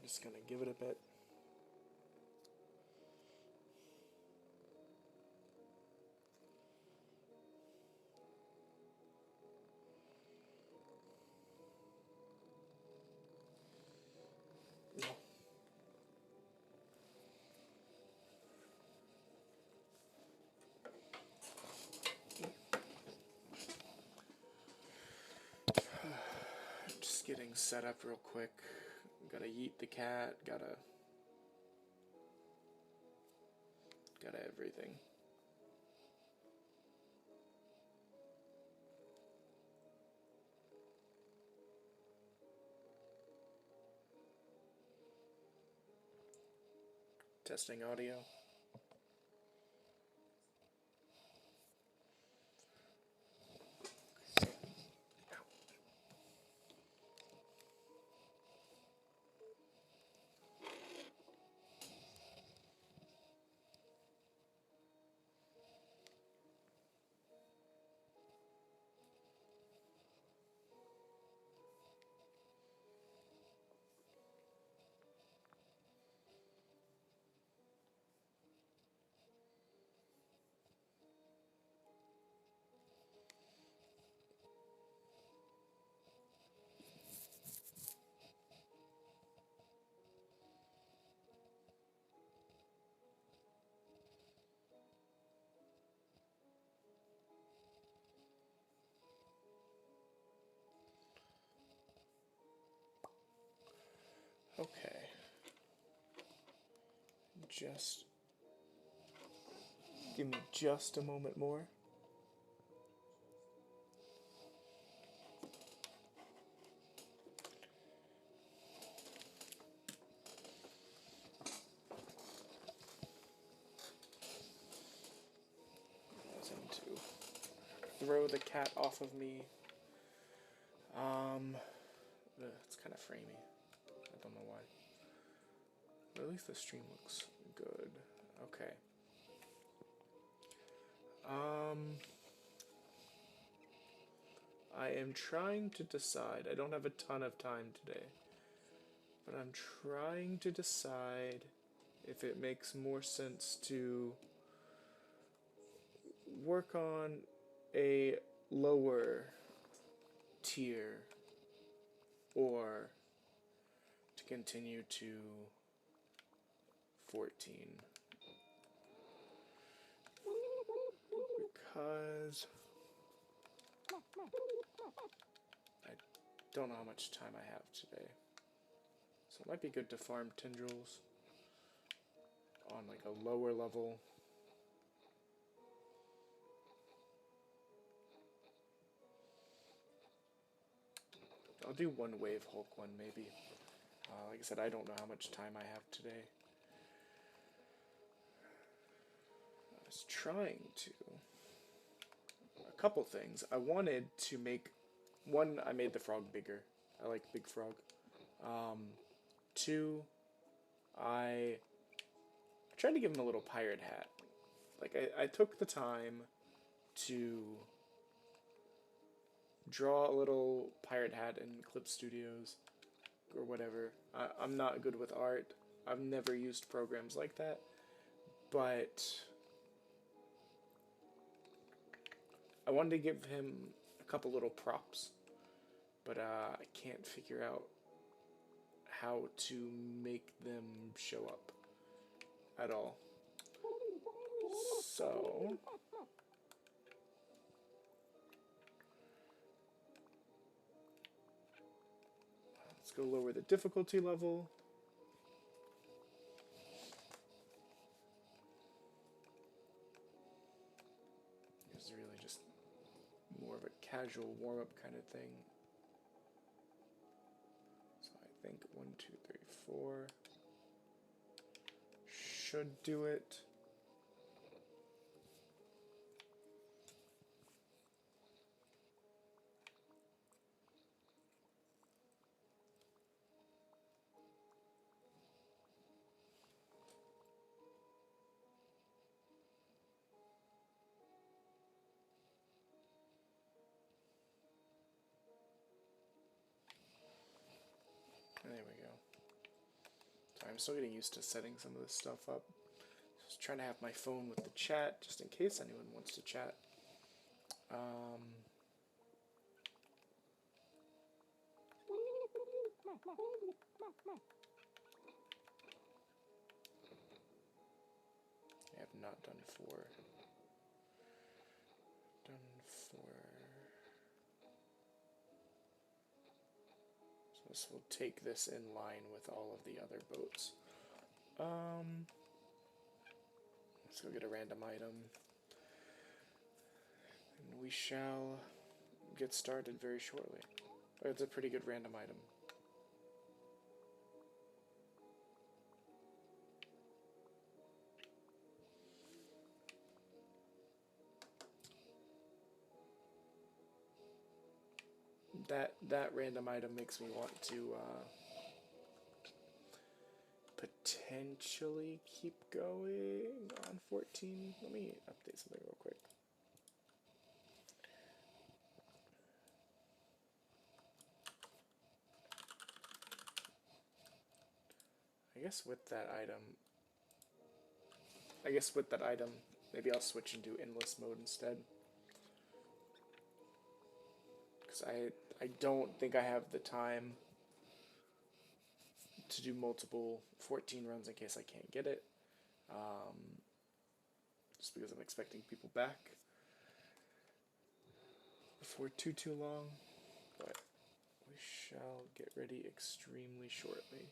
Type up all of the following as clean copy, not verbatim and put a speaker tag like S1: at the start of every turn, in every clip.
S1: Just gonna give it a bit. No. Just getting set up real quick. Gotta yeet the cat, gotta everything. Testing audio. Okay. Just give me just a moment more. To throw the cat off of me. It's kind of framey. I don't know why. But at least the stream looks good. Okay. I am trying to decide. I don't have a ton of time today. But I'm trying to decide if it makes more sense to work on a lower tier or to continue to 14. Because I don't know how much time I have today. So it might be good to farm tendrils on like a lower level. I'll do one wave Hulk one maybe. Like I said, I don't know how much time I have today. I was trying to. A couple things. I wanted to make. One, I made the frog bigger. I like big frog. Two, I tried to give him a little pirate hat. Like, I took the time to draw a little pirate hat in Clip Studios or whatever. I'm not good with art. I've never used programs like that. But I wanted to give him a couple little props. But I can't figure out how to make them show up at all. So let's go lower the difficulty level. This is really just more of a casual warm-up kind of thing. So I think 1, 2, 3, 4 should do it. There we go. Sorry, I'm still getting used to setting some of this stuff up. Just trying to have my phone with the chat, just in case anyone wants to chat. I have not done 4. Done 4. So this will take this in line with all of the other boats. Let's go get a random item. And we shall get started very shortly. Oh, it's a pretty good random item. That random item makes me want to potentially keep going on 14. Let me update something real quick. I guess with that item, maybe I'll switch into endless mode instead. Because I don't think I have the time to do multiple 14 runs in case I can't get it. Just because I'm expecting people back before too long. But we shall get ready extremely shortly.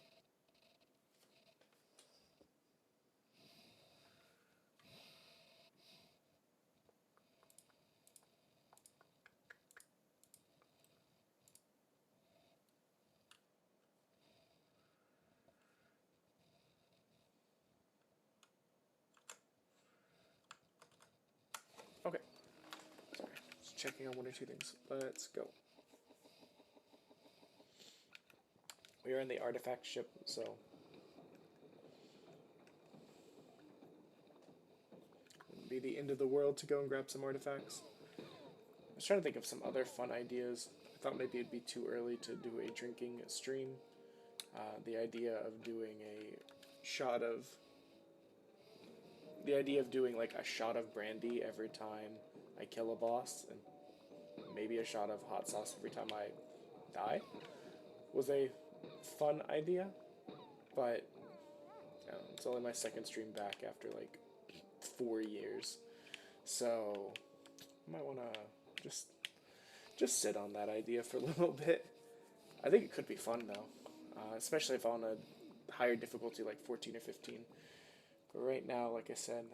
S1: Okay. Sorry. Just checking on 1 or 2 things. Let's go. We are in the artifact ship, so wouldn't be the end of the world to go and grab some artifacts. I was trying to think of some other fun ideas. I thought maybe it'd be too early to do a drinking stream. The idea of doing like a shot of brandy every time I kill a boss, and maybe a shot of hot sauce every time I die, was a fun idea, but it's only my second stream back after like 4 years, so I might want to just sit on that idea for a little bit. I think it could be fun though, especially if on a higher difficulty like 14 or 15. But right now, like I said,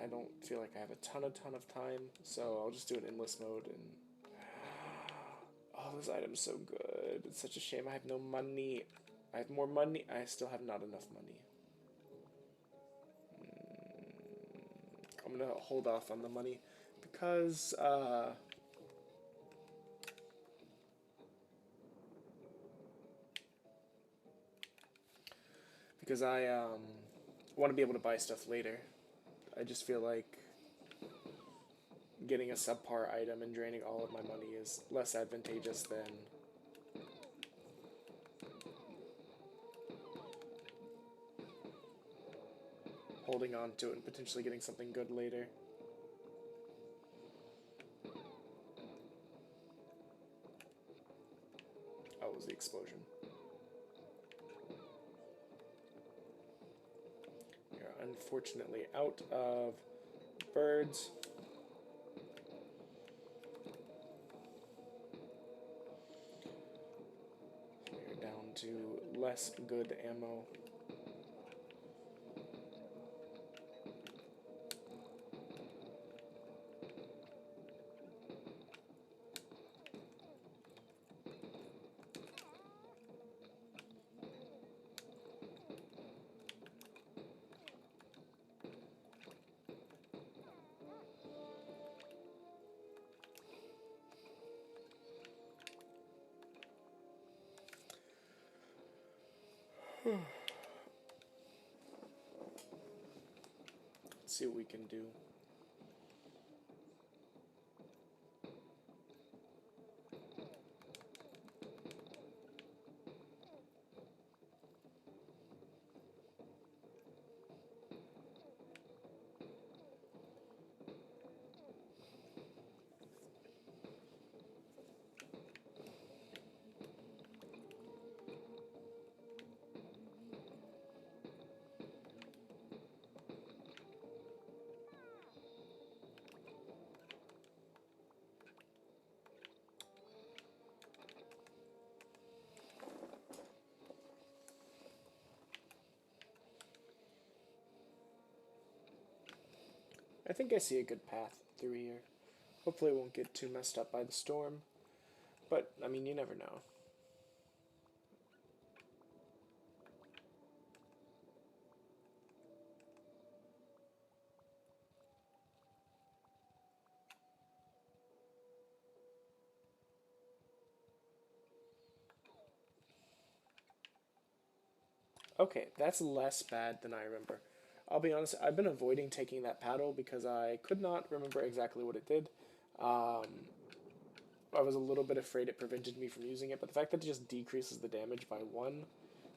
S1: I don't feel like I have a ton of time, so I'll just do an endless mode. And oh, this item's so good. It's such a shame I have no money. I have more money. I still have not enough money. I'm gonna hold off on the money because I want to be able to buy stuff later. I just feel like getting a subpar item and draining all of my money is less advantageous than holding on to it and potentially getting something good later. Oh, it was the explosion. We're unfortunately out of birds. We're down to less good ammo. Let's see what we can do. I think I see a good path through here. Hopefully it won't get too messed up by the storm. But, I mean, you never know. Okay, that's less bad than I remember. I'll be honest, I've been avoiding taking that paddle because I could not remember exactly what it did. Um, I was a little bit afraid it prevented me from using it, but the fact that it just decreases the damage by one,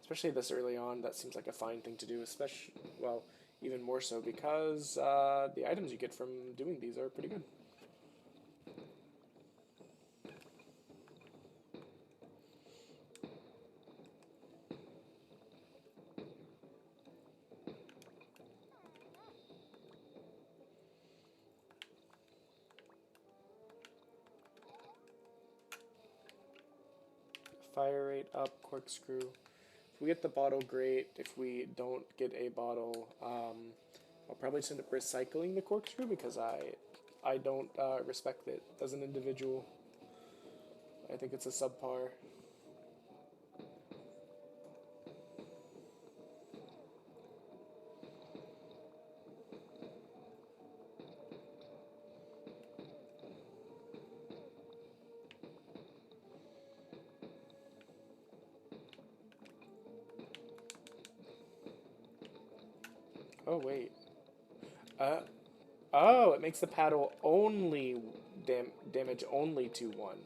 S1: especially this early on, that seems like a fine thing to do, especially, well, even more so because the items you get from doing these are pretty good. Fire rate up, corkscrew. If we get the bottle, great. If we don't get a bottle, I'll probably just end up recycling the corkscrew because I don't respect it as an individual. I think it's a subpar. Oh wait. Uh oh, it makes the paddle only damage only to one.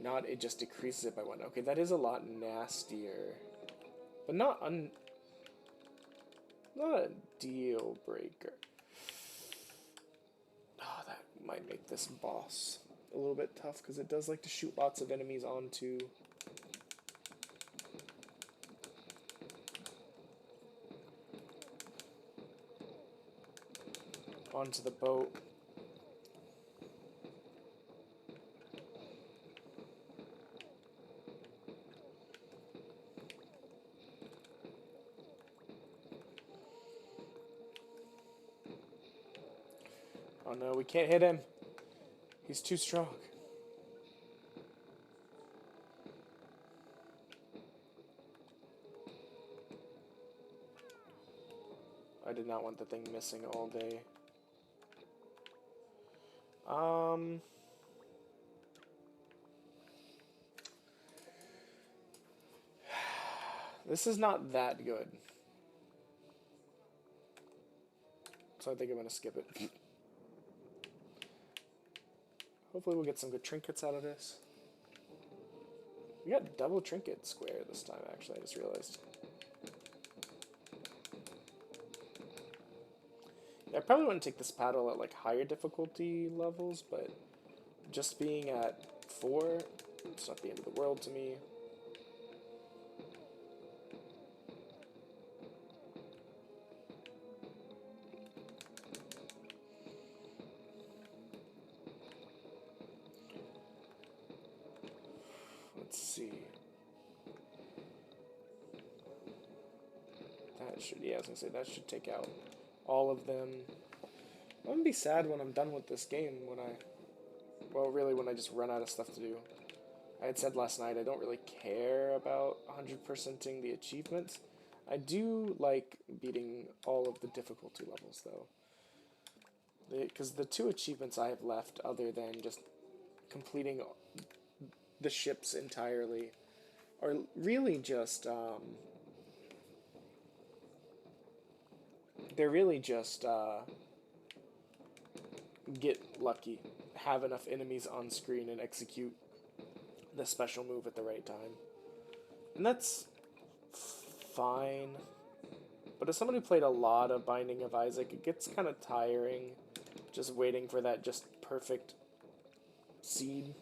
S1: Not it just decreases it by one. Okay, that is a lot nastier. But not a deal breaker. Oh, that might make this boss a little bit tough because it does like to shoot lots of enemies onto the boat. Oh no, we can't hit him. He's too strong. I did not want the thing missing all day. This is not that good. So I think I'm going to skip it. Hopefully we'll get some good trinkets out of this. We got double trinket square this time, actually, I just realized. Yeah, I probably wouldn't take this paddle at like higher difficulty levels, but just being at 4, it's not the end of the world to me. Let's see. That should, yeah, I was gonna say that should take out all of them. I'm gonna be sad when I'm done with this game, well, really when I just run out of stuff to do. I had said last night I don't really care about 100%ing the achievements. I do like beating all of the difficulty levels, though. Because the 2 achievements I have left, other than just completing the ships entirely, are really just, they're really just, get lucky, have enough enemies on screen, and execute the special move at the right time. And that's fine. But as someone who played a lot of Binding of Isaac, it gets kind of tiring just waiting for that just perfect seed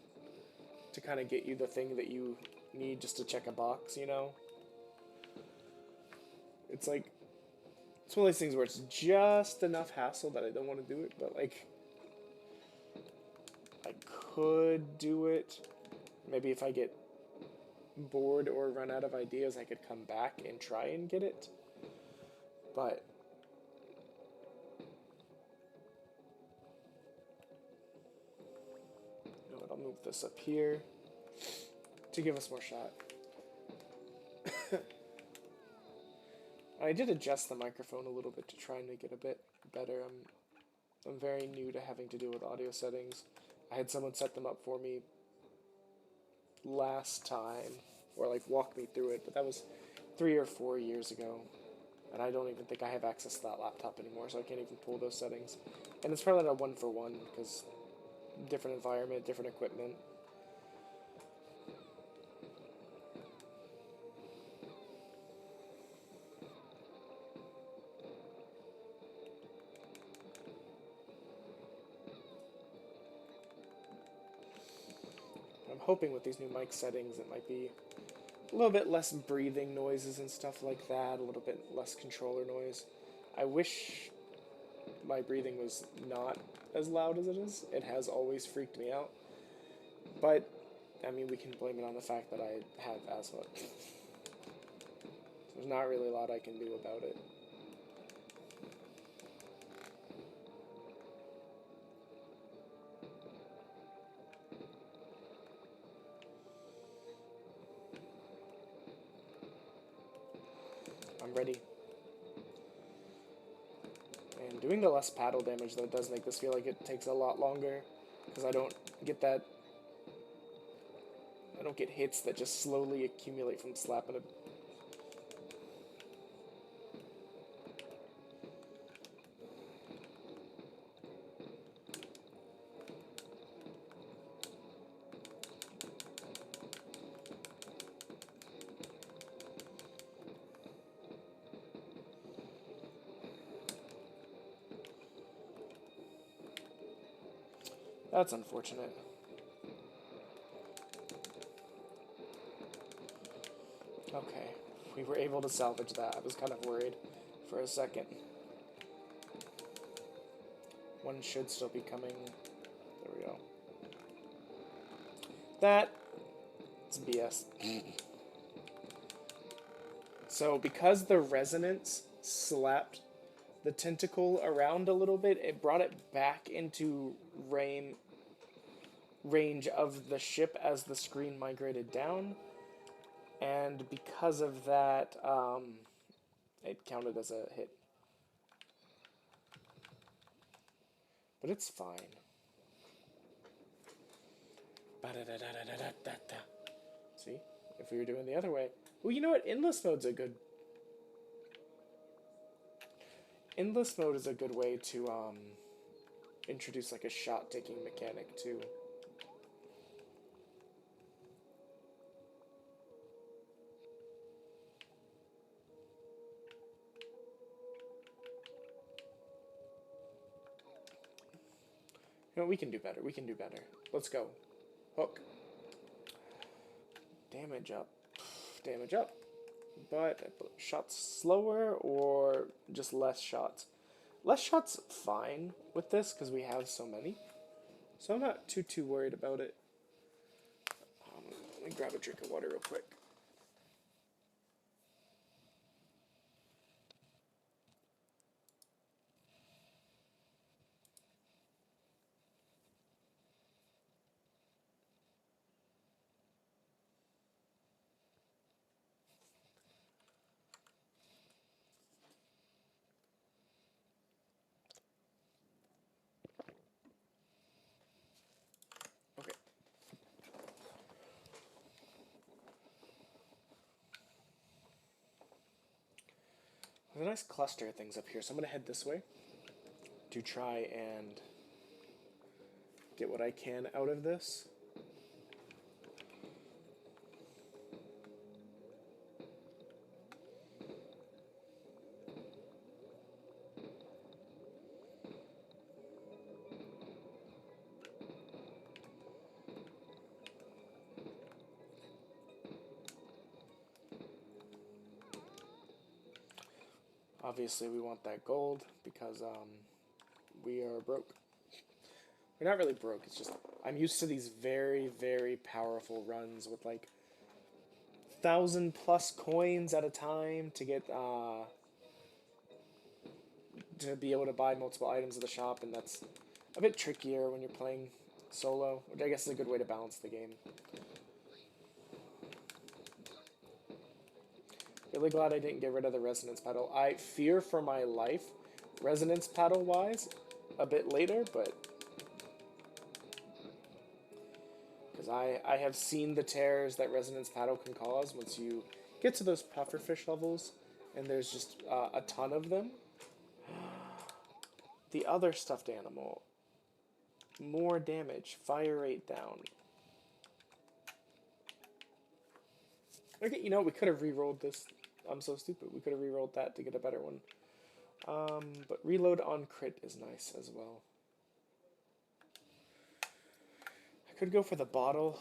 S1: to kind of get you the thing that you need just to check a box, you know? It's like, it's one of those things where it's just enough hassle that I don't want to do it, but like, I could do it. Maybe if I get bored or run out of ideas, I could come back and try and get it. But move this up here to give us more shot. I did adjust the microphone a little bit to try and make it a bit better. I'm very new to having to deal with audio settings. I had someone set them up for me last time, or like walk me through it, but that was 3 or 4 years ago. And I don't even think I have access to that laptop anymore, so I can't even pull those settings. And it's probably not a one-for-one, because different environment, different equipment. I'm hoping with these new mic settings it might be a little bit less breathing noises and stuff like that, a little bit less controller noise. I wish my breathing was not as loud as it is. It has always freaked me out. But, I mean, we can blame it on the fact that I have asthma. There's not really a lot I can do about it. I'm ready. And doing the less paddle damage, though, does make this feel like it takes a lot longer, because I don't get hits that just slowly accumulate from slapping it. That's unfortunate. Okay, we were able to salvage that. I was kind of worried for a second. One should still be coming. There we go. That's BS. So because the resonance slapped the tentacle around a little bit, it brought it back into range of the ship as the screen migrated down. And because of that, it counted as a hit. But it's fine. See? If we were doing the other way. Well, you know what? Endless mode's a good... Endless mode is a good way to introduce like a shot-taking mechanic too. You know, we can do better. We can do better. Let's go. Hook. Damage up. Damage up. But shots slower or just less shots? Less shots fine with this because we have so many. So I'm not too worried about it. Let me grab a drink of water real quick. Okay. There's a nice cluster of things up here, so I'm going to head this way to try and get what I can out of this. Obviously, we want that gold because we are broke. We're not really broke. It's just I'm used to these very powerful runs with like 1,000+ coins at a time to get to be able to buy multiple items at the shop, and that's a bit trickier when you're playing solo, which I guess is a good way to balance the game. Really glad I didn't get rid of the resonance paddle. I fear for my life, resonance paddle wise, a bit later, but because I have seen the tears that resonance paddle can cause once you get to those pufferfish levels, and there's just a ton of them. The other stuffed animal, more damage, fire rate down. Okay, you know, we could have re-rolled this. I'm so stupid. We could have re-rolled that to get a better one. But reload on crit is nice as well. I could go for the bottle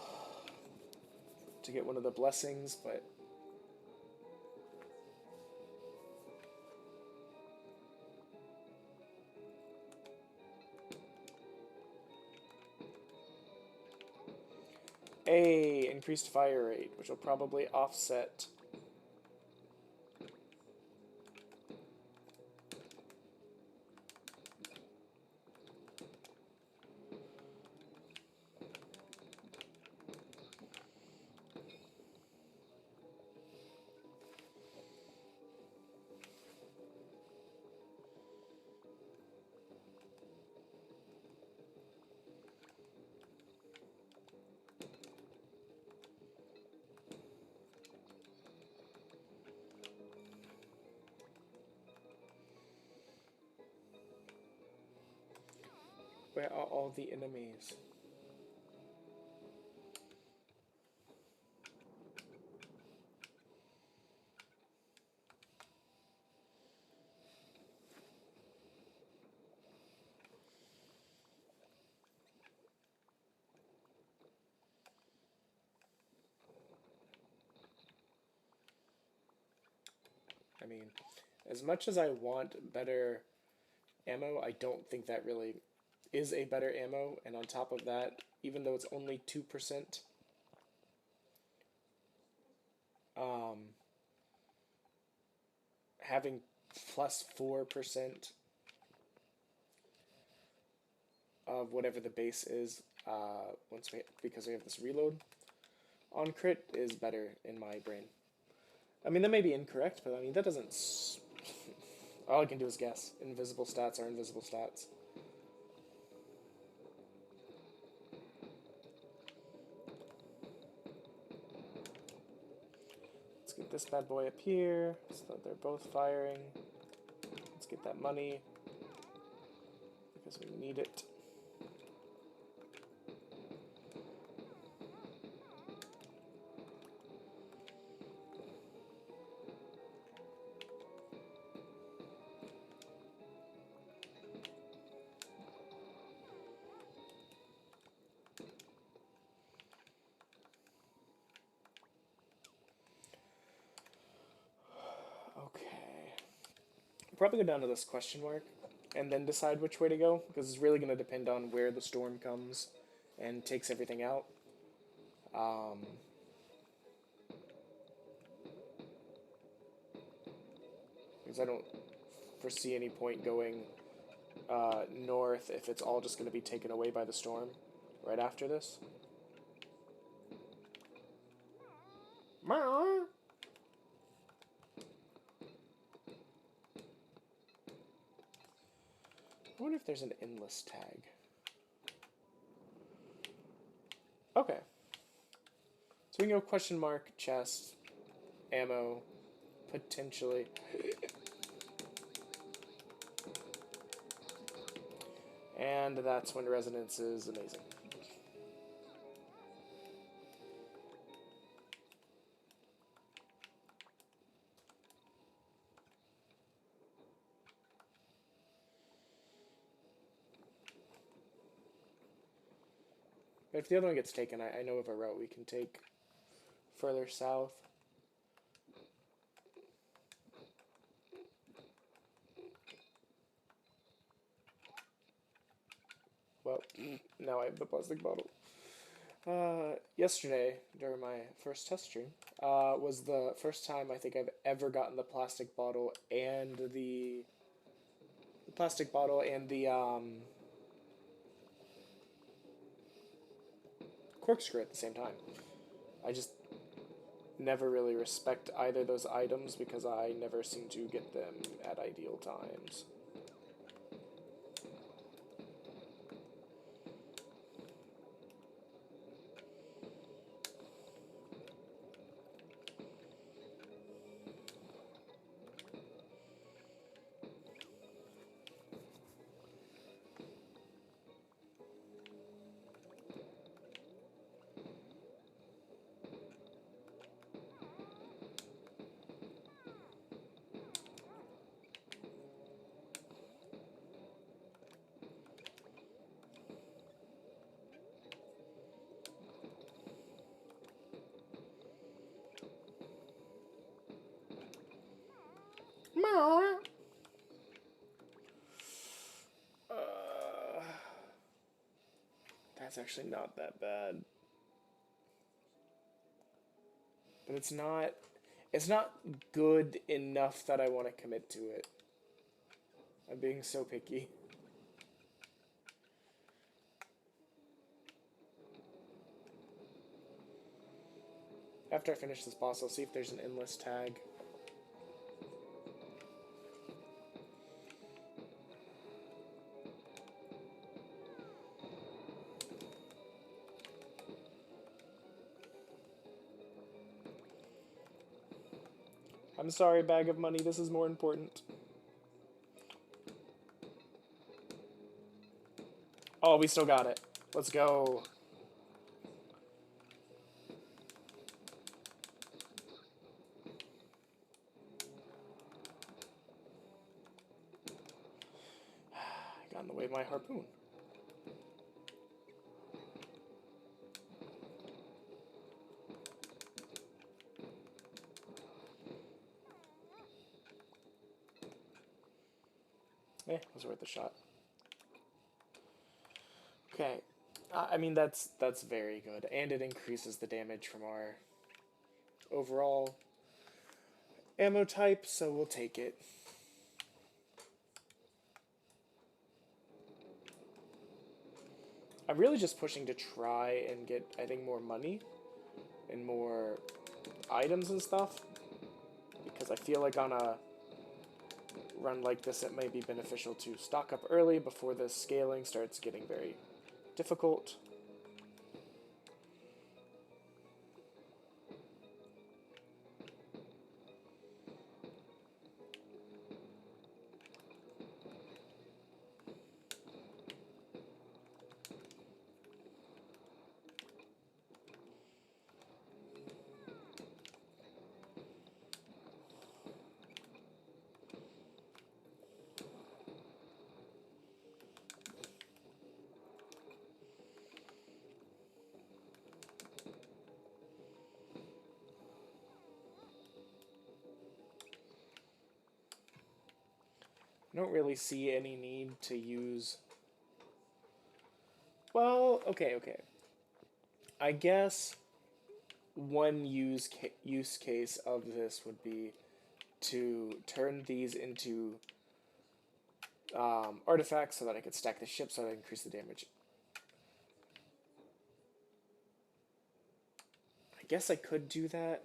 S1: to get one of the blessings, but increased fire rate, which will probably offset. Where are all the enemies? I mean, as much as I want better ammo, I don't think that really is a better ammo. And on top of that, even though it's only 2%, having plus 4% of whatever the base is, because we have this reload on crit is better in my brain. I mean, that may be incorrect, but I mean, that doesn't... All I can do is guess. Invisible stats are invisible stats. Let's get this bad boy up here, so that they're both firing. Let's get that money, because we need it. Probably go down to this question mark and then decide which way to go, because it's really going to depend on where the storm comes and takes everything out. Because I don't foresee any point going north if it's all just going to be taken away by the storm right after this. I wonder if there's an endless tag. Okay. So we can go question mark, chest, ammo, potentially. And that's when resonance is amazing. If the other one gets taken, I know of a route we can take further south. Well, now I have the plastic bottle. Yesterday, during my first test stream, was the first time I think I've ever gotten the plastic bottle and the corkscrew at the same time. I just never really respect either of those items because I never seem to get them at ideal times. That's actually not that bad. But it's not good enough that I want to commit to it. I'm being so picky. After I finish this boss, I'll see if there's an endless tag. I'm sorry, bag of money, this is more important. Oh, we still got it. Let's go. I got in the way of my harpoon. It was worth a shot. Okay. I mean, that's very good. And it increases the damage from our overall ammo type, so we'll take it. I'm really just pushing to try and get, I think, more money and more items and stuff, because I feel like on a run like this it may be beneficial to stock up early before the scaling starts getting very difficult. I don't really see any need to use... Well, okay. I guess one use case of this would be to turn these into artifacts so that I could stack the ship so that I increase the damage. I guess I could do that.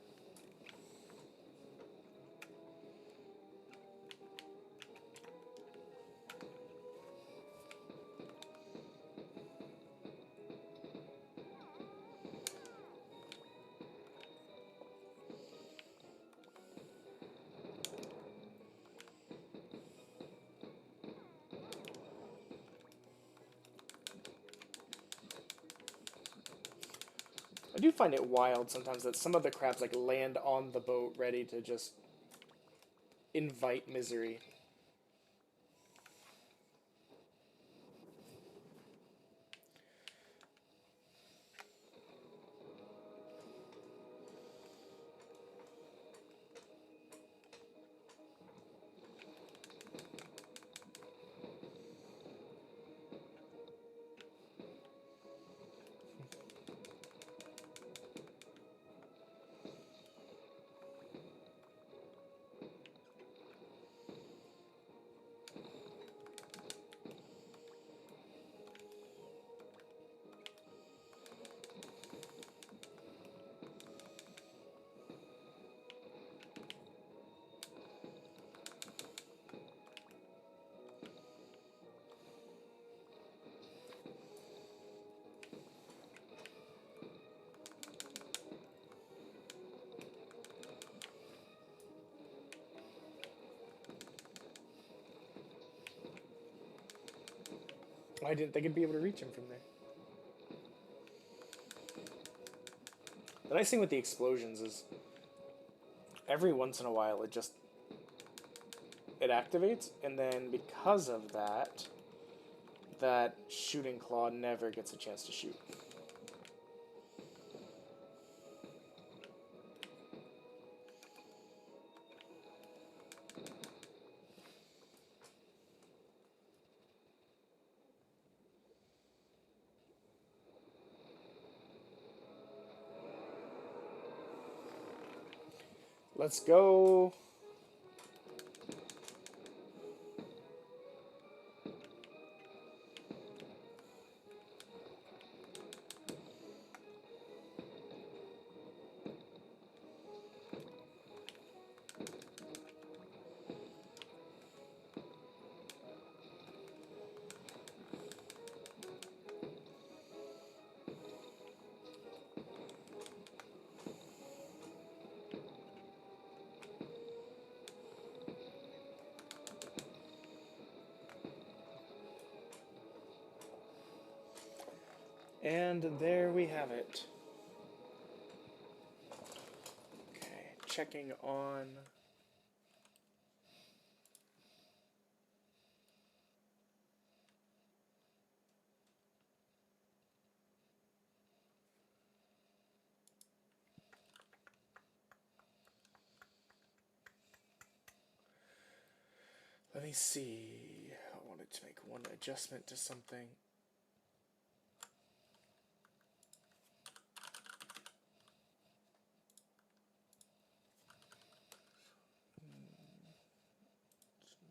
S1: I do find it wild sometimes that some of the crabs like land on the boat ready to just invite misery. I didn't think I'd be able to reach him from there. The nice thing with the explosions is every once in a while it activates, and then because of that, that shooting claw never gets a chance to shoot. Let's go. And there we have it. Okay, checking on... Let me see. I wanted to make one adjustment to something.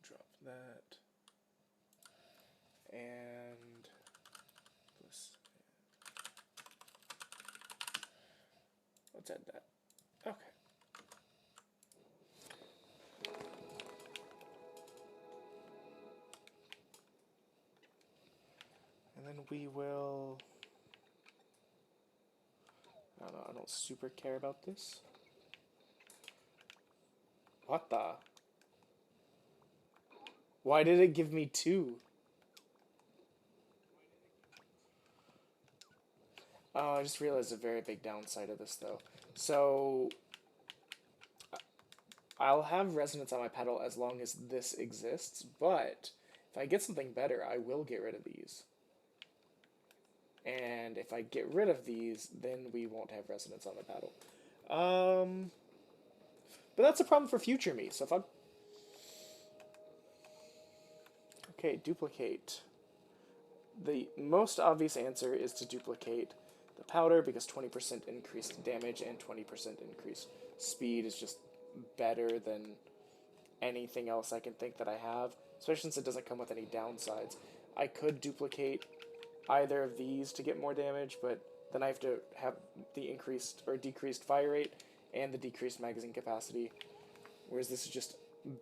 S1: Drop that. And this. Let's add that. Okay. And then we will... I don't super care about this. What the? Why did it give me 2? Oh, I just realized a very big downside of this, though. So, I'll have resonance on my pedal as long as this exists, but if I get something better, I will get rid of these. And if I get rid of these, then we won't have resonance on the pedal. But that's a problem for future me, so if I'm... Okay, duplicate. The most obvious answer is to duplicate the powder because 20% increased damage and 20% increased speed is just better than anything else I can think that I have, especially since it doesn't come with any downsides. I could duplicate either of these to get more damage, but then I have to have the increased or decreased fire rate and the decreased magazine capacity, whereas this is just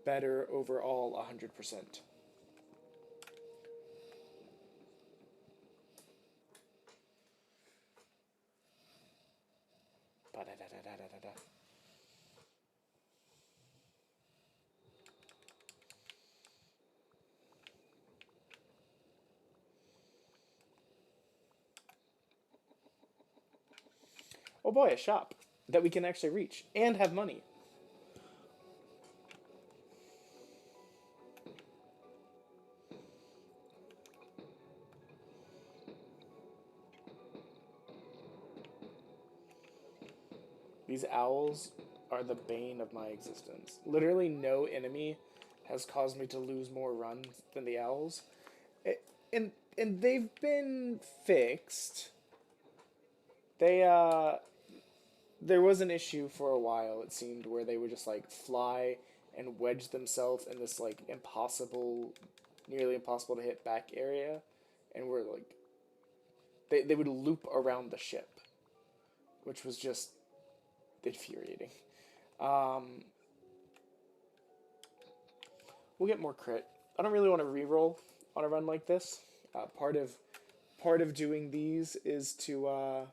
S1: better overall 100%. Oh boy, a shop that we can actually reach and have money. These owls are the bane of my existence. Literally no enemy has caused me to lose more runs than the owls. And they've been fixed. They there was an issue for a while, it seemed, where they would just like fly and wedge themselves in this like impossible, nearly impossible to hit back area, and were like they would loop around the ship, which was just infuriating. Um, we'll get more crit. I don't really want to reroll on a run like this. Part of doing these is to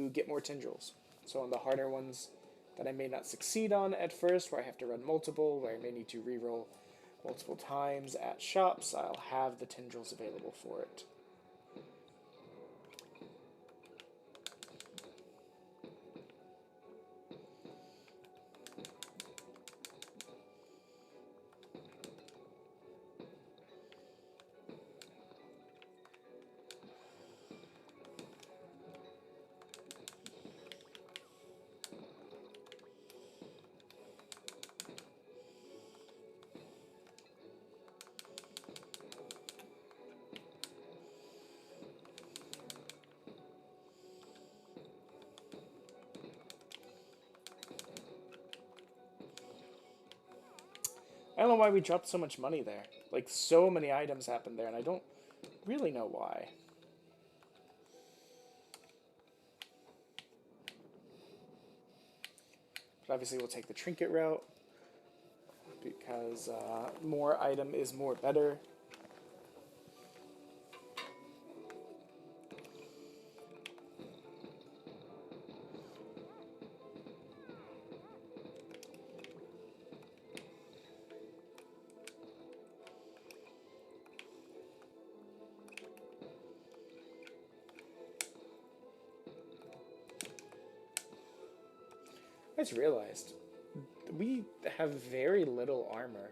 S1: get more tendrils. So on the harder ones that I may not succeed on at first, where I have to run multiple, where I may need to reroll multiple times at shops, I'll have the tendrils available for it. I don't know why we dropped so much money there. Like, so many items happened there, and I don't really know why. But obviously we'll take the trinket route, because more item is more better. I just realized we have very little armor.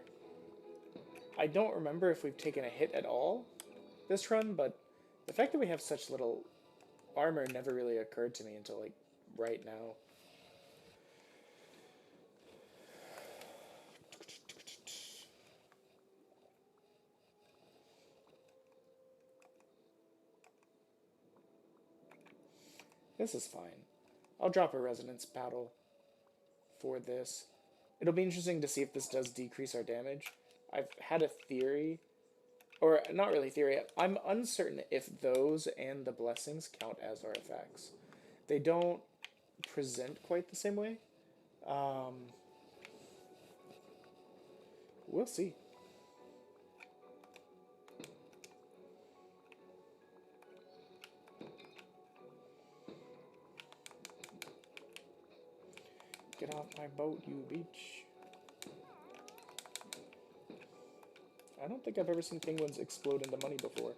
S1: I don't remember if we've taken a hit at all this run, but the fact that we have such little armor never really occurred to me until, like, right now. This is fine. I'll drop a resonance battle for this. It'll be interesting to see if this does decrease our damage. I've had a theory, or not really theory, I'm uncertain if those and the blessings count as artifacts. They don't present quite the same way. We'll see. Get off my boat, you beach. I don't think I've ever seen penguins explode into money before.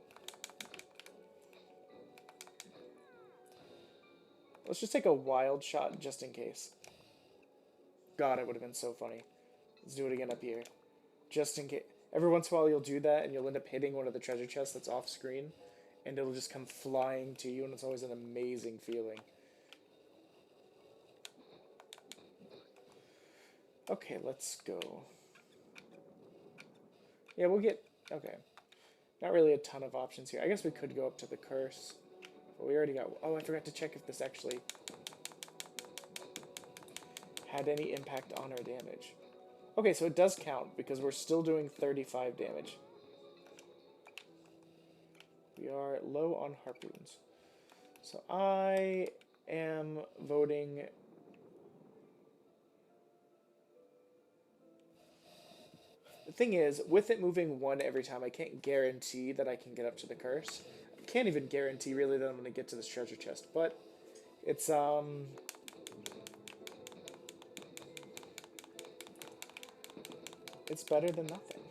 S1: Let's just take a wild shot just in case. God, it would have been so funny. Let's do it again up here. Just in case. Every once in a while you'll do that and you'll end up hitting one of the treasure chests that's off screen. And it'll just come flying to you, and it's always an amazing feeling. Okay, let's go. Yeah, we'll get... Okay. Not really a ton of options here. I guess we could go up to the curse. But we already got... Oh, I forgot to check if this actually had any impact on our damage. Okay, so it does count, because we're still doing 35 damage. We are low on harpoons. So I am voting... The thing is, with it moving one every time, I can't guarantee that I can get up to the curse. I can't even guarantee, really, that I'm going to get to this treasure chest. But it's, it's better than nothing.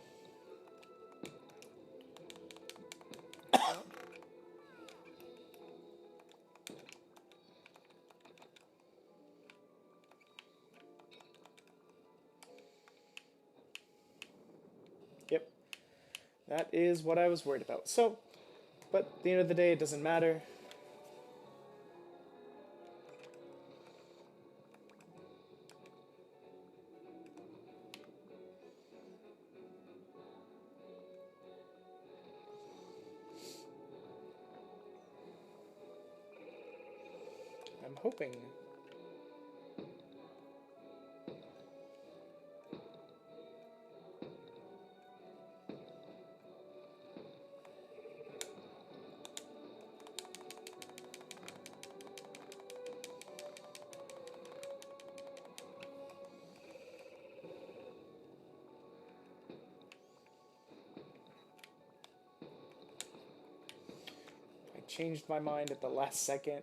S1: Yep. That is what I was worried about. So, but at the end of the day, it doesn't matter. I'm hoping... changed my mind at the last second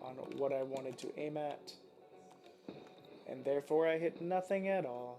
S1: on what I wanted to aim at, and therefore I hit nothing at all.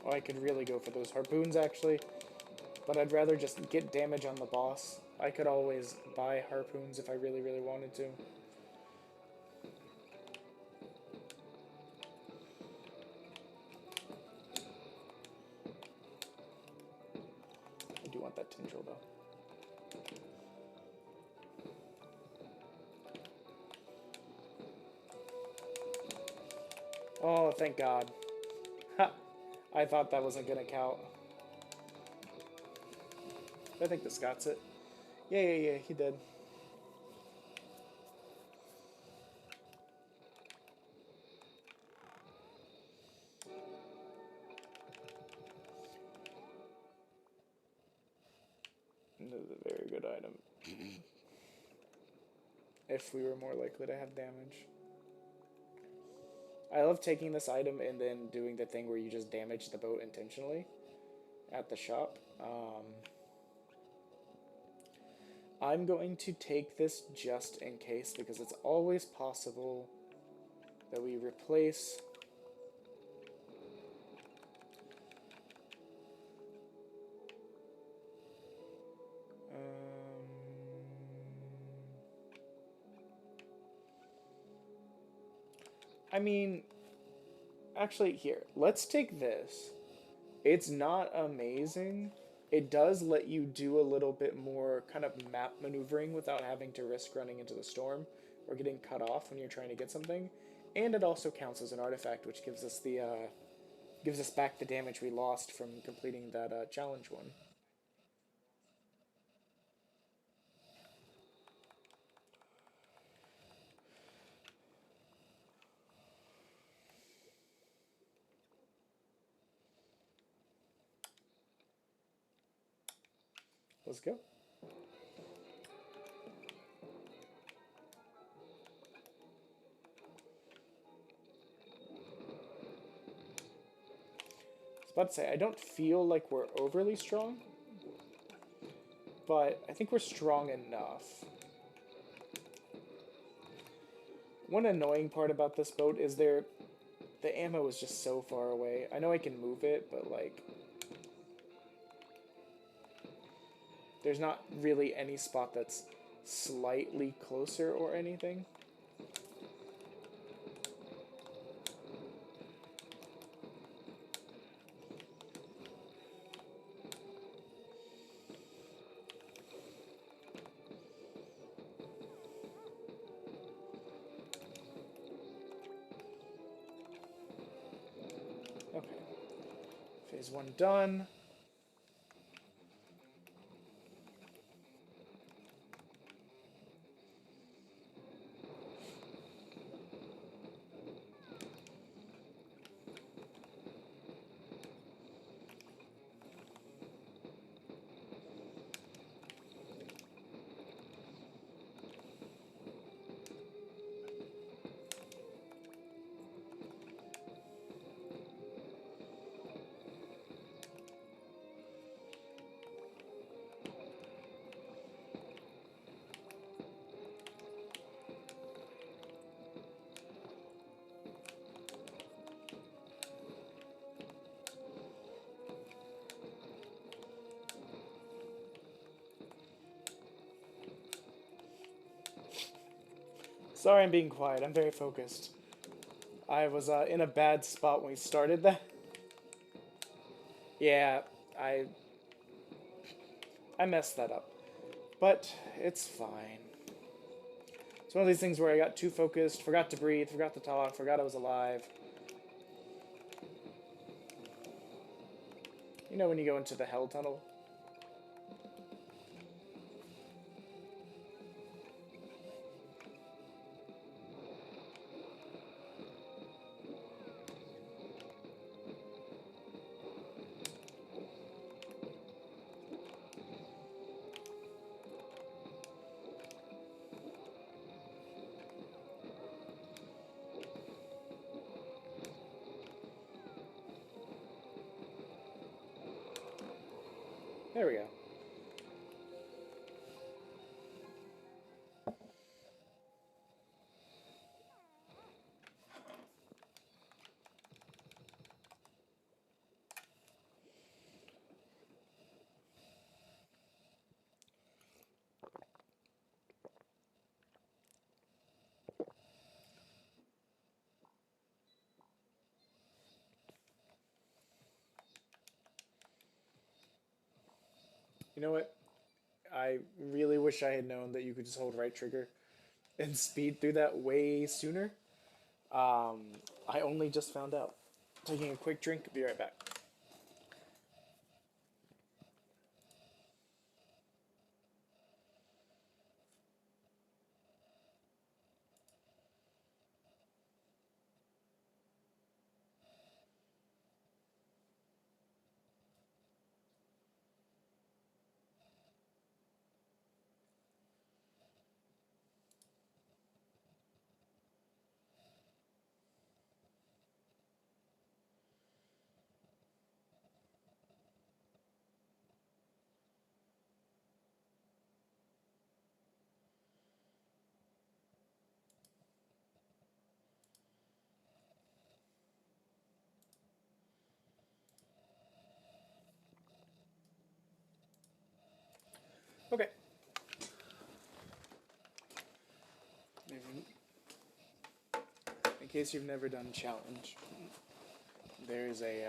S1: Oh, I could really go for those harpoons, actually. But I'd rather just get damage on the boss. I could always buy harpoons if I really, really wanted to. I do want that tendril, though. Oh, thank God. Ha! I thought that wasn't gonna count. I think this got it. Yeah, he did. This is a very good item. If we were more likely to have damage. I love taking this item and then doing the thing where you just damage the boat intentionally at the shop. I'm going to take this just in case because it's always possible that we replace I mean, actually, here, let's take this. It's not amazing. It does let you do a little bit more kind of map maneuvering without having to risk running into the storm or getting cut off when you're trying to get something. And it also counts as an artifact, which gives us the gives us back the damage we lost from completing that challenge one. Let's go. I was about to say, I don't feel like we're overly strong, but I think we're strong enough. One annoying part about this boat is the ammo is just so far away. I know I can move it, but like there's not really any spot that's slightly closer or anything. Okay. Phase 1 done. Sorry I'm being quiet. I'm very focused. I was in a bad spot when we started that. Yeah, I messed that up. But it's fine. It's one of these things where I got too focused, forgot to breathe, forgot to talk, forgot I was alive. You know when you go into the hell tunnel? There we go. You know what? I really wish I had known that you could just hold right trigger and speed through that way sooner. Um, I only just found out. Taking a quick drink, be right back. Okay. In case you've never done challenge, there's a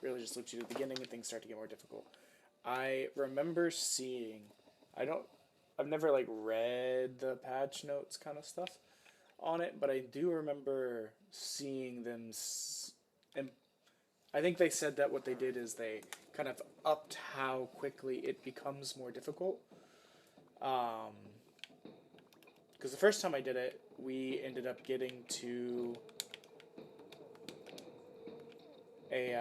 S1: really just looks you at the beginning and things start to get more difficult. I remember seeing, I don't, I've never like read the patch notes kind of stuff on it, but I do remember seeing them. And I think they said that what they did is they kind of upped how quickly it becomes more difficult. Because the first time I did it, we ended up getting to a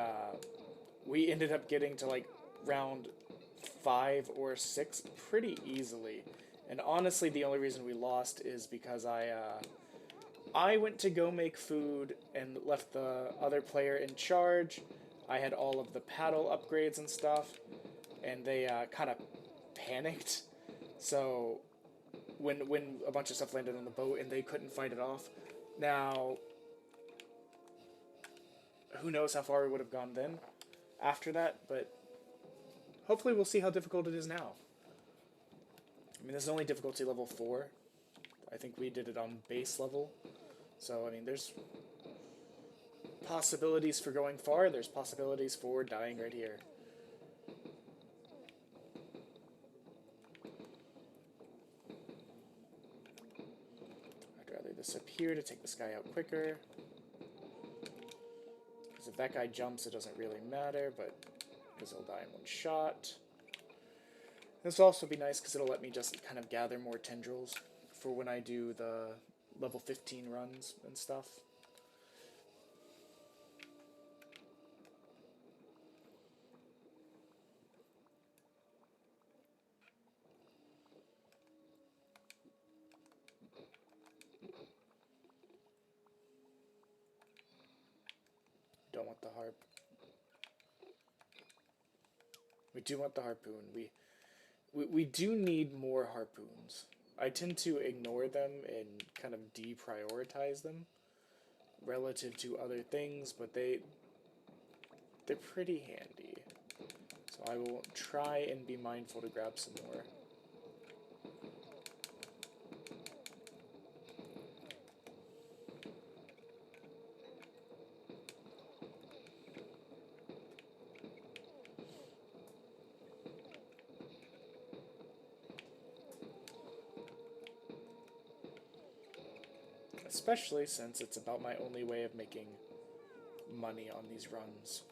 S1: we ended up getting to like round 5 or 6 pretty easily. And honestly, the only reason we lost is because I went to go make food and left the other player in charge. I had all of the paddle upgrades and stuff, and they kind of panicked. So when a bunch of stuff landed on the boat and they couldn't fight it off, now who knows how far we would have gone then after that, but hopefully we'll see how difficult it is now. I mean, this is only difficulty level 4. I think we did it on base level. So, I mean, there's possibilities for going far. There's possibilities for dying right here. I'd rather this up here to take this guy out quicker. Because if that guy jumps, it doesn't really matter, but because he'll die in one shot. This will also be nice because it'll let me just kind of gather more tendrils for when I do the level 15 runs and stuff. Don't want the harp. We do want the harpoon. We do need more harpoons. I tend to ignore them and kind of deprioritize them relative to other things, but they're pretty handy. So I will try and be mindful to grab some more. Especially since it's about my only way of making money on these runs.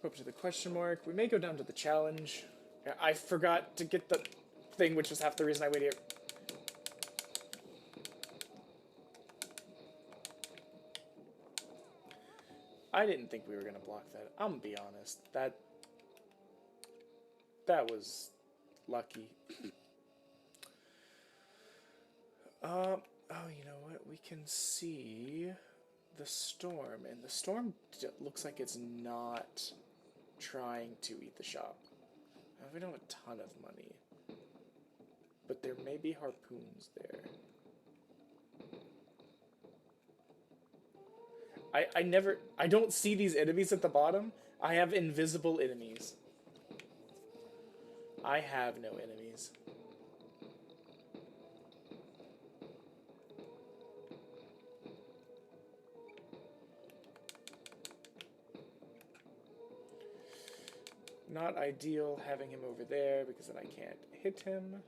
S1: Up to the question mark. We may go down to the challenge. I forgot to get the thing, which was half the reason I waited here. I didn't think we were going to block that. I'm going to be honest. That was lucky. Oh, you know what? We can see the storm, and the storm looks like it's not trying to eat the shop. We don't have a ton of money, but there may be harpoons there. I don't see these enemies at the bottom. I have invisible enemies. I have no enemies. Not ideal having him over there because then I can't hit him.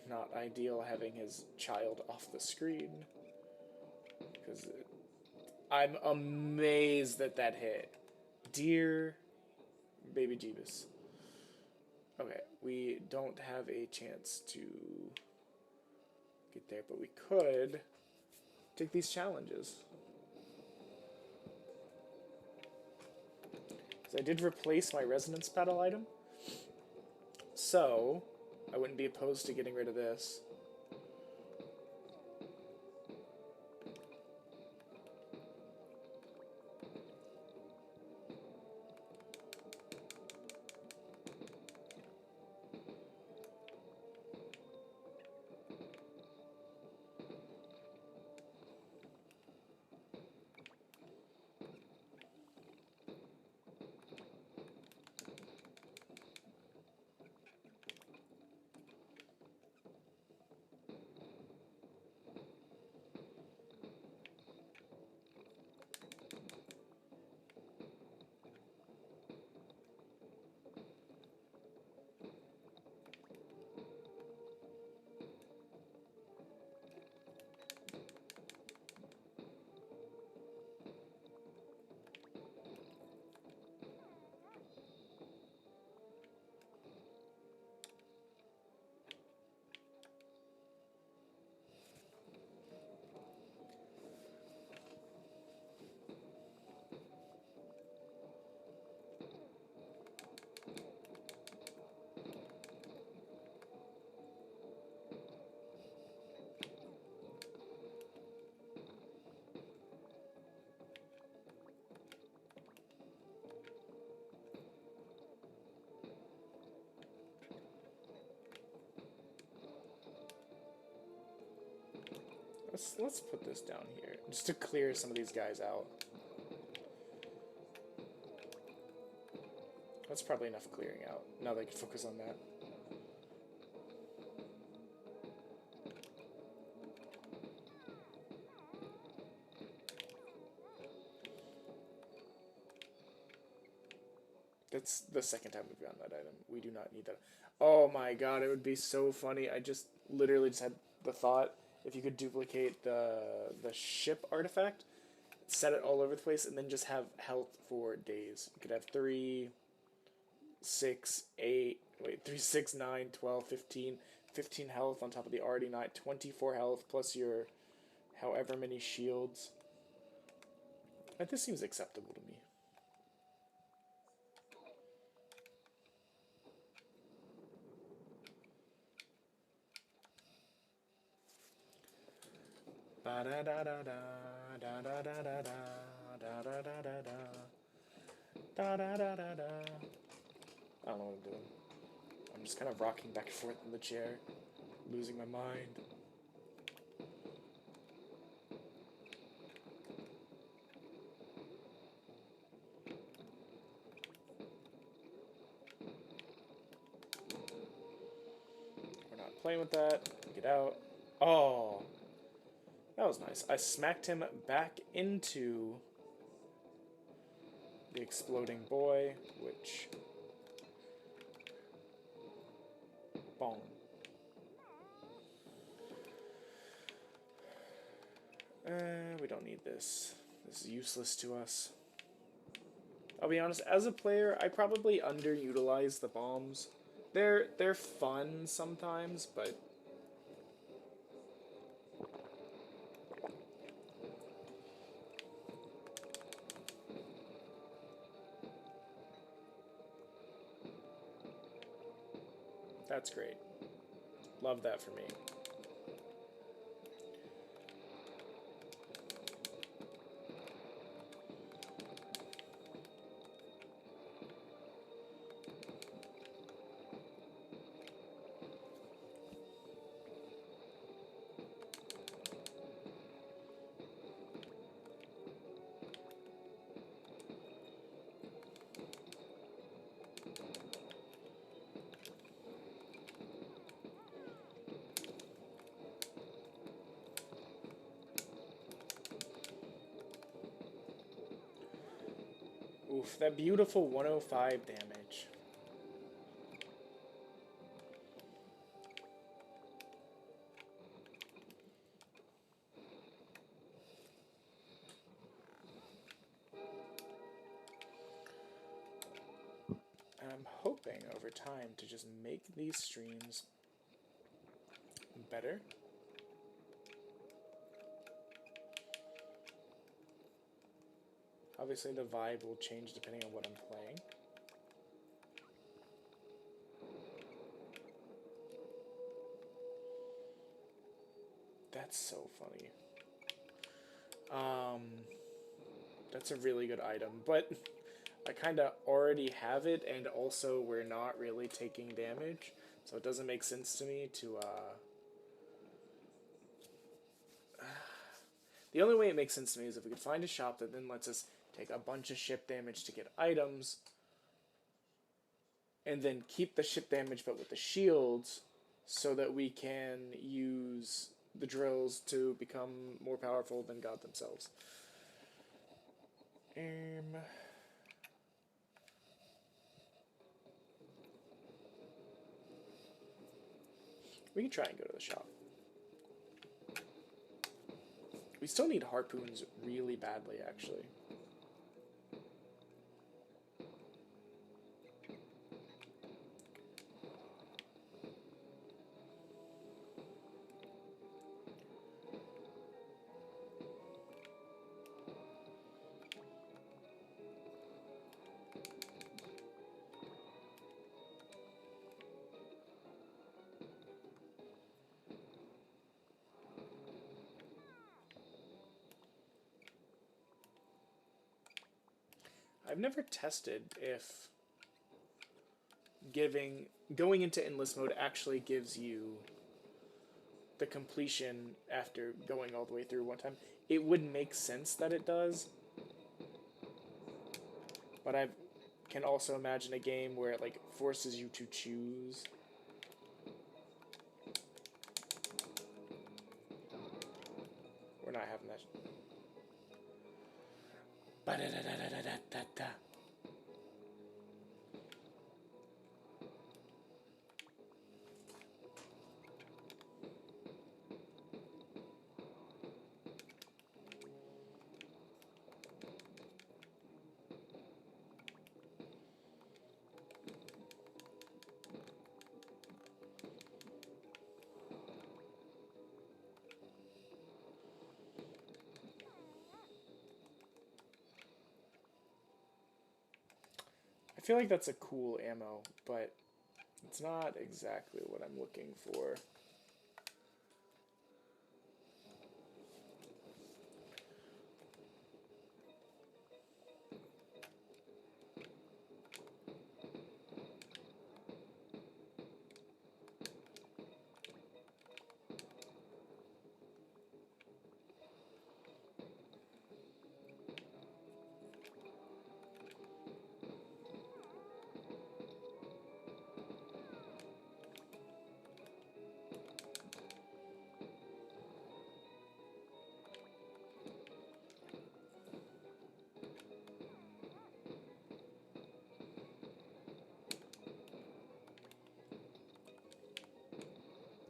S1: Not ideal having his child off the screen. Because I'm amazed that that hit. Dear baby Jeebus. Okay, we don't have a chance to get there, but we could take these challenges. So I did replace my resonance paddle item, so I wouldn't be opposed to getting rid of this. Let's put this down here, just to clear some of these guys out. That's probably enough clearing out. Now they can focus on that. That's the second time we've gotten that item. We do not need that. Oh my god, it would be so funny. I just literally just had the thought, if you could duplicate the ship artifact, set it all over the place, and then just have health for days. You could have 3, 6, 8, wait, 3, 6, 9, 12, 15, 15 health on top of the already 9, 24 health, plus your however many shields. And this seems acceptable to me. Ba da da da da da da da da da da da da da da da da da da. I don't know what I'm doing. I'm just kind of rocking back and forth in the chair, losing my mind. We're not playing with that. Get out. Oh. That was nice. I smacked him back into the exploding boy, which... Bong. We don't need this. This is useless to us. I'll be honest, as a player, I probably underutilize the bombs. They're fun sometimes, but... That's great. Love that for me. Oof, that beautiful 105 damage. And I'm hoping over time to just make these streams better. Obviously the vibe will change depending on what I'm playing. That's so funny. That's a really good item, but I kind of already have it, and also we're not really taking damage, so it doesn't make sense to me to, The only way it makes sense to me is if we could find a shop that then lets us take a bunch of ship damage to get items, and then keep the ship damage but with the shields, so that we can use the drills to become more powerful than God themselves. We can try and go to the shop. We still need harpoons really badly, actually. I've never tested if going into endless mode actually gives you the completion after going all the way through one time. It would make sense that it does, but I can also imagine a game where it like forces you to choose. We're not having that. Ba-da-da-da-da-da-da-da. I feel like that's a cool ammo, but it's not exactly what I'm looking for.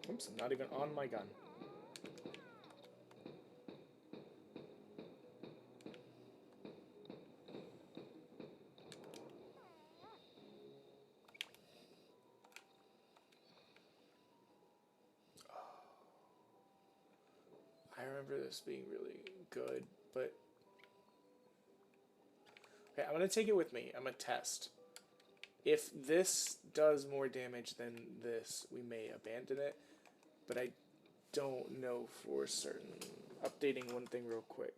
S1: Oops, I'm not even on my gun. I remember this being really good, but... Okay, I'm going to take it with me. I'm going to test. If this does more damage than this, we may abandon it, but I don't know for certain. Updating one thing real quick.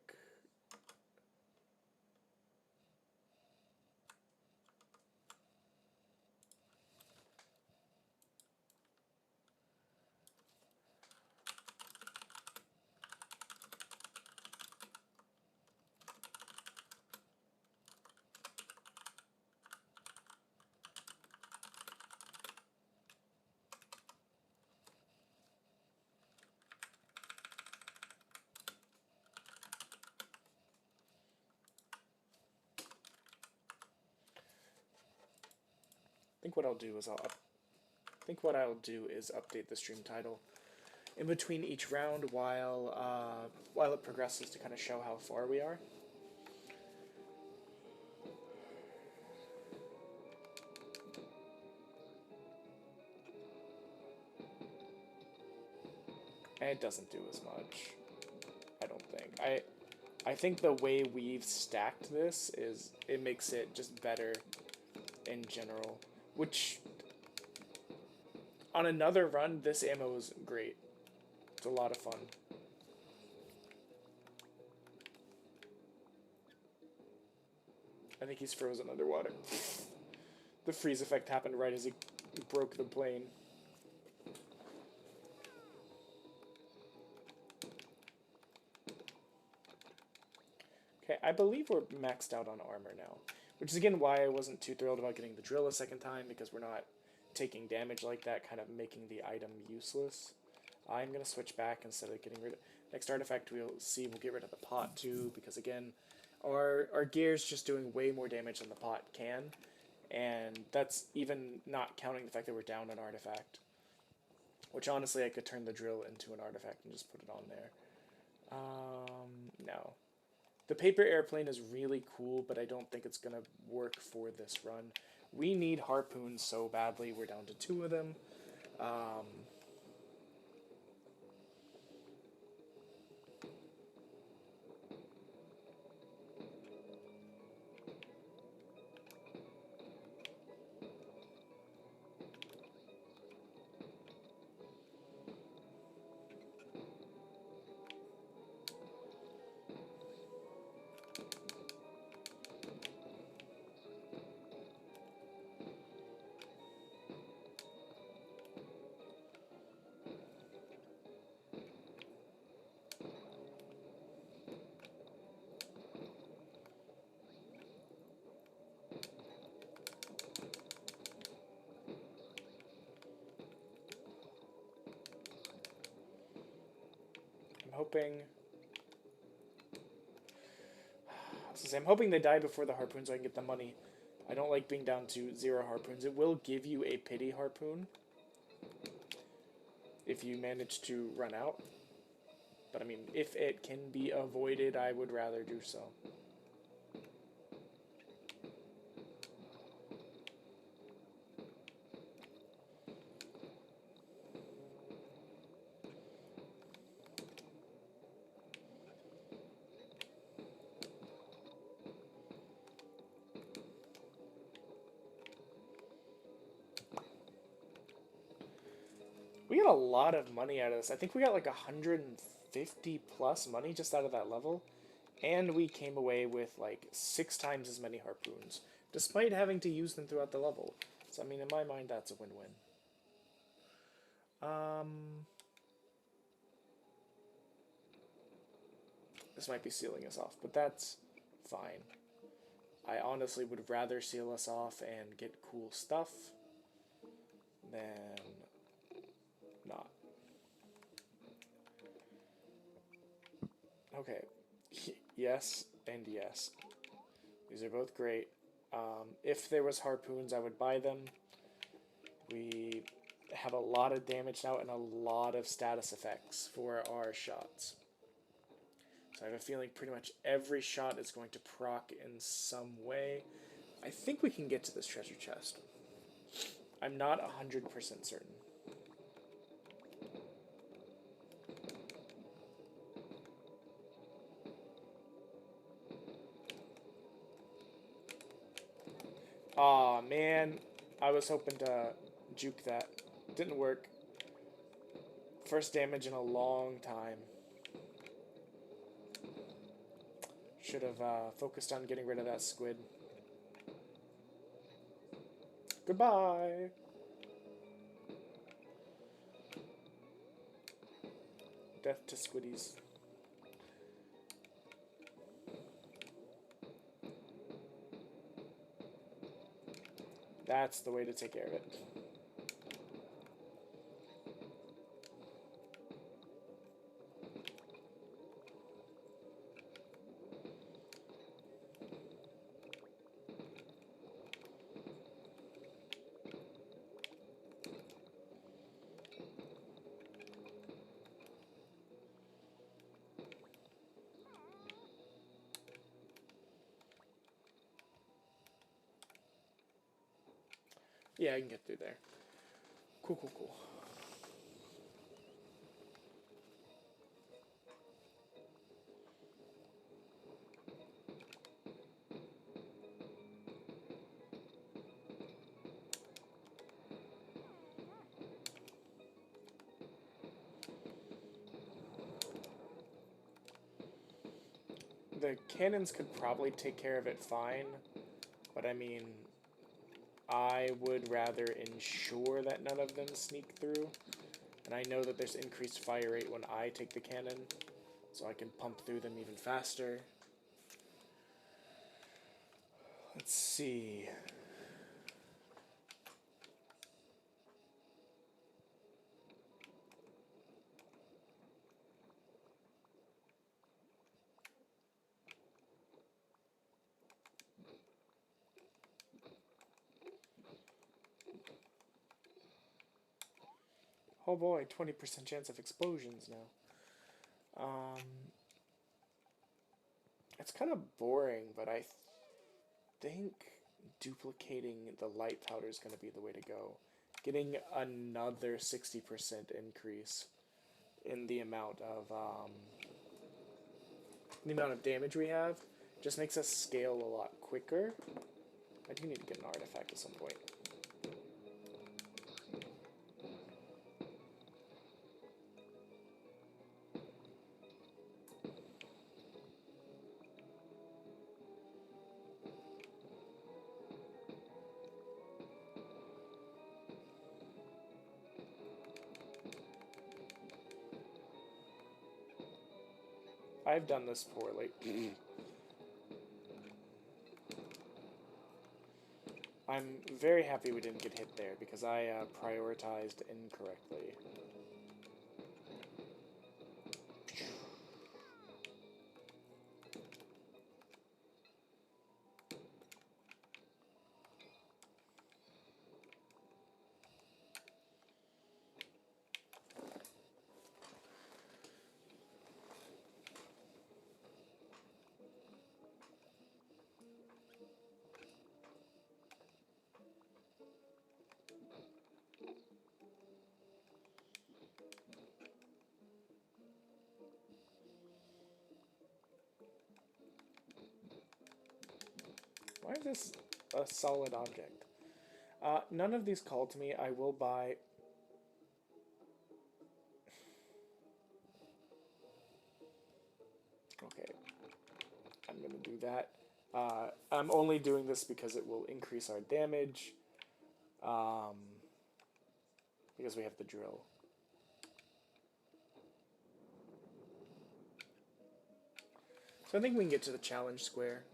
S1: think what I'll do is what I'll do is update the stream title in between each round while it progresses to kind of show how far we are. And it doesn't do as much, I don't think. I think the way we've stacked this is it makes it just better in general, which on another run this ammo is great. It's a lot of fun. I think he's frozen underwater. The freeze effect happened right as he broke the plane. Okay, I believe we're maxed out on armor now, which is again why I wasn't too thrilled about getting the drill a second time, because we're not taking damage like that, kind of making the item useless. I'm going to switch back instead of getting rid of... Next artifact we'll get rid of the pot too, because again, our gear's just doing way more damage than the pot can, and that's even not counting the fact that we're down an artifact. Which honestly, I could turn the drill into an artifact and just put it on there. No. The paper airplane is really cool, but I don't think it's going to work for this run. We need harpoons so badly. We're down to 2 of them. I'm hoping they die before the harpoon so I can get the money. I don't like being down to 0 harpoons. It will give you a pity harpoon if you manage to run out. But I mean, if it can be avoided, I would rather do so. We got a lot of money out of this. I think we got like 150 plus money just out of that level. And we came away with like 6 times as many harpoons, despite having to use them throughout the level. So, I mean, in my mind, that's a win-win. This might be sealing us off, but that's fine. I honestly would rather seal us off and get cool stuff than not. Okay. Yes and yes. These are both great. If there was harpoons, I would buy them. We have a lot of damage now and a lot of status effects for our shots. So I have a feeling pretty much every shot is going to proc in some way. I think we can get to this treasure chest. I'm not 100% certain. Aw, man. I was hoping to juke that. Didn't work. First damage in a long time. Should have focused on getting rid of that squid. Goodbye! Death to squiddies. That's the way to take care of it. Yeah, I can get through there. Cool, cool, cool. The cannons could probably take care of it fine, but I mean, I would rather ensure that none of them sneak through. And I know that there's increased fire rate when I take the cannon, so I can pump through them even faster. Let's see. Oh boy, 20% chance of explosions now. It's kind of boring, but I think duplicating the light powder is going to be the way to go. Getting another 60% increase in the amount of damage we have just makes us scale a lot quicker. I do need to get an artifact at some point. I've done this poorly. I'm very happy we didn't get hit there because I prioritized incorrectly. Why is this a solid object? None of these call to me. I will buy... Okay. I'm going to do that. I'm only doing this because it will increase our damage. Because we have the drill. So I think we can get to the challenge square.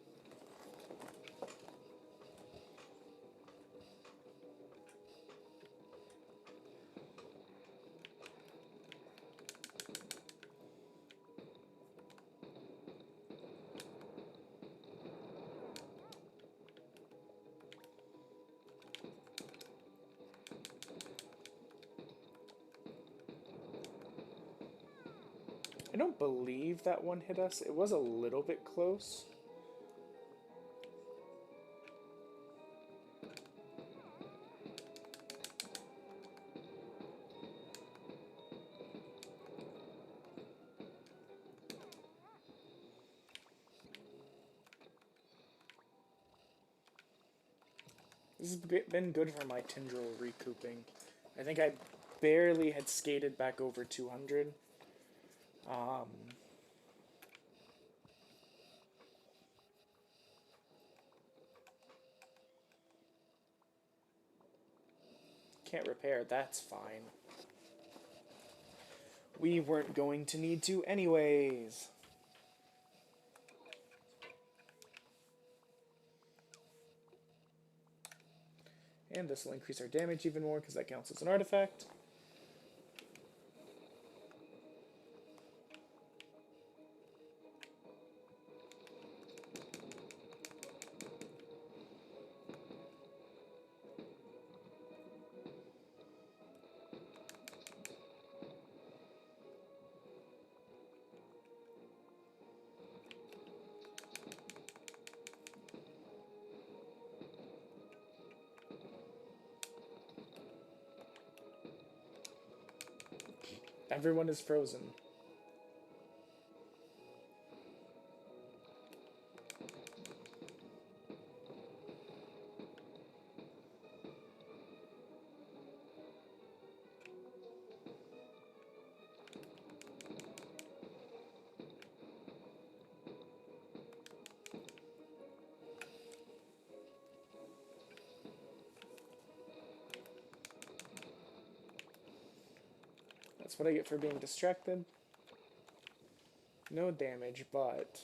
S1: I don't believe that one hit us. It was a little bit close. This has been good for my tendril recouping. I think I barely had skated back over 200. Can't repair, that's fine. We weren't going to need to anyways. And this will increase our damage even more because that counts as an artifact. Everyone is frozen. That's what I get for being distracted. No damage, but...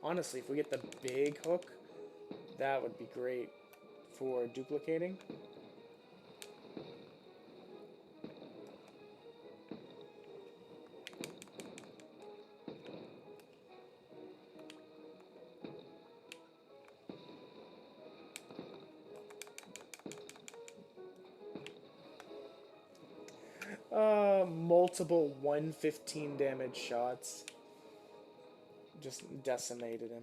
S1: honestly, if we get the big hook, that would be great for duplicating. Multiple 115 damage shots. Just decimated him.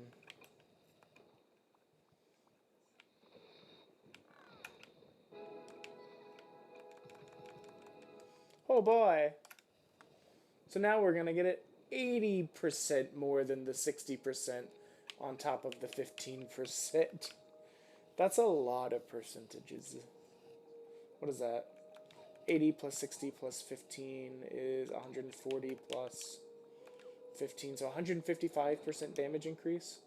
S1: Oh boy. So now we're gonna get it 80% more than the 60% on top of the 15%. That's a lot of percentages. What is that? 80 plus 60 plus 15 is 140 plus 15. So 155% damage increase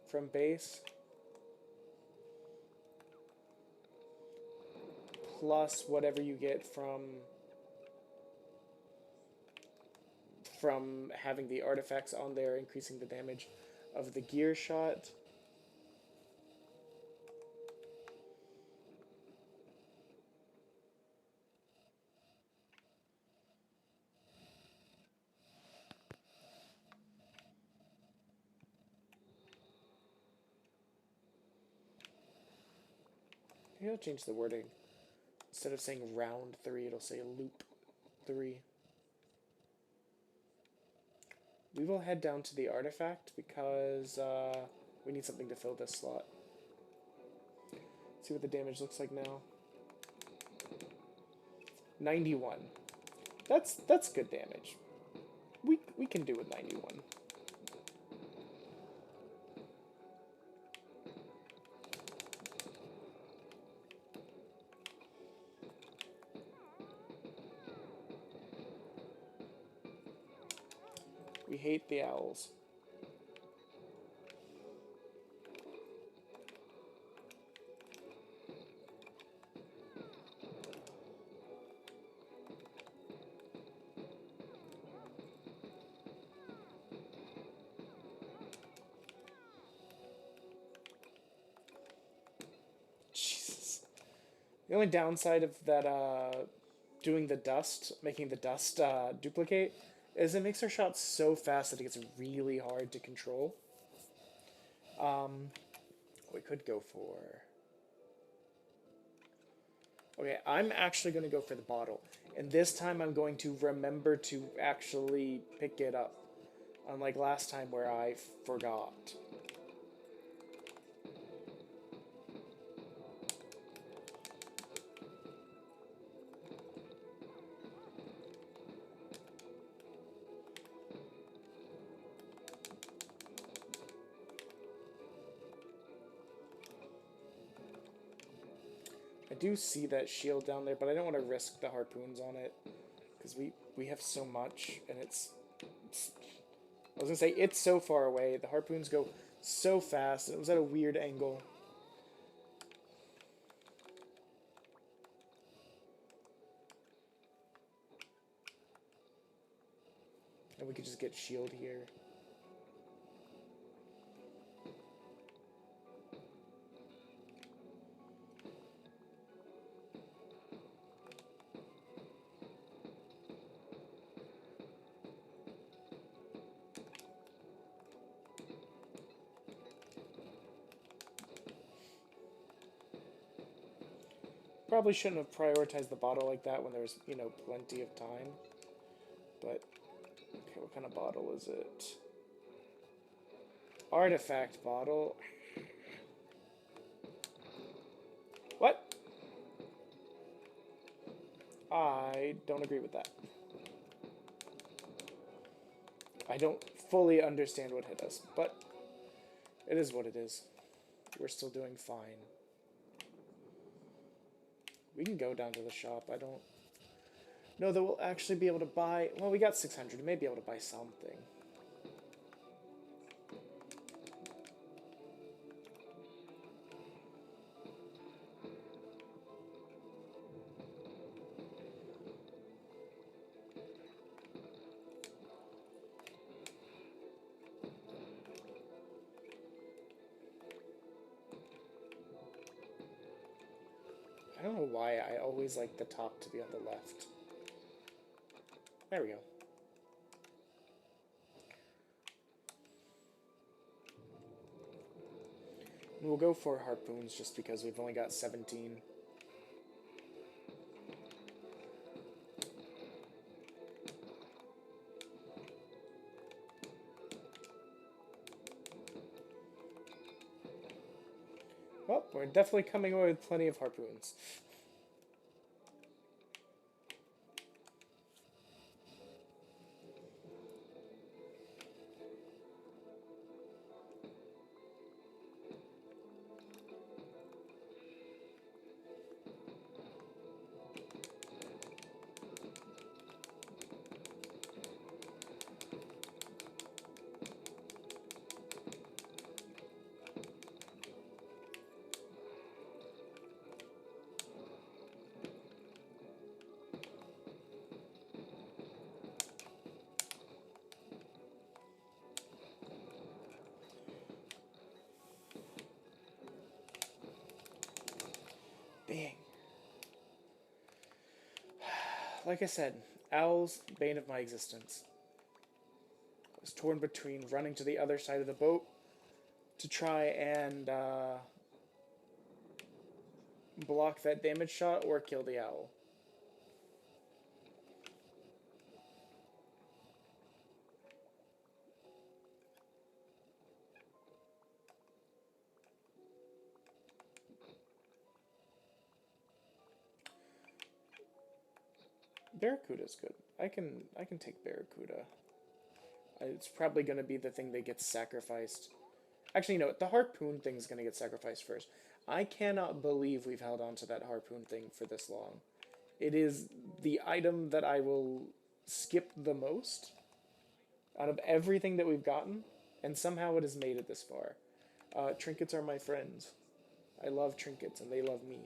S1: from base. Plus whatever you get from having the artifacts on there, increasing the damage of the gear shot. Maybe I'll change the wording. Instead of saying round 3, it'll say loop 3. We will head down to the artifact because we need something to fill this slot. See what the damage looks like now. 91. That's good damage. We can do with 91. We hate the owls. Jesus. The only downside of that, doing the dust, making the dust duplicate, is it makes our shots so fast that it gets really hard to control. We could go for... okay, I'm actually going to go for the bottle. And this time I'm going to remember to actually pick it up. Unlike last time where I forgot. I do see that shield down there, but I don't want to risk the harpoons on it. Because we have so much, and it's... I was going to say, it's so far away. The harpoons go so fast, and it was at a weird angle. And we could just get shield here. Probably shouldn't have prioritized the bottle like that when there's, you know, plenty of time. But, okay, what kind of bottle is it? Artifact bottle. I don't agree with that. I don't fully understand what hit us, but it is what it is. We're still doing fine. We can go down to the shop. I don't know that we'll actually be able to buy... Well, we got 600. We may be able to buy something. I don't know why I always like the top to be on the left. There we go. We'll go for harpoons just because we've only got 17. Well, we're definitely coming away with plenty of harpoons. Dang. Like I said, owls, bane of my existence. I was torn between running to the other side of the boat to try and block that damage shot or kill the owl. Barracuda's good. I can take Barracuda. It's probably going to be the thing that gets sacrificed. Actually, no, the harpoon thing's going to get sacrificed first. I cannot believe we've held on to that harpoon thing for this long. It is the item that I will skip the most out of everything that we've gotten, and somehow it has made it this far. Trinkets are my friends. I love trinkets, and they love me.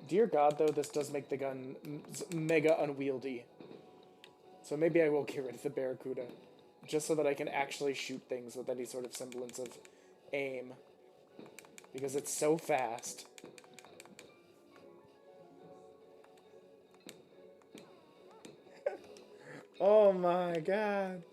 S1: Dear God, though, this does make the gun mega unwieldy. So maybe I will get rid of the Barracuda, just so that I can actually shoot things with any sort of semblance of aim. Because it's so fast. Oh my God.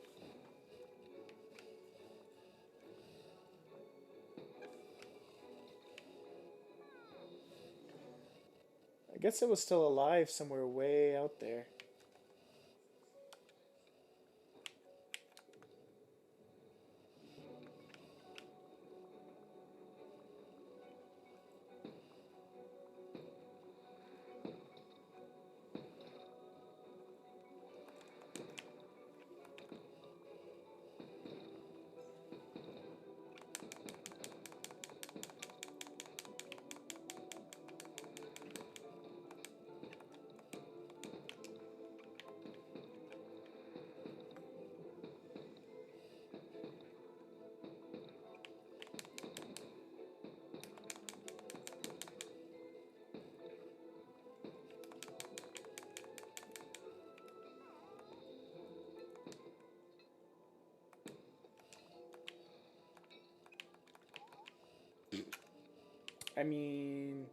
S1: I guess it was still alive somewhere way out there. I mean...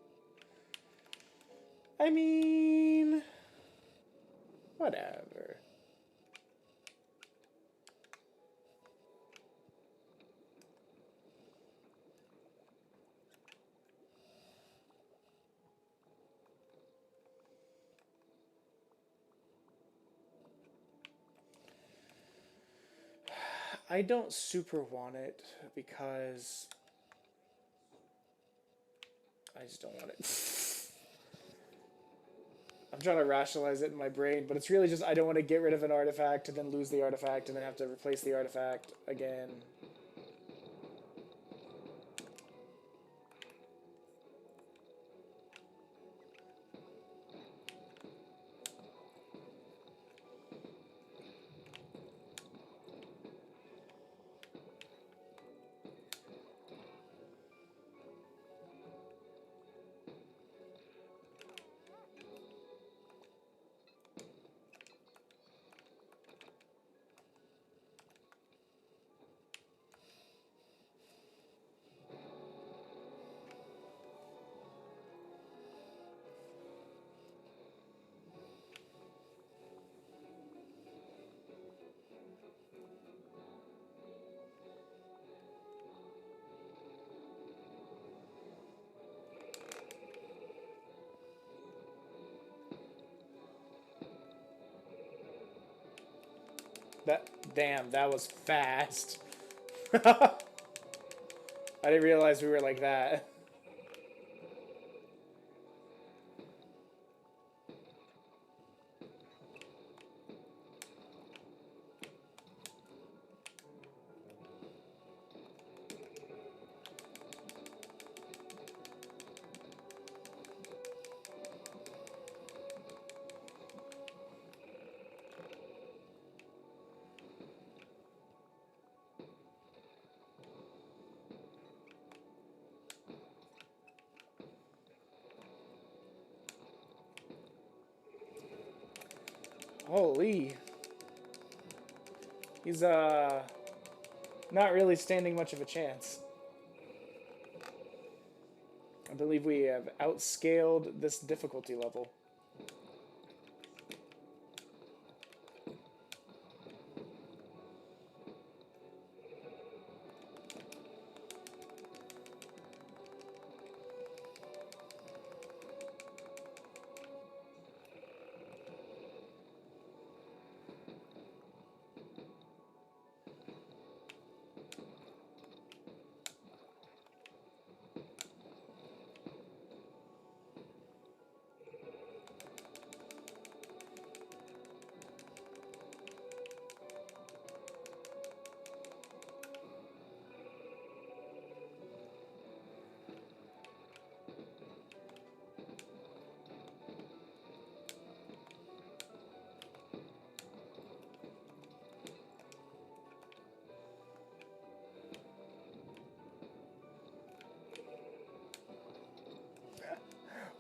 S1: Whatever. I don't super want it because I just don't want it. I'm trying to rationalize it in my brain, but it's really just I don't want to get rid of an artifact and then lose the artifact and then have to replace the artifact again. That damn, that was fast. I didn't realize we were like that. Holy. He's not really standing much of a chance. I believe we have outscaled this difficulty level.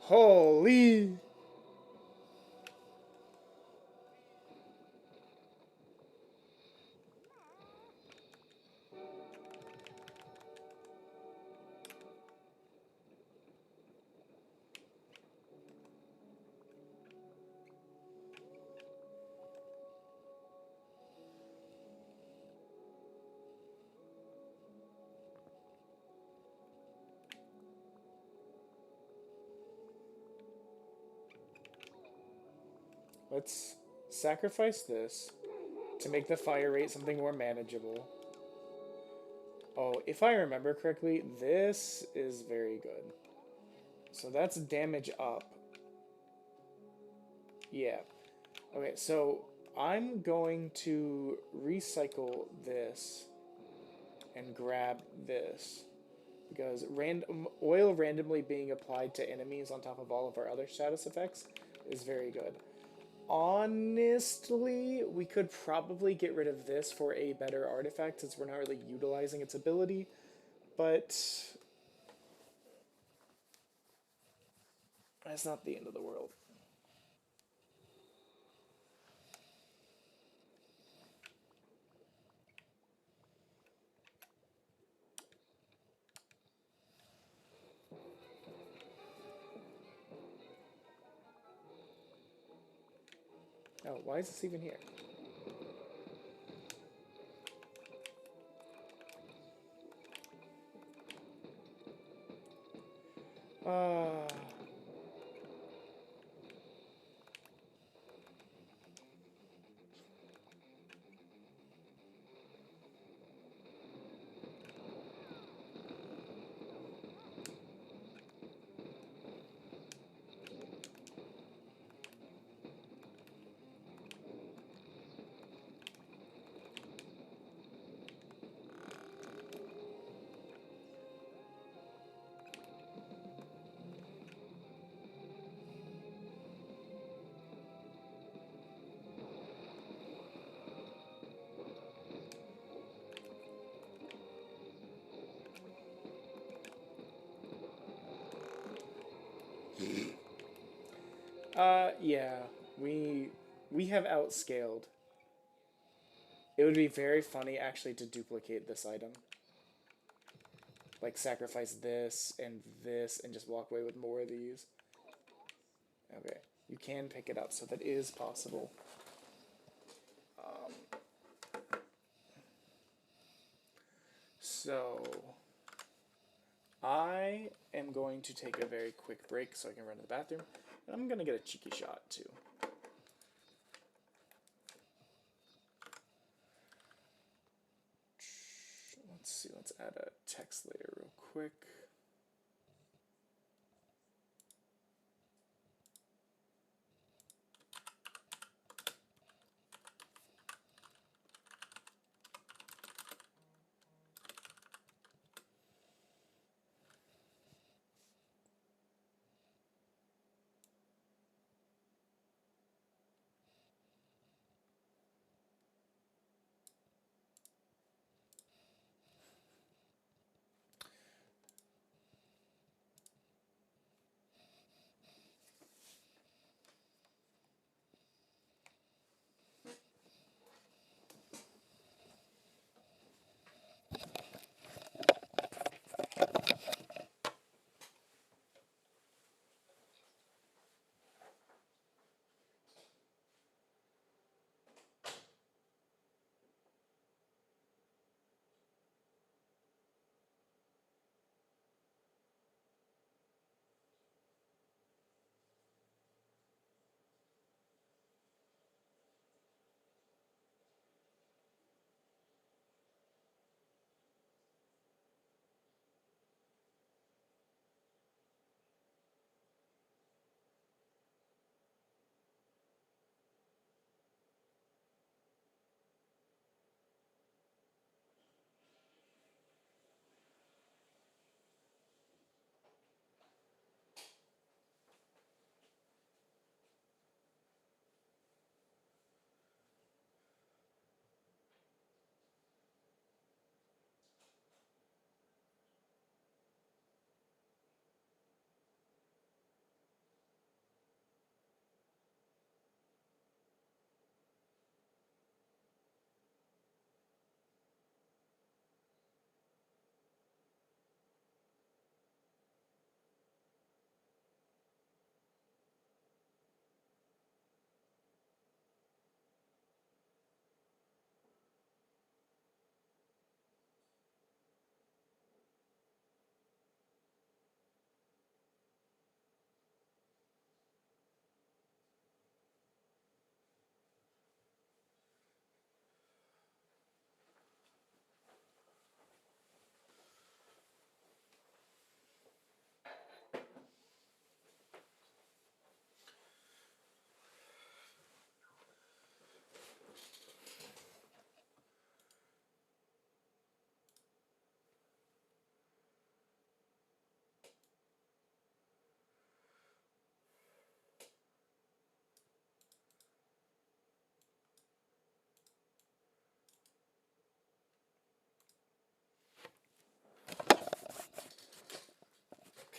S1: Holy. Let's sacrifice this to make the fire rate something more manageable. Oh, if I remember correctly, this is very good. So that's damage up. Yeah. Okay, so I'm going to recycle this and grab this because random oil randomly being applied to enemies on top of all of our other status effects is very good. Honestly, we could probably get rid of this for a better artifact since we're not really utilizing its ability, but that's not the end of the world. Oh, why is this even here? Uh, Yeah, we we have outscaled. It would be very funny actually to duplicate this item. Like sacrifice this and just walk away with more of these. Okay, you can pick it up, so that is possible. So I am going to take a very quick break so I can run to the bathroom. And I'm gonna get a cheeky shot too. Let's see, let's add a text layer real quick.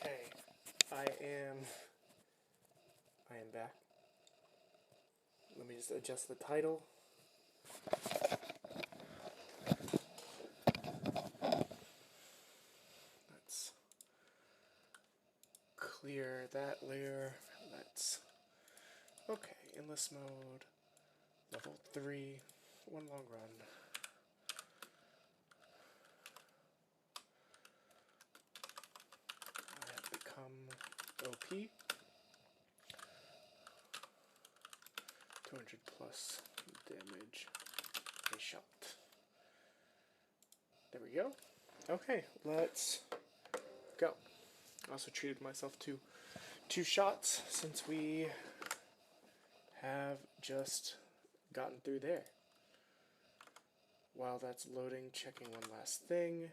S1: Okay, I am I am back. Let me just adjust the title. Let's clear that layer. Let's okay, endless mode, level 3, one long run. I have become OP. 200 plus damage a shot. There we go. Okay, let's go. I also treated myself to 2 shots since we have just gotten through there. While that's loading, checking one last thing.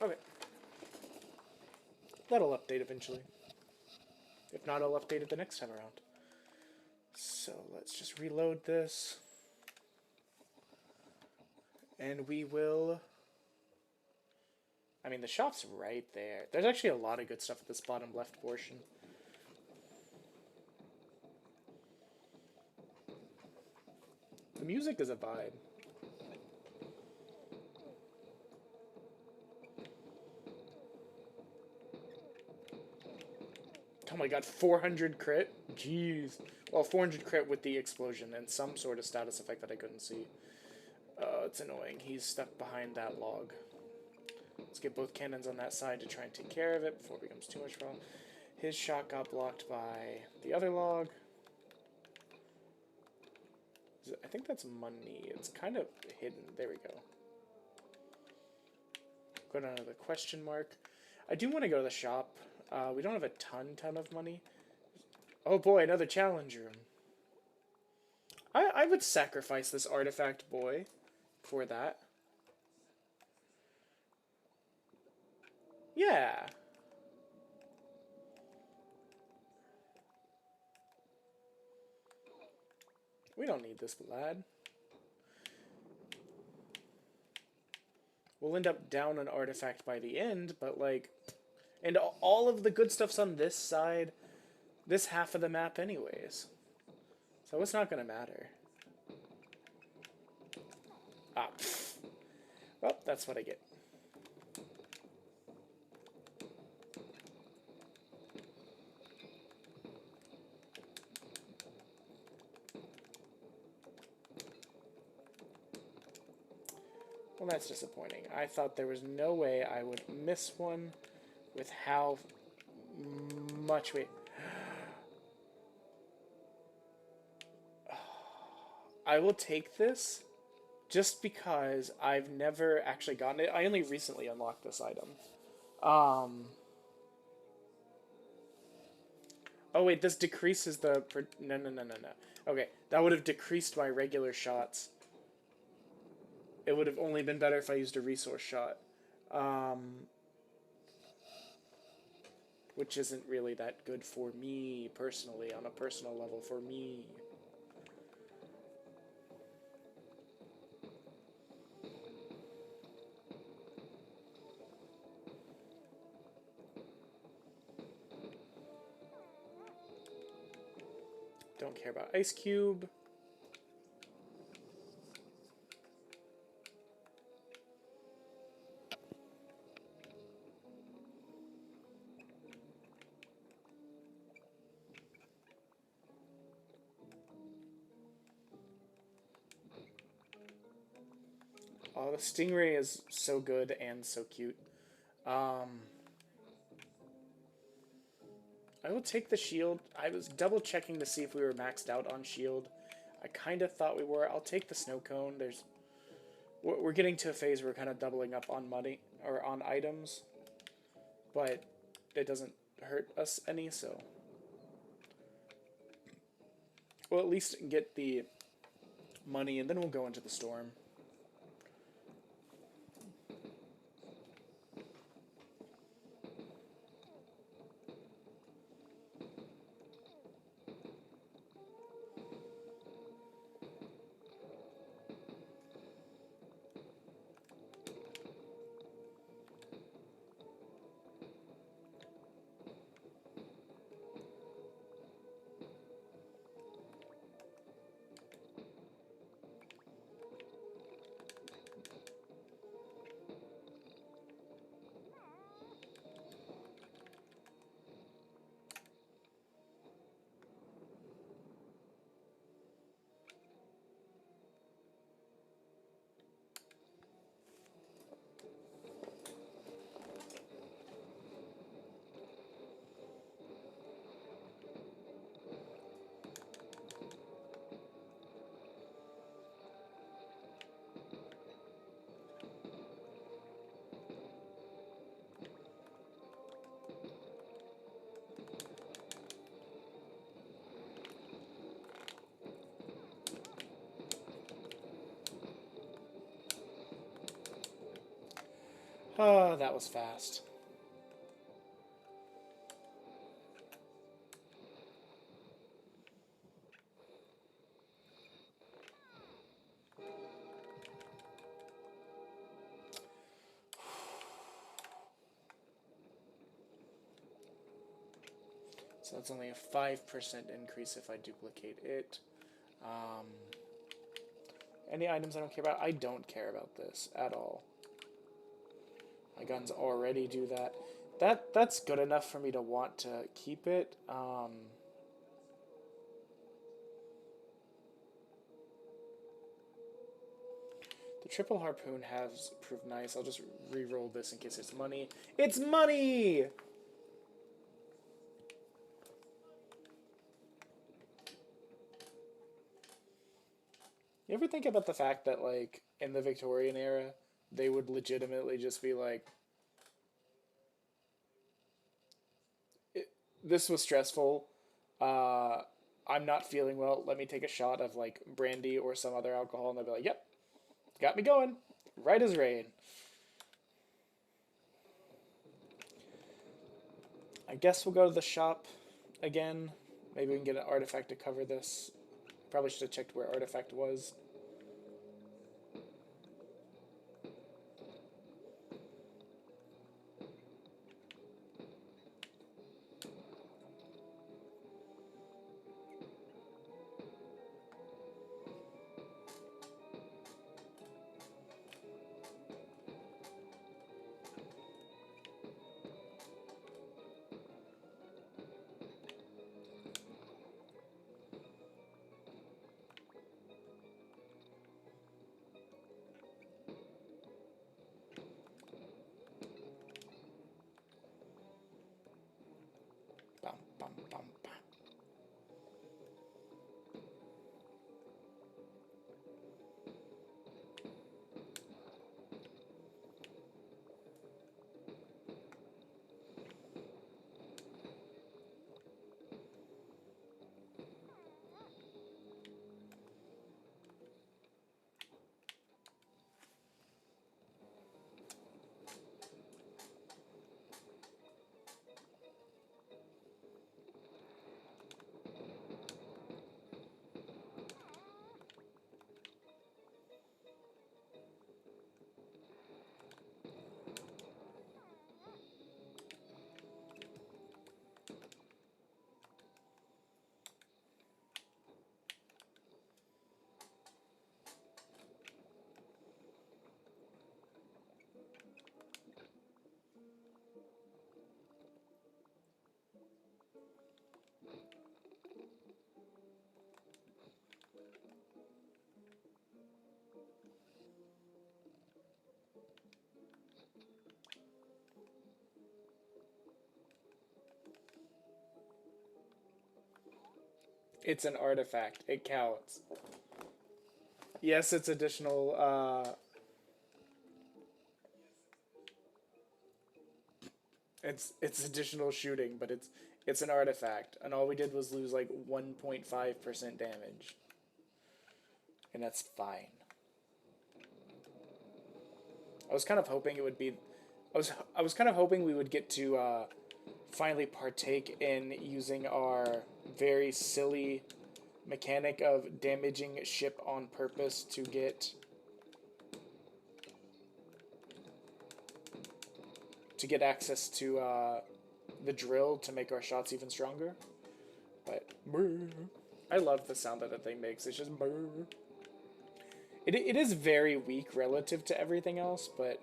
S1: Okay. That'll update eventually. If not, I'll update it the next time around. So let's just reload this. And we will... I mean, the shop's right there. There's actually a lot of good stuff at this bottom left portion. The music is a vibe. Oh my god, 400 crit? Jeez. Well, 400 crit with the explosion and some sort of status effect that I couldn't see. It's annoying. He's stuck behind that log. Let's get both cannons on that side to try and take care of it before it becomes too much problem. His shot got blocked by the other log. I think that's money. It's kind of hidden. There we go. Go down to the question mark. I do want to go to the shop. We don't have a ton of money. Oh boy, another challenge room. I would sacrifice this artifact boy for that. Yeah. We don't need this lad. We'll end up down an artifact by the end, but like... And all of the good stuff's on this side, this half of the map anyways. So it's not going to matter. Ah, pfft. Well, that's what I get. Well, that's disappointing. I thought there was no way I would miss one with how much we... I will take this just because I've never actually gotten it. I only recently unlocked this item. Oh wait, this decreases the... No. Okay, that would have decreased my regular shots. It would have only been better if I used a resource shot. Which isn't really that good for me, personally, on a personal level, for me. Don't care about Ice Cube. Oh, the Stingray is so good and so cute. I will take the shield. I was double checking to see if we were maxed out on shield. I kind of thought we were. I'll take the snow cone. We're getting to a phase where we're kind of doubling up on money or on items, but it doesn't hurt us any, so we'll at least get the money and then we'll go into the storm. Oh, that was fast. So that's only a 5% increase if I duplicate it. Um, any items I don't care about? I don't care about this at all. My guns already do that. That's good enough for me to want to keep it. The triple harpoon has proved nice. I'll just re-roll this in case it's money. It's money! You ever think about the fact that, like, in the Victorian era, they would legitimately just be like, this was stressful. Uh, I'm not feeling well. Let me take a shot of, like, brandy or some other alcohol. And they'll be like, yep, got me going. Right as rain. I guess we'll go to the shop again. Maybe we can get an artifact to cover this. Probably should have checked where artifact was. Bum, bum, bum, bum. It's an artifact. It counts. Yes, it's additional. It's additional shooting, but it's an artifact, and all we did was lose like 1.5% damage, and that's fine. I was kind of hoping it would be. I was kind of hoping we would get to finally partake in using our very silly mechanic of damaging ship on purpose to get access to the drill to make our shots even stronger. But I love the sound that thing makes. It's just it is very weak relative to everything else, but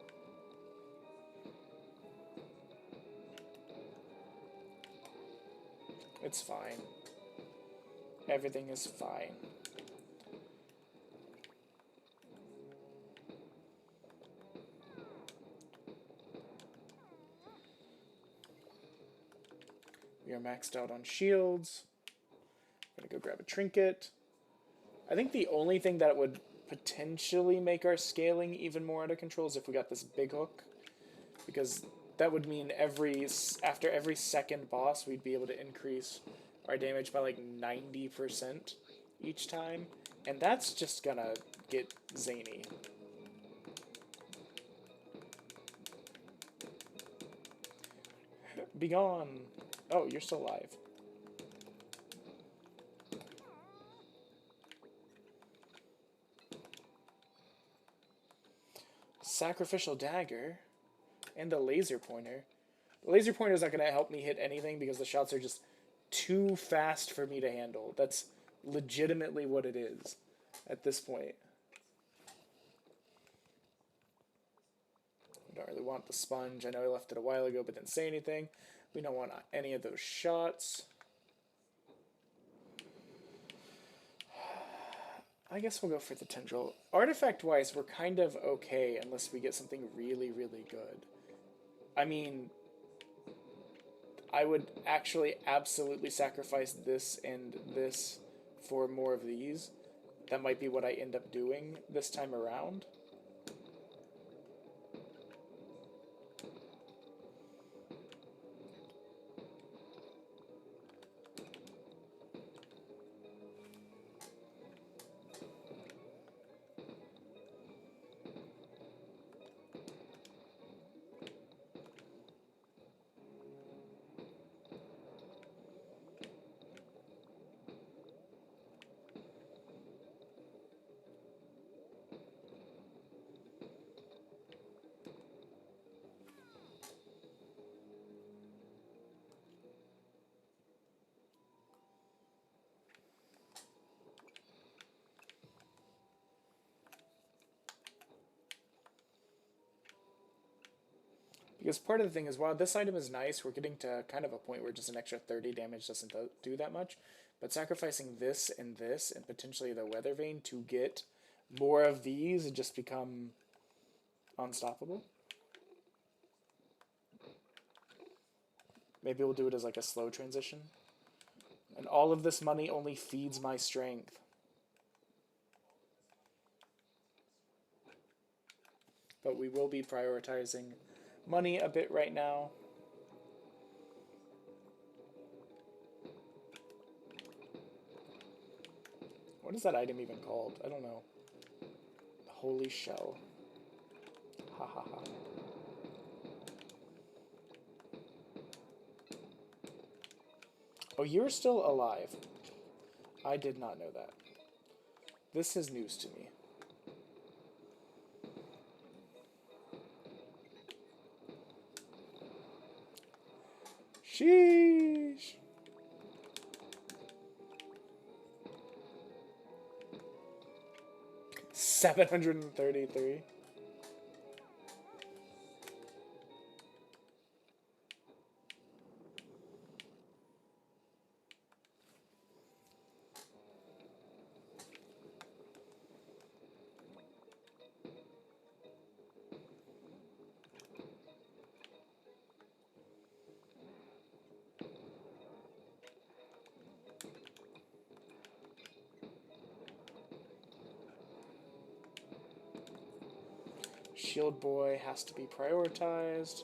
S1: it's fine. Everything is fine. We are maxed out on shields. I'm gonna go grab a trinket. I think the only thing that would potentially make our scaling even more out of control is if we got this big hook, because that would mean after every second boss we'd be able to increase our damage by like 90% each time, and that's just gonna get zany. Be gone. Oh, you're still alive. Sacrificial dagger and a laser pointer. The laser pointer is not going to help me hit anything because the shots are just too fast for me to handle. That's legitimately what it is at this point. I don't really want the sponge. I know I left it a while ago but didn't say anything. We don't want any of those shots. I guess we'll go for the tendril. Artifact-wise, we're kind of okay unless we get something really, really good. I mean, I would actually absolutely sacrifice this and this for more of these. That might be what I end up doing this time around. Because part of the thing is, while this item is nice, we're getting to kind of a point where just an extra 30 damage doesn't do that much. But sacrificing this, and potentially the Weather Vane to get more of these and just become unstoppable. Maybe we'll do it as like a slow transition. And all of this money only feeds my strength. But we will be prioritizing money a bit right now. What is that item even called? I don't know. Holy shell. Ha ha ha. Oh, you're still alive. I did not know that. This is news to me. Sheesh. $733. Shield Boy has to be prioritized.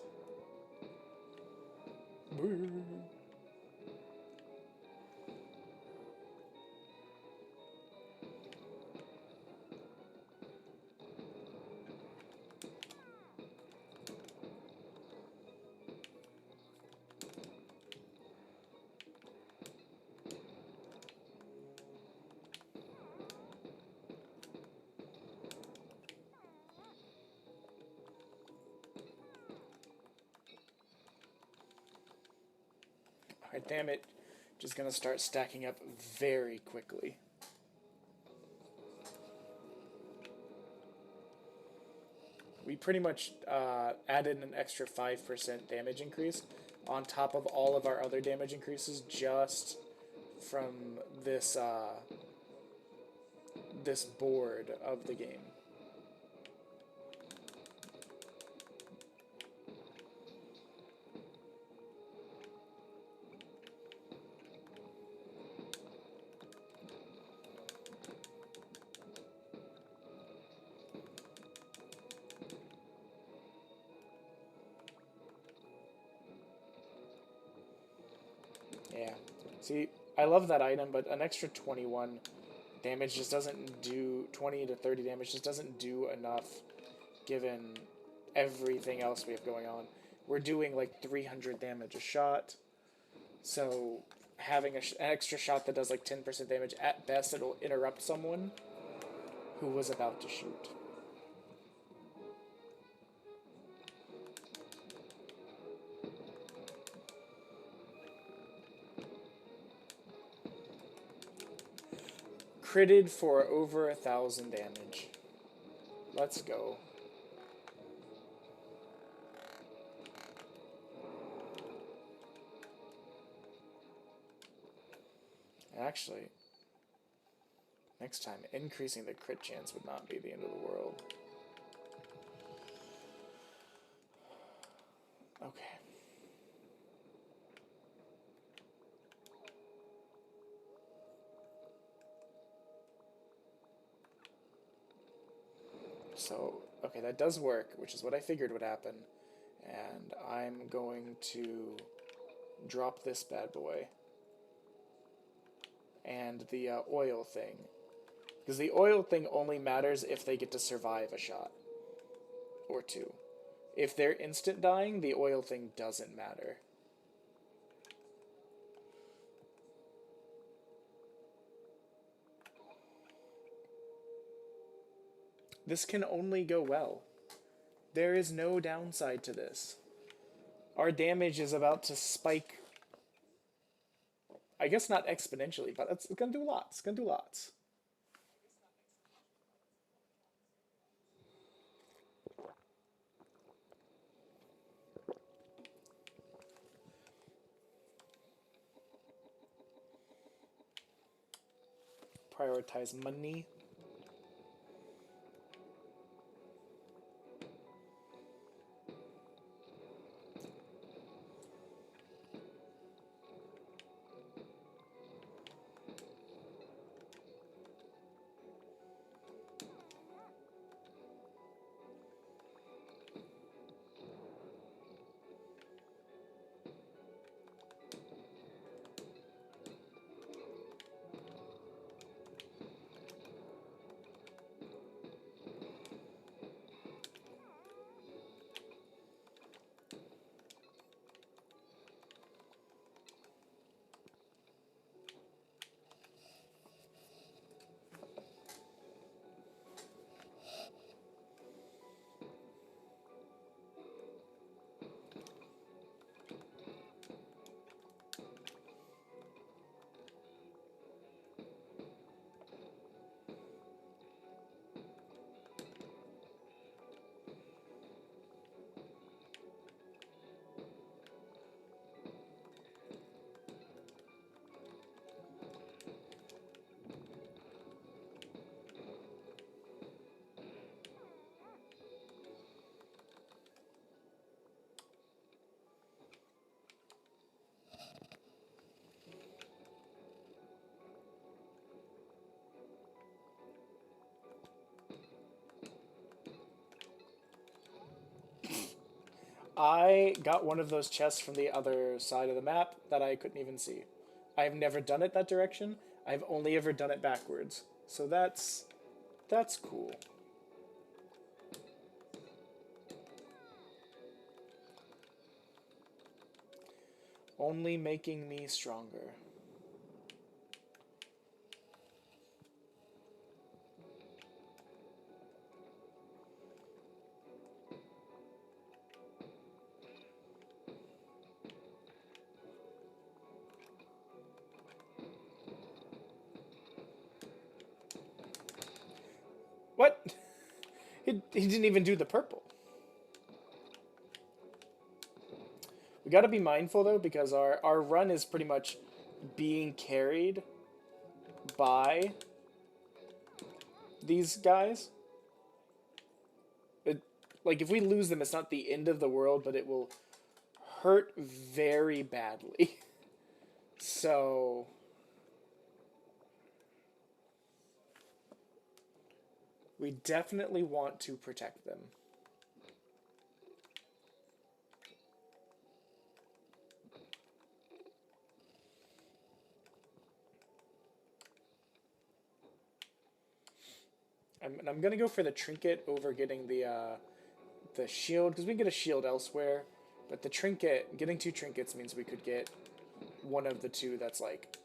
S1: Alright, damn it. Just gonna start stacking up very quickly. We pretty much added an extra 5% damage increase on top of all of our other damage increases just from this this board of the game. Yeah. See, I love that item, but an extra 21 damage just doesn't do... 20 to 30 damage just doesn't do enough given everything else we have going on. we're doing like 300 damage a shot. So having an extra shot that does like 10% damage, at best it'll interrupt someone who was about to shoot. Critted for over 1,000 damage. Let's go. Actually, next time, increasing the crit chance would not be the end of the world. Okay. So, okay, that does work, which is what I figured would happen. And I'm going to drop this bad boy. And the oil thing. Because the oil thing only matters if they get to survive a shot. Or two. If they're instant dying, the oil thing doesn't matter. This can only go well. There is no downside to this. Our damage is about to spike. I guess not exponentially, but it's going to do lots. It's going to do lots. Prioritize money. I got one of those chests from the other side of the map that I couldn't even see. I've never done it that direction. I've only ever done it backwards. So that's cool. Only making me stronger. What? He didn't even do the purple. We gotta be mindful though, because our run is pretty much being carried by these guys. Like, if we lose them, it's not the end of the world, but it will hurt very badly. So we definitely want to protect them. I'm gonna go for the trinket over getting the shield, because we can get a shield elsewhere. But the trinket, getting 2 trinkets means we could get one of the 2 that's like...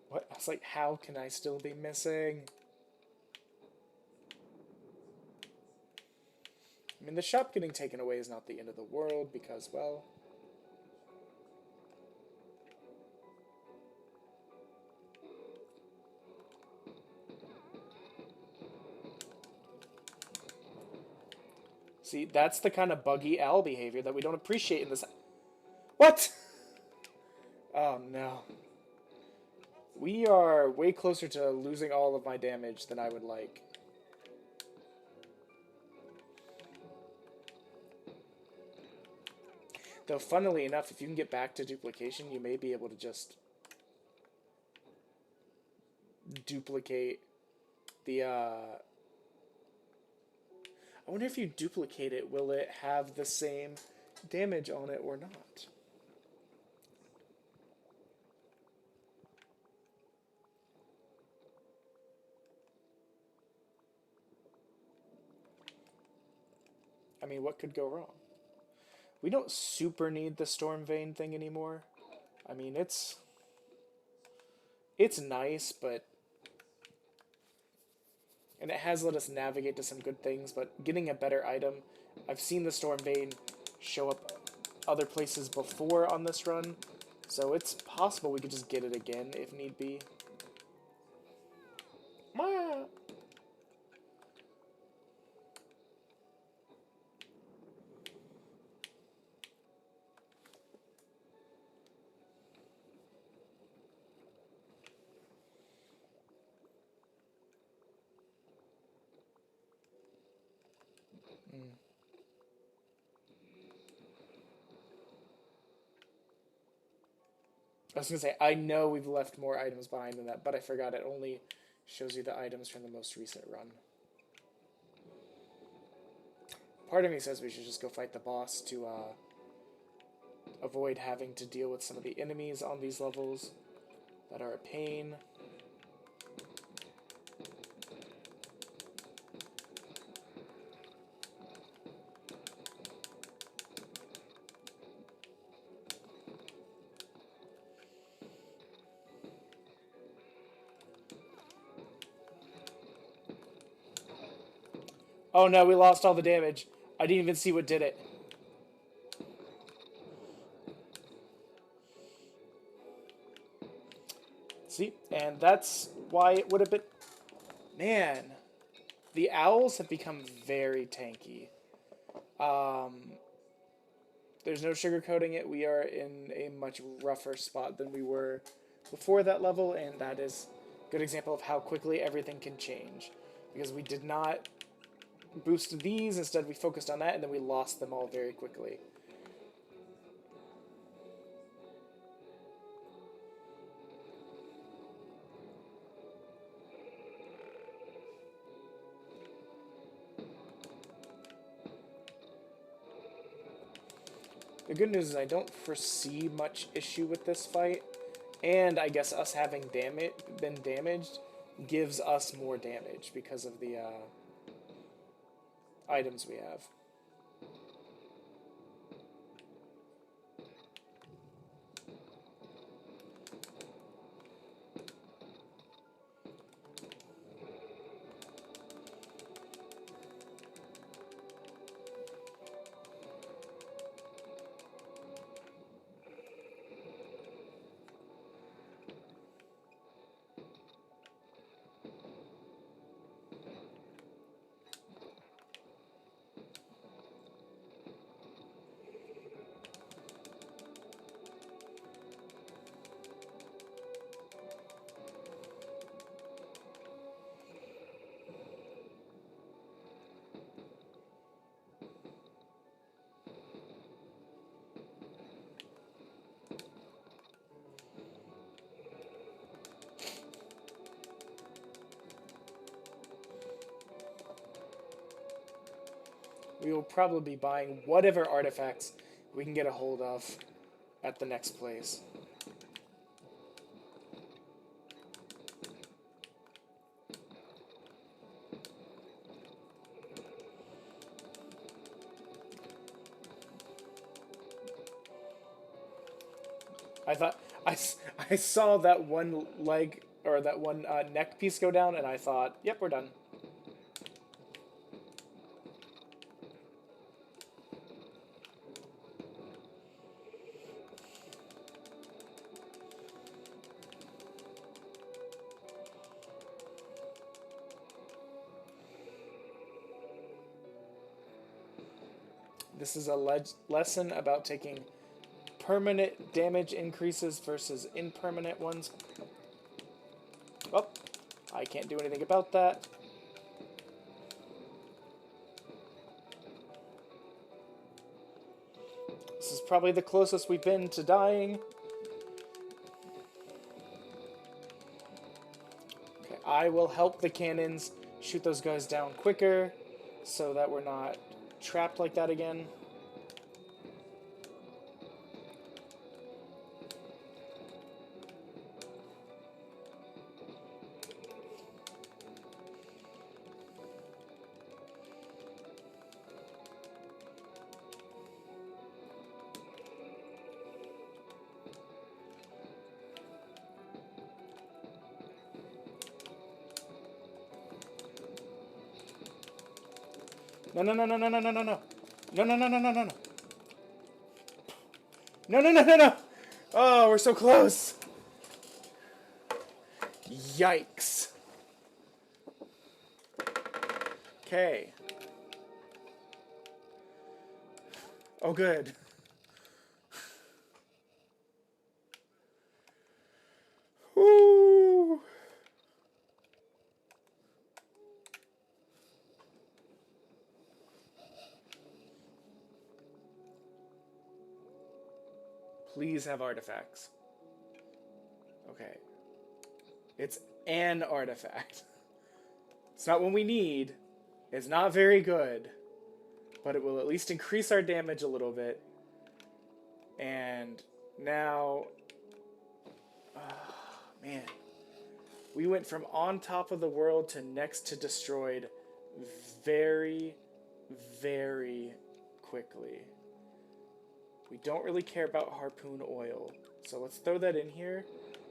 S1: What? I was like, how can I still be missing? I mean, the shop getting taken away is not the end of the world because, well... See, that's the kind of buggy owl behavior that we don't appreciate in this... What? Oh, no. We are way closer to losing all of my damage than I would like. Though, funnily enough, if you can get back to duplication, you may be able to just duplicate the, I wonder if you duplicate it, will it have the same damage on it or not? I mean, what could go wrong? We don't super need the Storm Vein thing anymore. I mean, it's nice, but... And it has let us navigate to some good things, but getting a better item... I've seen the Storm Vein show up other places before on this run, so it's possible we could just get it again if need be. I was going to say, I know we've left more items behind than that, but I forgot it only shows you the items from the most recent run. Part of me says we should just go fight the boss to avoid having to deal with some of the enemies on these levels that are a pain. Oh no, we lost all the damage. I didn't even see what did it. See, and that's why it would have been... Man, the owls have become very tanky. There's no sugarcoating it. We are in a much rougher spot than we were before that level, and that is a good example of how quickly everything can change. Because we did not boost these, instead we focused on that, and then we lost them all very quickly. The good news is I don't foresee much issue with this fight, and I guess us having been damaged gives us more damage because of the items we have. we will probably be buying whatever artifacts we can get a hold of at the next place. I thought I saw that one leg or that one neck piece go down, and I thought, "Yep, we're done." This is a lesson about taking permanent damage increases versus impermanent ones. Oh, I can't do anything about that. This is probably the closest we've been to dying. Okay, I will help the cannons shoot those guys down quicker so that we're not trapped like that again. No, no, no, no, no, no, no, no, no. No, no, no, no, no, no, no. No, no, no, no, no. Oh, we're so close. Yikes. Okay. Oh, good. Woo. Please have artifacts. Okay. It's an artifact. It's not one we need. It's not very good. But it will at least increase our damage a little bit. And now... man. We went from on top of the world to next to destroyed very, very quickly. We don't really care about harpoon oil. So let's throw that in here.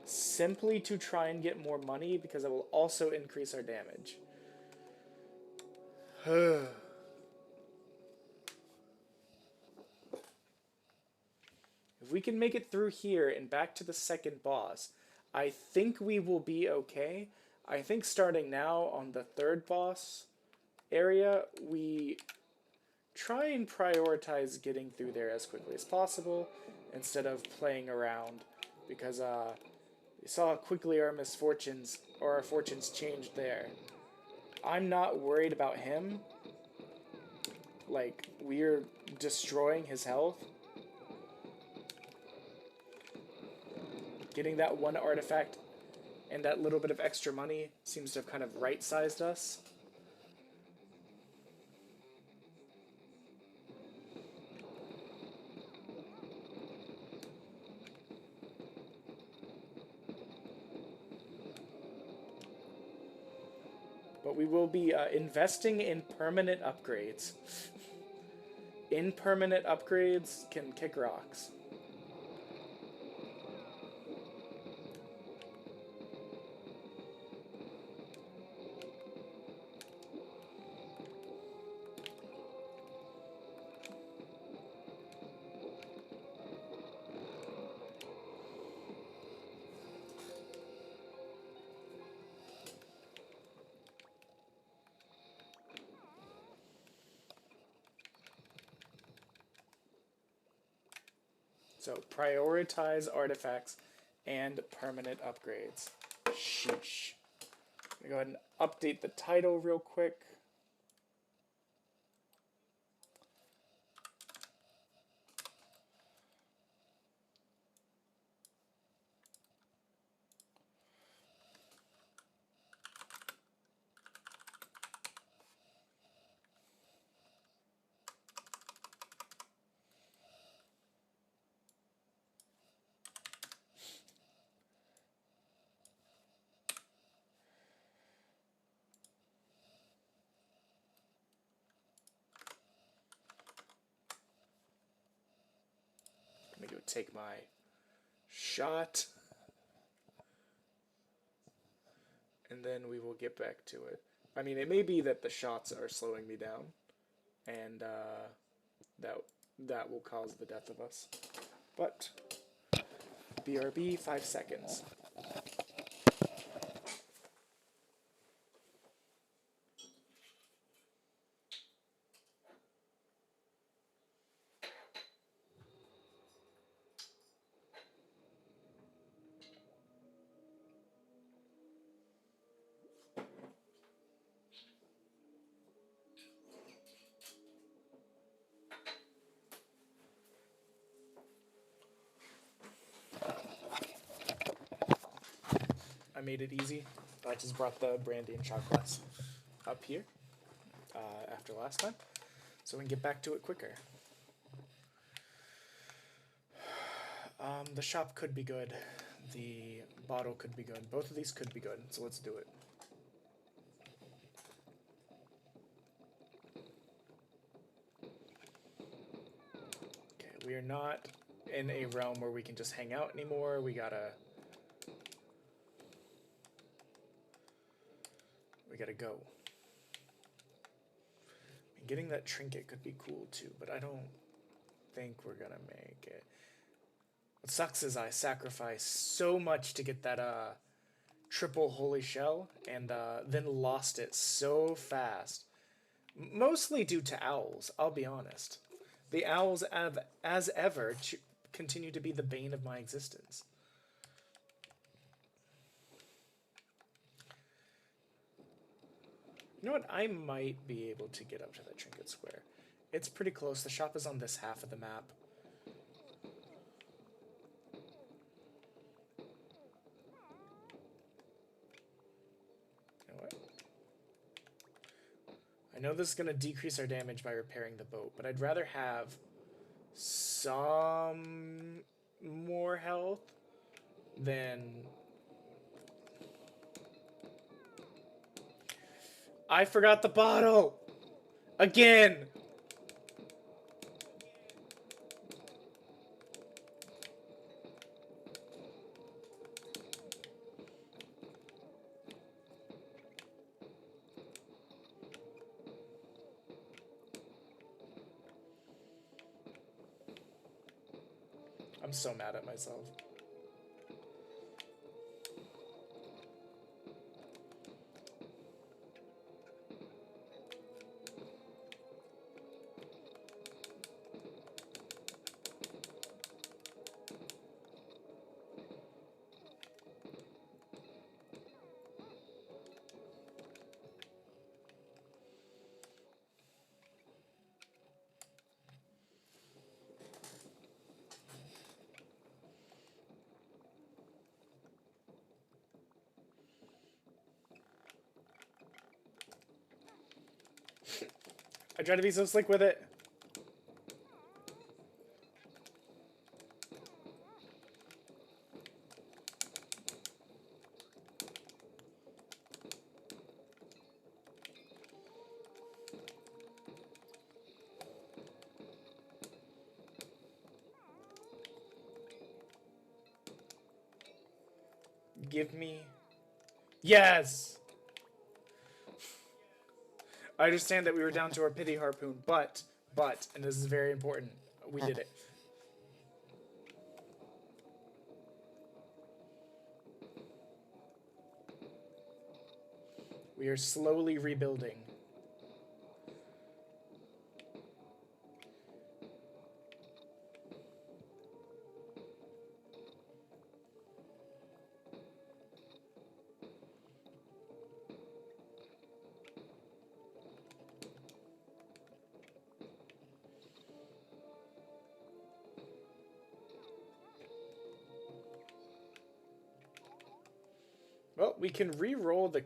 S1: Simply to try and get more money, because it will also increase our damage. If we can make it through here and back to the second boss, I think we will be okay. I think starting now on the third boss area, we try and prioritize getting through there as quickly as possible instead of playing around, because we saw how quickly our misfortunes or our fortunes changed there. I'm not worried about him. Like, we're destroying his health. Getting that one artifact and that little bit of extra money seems to have kind of right-sized us. But we will be investing in permanent upgrades. Impermanent upgrades can kick rocks. So prioritize artifacts and permanent upgrades. Sheesh. I'm going to go ahead and update the title real quick. take my shot. And then we will get back to it. I mean, it may be that the shots are slowing me down, and that will cause the death of us. But BRB, 5 seconds. I made it easy. I just brought the brandy and shot glass up here after last time, so we can get back to it quicker. The shop could be good. The bottle could be good. Both of these could be good, so let's do it. Okay, we are not in a realm where we can just hang out anymore. We gotta go. And getting that trinket could be cool too, but I don't think we're gonna make it. What sucks is I sacrificed so much to get that triple holy shell, and then lost it so fast. Mostly due to owls, I'll be honest. The owls have, as ever, continue to be the bane of my existence. You know what? I might be able to get up to the trinket square. It's pretty close. The shop is on this half of the map. You know what? I know this is going to decrease our damage by repairing the boat, but I'd rather have some more health than... I forgot the bottle! Again! I'm so mad at myself. I try to be so slick with it. Give me... Yes! I understand that we were down to our pity harpoon, but, and this is very important, we did it. We are slowly rebuilding. Well, we can re-roll the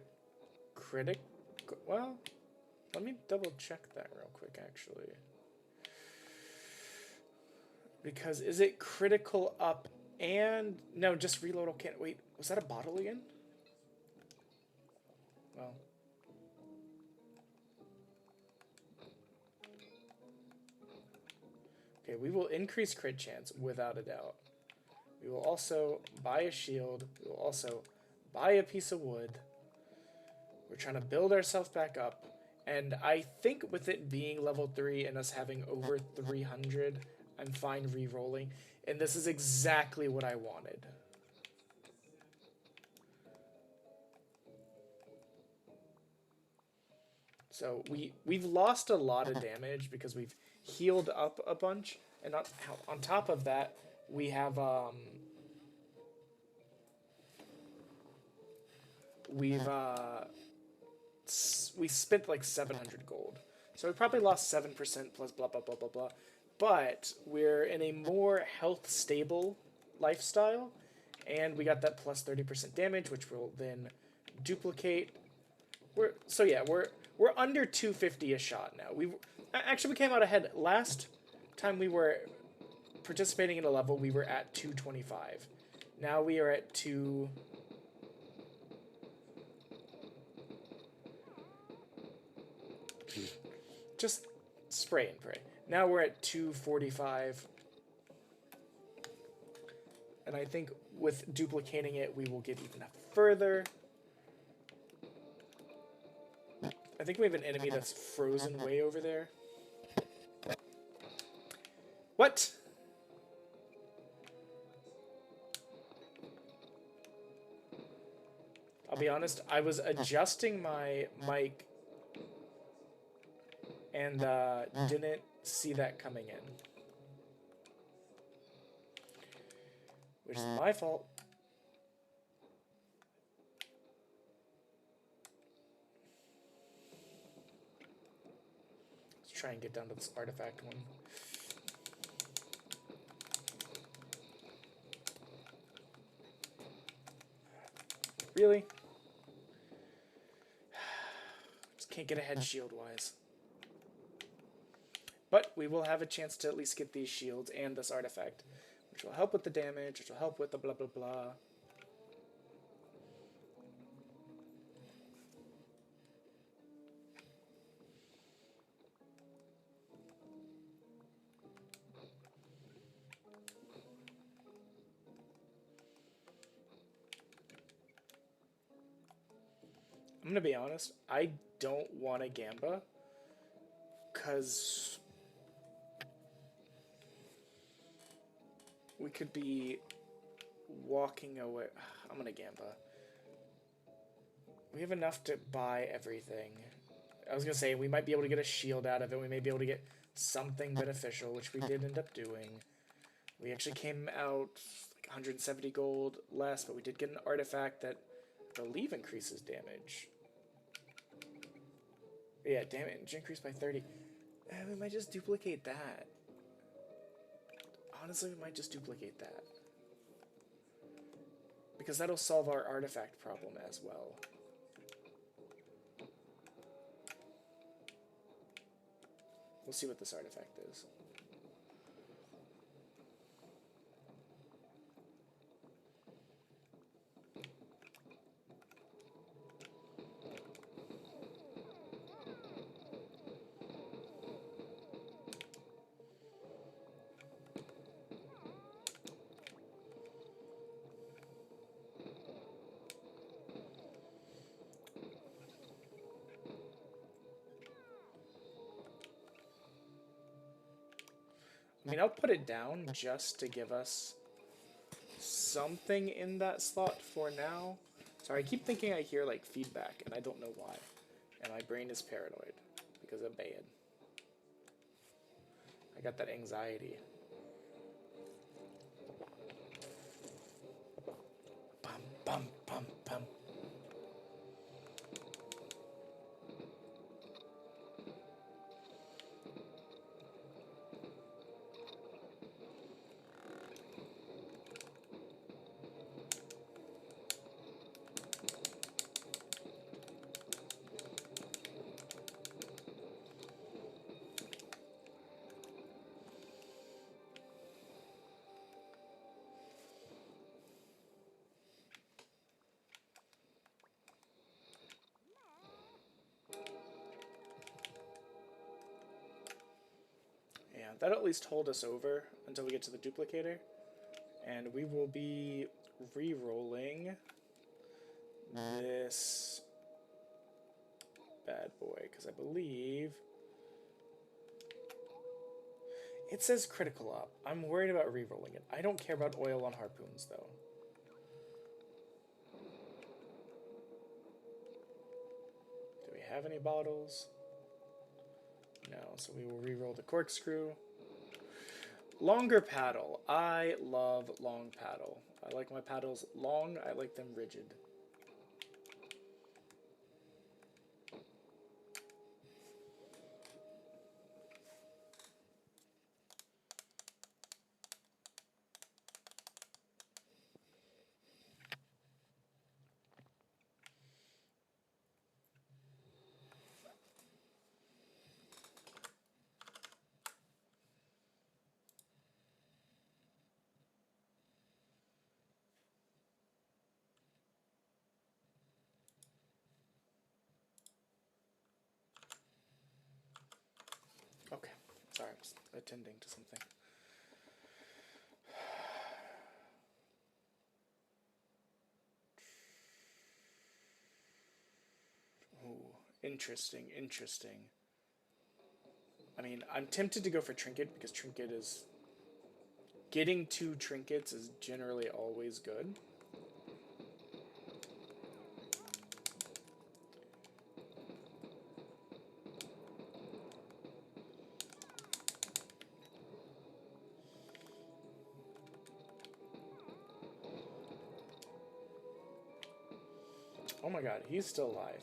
S1: critic. Well, let me double check that real quick, actually. Because is it critical up and... No, just reload all can't... Wait, was that a bottle again? Well. Okay, we will increase crit chance without a doubt. We will also buy a shield. We will also buy a piece of wood. We're trying to build ourselves back up. And I think with it being level 3 and us having over 300, I'm fine re-rolling. And this is exactly what I wanted. So we've lost a lot of damage because we've healed up a bunch. And on top of that, we have we spent like 700 gold. So we probably lost 7% plus blah blah blah blah blah. But we're in a more health stable lifestyle, and we got that plus 30% damage, which will then duplicate. We're under 250 a shot now. We came out ahead last time we were participating in a level. We were at 225. Now we are at 2. Just spray and pray. Now we're at 245. And I think with duplicating it, we will get even further. I think we have an enemy that's frozen way over there. What? I'll be honest, I was adjusting my mic and didn't see that coming in. Which is my fault. Let's try and get down to this artifact one. Really? Just can't get ahead shield-wise. But we will have a chance to at least get these shields and this artifact, which will help with the damage, which will help with the blah blah blah. I'm gonna be honest, I don't want a Gamba, because we could be walking away. I'm gonna Gamba. We have enough to buy everything. I was gonna say, we might be able to get a shield out of it. We may be able to get something beneficial, which we did end up doing. We actually came out like 170 gold less, but we did get an artifact that I believe increases damage. Yeah, damage increased by 30. We might just duplicate that. Honestly, we might just duplicate that. Because that'll solve our artifact problem as well. We'll see what this artifact is. I mean, I'll put it down just to give us something in that slot for now. Sorry, I keep thinking I hear, like, feedback, and I don't know why. And my brain is paranoid because of bad. I got that anxiety. Bum, bum, bum, bum. that'll at least hold us over until we get to the duplicator. And we will be re-rolling this bad boy, because I believe it says critical up. I'm worried about re-rolling it. I don't care about oil on harpoons, though. Do we have any bottles? No, so we will re-roll the corkscrew. Longer paddle. I love long paddle. I like my paddles long. I like them rigid. Okay, sorry, I'm just attending to something. Ooh, interesting, interesting. I mean, I'm tempted to go for trinket because trinket is... Getting 2 trinkets is generally always good. Oh my god, he's still alive.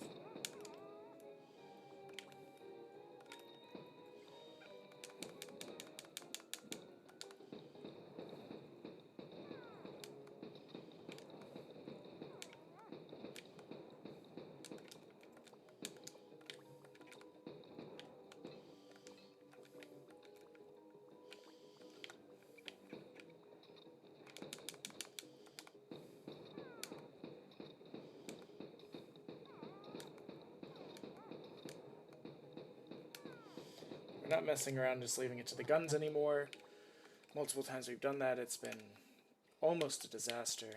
S1: We're not messing around just leaving it to the guns anymore. Multiple times we've done that, it's been almost a disaster.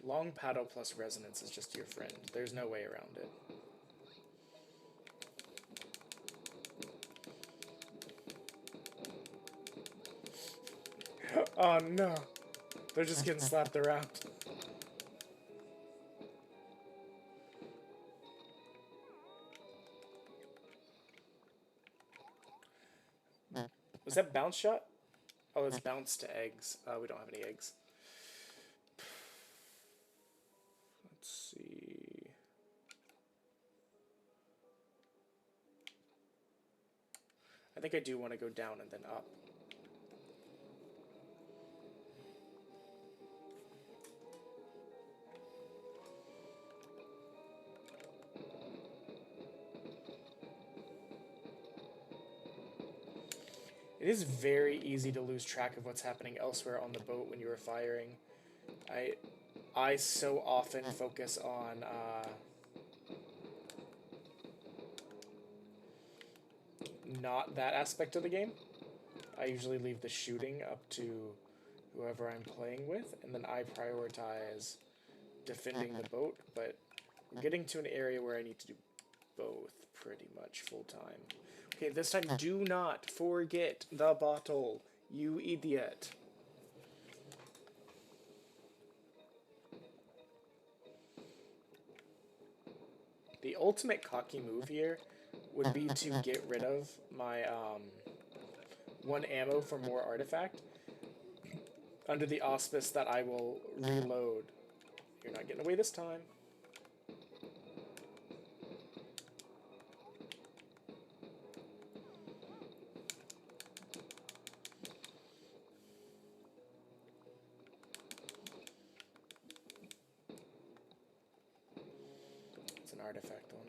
S1: Long paddle plus resonance is just your friend. There's no way around it. Oh no. They're just getting slapped around. Was that bounce shot? Oh, it's bounce to eggs. We don't have any eggs. Let's see. I think I do want to go down and then up. It is very easy to lose track of what's happening elsewhere on the boat when you are firing. I so often focus on not that aspect of the game. I usually leave the shooting up to whoever I'm playing with, and then I prioritize defending the boat, but we're getting to an area where I need to do both pretty much full time. Okay, this time do not forget the bottle, you idiot. The ultimate cocky move here would be to get rid of my 1 ammo for more artifact under the auspice that I will reload. You're not getting away this time. It's an artifact one.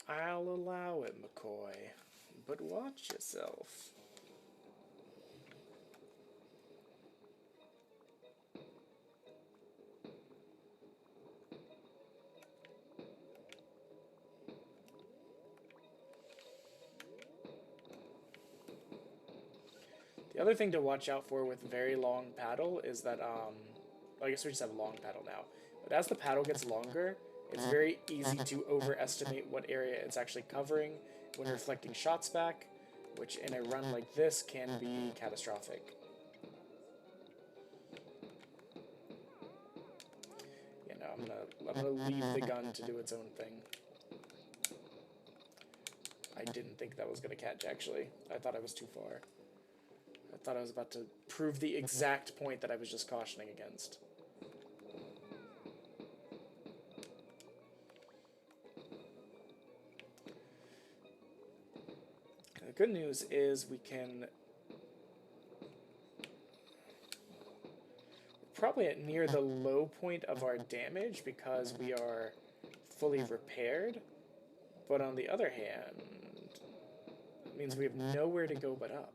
S1: I'll allow it, McCoy, but watch yourself. The other thing to watch out for with very long paddle is that, I guess we just have long paddle now. But as the paddle gets longer, it's very easy to overestimate what area it's actually covering when reflecting shots back, which in a run like this can be catastrophic. You know, I'm gonna leave the gun to do its own thing. I didn't think that was gonna catch, actually. I thought I was too far. I thought I was about to prove the exact point that I was just cautioning against. The good news is we can... probably at near the low point of our damage because we are fully repaired. But on the other hand, it means we have nowhere to go but up.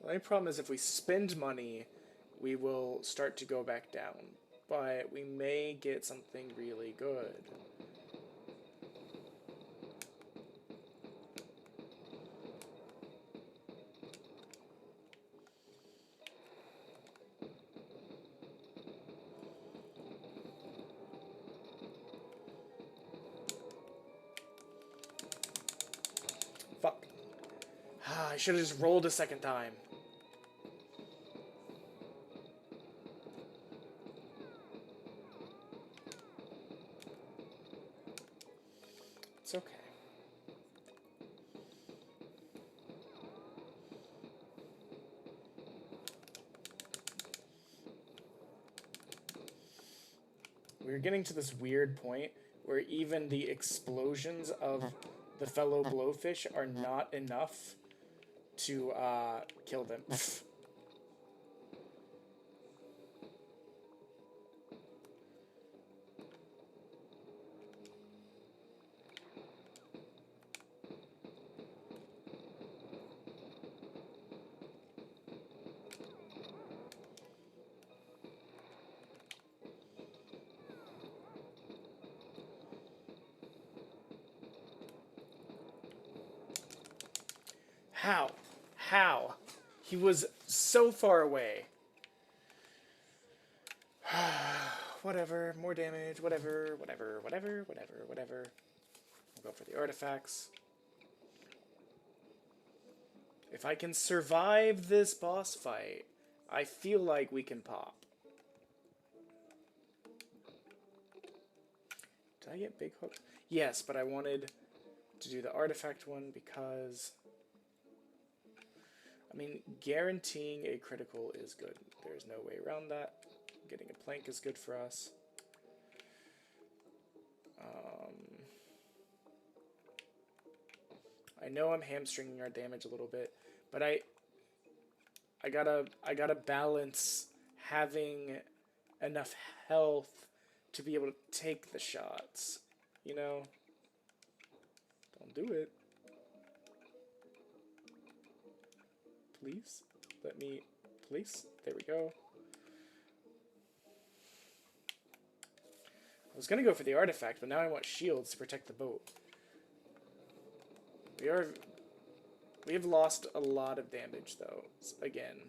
S1: The only problem is if we spend money, we will start to go back down. But we may get something really good. Fuck. I should have just rolled a second time. It's okay. We're getting to this weird point where even the explosions of the fellow blowfish are not enough to kill them. How? How? He was so far away. Whatever, more damage, whatever. We'll go for the artifacts. If I can survive this boss fight, I feel like we can pop. Did I get big hooks? Yes, but I wanted to do the artifact one because... I mean, guaranteeing a critical is good. There's no way around that. Getting a plank is good for us. I know I'm hamstringing our damage a little bit, but I gotta balance having enough health to be able to take the shots. You know? Don't do it. Please? Let me... Please? There we go. I was gonna go for the artifact, but now I want shields to protect the boat. We have lost a lot of damage, though, again.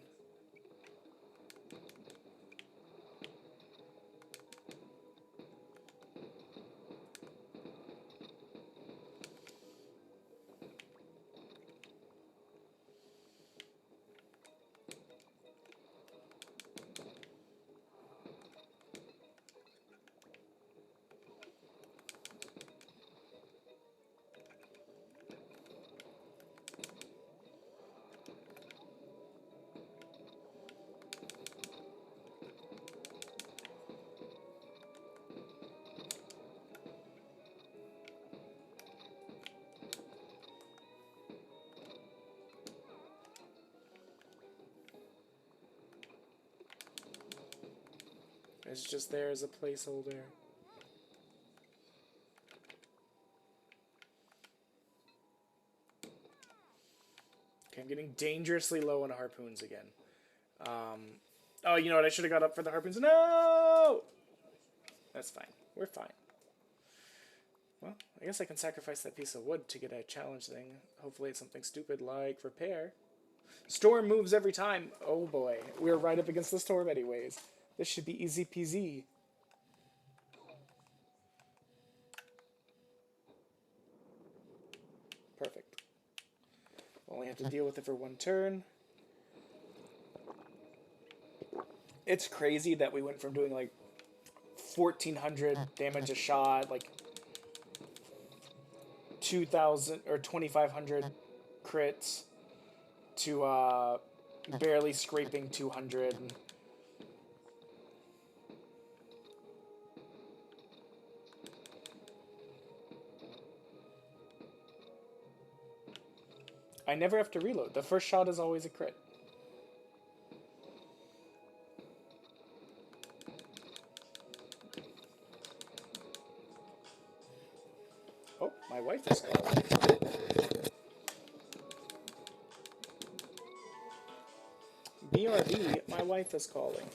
S1: It's just there as a placeholder. Okay, I'm getting dangerously low on harpoons again. Oh, you know what? I should have got up for the harpoons. No! That's fine. We're fine. Well, I guess I can sacrifice that piece of wood to get a challenge thing. Hopefully it's something stupid like repair. Storm moves every time. Oh boy. We're right up against the storm anyways. This should be easy peasy. Perfect. Only have to deal with it for one turn. It's crazy that we went from doing like 1400 damage a shot, like 2000 or 2500 crits to barely scraping 200. I never have to reload. The first shot is always a crit. Oh, my wife is calling. BRB, my wife is calling.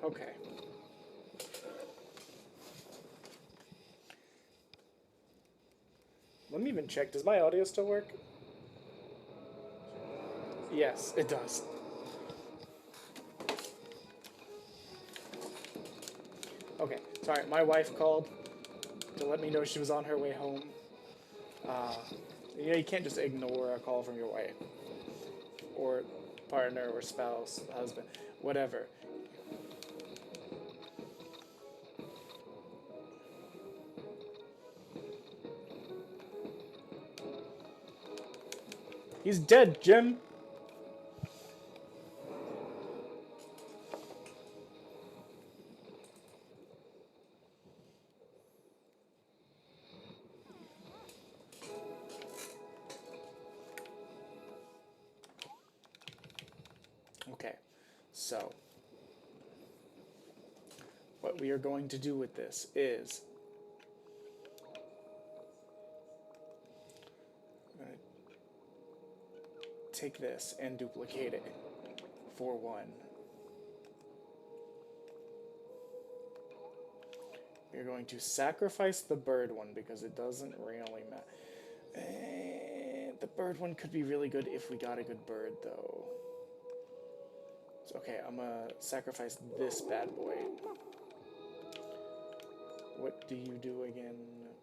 S1: Okay. Let me even check. Does my audio still work? Yes, it does. Okay, sorry, my wife called to let me know she was on her way home. Uh, you can't just ignore a call from your wife or partner or spouse, husband, whatever. He's dead, Jim. Okay, so what we are going to do with this is I'm going to take this and duplicate it for one. We're going to sacrifice the bird one because it doesn't really matter. The bird one could be really good if we got a good bird, though. So, okay, I'm gonna sacrifice this bad boy. What do you do again?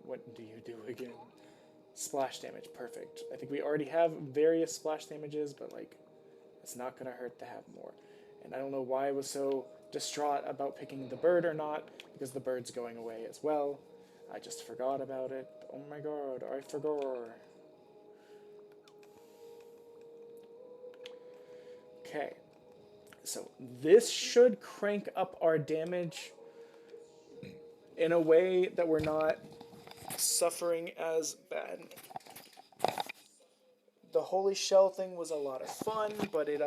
S1: What do you do again? Splash damage, perfect. I think we already have various splash damages, but like, it's not gonna hurt to have more. And I don't know why I was so distraught about picking the bird or not, because the bird's going away as well. I just forgot about it. Oh my god, I forgot. Okay, so this should crank up our damage in a way that we're not suffering as bad. The holy shell thing was a lot of fun, but it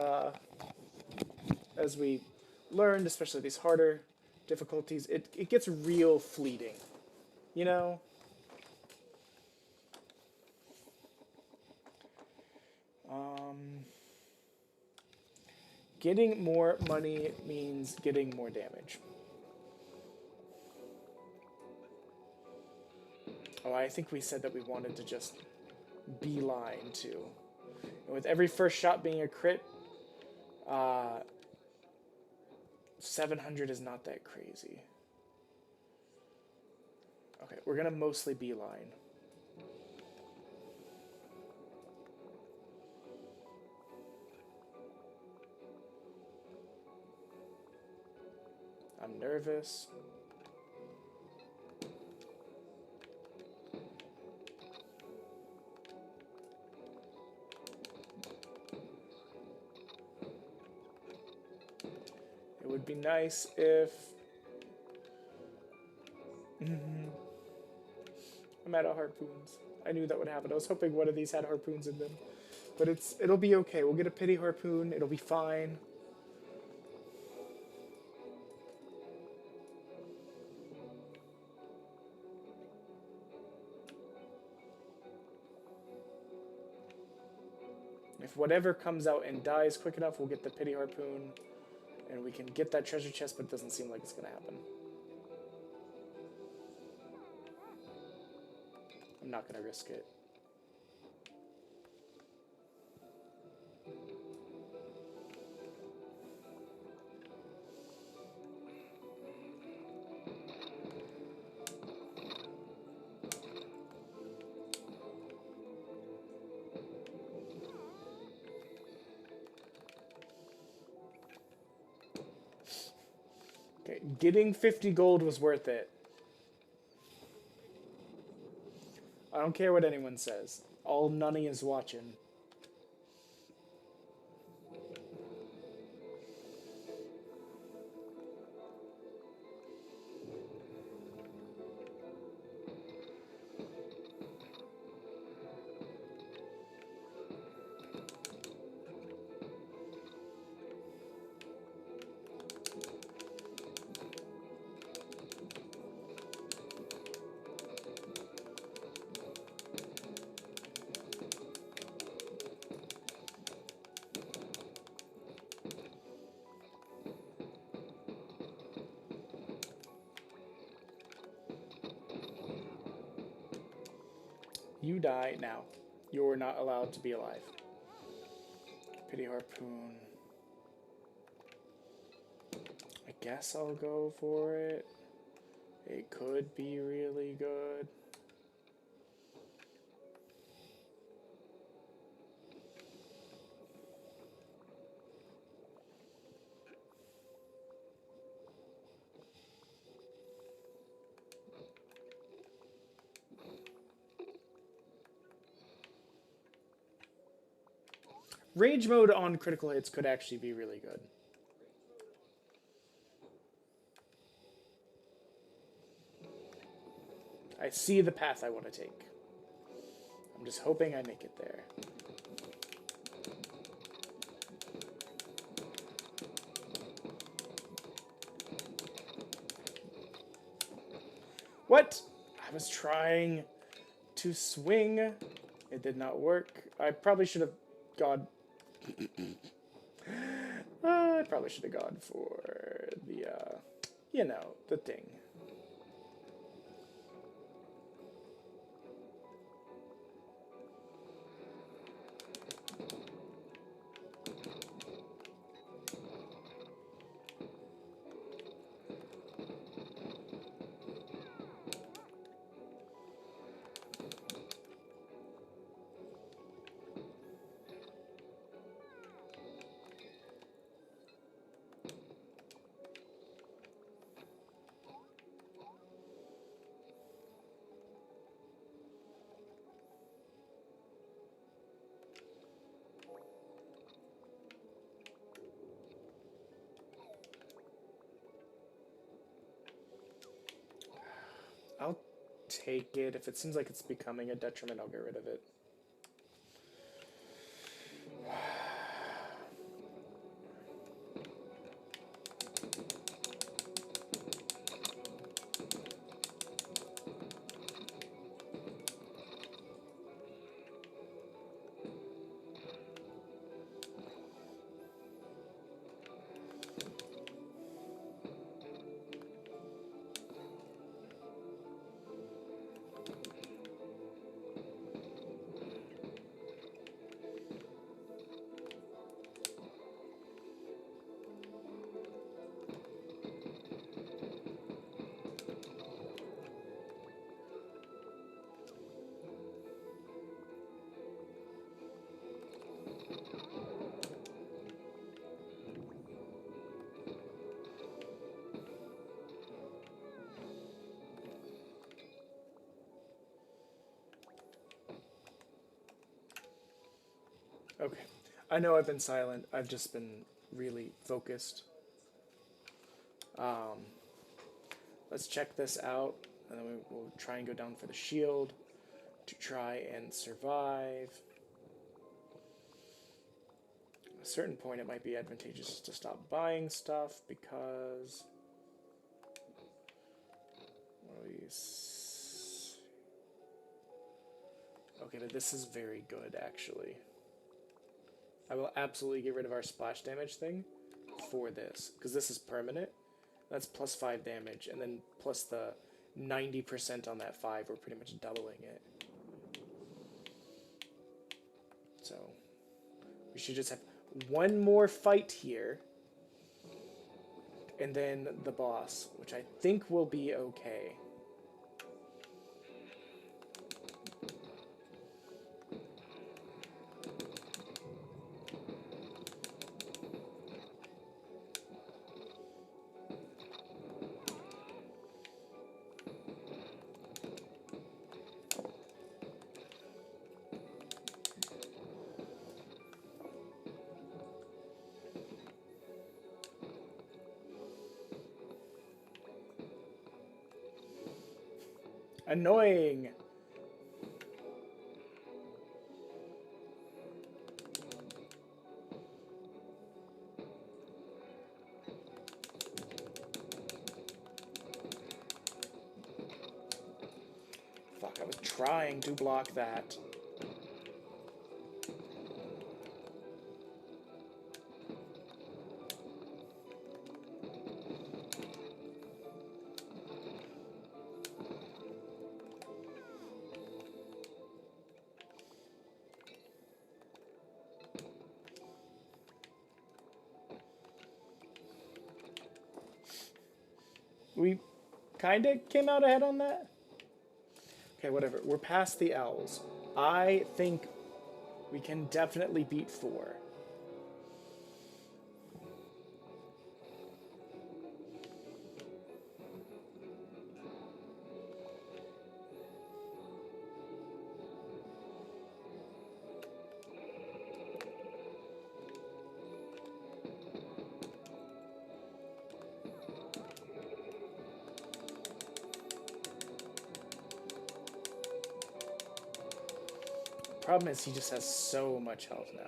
S1: as we learned, especially these harder difficulties, it gets real fleeting, you know? Getting more money means getting more damage. Oh, I think we said that we wanted to just beeline too. And with every first shot being a crit, 700 is not that crazy. Okay, we're gonna mostly beeline. I'm nervous. It would be nice if... I'm out of harpoons. I knew that would happen. I was hoping one of these had harpoons in them. But it'll be okay. We'll get a pity harpoon. It'll be fine. If whatever comes out and dies quick enough, we'll get the pity harpoon. And we can get that treasure chest, but it doesn't seem like it's going to happen. I'm not going to risk it. Okay, getting 50 gold was worth it. I don't care what anyone says. All Nunny is watching. You die now. You're not allowed to be alive. Pity harpoon. I guess I'll go for it. It could be really good. Rage mode on critical hits could actually be really good. I see the path I want to take. I'm just hoping I make it there. What? I was trying to swing. It did not work. I probably should have gone... I probably should have gone for the, you know, the thing. I'll take it. If it seems like it's becoming a detriment, I'll get rid of it. Okay. I know I've been silent. I've just been really focused. Let's check this out, and then we'll try and go down for the shield to try and survive. At a certain point, it might be advantageous to stop buying stuff because... Okay, but this is very good, actually. I will absolutely get rid of our splash damage thing for this, because this is permanent. That's plus 5 damage, and then plus the 90% on that 5, we're pretty much doubling it. So, we should just have one more fight here, and then the boss, which I think will be okay. Annoying! Fuck, I was trying to block that. kind of came out ahead on that. Okay, whatever. We're past the owls. I think we can definitely beat 4. Problem is, he just has so much health now.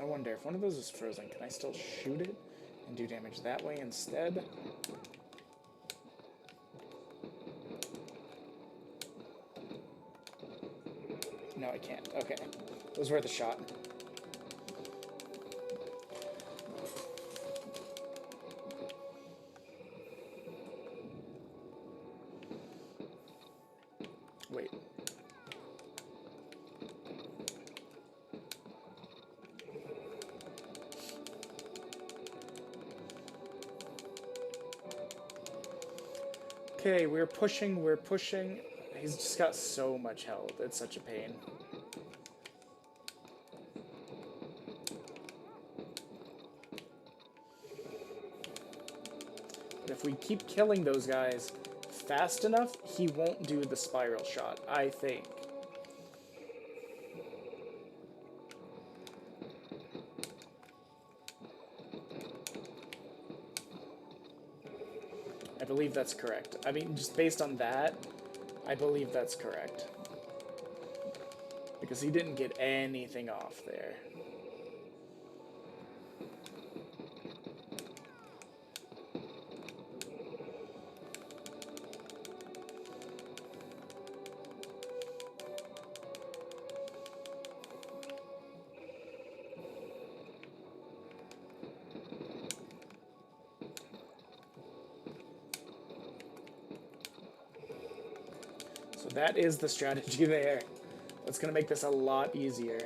S1: I wonder if one of those is frozen, can I still shoot it and do damage that way instead? No, I can't. Okay. It was worth a shot. Wait. Okay, we're pushing, we're pushing. He's just got so much health. It's such a pain. But if we keep killing those guys fast enough, he won't do the spiral shot, I think. I believe that's correct. I mean, just based on that, I believe that's correct. Because he didn't get anything off there. So that is the strategy there. That's going to make this a lot easier.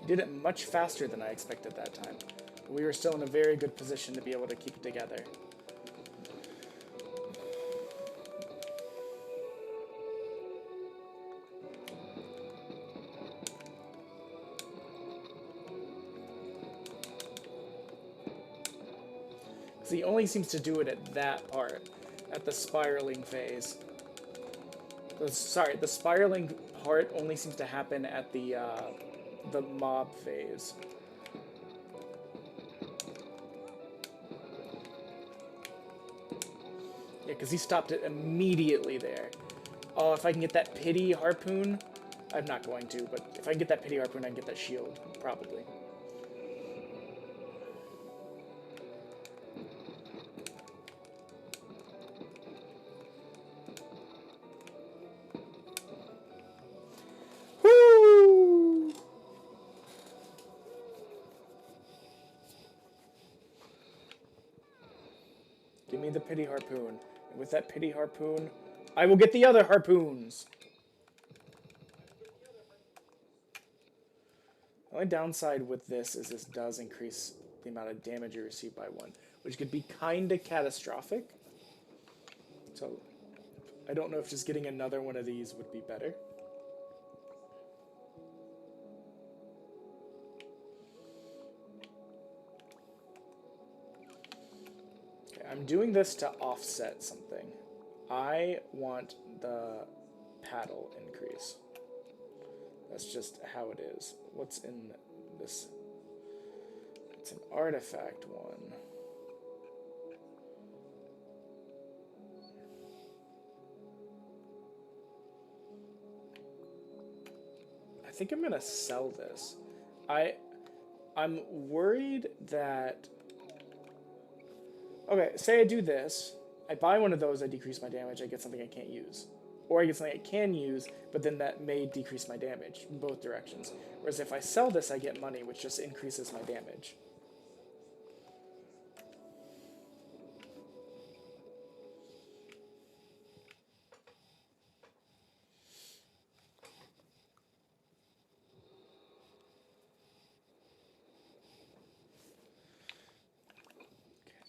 S1: Did it much faster than I expected that time. We were still in a very good position to be able to keep it together. Because he only seems to do it at that part, at the spiraling phase. Sorry, the spiraling part only seems to happen at the mob phase. Yeah, because he stopped it immediately there. Oh, if I can get that pity harpoon, I'm not going to, but if I can get that pity harpoon, I can get that shield, probably. Woo! Give me the pity harpoon. And with that pity harpoon, I will get the other harpoons! The only downside with this is this does increase the amount of damage you receive by 1, which could be kinda catastrophic. So, I don't know if just getting another one of these would be better. Okay, I'm doing this to offset something. I want the paddle increase. That's just how it is. What's in this? It's an artifact one. I think I'm gonna sell this. I'm worried that... Okay, say I do this. I buy one of those, I decrease my damage, I get something I can't use. Or I get something I can use, but then that may decrease my damage in both directions. Whereas if I sell this, I get money, which just increases my damage.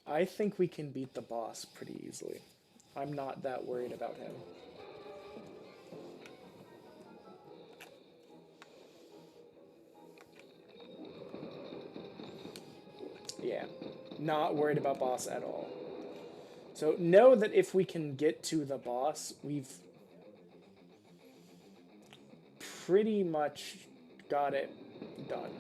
S1: I think we can beat the boss pretty easily. I'm not that worried about him. Yeah, not worried about boss at all. So know that if we can get to the boss, we've pretty much got it done.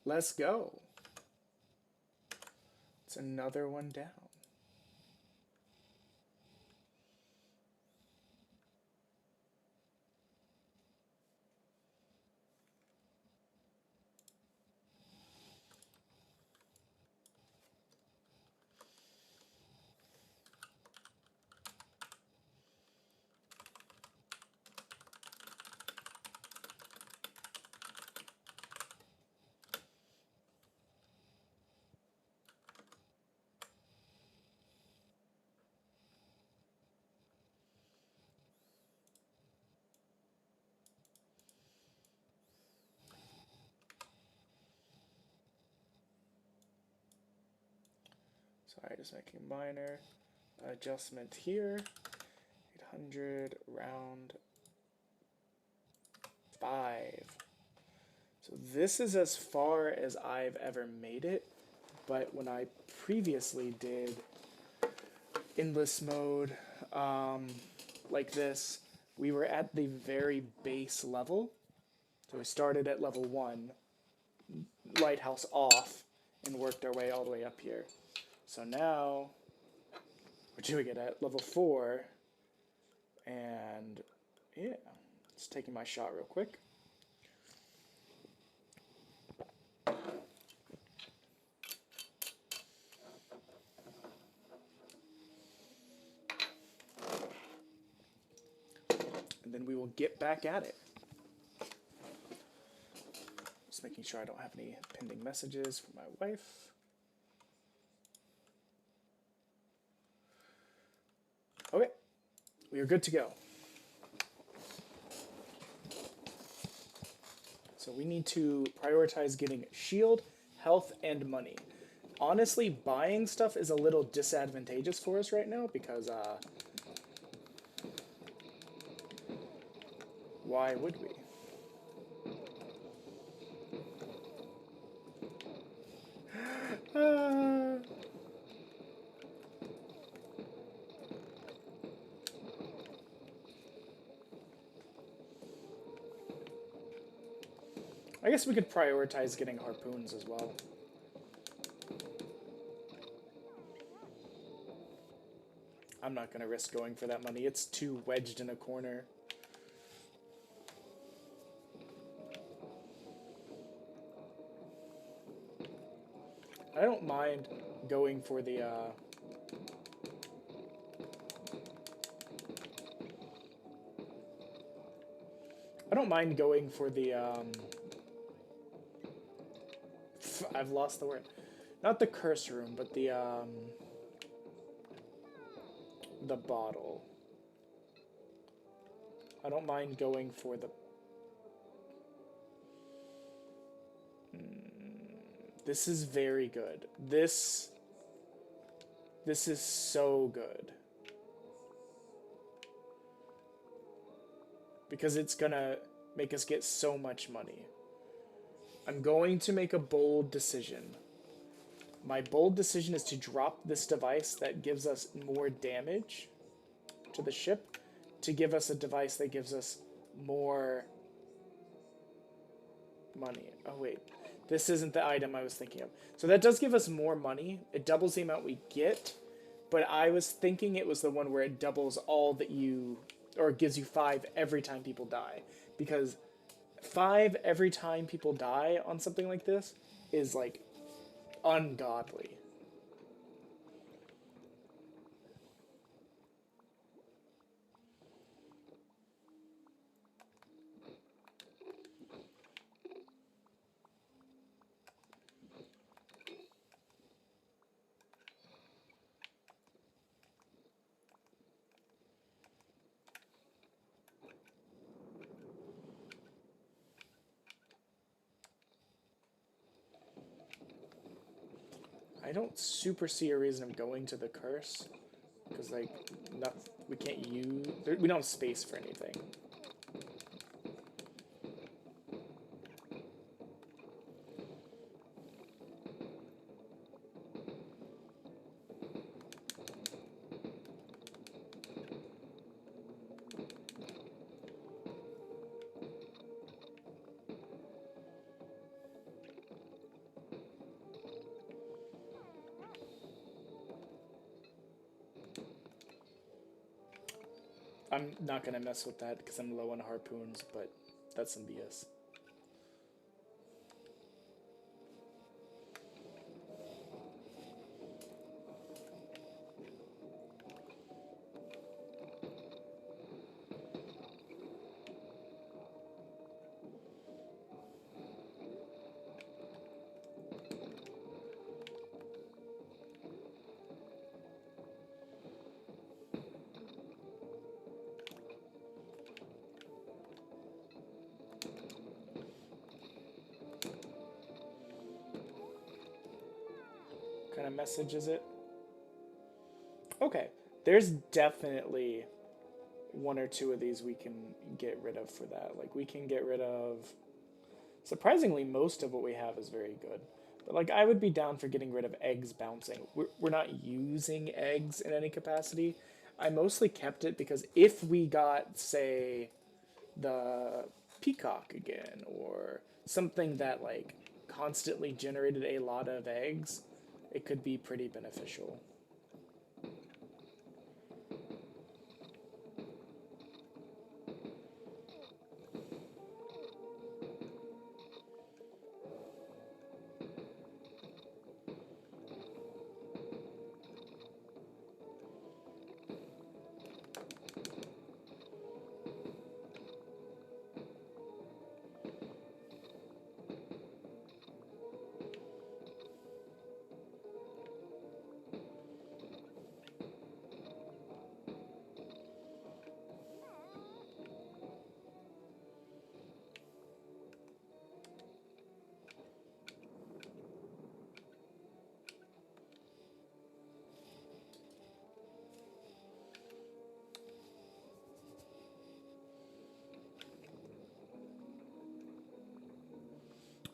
S1: Let's go. It's another one down. Sorry, just making a minor adjustment here. 800 round 5. So this is as far as I've ever made it, but when I previously did endless mode like this, we were at the very base level. So we started at level 1, lighthouse off, and worked our way all the way up here. So now we're doing it at level 4, and yeah, just taking my shot real quick. And then we will get back at it. Just making sure I don't have any pending messages from my wife. Okay, we are good to go. So we need to prioritize getting shield, health, and money. Honestly, buying stuff is a little disadvantageous for us right now because, why would we? I guess we could prioritize getting harpoons as well. I'm not going to risk going for that money. It's too wedged in a corner. I don't mind going for the... I don't mind going for the... I've lost the word. Not the curse room, but the bottle. I don't mind going for the This is very good. This is so good. Because it's gonna make us get so much money. I'm going to make a bold decision. My bold decision is to drop this device that gives us more damage to the ship to give us a device that gives us more money. Oh, wait. This isn't the item I was thinking of. So that does give us more money. It doubles the amount we get. But I was thinking it was the one where it doubles all that you... Or gives you 5 every time people die. Because 5 every time people die on something like this is, like, ungodly. I don't super see a reason of going to the curse. Because, like, we can't use... We don't have space for anything. I'm not going to mess with that because I'm low on harpoons, but that's some BS. What kind of message is it? Okay, there's definitely 1 or 2 of these we can get rid of for that. Like, we can get rid of... Surprisingly, most of what we have is very good. But, like, I would be down for getting rid of eggs bouncing. We're not using eggs in any capacity. I mostly kept it because if we got, say, the peacock again, or something that, like, constantly generated a lot of eggs, it could be pretty beneficial.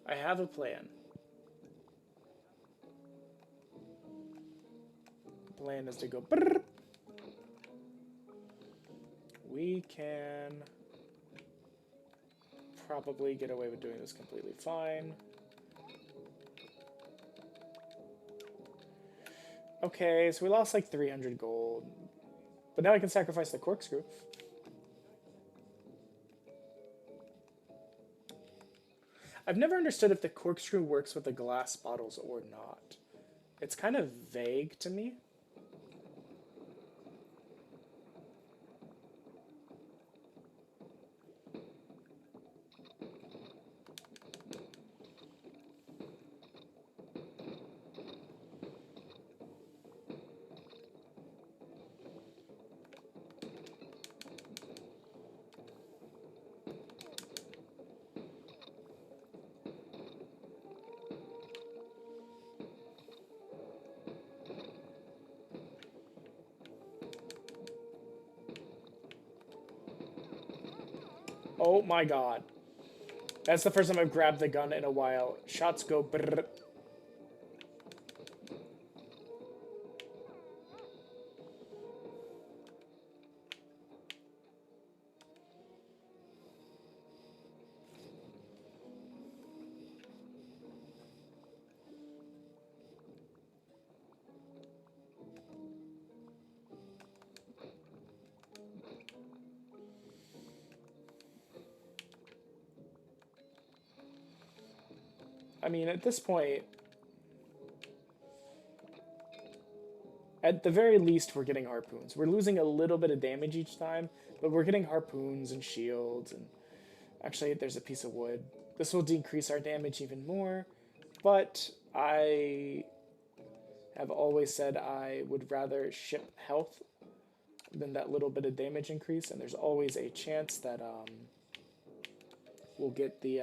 S1: I have a plan. The plan is to go... Brrr. We can probably get away with doing this completely fine. Okay, so we lost like 300 gold. But now I can sacrifice the corkscrew. I've never understood if the corkscrew works with the glass bottles or not. It's kind of vague to me. Oh my god. That's the first time I've grabbed the gun in a while. Shots go brrr. I mean, at this point, at the very least, we're getting harpoons. We're losing a little bit of damage each time, but we're getting harpoons and shields. And actually, there's a piece of wood. This will decrease our damage even more, but I have always said I would rather ship health than that little bit of damage increase, and there's always a chance that we'll get the...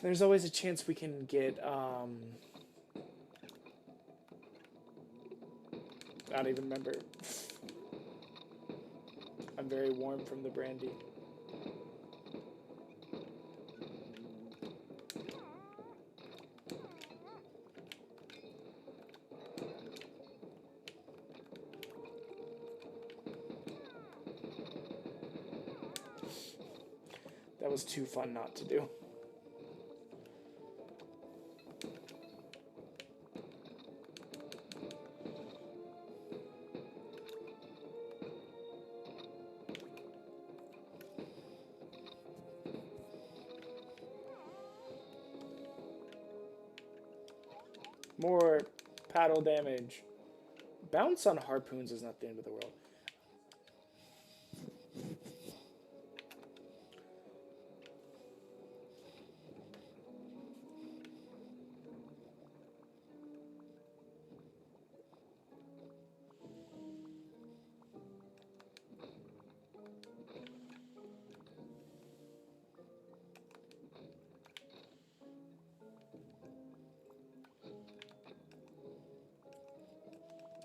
S1: there's always a chance we can get... I don't even remember. I'm very warm from the brandy. That was too fun not to do. More paddle damage. Bounce on harpoons is not the end of the world.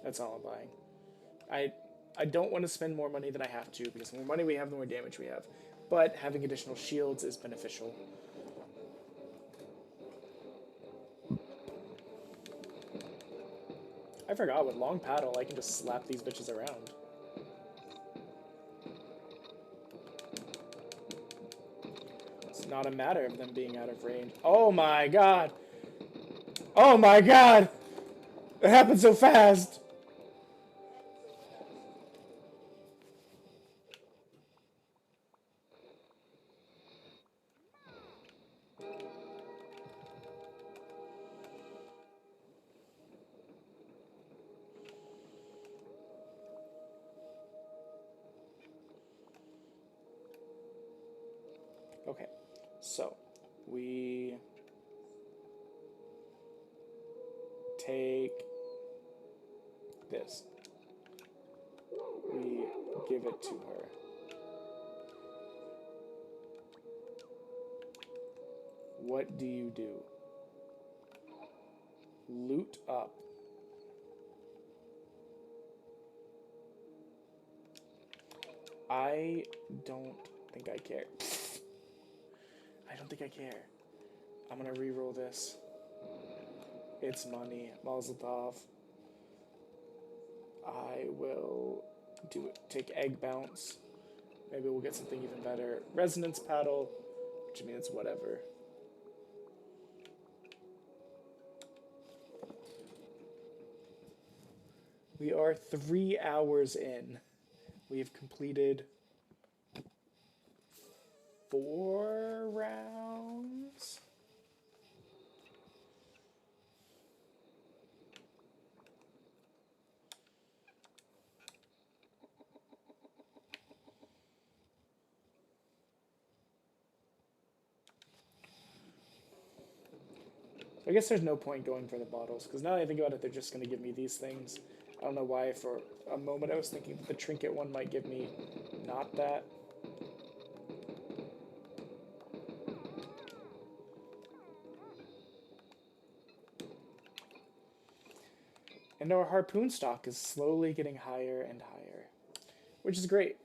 S1: That's all I'm buying. I don't want to spend more money than I have to, because the more money we have, the more damage we have. But having additional shields is beneficial. I forgot, with long paddle, I can just slap these bitches around. It's not a matter of them being out of range. Oh my god! Oh my god! It happened so fast! Okay, so we take this. We give it to her. What do you do? Loot up. I don't think I care. I don't think I care. I'm gonna re-roll this. It's money. Mazel tov. I will do it. Take egg bounce. Maybe we'll get something even better. Resonance paddle, which means whatever. We are 3 hours in. We have completed 4 rounds. I guess there's no point going for the bottles, because now that I think about it, they're just going to give me these things. I don't know why for a moment I was thinking that the trinket one might give me not that. And our harpoon stock is slowly getting higher and higher. which is great.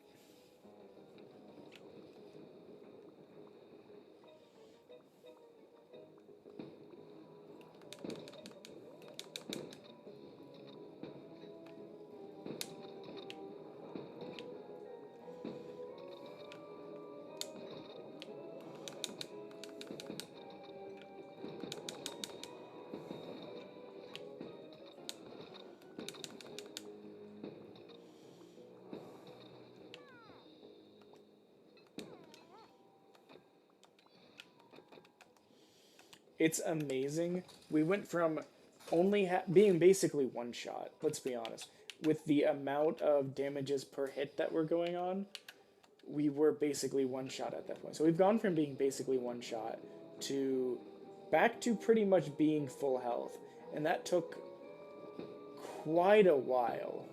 S1: It's amazing. We went from only being basically one shot, let's be honest. With the amount of damages per hit that were going on, we were basically one shot at that point. So we've gone from being basically one shot to back to pretty much being full health. And that took quite a while.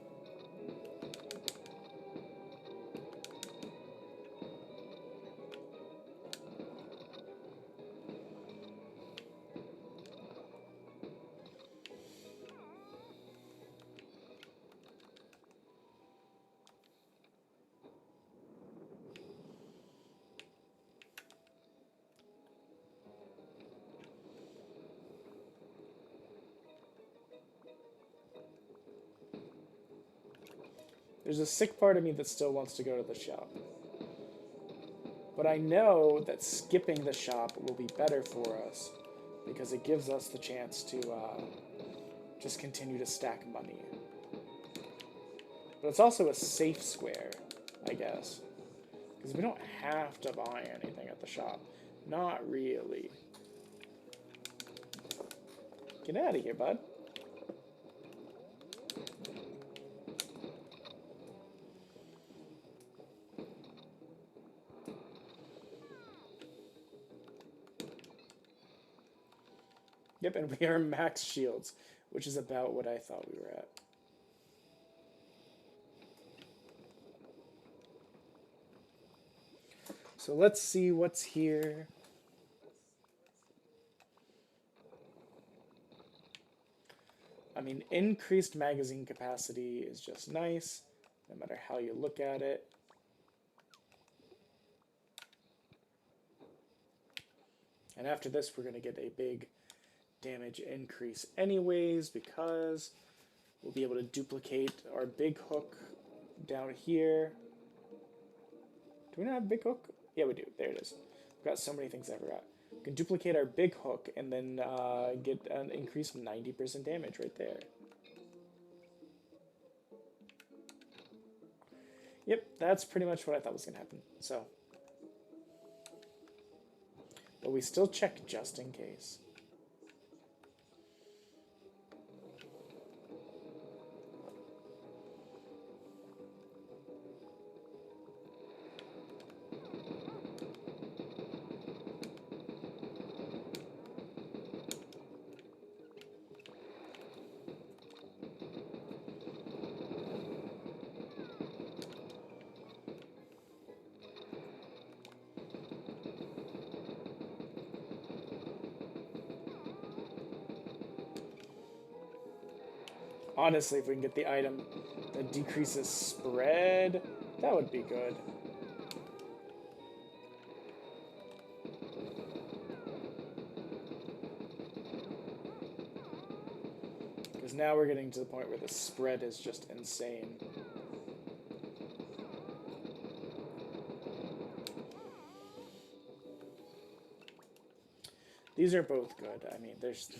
S1: There's a sick part of me that still wants to go to the shop. But I know that skipping the shop will be better for us because it gives us the chance to just continue to stack money. But it's also a safe square, I guess. Because we don't have to buy anything at the shop. Not really. Get out of here, bud. Yep, and we are max shields, which is about what I thought we were at. So let's see what's here. I mean, increased magazine capacity is just nice, no matter how you look at it. And after this, we're going to get a big damage increase anyways, because we'll be able to duplicate our big hook down here. Do we not have a big hook? Yeah, we do. There it is. We've got so many things I forgot. We can duplicate our big hook and then get an increase of 90% damage right there. Yep, that's pretty much what I thought was going to happen. So, but we still check just in case. Honestly, if we can get the item that decreases spread, that would be good. Because now we're getting to the point where the spread is just insane. These are both good. I mean, there's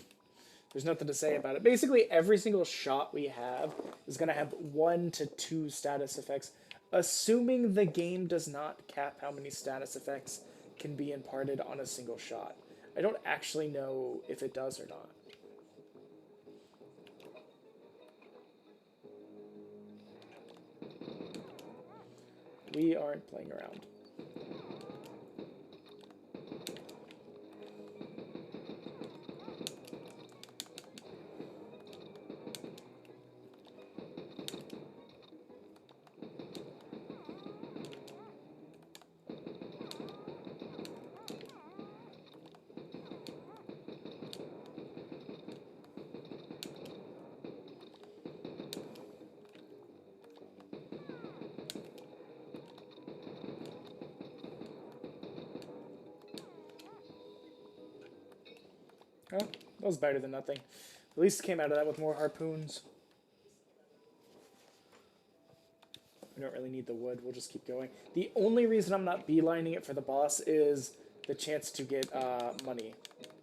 S1: nothing to say about it. Basically, every single shot we have is going to have 1 to 2 status effects, assuming the game does not cap how many status effects can be imparted on a single shot. I don't actually know if it does or not. We aren't playing around. Oh, that was better than nothing. At least came out of that with more harpoons. We don't really need the wood. We'll just keep going. The only reason I'm not beelining it for the boss is the chance to get money.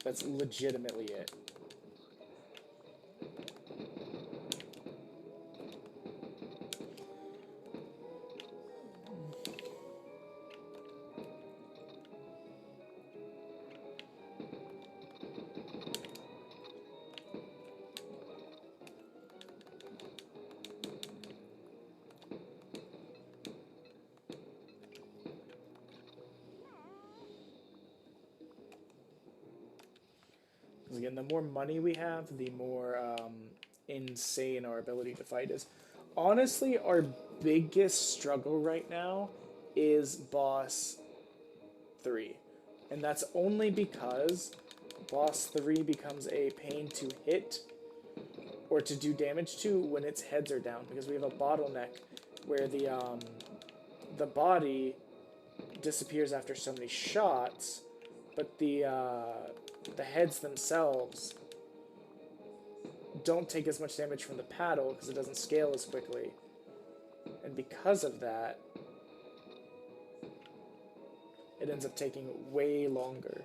S1: That's legitimately it. Because again, the more money we have, the more insane our ability to fight is. Honestly, our biggest struggle right now is boss 3. And that's only because boss 3 becomes a pain to hit or to do damage to when its heads are down. Because we have a bottleneck where the body disappears after so many shots, but the heads themselves don't take as much damage from the paddle because it doesn't scale as quickly. And because of that, it ends up taking way longer.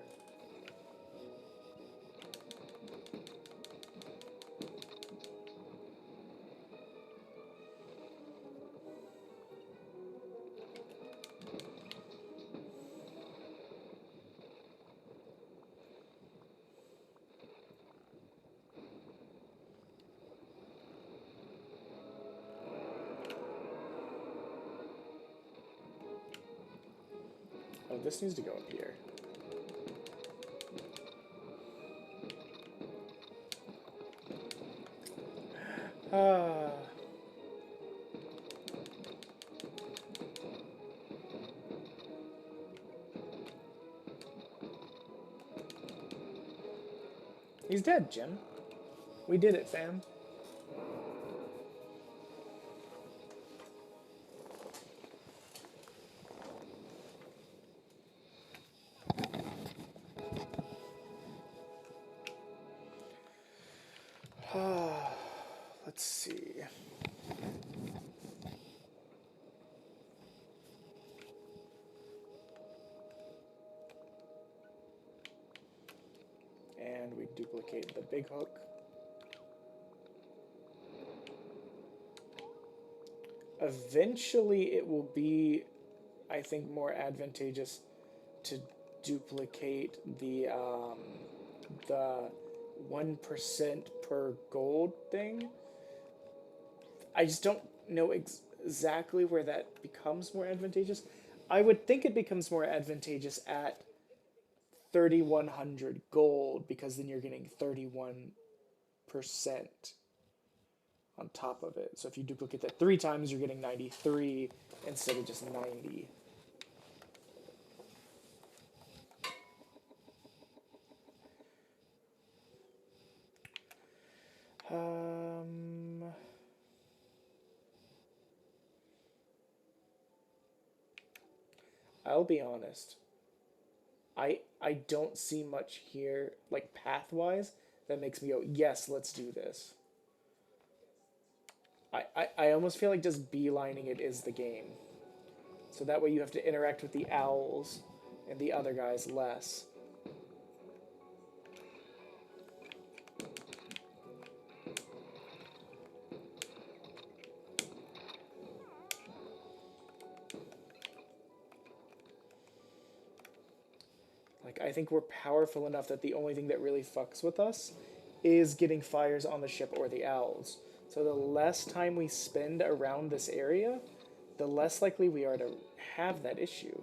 S1: Oh, this needs to go up here. Ah. He's dead, Jim. We did it, fam. Let's see. And we duplicate the big hook. Eventually it will be, I think, more advantageous to duplicate the 1% per gold thing. I just don't know exactly where that becomes more advantageous. I would think it becomes more advantageous at 3,100 gold because then you're getting 31% on top of it. So if you duplicate that 3 times, you're getting 93 instead of just 90. I'll be honest. I don't see much here, like path-wise, that makes me go, yes, let's do this. I almost feel like just beelining it is the game. So that way you have to interact with the owls and the other guys less. Like, I think we're powerful enough that the only thing that really fucks with us is getting fires on the ship or the owls. So the less time we spend around this area, the less likely we are to have that issue.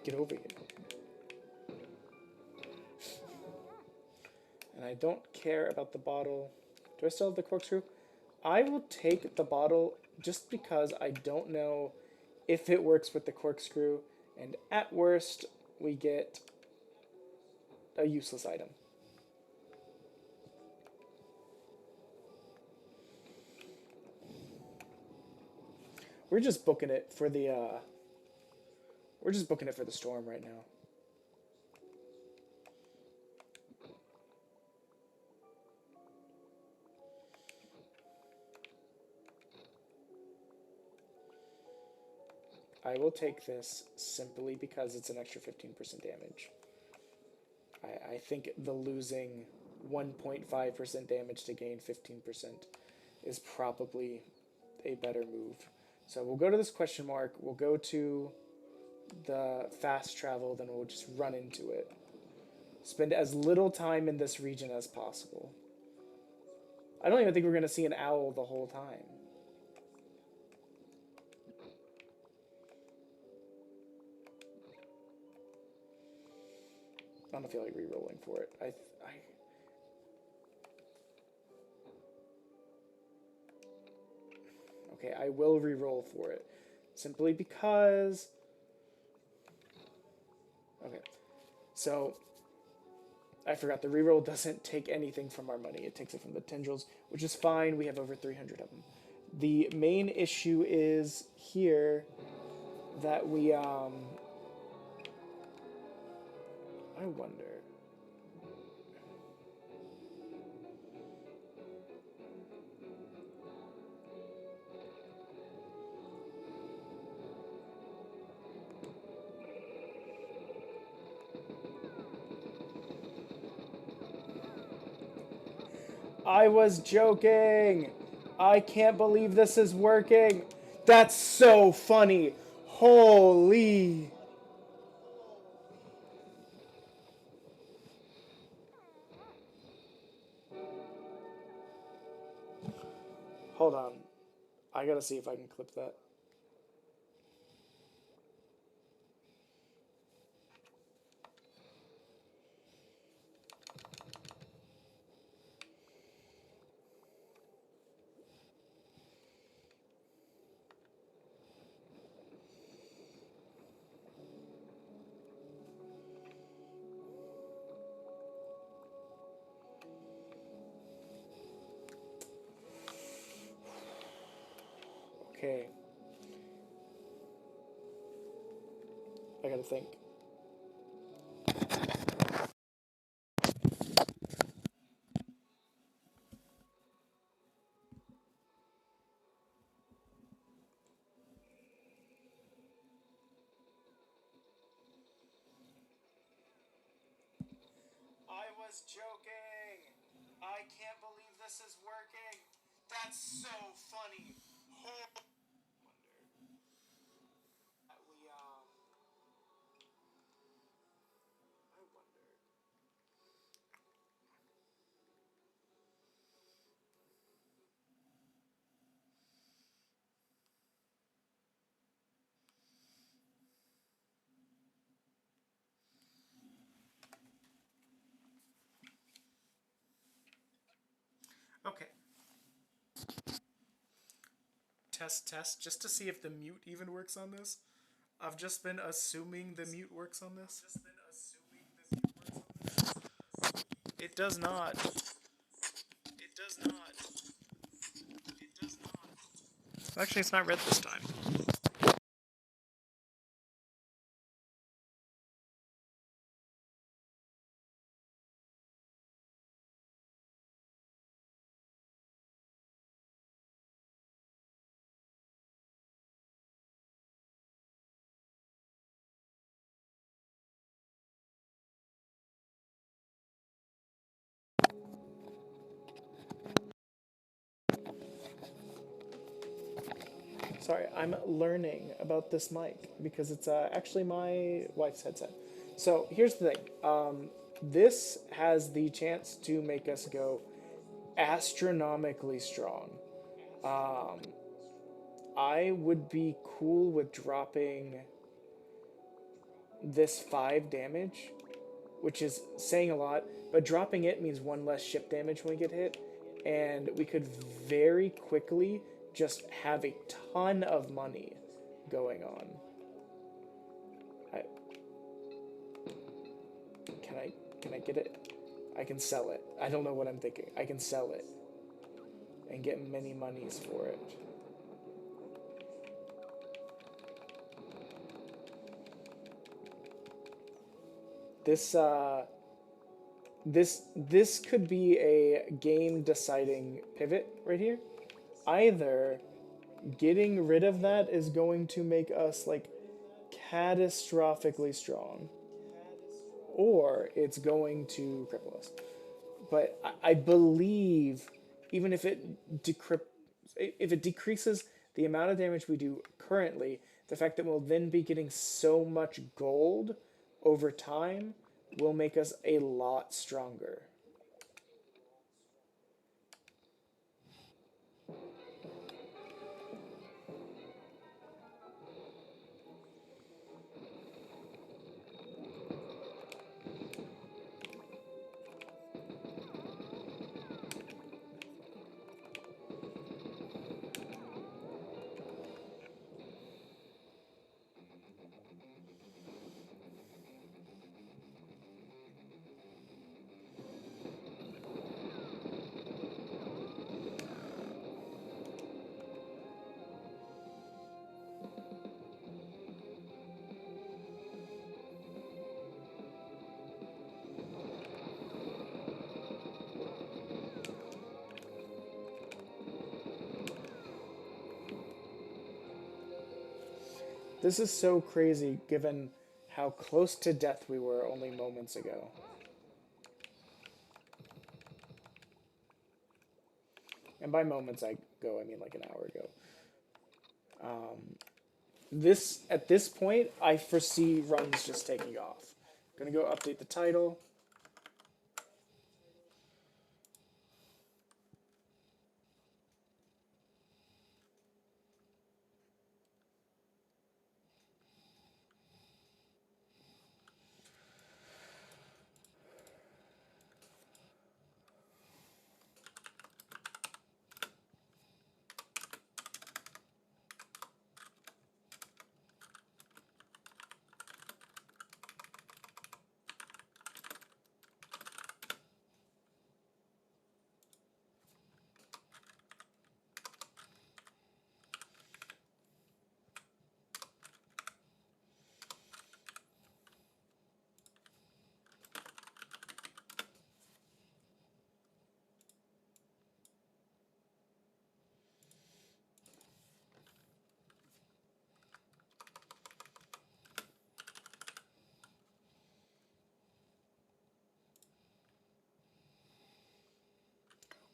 S1: Get over here. And I don't care about the bottle. Do I still have the corkscrew? I will take the bottle just because I don't know if it works with the corkscrew, and at worst, we get a useless item. We're just booking it for the we're just booking it for the storm right now. I will take this simply because it's an extra 15% damage. I think the losing 1.5% damage to gain 15% is probably a better move. So we'll go to this question mark. We'll go to the fast travel, then we'll just run into it. Spend as little time in this region as possible. I don't even think we're going to see an owl the whole time. I don't feel like re-rolling for it. Okay, I will re-roll for it. Simply because... Okay. So, I forgot, the re-roll doesn't take anything from our money. It takes it from the tendrils, which is fine. We have over 300 of them. The main issue is here that we, I wonder... I was joking. I can't believe this is working. That's so funny. Holy. Hold on. I gotta see if I can clip that. Okay. I gotta think. I was joking. I can't believe this is working. That's so funny. I wonder. Okay. Test, just to see if the mute even works on this. I've just been assuming the mute works on this. It does not. It does not. It does not. Actually, it's not red this time. Sorry, I'm learning about this mic because it's actually my wife's headset. So here's the thing. This has the chance to make us go astronomically strong. I would be cool with dropping this 5 damage, which is saying a lot, but dropping it means 1 less ship damage when we get hit, and we could very quickly just have a ton of money going on. Can I get it? I can sell it. I don't know what I'm thinking. I can sell it and get many monies for it. This this could be a game deciding pivot right here. Either getting rid of that is going to make us like catastrophically strong, or it's going to cripple us. But I believe even if it decreases the amount of damage we do currently, the fact that we'll then be getting so much gold over time will make us a lot stronger. This is so crazy given how close to death we were only moments ago. And by moments I go, I mean like an hour ago. This at this point, I foresee runs just taking off. Gonna go update the title.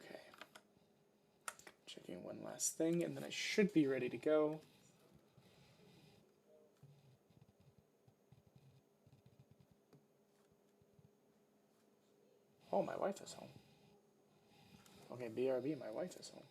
S1: Okay. Checking one last thing, and then I should be ready to go. Oh, my wife is home. Okay, BRB, my wife is home.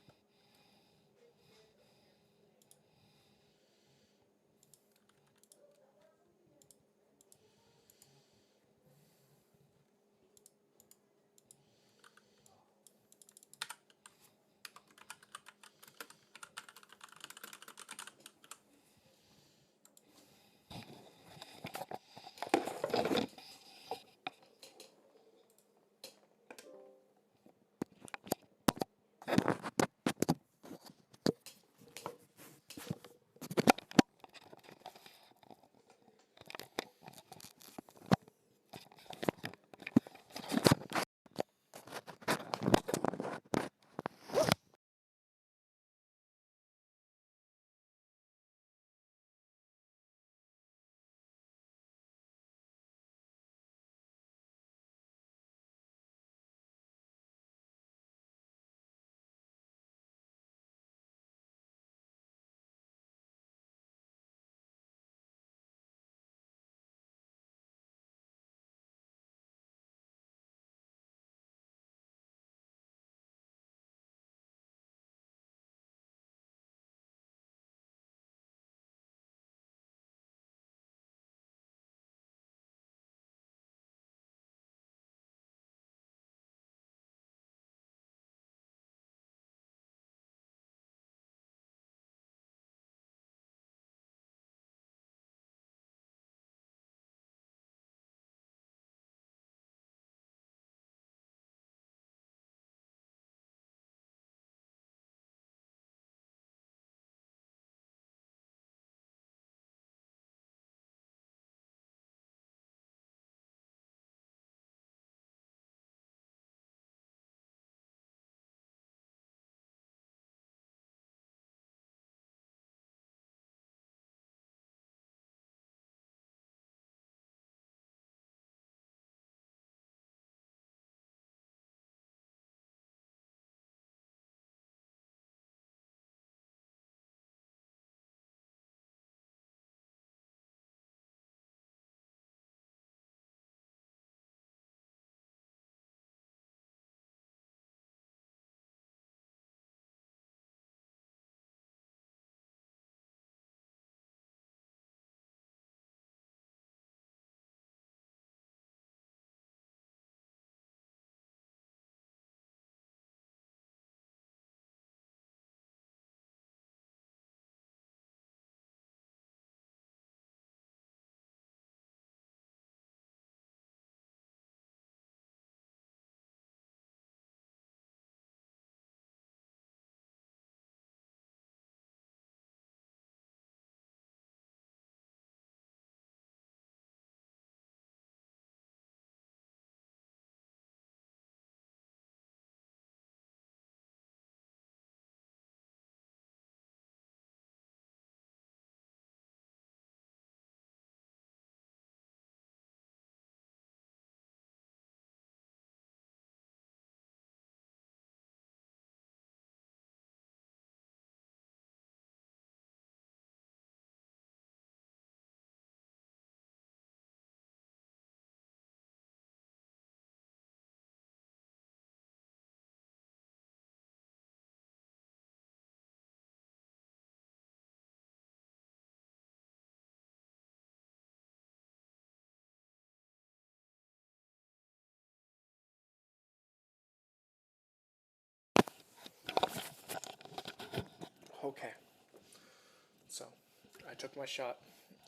S1: took my shot.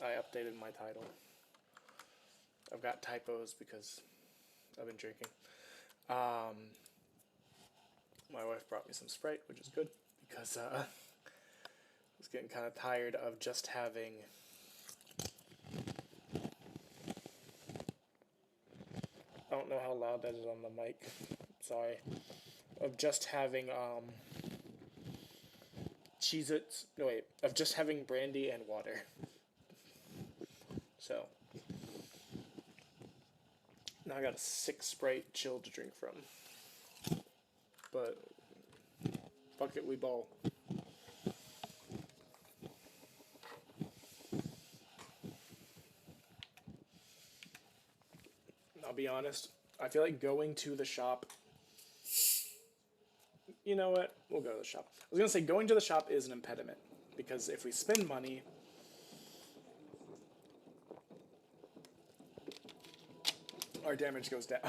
S1: I updated my title. I've got typos because I've been drinking. My wife brought me some Sprite, which is good because I was getting kind of tired of just having I don't know how loud that is on the mic. Sorry. Of just having Cheez-Its. No, wait. Of just having brandy and water. So now I got a 6 Sprite chill to drink from. But fuck it, we ball. I'll be honest. I feel like going to the shop. You know what? We'll go to the shop. I was going to say going to the shop is an impediment. Because if we spend money, our damage goes down.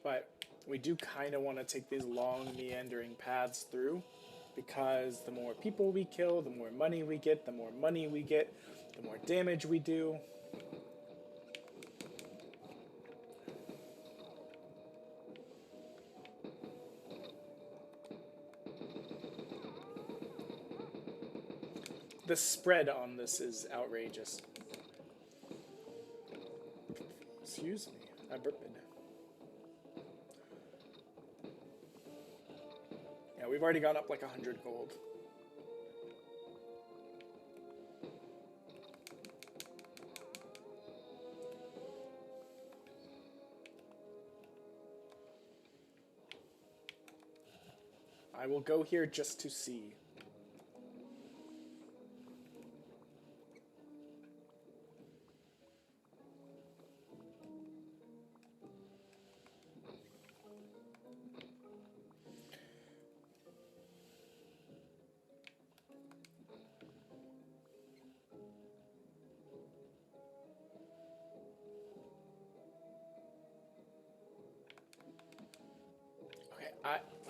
S1: But we do kind of want to take these long, meandering paths through, because the more people we kill, the more money we get, the more money we get, the more damage we do. The spread on this is outrageous. Excuse me, I burped. Yeah, we've already gone up like 100 gold. I will go here just to see.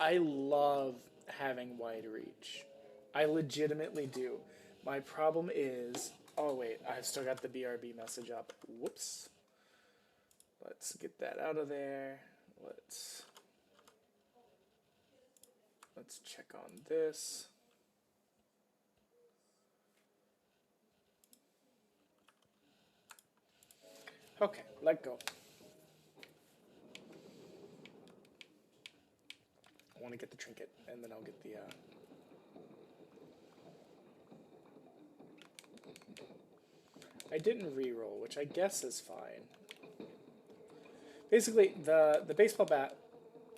S1: I love having wide reach. I legitimately do. My problem is... Oh, wait. I've still got the BRB message up. Whoops. Let's get that out of there. Let's check on this. Okay, let go. I want to get the trinket, and then I'll get the... I didn't reroll, which I guess is fine. Basically, the baseball bat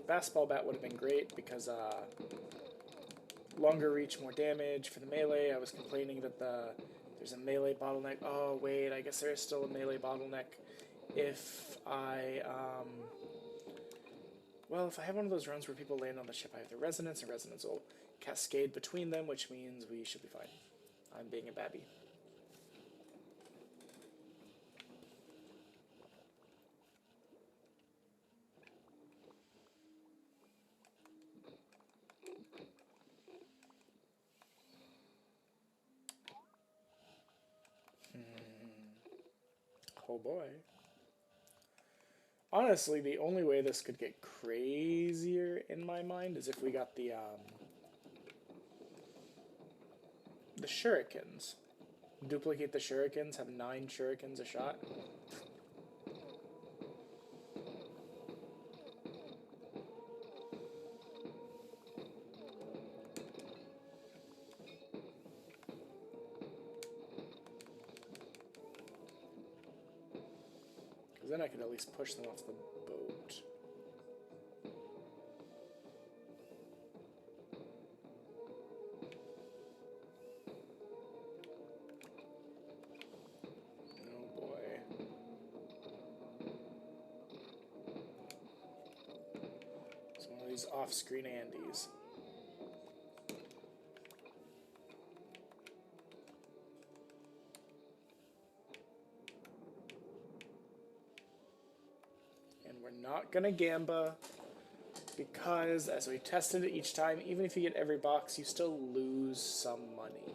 S1: would have been great because longer reach, more damage for the melee. I was complaining that there's a melee bottleneck. Oh wait, I guess there is still a melee bottleneck if I well, if I have one of those runs where people land on the ship, I have the resonance, and resonance will cascade between them, which means we should be fine. I'm being a babby. Oh boy. Honestly, the only way this could get crazier in my mind is if we got the shurikens. Duplicate the shurikens, have 9 shurikens a shot. Because then I could at least push them off the boat. Oh boy. It's one of these off-screen Andes. I'm not gonna gamba, because as we tested it each time, even if you get every box, you still lose some money.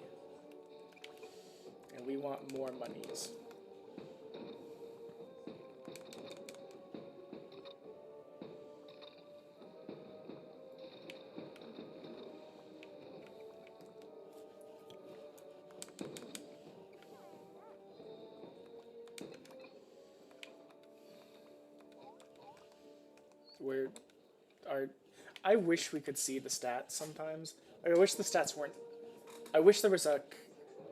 S1: And we want more monies. Where are... I wish we could see the stats sometimes. I wish the stats weren't... I wish there was a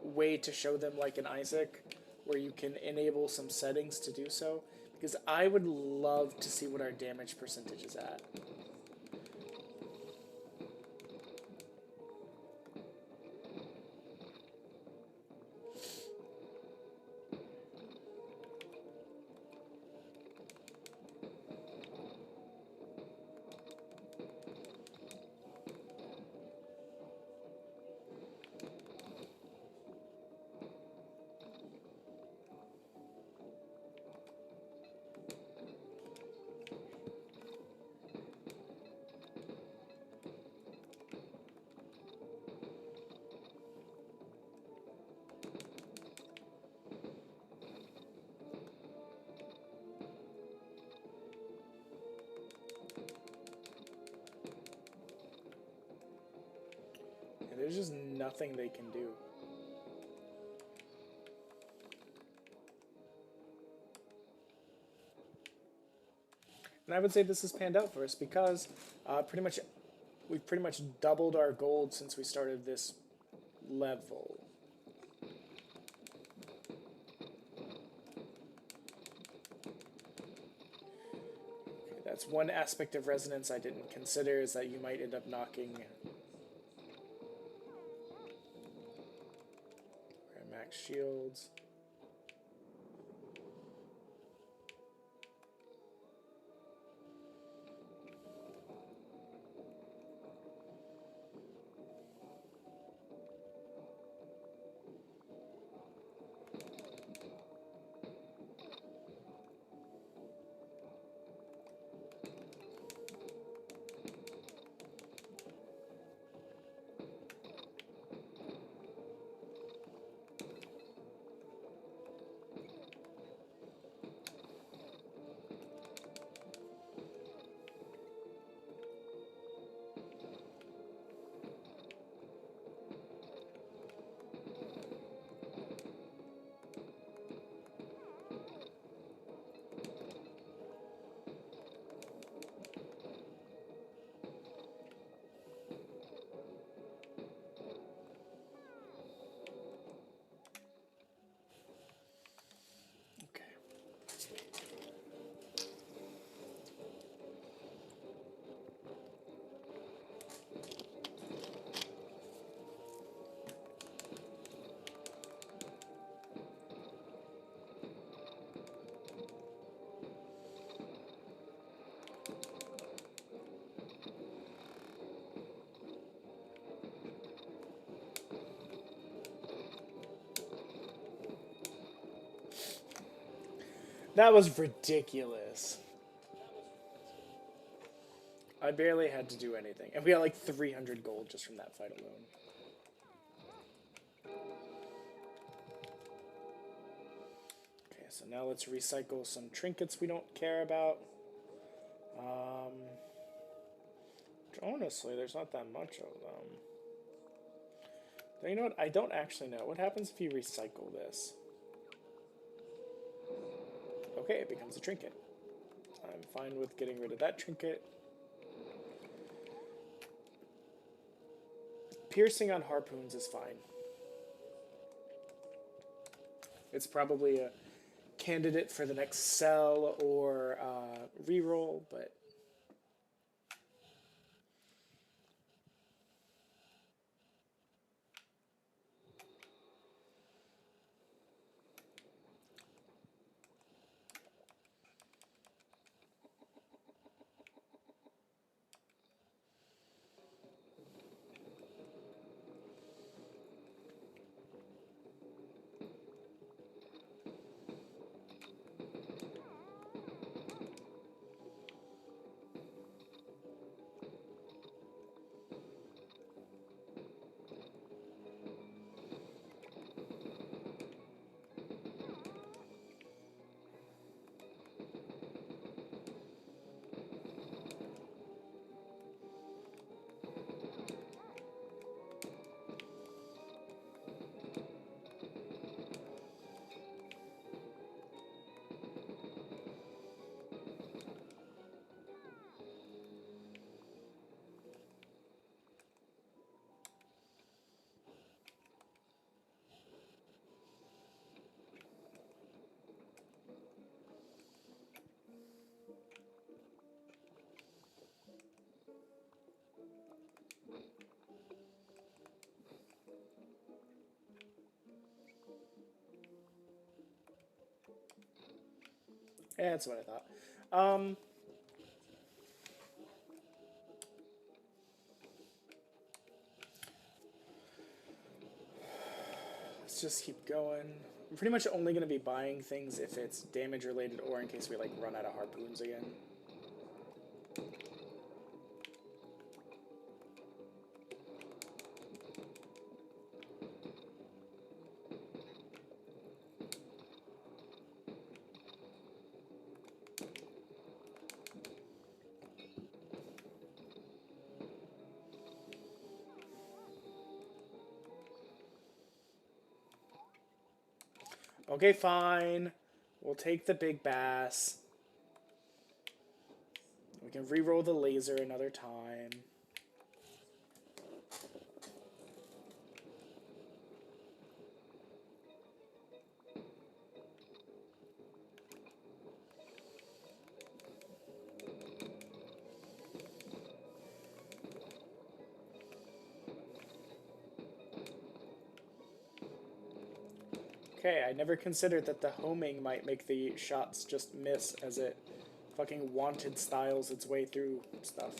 S1: way to show them like in Isaac, where you can enable some settings to do so, because I would love to see what our damage percentage is at. And there's just nothing they can do. And I would say this has panned out for us because we've pretty much doubled our gold since we started this level. Okay, that's one aspect of resonance I didn't consider, is that you might end up knocking our max shields. That was ridiculous. I barely had to do anything. And we got like 300 gold just from that fight alone. Okay, so now let's recycle some trinkets we don't care about. Honestly, there's not that much of them. You know what? I don't actually know. What happens if you recycle this? Okay, it becomes a trinket. I'm fine with getting rid of that trinket. Piercing on harpoons is fine. It's probably a candidate for the next sell or reroll, but Yeah, that's what I thought. Let's just keep going. I'm pretty much only going to be buying things if it's damage related or in case we like run out of harpoons again. Okay, fine. We'll take the big bass. We can re-roll the laser another time. Okay, I never considered that the homing might make the shots just miss as it fucking wanted styles its way through stuff.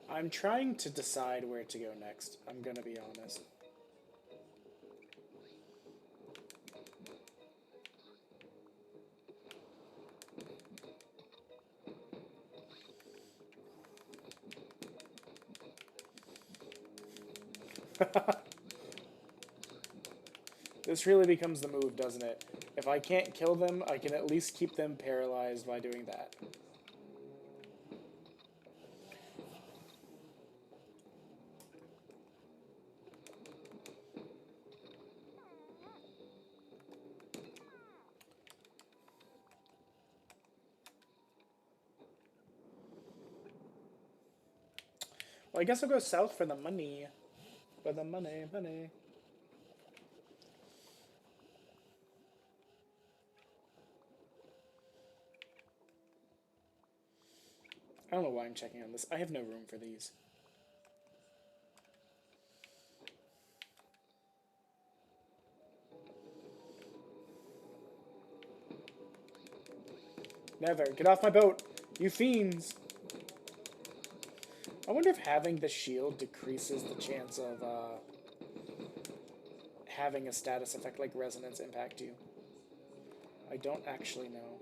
S1: I'm trying to decide where to go next. I'm gonna be honest. This really becomes the move, doesn't it? If I can't kill them, I can at least keep them paralyzed by doing that. Well, I guess I'll go south for the money. For the money, money. I don't know why I'm checking on this. I have no room for these. Never. Get off my boat, you fiends. I wonder if having the shield decreases the chance of having a status effect like resonance impact you. I don't actually know.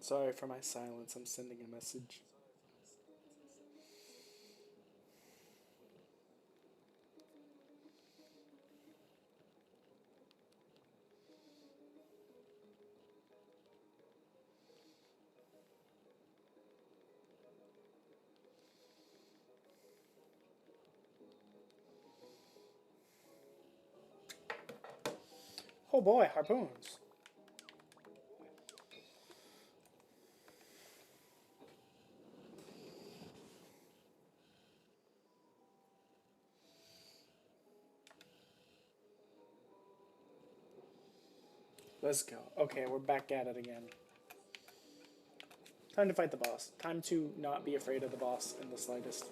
S1: Sorry for my silence. I'm sending a message. Oh boy, harpoons. Let's go. Okay, we're back at it again. Time to fight the boss. Time to not be afraid of the boss in the slightest.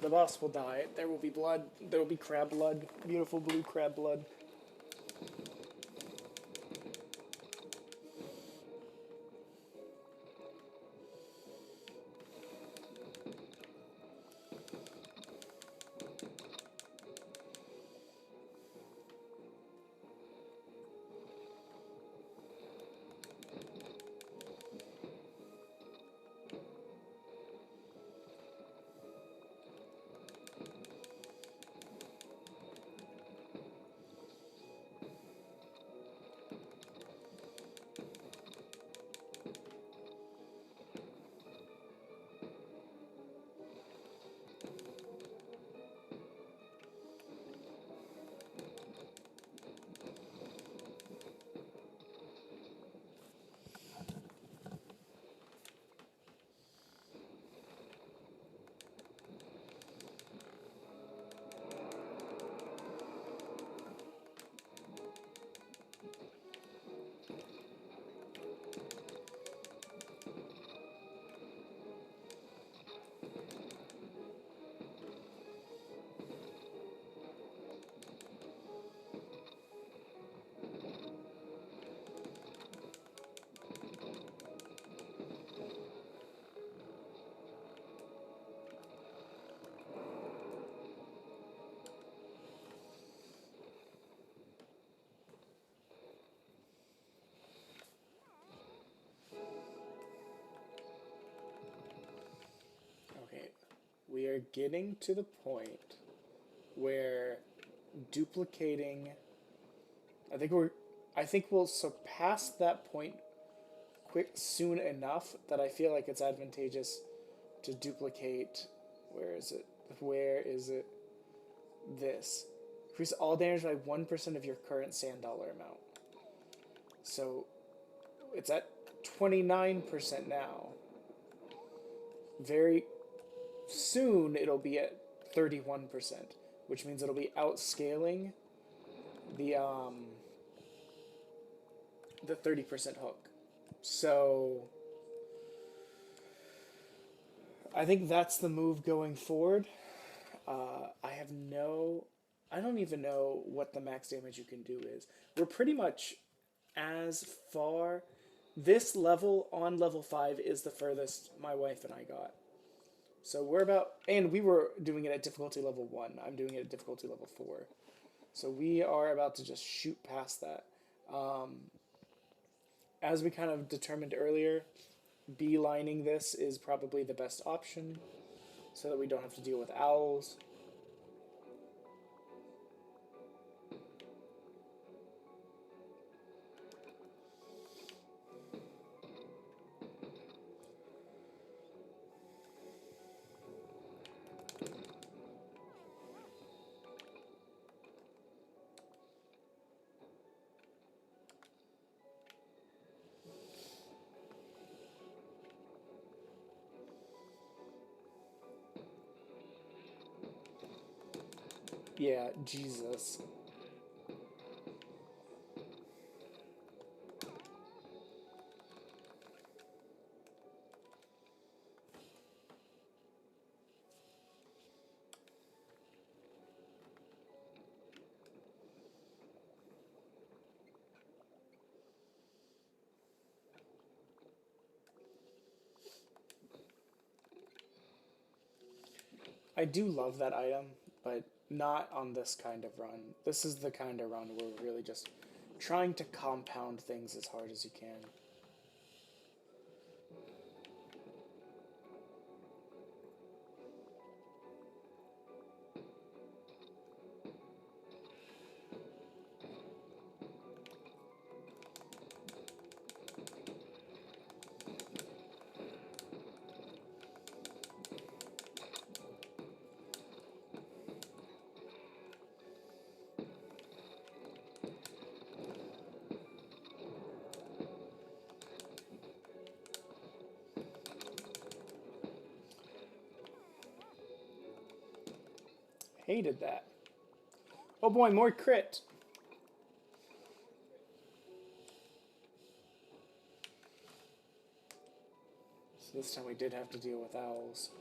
S1: The boss will die. There will be blood. There will be crab blood. Beautiful blue crab blood. Okay, we are getting to the point where duplicating. I think we're. I think we'll surpass that point soon enough that I feel like it's advantageous to duplicate. Where is it? Where is it? This. Increase all damage by 1% of your current sand dollar amount. So it's at 29% now. Very soon it'll be at 31%, which means it'll be outscaling the 30% hook. So I think that's the move going forward. I don't even know what the max damage you can do is. We're pretty much as far. This level on level 5 is the furthest my wife and I got. So we're about, and we were doing it at difficulty level 1. I'm doing it at difficulty level 4. So we are about to just shoot past that. As we kind of determined earlier, beelining this is probably the best option so that we don't have to deal with owls. Yeah, Jesus. I do love that item, but not on this kind of run. This is the kind of run where we're really just trying to compound things as hard as you can. Hated that. Oh boy, more crit. So this time we did have to deal with owls.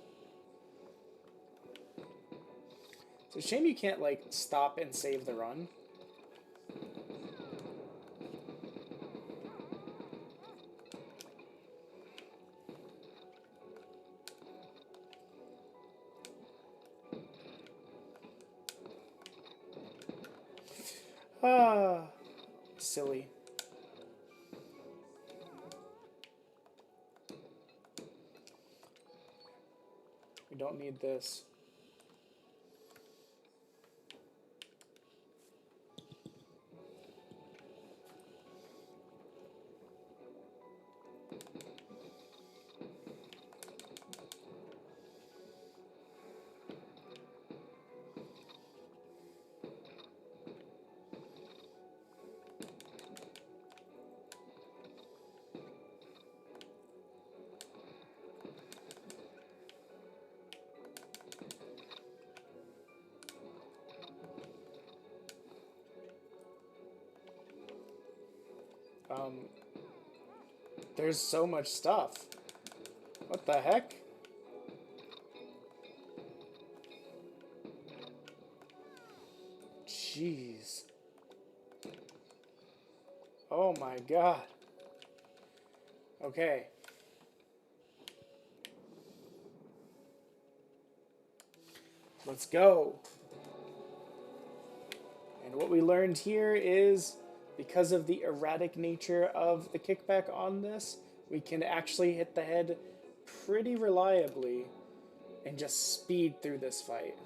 S1: It's a shame you can't, like, stop and save the run. Ah, silly. We don't need this. There's so much stuff. What the heck? Jeez. Oh my god. Okay. Let's go. And what we learned here is, because of the erratic nature of the kickback on this, we can actually hit the head pretty reliably and just speed through this fight.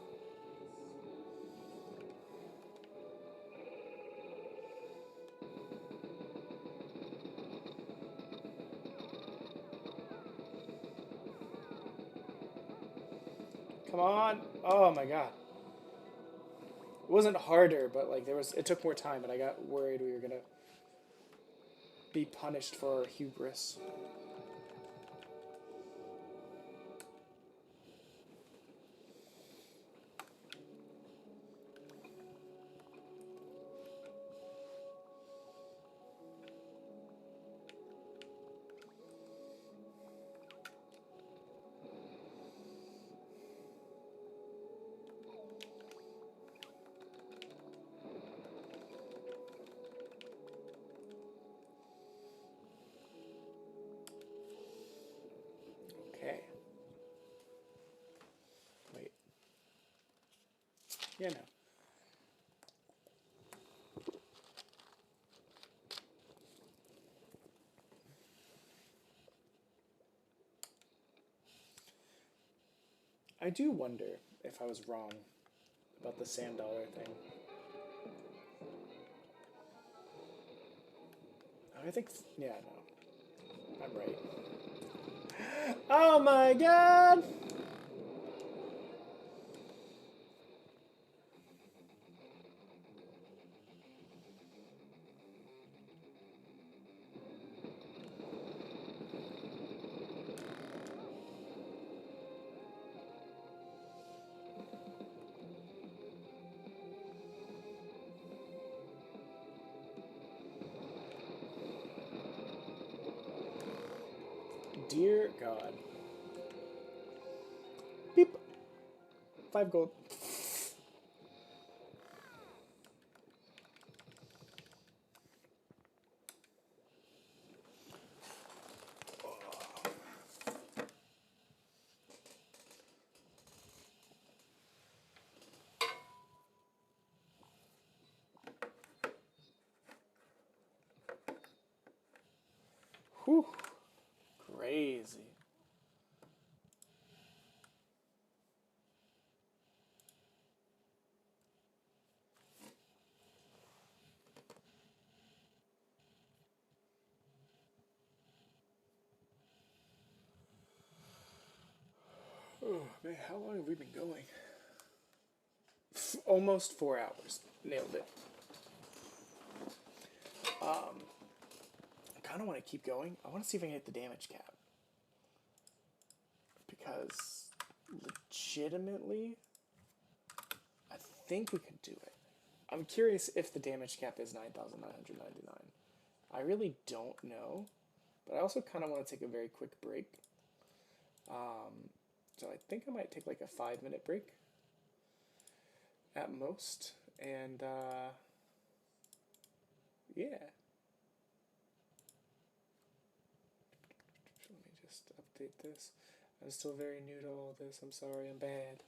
S1: Come on. Oh my god. It wasn't harder, but like it took more time, and I got worried we were gonna be punished for our hubris. Okay. Wait. Yeah, no. I do wonder if I was wrong about the sand dollar thing. I think, yeah, no. I'm right. Oh my god! Dear God. Beep. 5 gold. Whew. Crazy. Oh man, how long have we been going? Almost 4 hours. Nailed it. I kind of want to keep going. I want to see if I can hit the damage cap. Because legitimately, I think we could do it. I'm curious if the damage cap is 9,999. I really don't know, but I also kind of want to take a very quick break. So I think I might take like a 5-minute break at most, and yeah. Let me just update this. I'm still very new to all this. I'm sorry, I'm bad.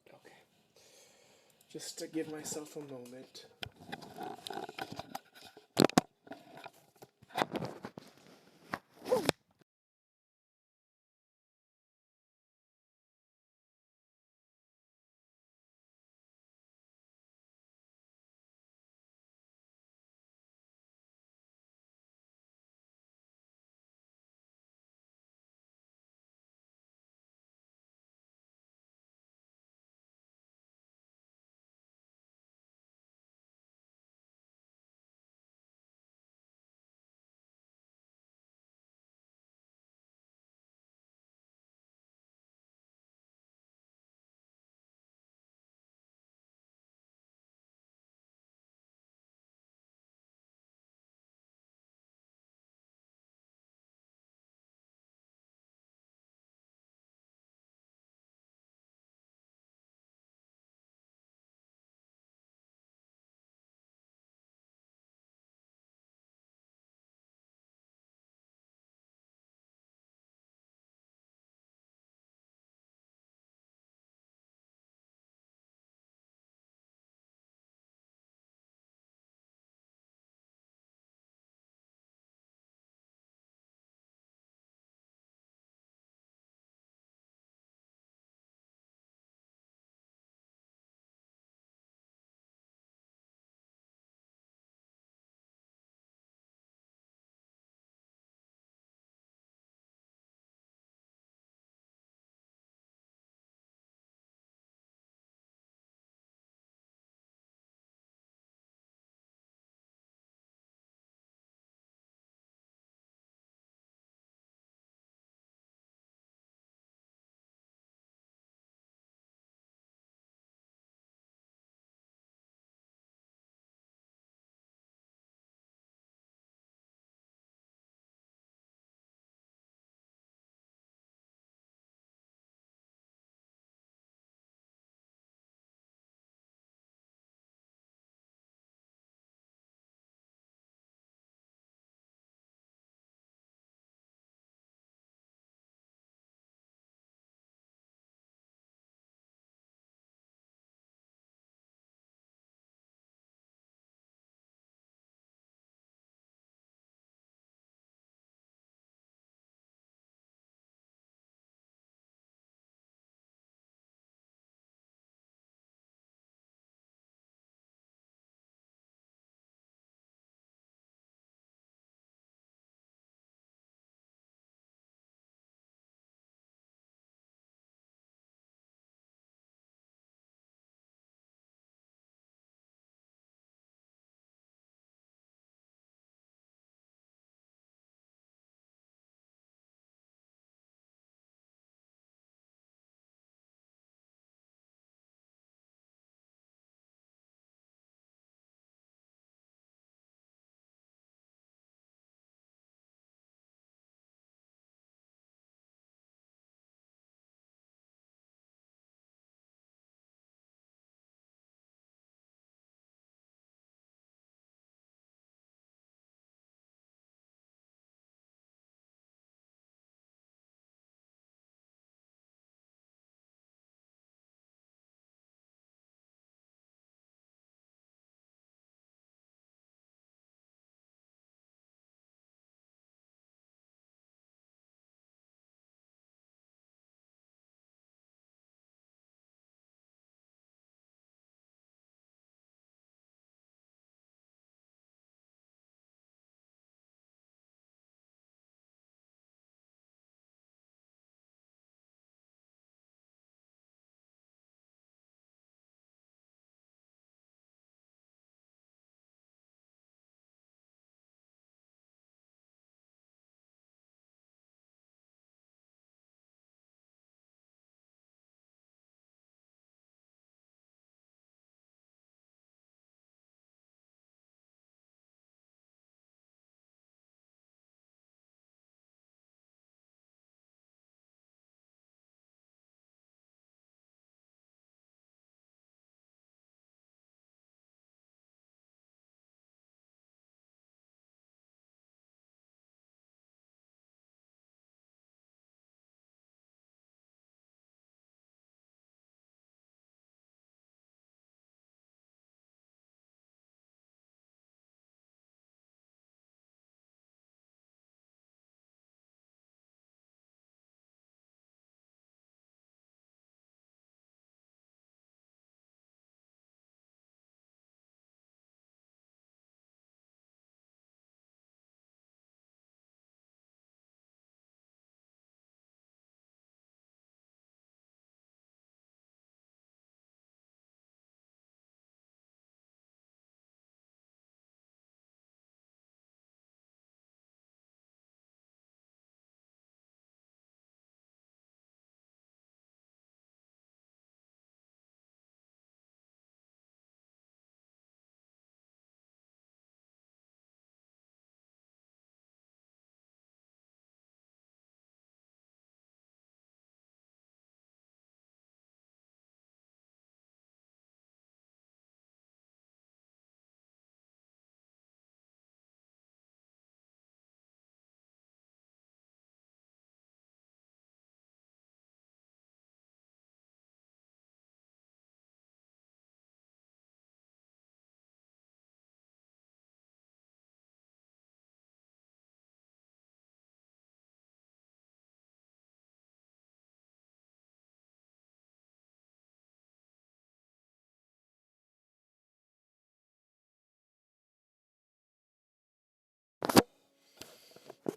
S1: Okay. Just to give myself a moment.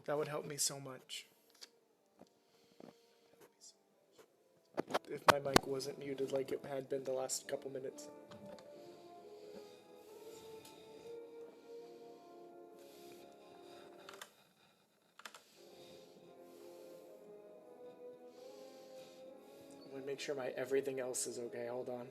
S1: That would help me so much. If my mic wasn't muted like it had been the last couple minutes. I'm gonna make sure my everything else is okay. Hold on.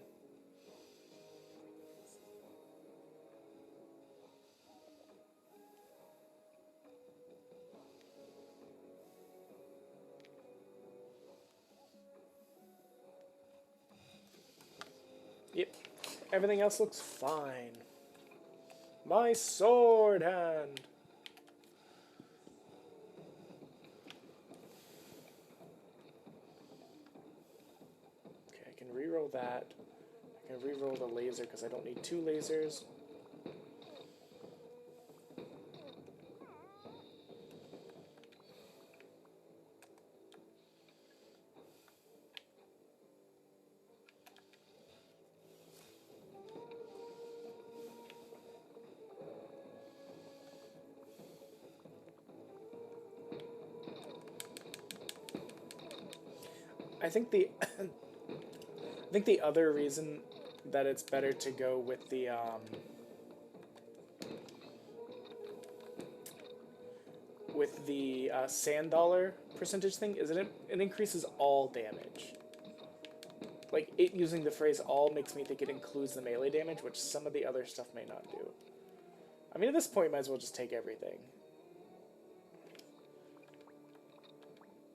S1: Yep. Everything else looks fine. My sword hand. Okay, I can reroll that. I can reroll the laser because I don't need 2 lasers. I think the I think the other reason that it's better to go with the sand dollar percentage thing is it increases all damage. Like, it using the phrase all makes me think it includes the melee damage, which some of the other stuff may not do. I mean, at this point, might as well just take everything.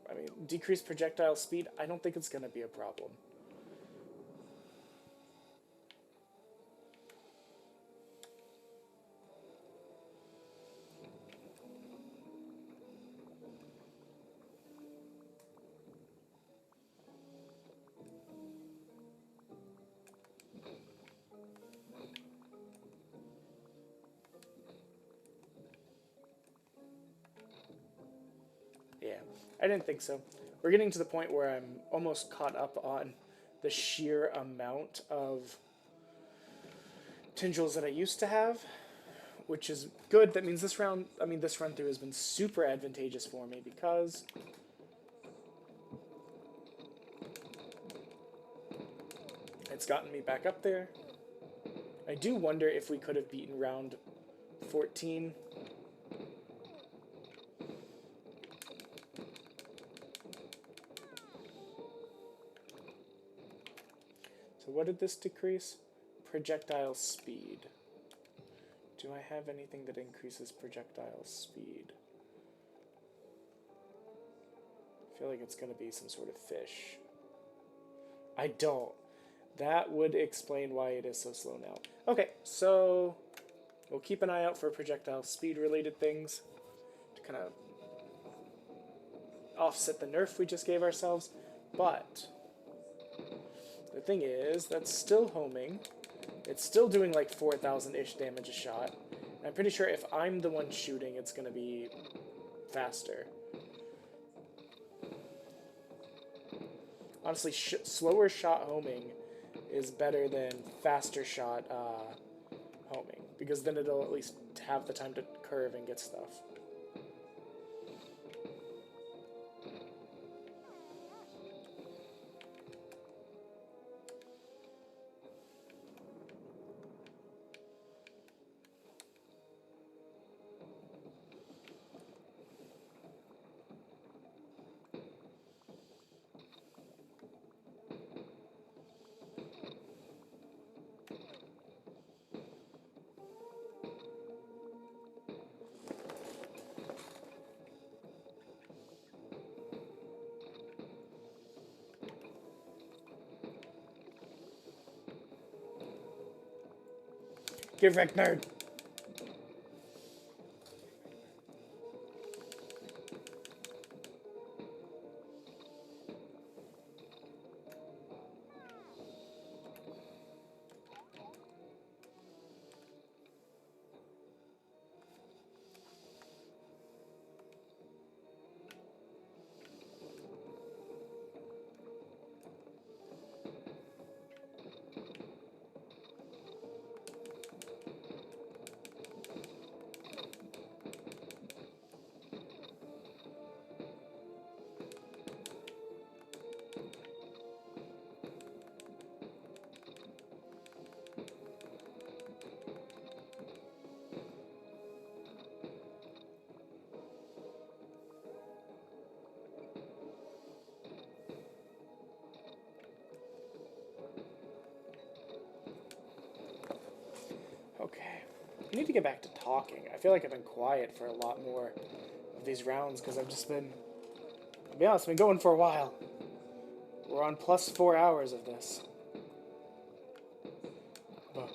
S1: I mean, decreased projectile speed, I don't think it's going to be a problem. Yeah, I didn't think so. We're getting to the point where I'm almost caught up on the sheer amount of tendrils that I used to have, which is good. That means this run through has been super advantageous for me because it's gotten me back up there. I do wonder if we could have beaten round 14. So what did this decrease? Projectile speed. Do I have anything that increases projectile speed? I feel like it's going to be some sort of fish. I don't. That would explain why it is so slow now. Okay, so we'll keep an eye out for projectile speed related things to kind of offset the nerf we just gave ourselves. But the thing is, that's still homing. It's still doing like 4,000-ish damage a shot. And I'm pretty sure if I'm the one shooting, it's going to be faster. Honestly, slower shot homing is better than faster shot homing, because then it'll at least have the time to curve and get stuff. Get wrecked, nerd! I need to get back to talking. I feel like I've been quiet for a lot more of these rounds because I've just been, I'll be honest, I've been going for a while. We're on plus 4 hours of this. But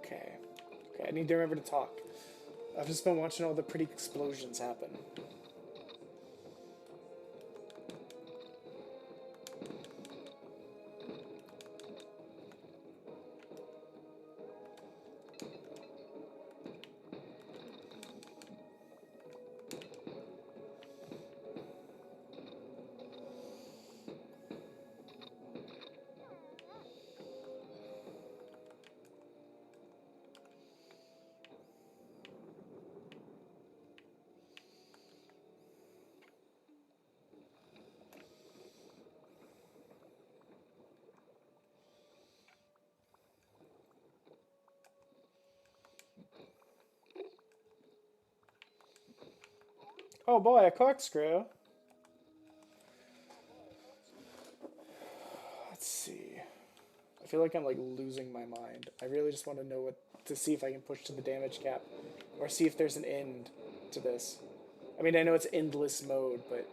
S1: okay. Okay, I need to remember to talk. I've just been watching all the pretty explosions happen. Oh boy, a corkscrew. Let's see. I feel like I'm like losing my mind. I really just want to know what to see if I can push to the damage cap, or see if there's an end to this. I mean, I know it's endless mode, but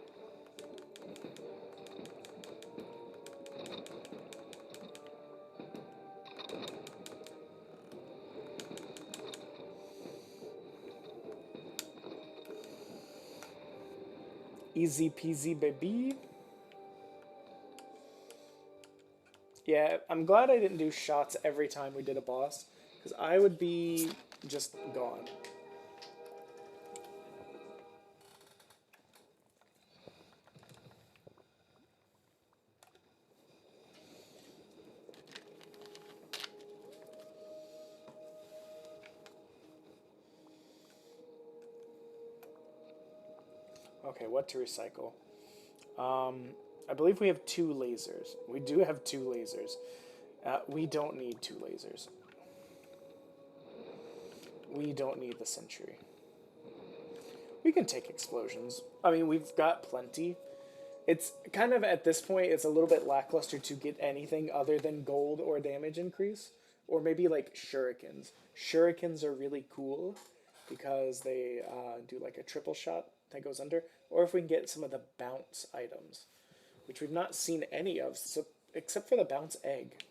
S1: easy peasy, baby. Yeah, I'm glad I didn't do shots every time we did a boss, because I would be just gone. Okay, what to recycle? I believe we have 2 lasers. We do have 2 lasers. We don't need 2 lasers. We don't need the sentry. We can take explosions. I mean, we've got plenty. It's kind of, at this point, it's a little bit lackluster to get anything other than gold or damage increase. Or maybe like shurikens. Shurikens are really cool because they do like a triple shot that goes under. Or if we can get some of the bounce items, which we've not seen any of, so, except for the bounce egg.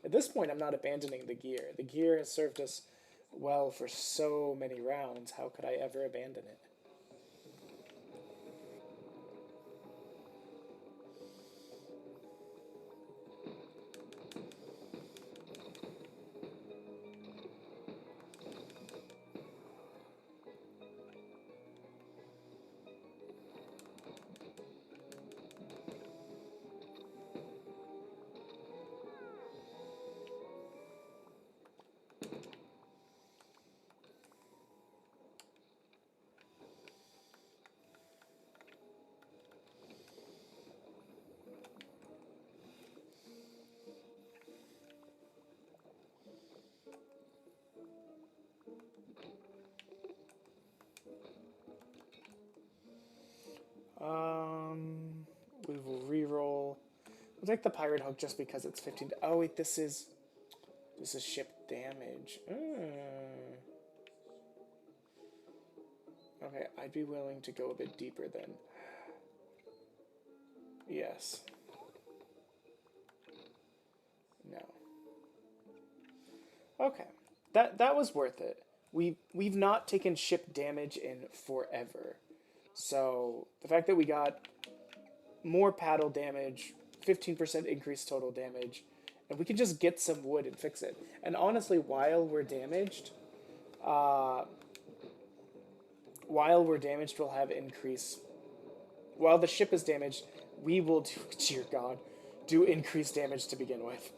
S1: At this point, I'm not abandoning the gear. The gear has served us well for so many rounds. How could I ever abandon it? We will re-roll. We'll take the pirate hook just because it's 15. Oh wait, this is ship damage. Okay, I'd be willing to go a bit deeper then. Yes. No. Okay. That was worth it. We've not taken ship damage in forever. So the fact that we got more paddle damage, 15% increased total damage, and we can just get some wood and fix it. And honestly, while we're damaged, we'll have increase. While the ship is damaged, we will do. Dear God, do increased damage to begin with.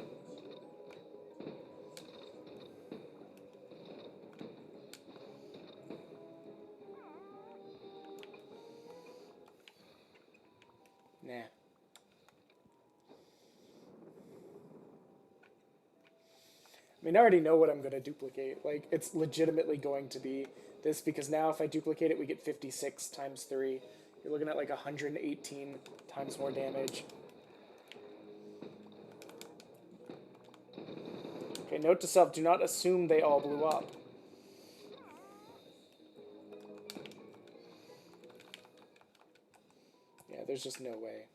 S1: Nah. I mean, I already know what I'm going to duplicate. Like, it's legitimately going to be this, because now if I duplicate it, we get 56 times 3. You're looking at like 118 times more damage. Okay, note to self, do not assume they all blew up. Yeah, there's just no way.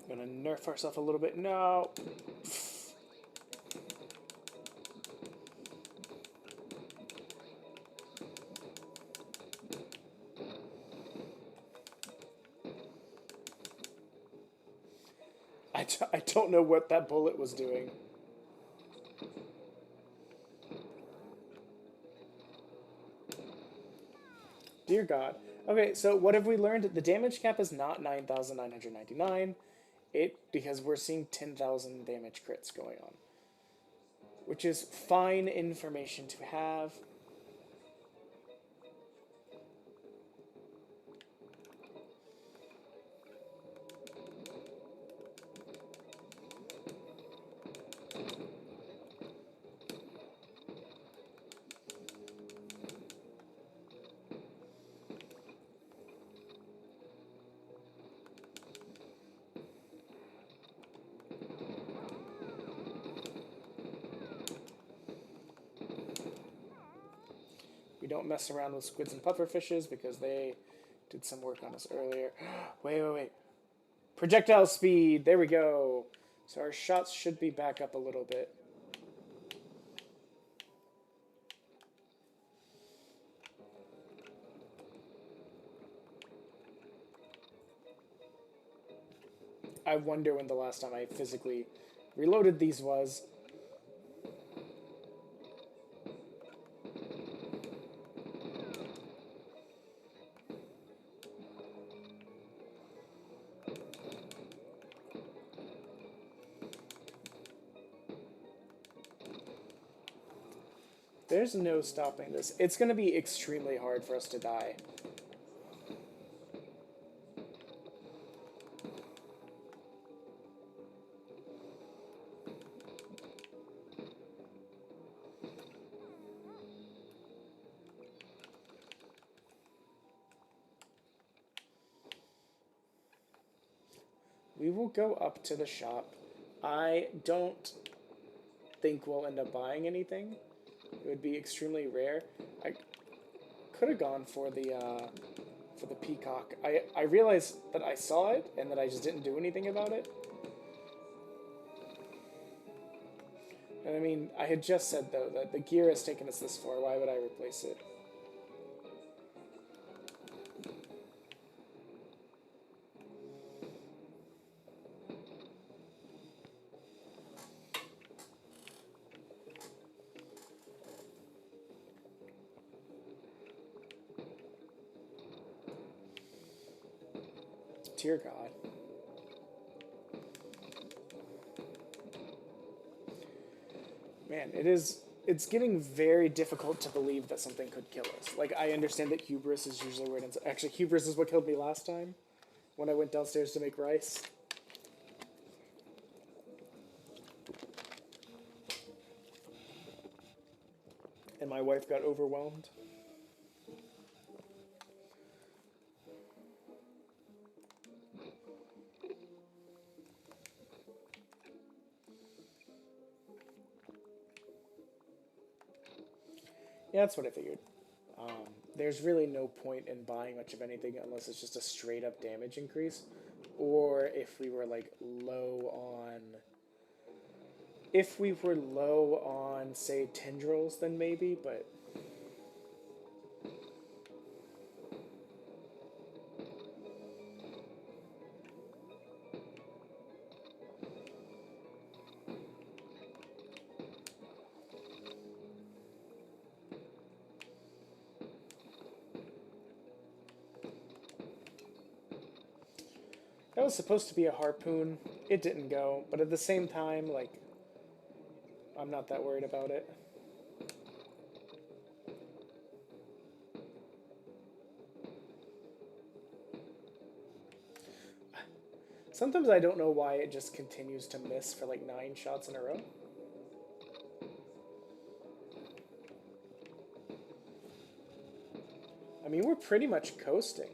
S1: I'm gonna nerf ourselves a little bit. No! I don't know what that bullet was doing. Dear God. Okay, so what have we learned? The damage cap is not 9,999. Because we're seeing 10,000 damage crits going on. Which is fine information to have. We don't mess around with squids and pufferfishes because they did some work on us earlier. Wait. Projectile speed. There we go. So our shots should be back up a little bit. I wonder when the last time I physically reloaded these was. There's no stopping this. It's going to be extremely hard for us to die. We will go up to the shop. I don't think we'll end up buying anything. It would be extremely rare. I could have gone for the peacock. I realized that I saw it and that I just didn't do anything about it. And I mean, I had just said though that the gear has taken us this far. Why would I replace it? Dear God. Man, it's getting very difficult to believe that something could kill us. Like, I understand that hubris is usually where it ends up. Actually, hubris is what killed me last time when I went downstairs to make rice. And my wife got overwhelmed. Yeah, that's what I figured. There's really no point in buying much of anything unless it's just a straight up damage increase. Or if we were like low on... If we were low on, say, tendrils, then maybe, but... was supposed to be a harpoon. It didn't go, but at the same time, like, I'm not that worried about it. Sometimes I don't know why it just continues to miss for like 9 shots in a row. I mean, we're pretty much coasting.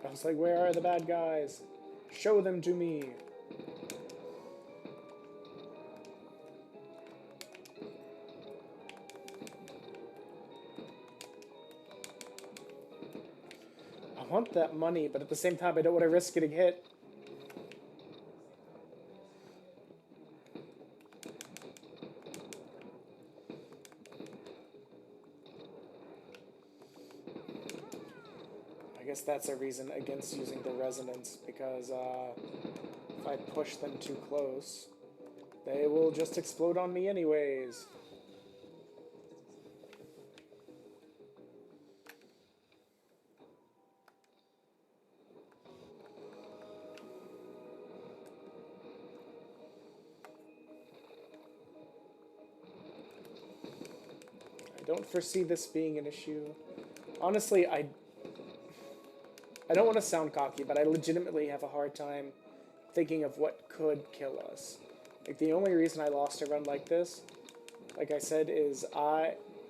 S1: I was like, where are the bad guys? Show them to me. I want that money, but at the same time, I don't want to risk getting hit. I guess that's a reason against using the resonance, because if I push them too close, they will just explode on me anyways. I don't foresee this being an issue. Honestly, I don't want to sound cocky, but I legitimately have a hard time thinking of what could kill us. Like, the only reason I lost a run like this, like I said, is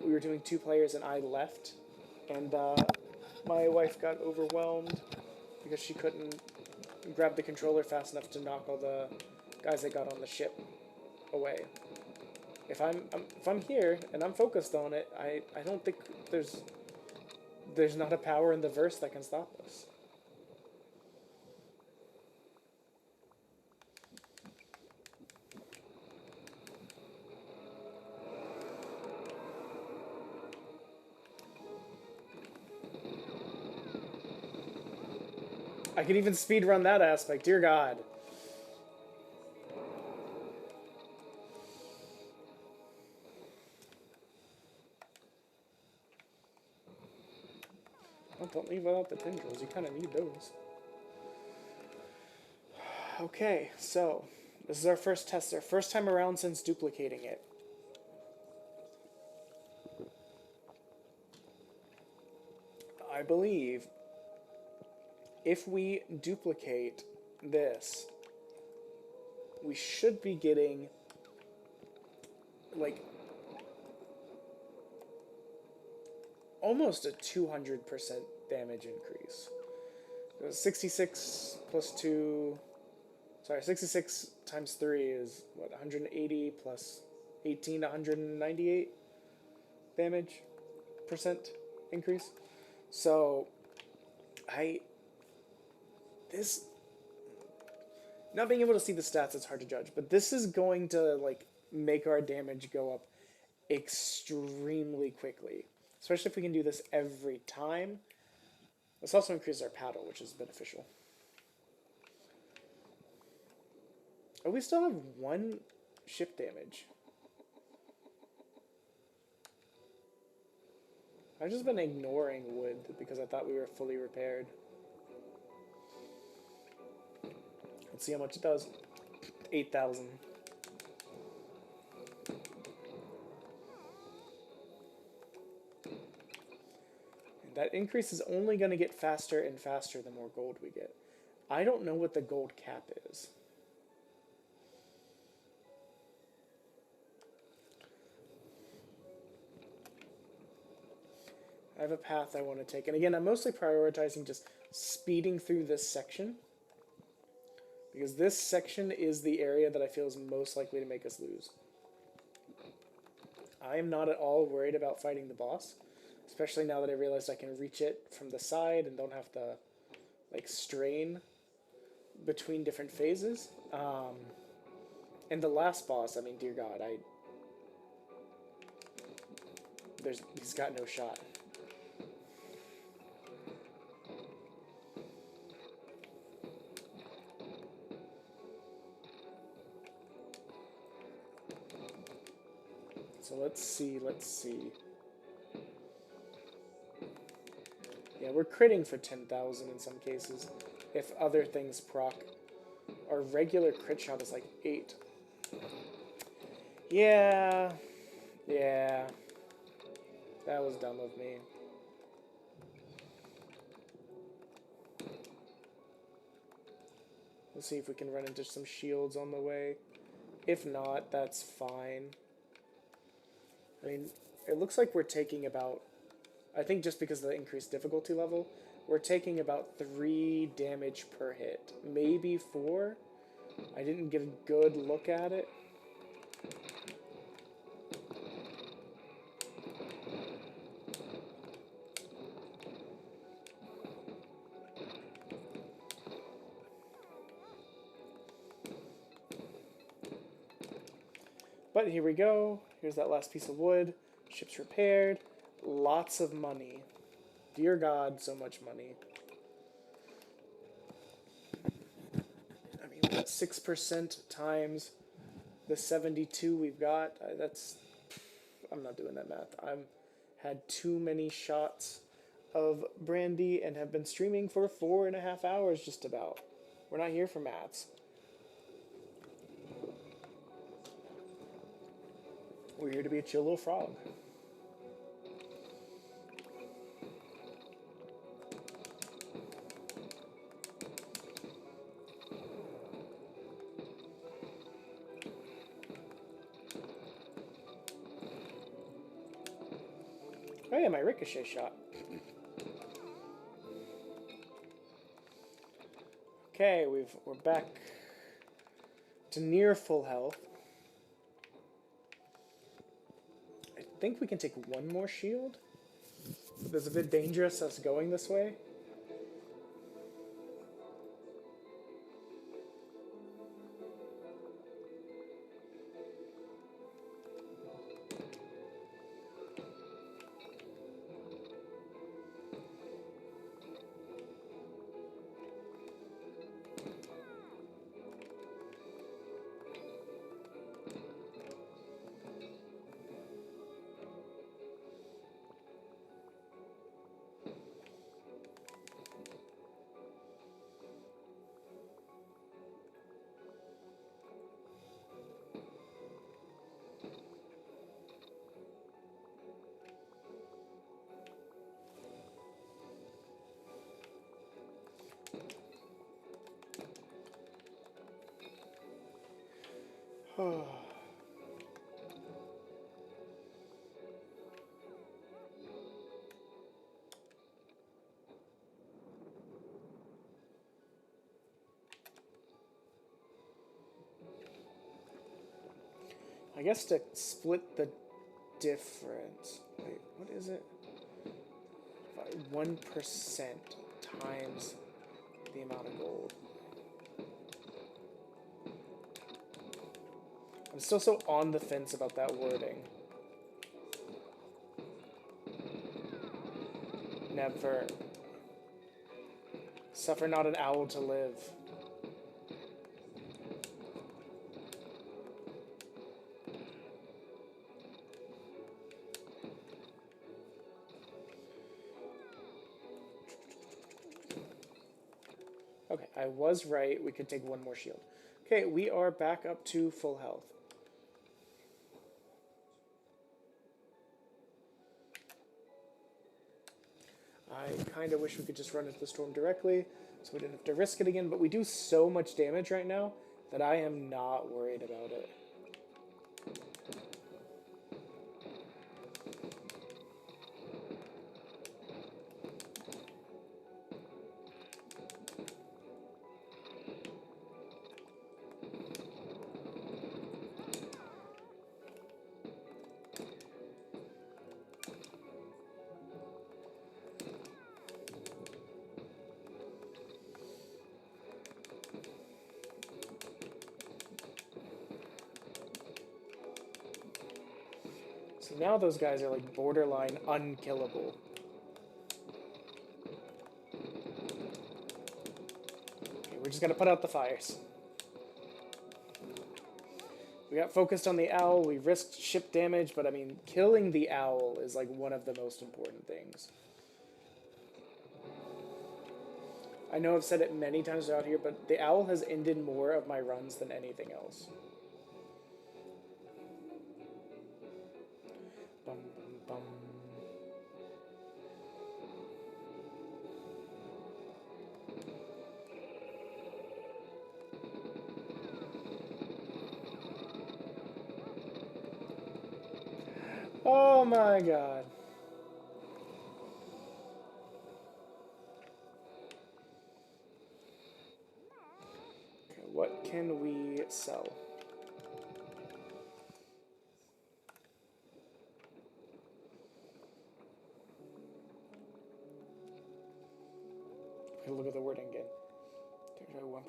S1: we were doing 2 players and I left, and my wife got overwhelmed because she couldn't grab the controller fast enough to knock all the guys that got on the ship away. If I'm here and I'm focused on it, I don't think there's not a power in the verse that can stop us. I can even speedrun that aspect, dear God. Oh, don't leave without the tendrils, you kind of need those. Okay, so this is our first test, our first time around since duplicating it. I believe if we duplicate this, we should be getting like almost a 200% damage increase. 66 plus 2, sorry, 66 times 3 is what, 180 plus 18, 198 damage percent increase. So this, not being able to see the stats, it's hard to judge, but this is going to like make our damage go up extremely quickly, especially if we can do this every time. This also increases our paddle, which is beneficial. Oh, we still have 1 ship damage. I've just been ignoring wood because I thought we were fully repaired. Let's see how much it does. 8,000. That increase is only going to get faster and faster the more gold we get. I don't know what the gold cap is. I have a path I want to take. And again, I'm mostly prioritizing just speeding through this section, because this section is the area that I feel is most likely to make us lose. I am not at all worried about fighting the boss, especially now that I realized I can reach it from the side and don't have to like strain between different phases. And the last boss, I mean, dear God, he's got no shot. So let's see. Yeah, we're critting for 10,000 in some cases. If other things proc, our regular crit shot is like 8. Yeah, that was dumb of me. Let's see if we can run into some shields on the way. If not, that's fine. I mean, it looks like we're taking about, I think just because of the increased difficulty level, we're taking about 3 damage per hit. Maybe 4? I didn't get a good look at it. But here we go. Here's that last piece of wood. Ship's repaired. Lots of money. Dear God, so much money. I mean, what, 6% times the 72 we've got? That's... I'm not doing that math. I've had too many shots of brandy and have been streaming for 4.5 hours just about. We're not here for maths. We're here to be a chill little frog. Oh yeah, my ricochet shot. Okay, we're back to near full health. I think we can take one more shield. It's a bit dangerous us going this way. I guess to split the difference. Wait, what is it? 1% times the amount of gold. I'm still so on the fence about that wording. Never. Suffer not an owl to live. Okay, I was right. We could take one more shield. Okay, we are back up to full health. I kind of wish we could just run into the storm directly so we didn't have to risk it again, but we do so much damage right now that I am not worried about it. So now those guys are like borderline unkillable. Okay, we're just gonna put out the fires. We got focused on the owl, we risked ship damage, but I mean, killing the owl is like one of the most important things. I know I've said it many times out here, but the owl has ended more of my runs than anything else. Bum, bum, bum. Oh my god. Okay, what can we sell? Okay, look at the wording again. There's 1% off.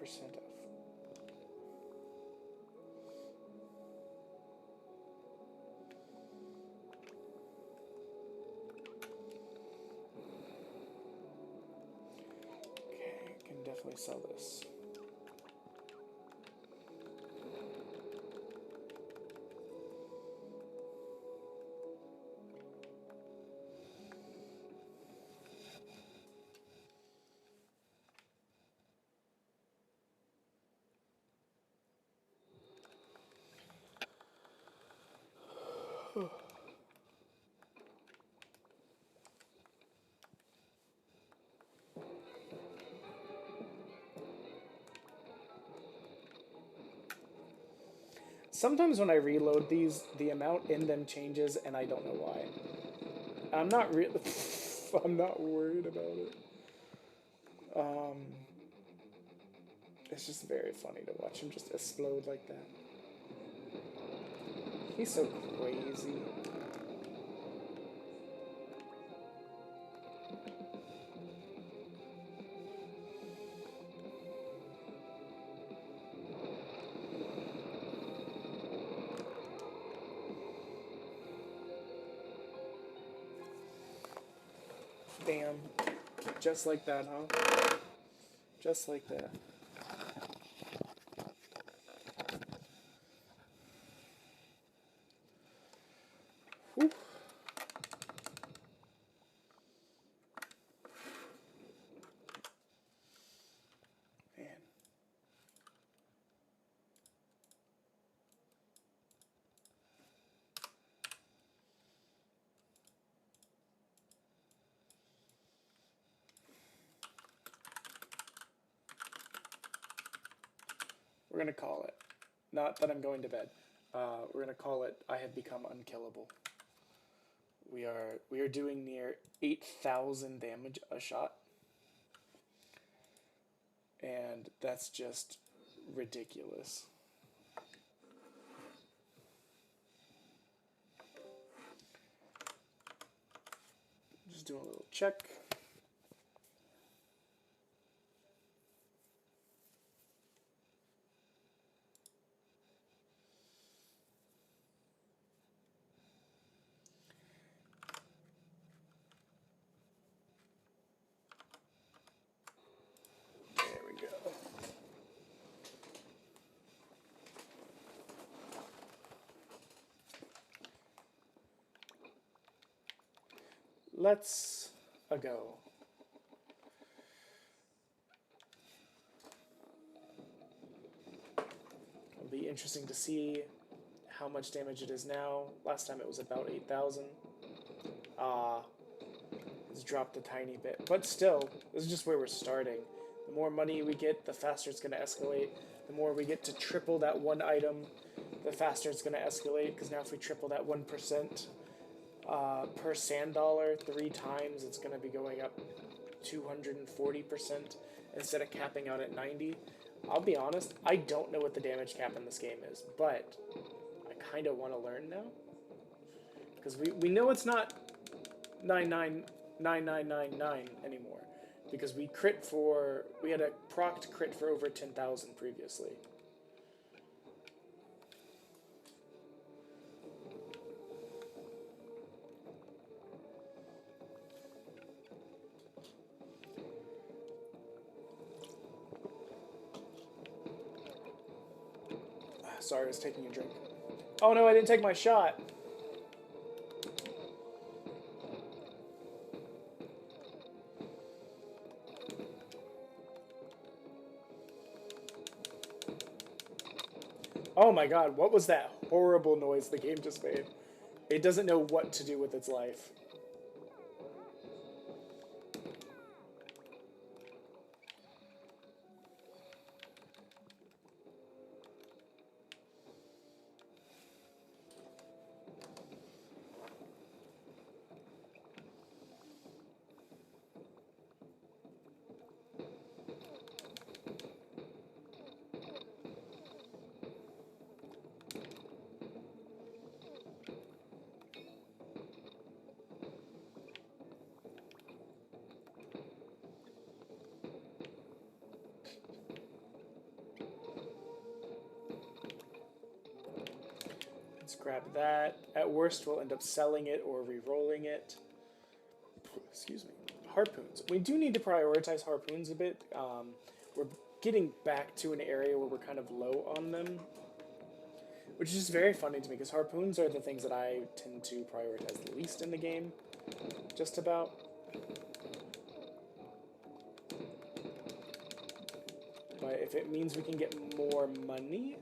S1: Okay, I can definitely sell this. Sometimes when I reload these, the amount in them changes, and I don't know why. I'm not really... I'm not worried about it. It's just very funny to watch him just explode like that. He's so crazy. Damn. Just like that, huh? Just like that. Whew. Man. We're gonna call it. Not that I'm going to bed. We're gonna call it I have become unkillable. We are doing near 8,000 damage a shot. And that's just ridiculous. Just doing a little check. There we go. Let's go. It'll be interesting to see how much damage it is now. Last time it was about 8,000. It's dropped a tiny bit. But still, this is just where we're starting. The more money we get, the faster it's going to escalate. The more we get to triple that one item, the faster it's going to escalate. Because now if we triple that 1%, per sand dollar 3 times, it's going to be going up 240% instead of capping out at 90. I'll be honest, I don't know what the damage cap in this game is, but I kind of want to learn now. Because we know it's not 999999 anymore. Because we had a procced crit for over 10,000 previously. Sorry, I was taking a drink. Oh no, I didn't take my shot. Oh my god, what was that horrible noise the game just made? It doesn't know what to do with its life. Let's grab that. At worst, we'll end up selling it or re-rolling it. Excuse me. Harpoons. We do need to prioritize harpoons a bit. We're getting back to an area where we're kind of low on them, which is just very funny to me because harpoons are the things that I tend to prioritize the least in the game, just about. But if it means we can get more money...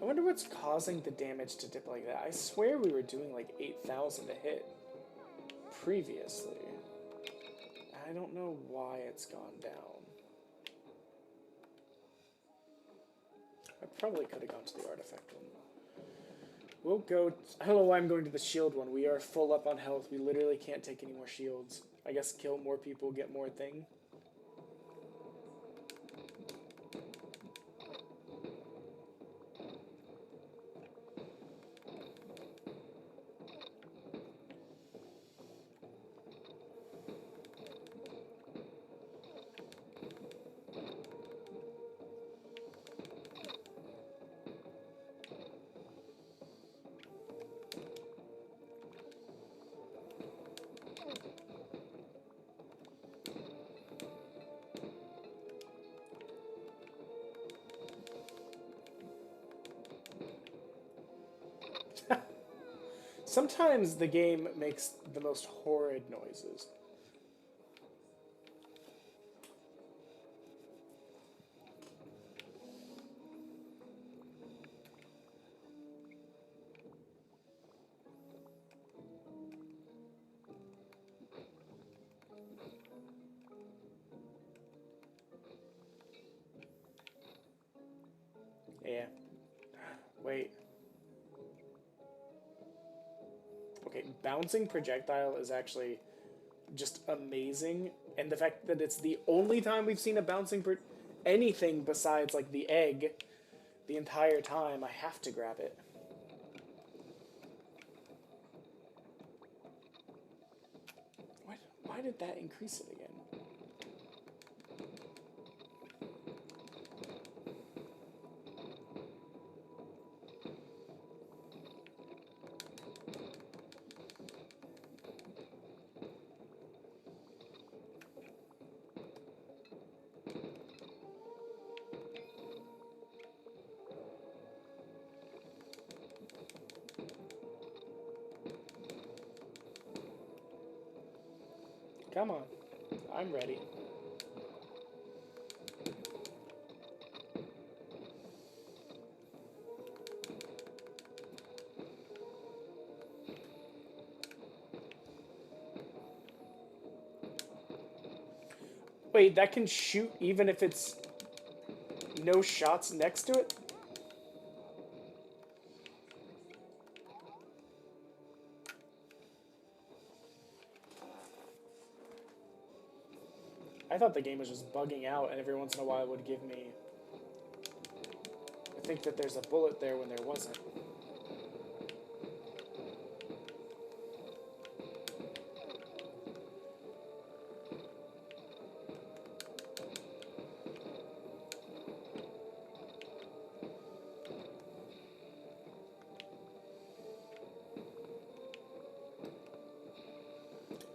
S1: I wonder what's causing the damage to dip like that. I swear we were doing like 8,000 to hit previously. I don't know why it's gone down. I probably could have gone to the artifact one. We'll go... I don't know why I'm going to the shield one. We are full up on health. We literally can't take any more shields. I guess kill more people, get more thing. Sometimes the game makes the most horrid noises. Yeah. Wait. Okay, bouncing projectile is actually just amazing, and the fact that it's the only time we've seen a bouncing anything besides like the egg the entire time, I have to grab it. What? Why did that increase it again? Come on. I'm ready. Wait, that can shoot even if it's no shots next to it? I thought the game was just bugging out and every once in a while it would give me... I think that there's a bullet there when there wasn't.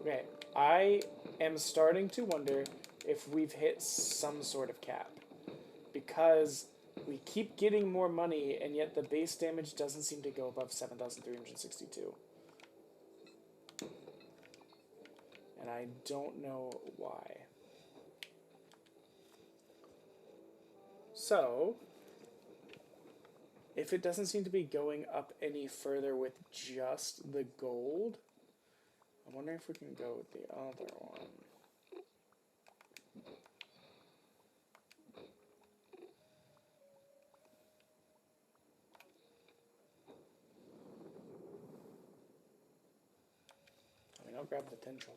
S1: Okay, I am starting to wonder if we've hit some sort of cap. Because we keep getting more money, and yet the base damage doesn't seem to go above 7,362. And I don't know why. So, if it doesn't seem to be going up any further with just the gold, I'm wondering if we can go with the other one. I mean, I'll grab the potential.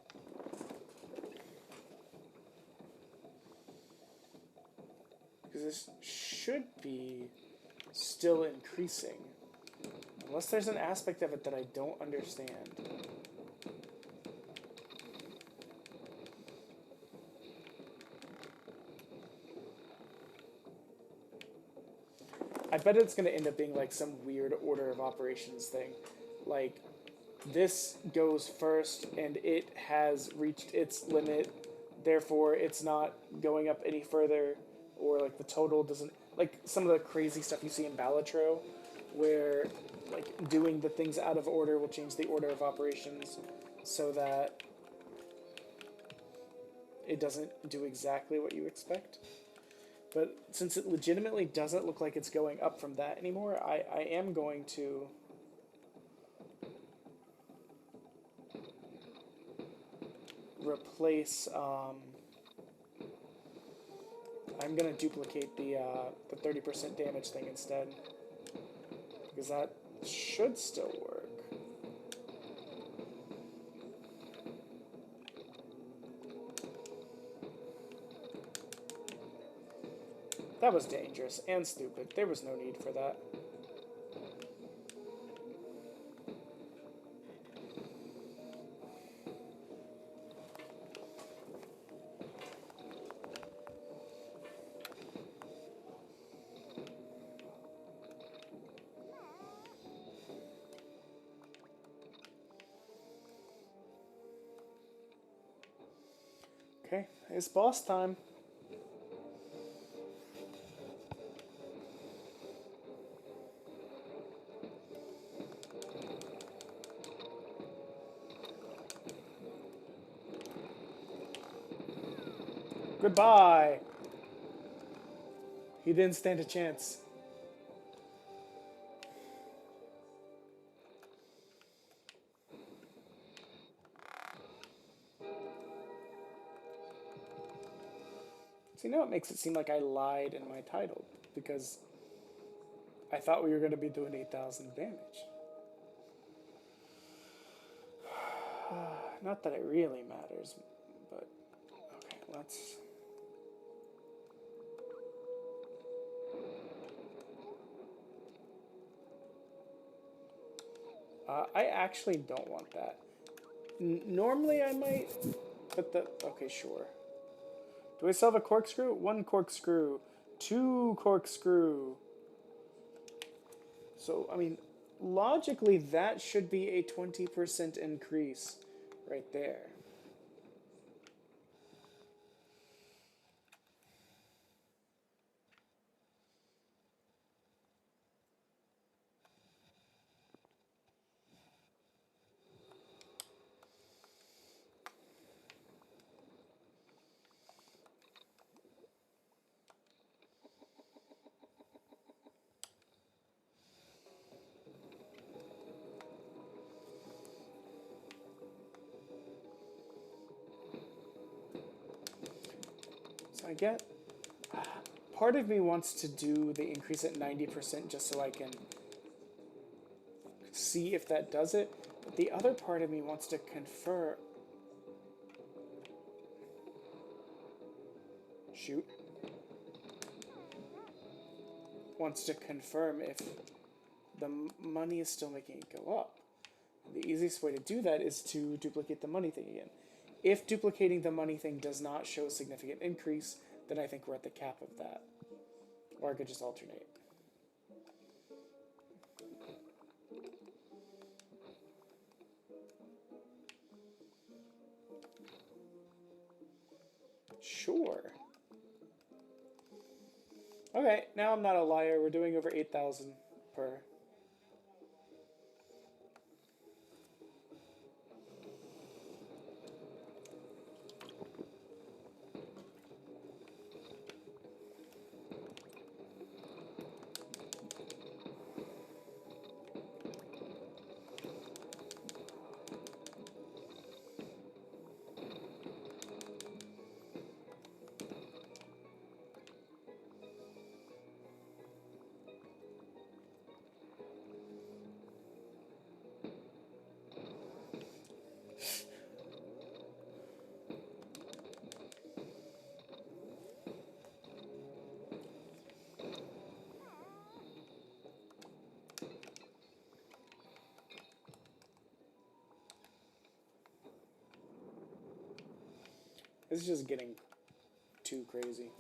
S1: Because this should be still increasing. Unless there's an aspect of it that I don't understand. I bet it's going to end up being like some weird order of operations thing. Like, this goes first and it has reached its limit, therefore it's not going up any further, or like the total doesn't, like some of the crazy stuff you see in Balatro, where like doing the things out of order will change the order of operations so that it doesn't do exactly what you expect. But since it legitimately doesn't look like it's going up from that anymore, I am going to replace, I'm going to duplicate the 30% damage thing instead, because that should still work. That was dangerous and stupid. There was no need for that. Okay, it's boss time. Goodbye. He didn't stand a chance. See, now it makes it seem like I lied in my title, because I thought we were going to be doing 8,000 damage. Not that it really matters, but okay, let's... I actually don't want that. Normally I might, but the... Okay, sure. Do I still have a corkscrew? 1 corkscrew. 2 corkscrew. So, I mean, logically that should be a 20% increase right there. So I get... Part of me wants to do the increase at 90% just so I can see if that does it. But the other part of me wants to confer... Shoot. Wants to confirm if the money is still making it go up. The easiest way to do that is to duplicate the money thing again. If duplicating the money thing does not show a significant increase, then I think we're at the cap of that. Or I could just alternate. Sure. Okay, now I'm not a liar. We're doing over 8,000 per. This is just getting too crazy.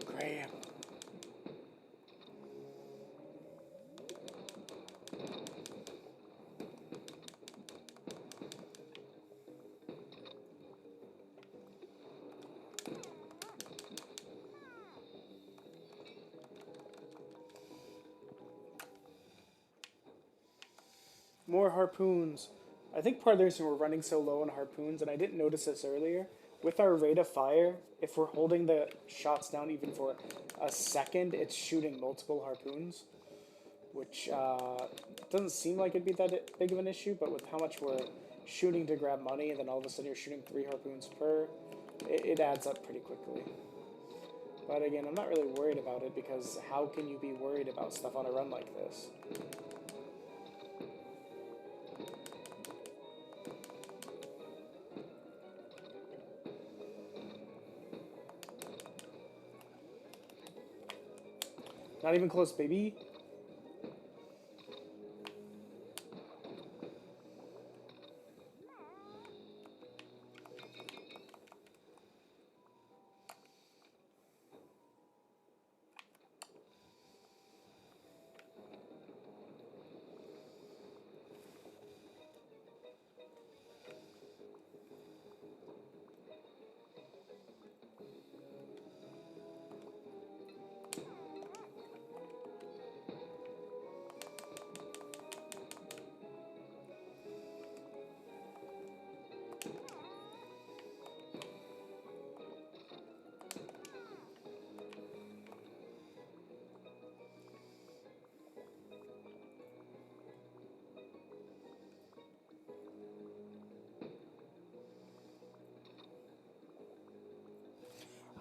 S1: Graham. More harpoons. I think part of the reason we're running so low on harpoons, and I didn't notice this earlier, with our rate of fire, if we're holding the shots down even for a second, it's shooting multiple harpoons, which doesn't seem like it'd be that big of an issue, but with how much we're shooting to grab money, and then all of a sudden you're shooting 3 harpoons per, it adds up pretty quickly. But again, I'm not really worried about it, because how can you be worried about stuff on a run like this? Not even close, baby.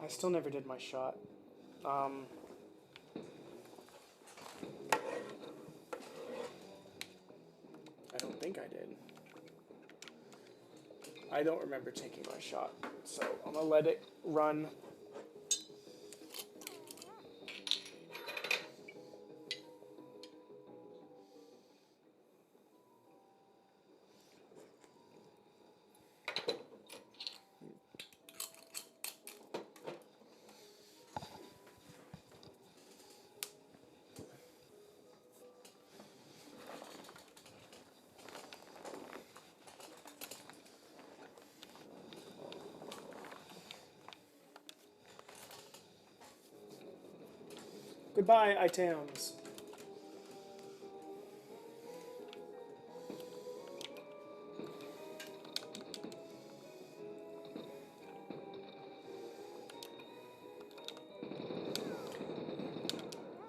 S1: I still never did my shot. I don't think I did. I don't remember taking my shot, so I'm gonna let it run. Goodbye, items.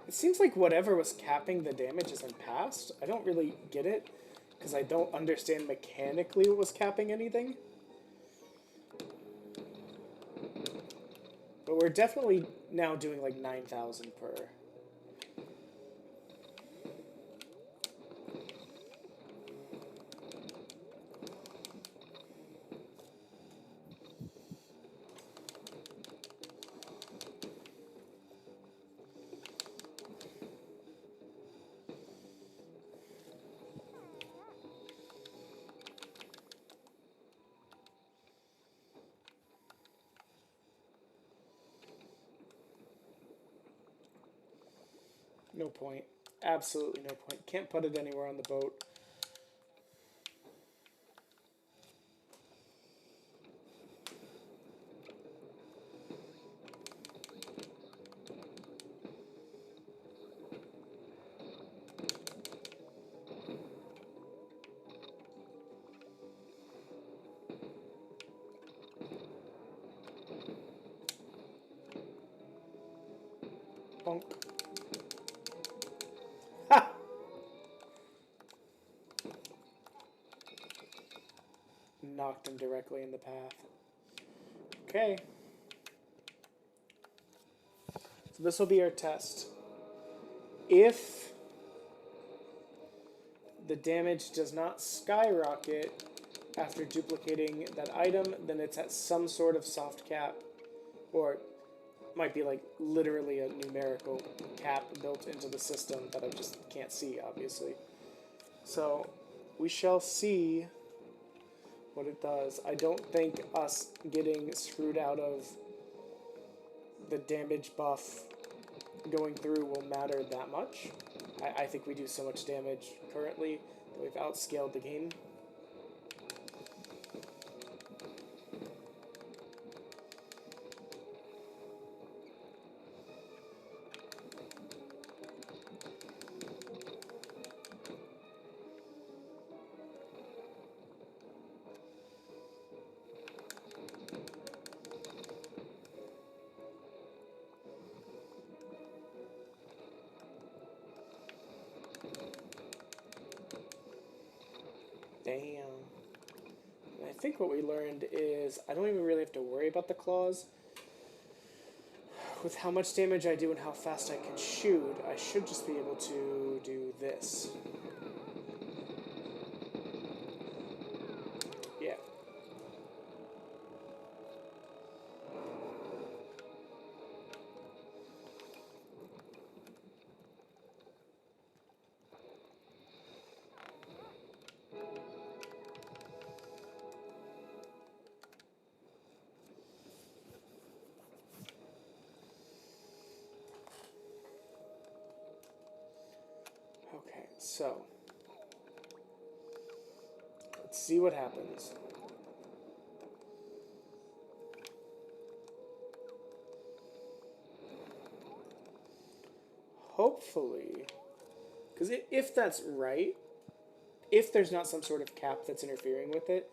S1: It seems like whatever was capping the damage isn't passed. I don't really get it, because I don't understand mechanically what was capping anything. But we're definitely now doing like 9,000 per. No point. Absolutely no point. Can't put it anywhere on the boat. Bonk. Ha! Knocked him directly in the path. Okay. So this will be our test. If the damage does not skyrocket after duplicating that item, then it's at some sort of soft cap, or might be like literally a numerical cap built into the system that I just can't see, obviously. So we shall see what it does. I don't think us getting screwed out of the damage buff going through will matter that much. I think we do so much damage currently that we've outscaled the game. Damn. And I think what we learned is I don't even really have to worry about the claws. With how much damage I do and how fast I can shoot, I should just be able to do this. Yeah. Okay, so let's see what happens. Hopefully, because if that's right, if there's not some sort of cap that's interfering with it,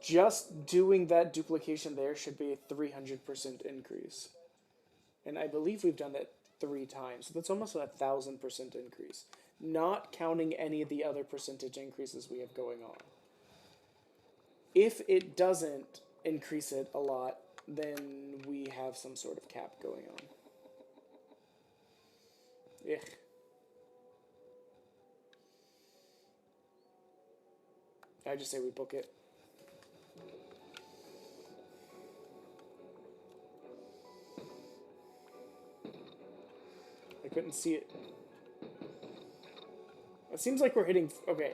S1: just doing that duplication there should be a 300% increase. And I believe we've done that 3 times. So that's almost a 1,000% increase. Not counting any of the other percentage increases we have going on. If it doesn't increase it a lot, then we have some sort of cap going on. Ugh. I just say we book it. I couldn't see it. It seems like we're hitting... Okay.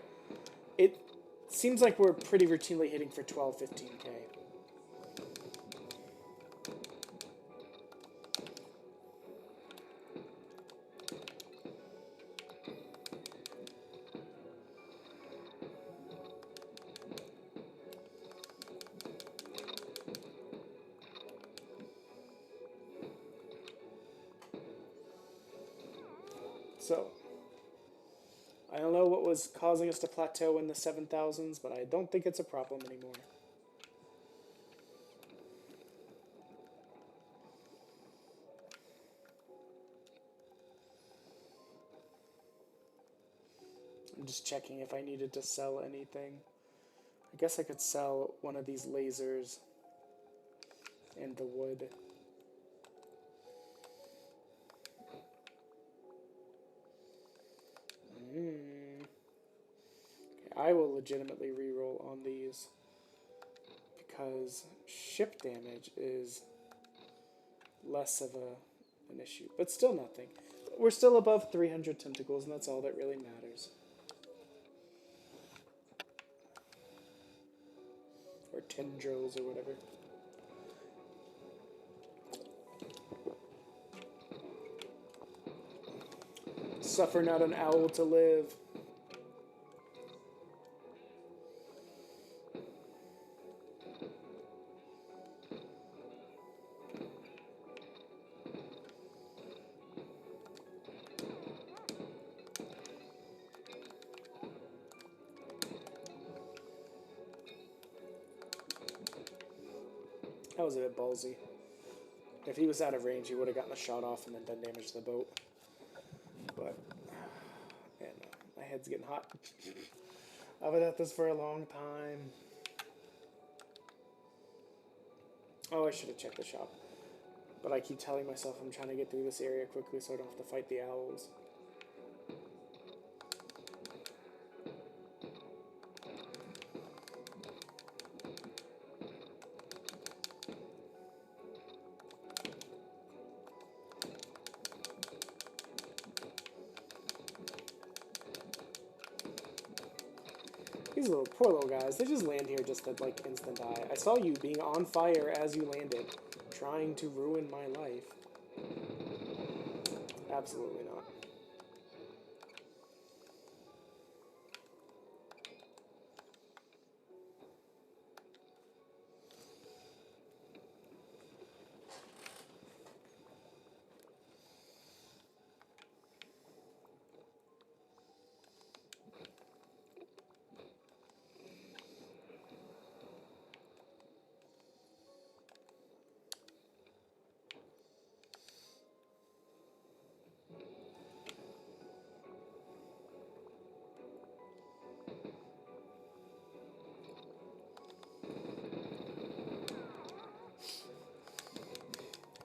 S1: It seems like we're pretty routinely hitting for 12, 15k. So, I don't know what was causing us to plateau in the 7,000s, but I don't think it's a problem anymore. I'm just checking if I needed to sell anything. I guess I could sell one of these lasers and the wood. Okay, I will legitimately reroll on these because ship damage is less of an issue, but still nothing. We're still above 300 tentacles, and that's all that really matters. Or tendrils or whatever. Suffer not an owl to live. That was a bit ballsy. If he was out of range, he would have gotten a shot off and then done damage to the boat. But, man, my head's getting hot. I've been at this for a long time. Oh, I should have checked the shop. But I keep telling myself I'm trying to get through this area quickly so I don't have to fight the owls. These poor little guys, they just land here just at like instant die. I saw you being on fire as you landed, trying to ruin my life. Absolutely not.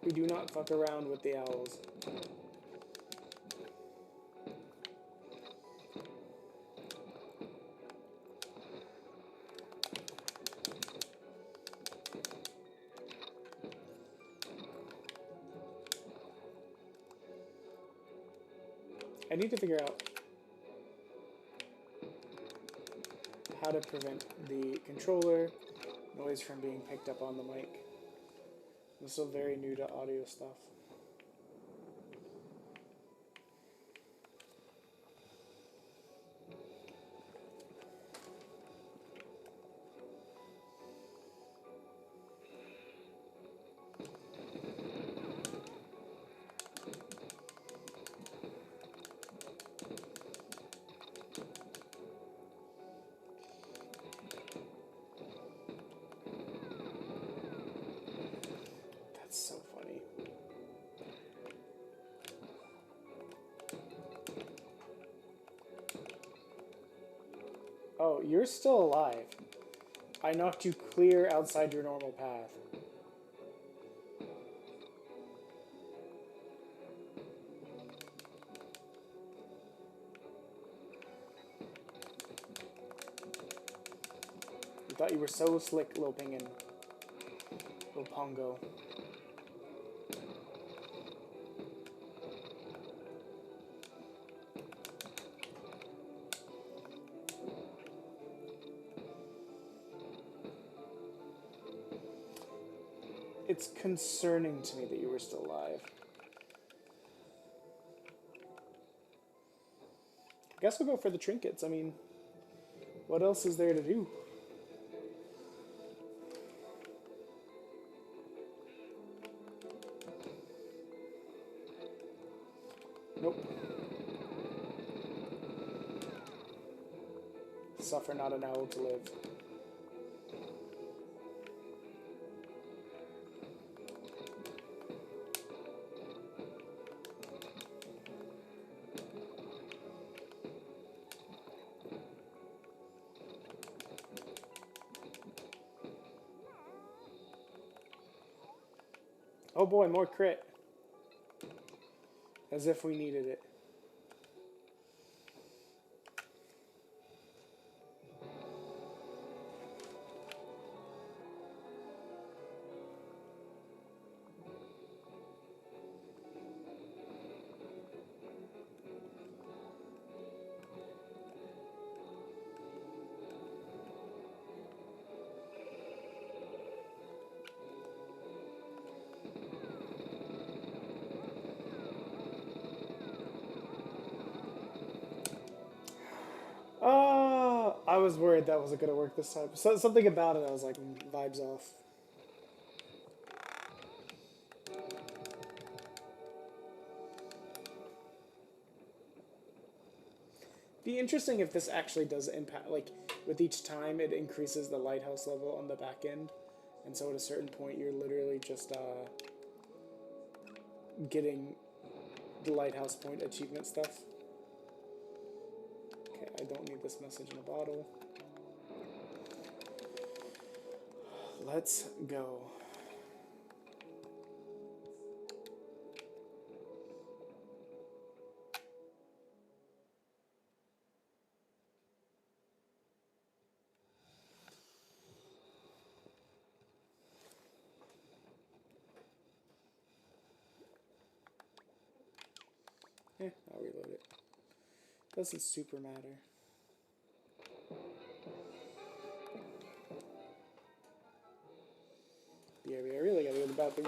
S1: We do not fuck around with the owls. I need to figure out how to prevent the controller noise from being picked up on the mic. I'm still very new to audio stuff. So funny. Oh, you're still alive. I knocked you clear outside your normal path. You thought you were so slick, Loping and Lopongo. It's concerning to me that you were still alive. I guess we'll go for the trinkets. I mean, what else is there to do? Nope. Suffer not an owl to live. Oh boy, more crit. As if we needed it.
S2: I was worried that wasn't gonna work this time. So, something about it, I was like, vibes off. Be interesting if this actually does impact. Like with each time, it increases the lighthouse level on the back end, and so at a certain point, you're literally just getting the lighthouse point achievement stuff. Okay, I don't need this message in a bottle. Let's go. I'll reload it. Doesn't super matter. BRB, I really gotta go to the bathroom.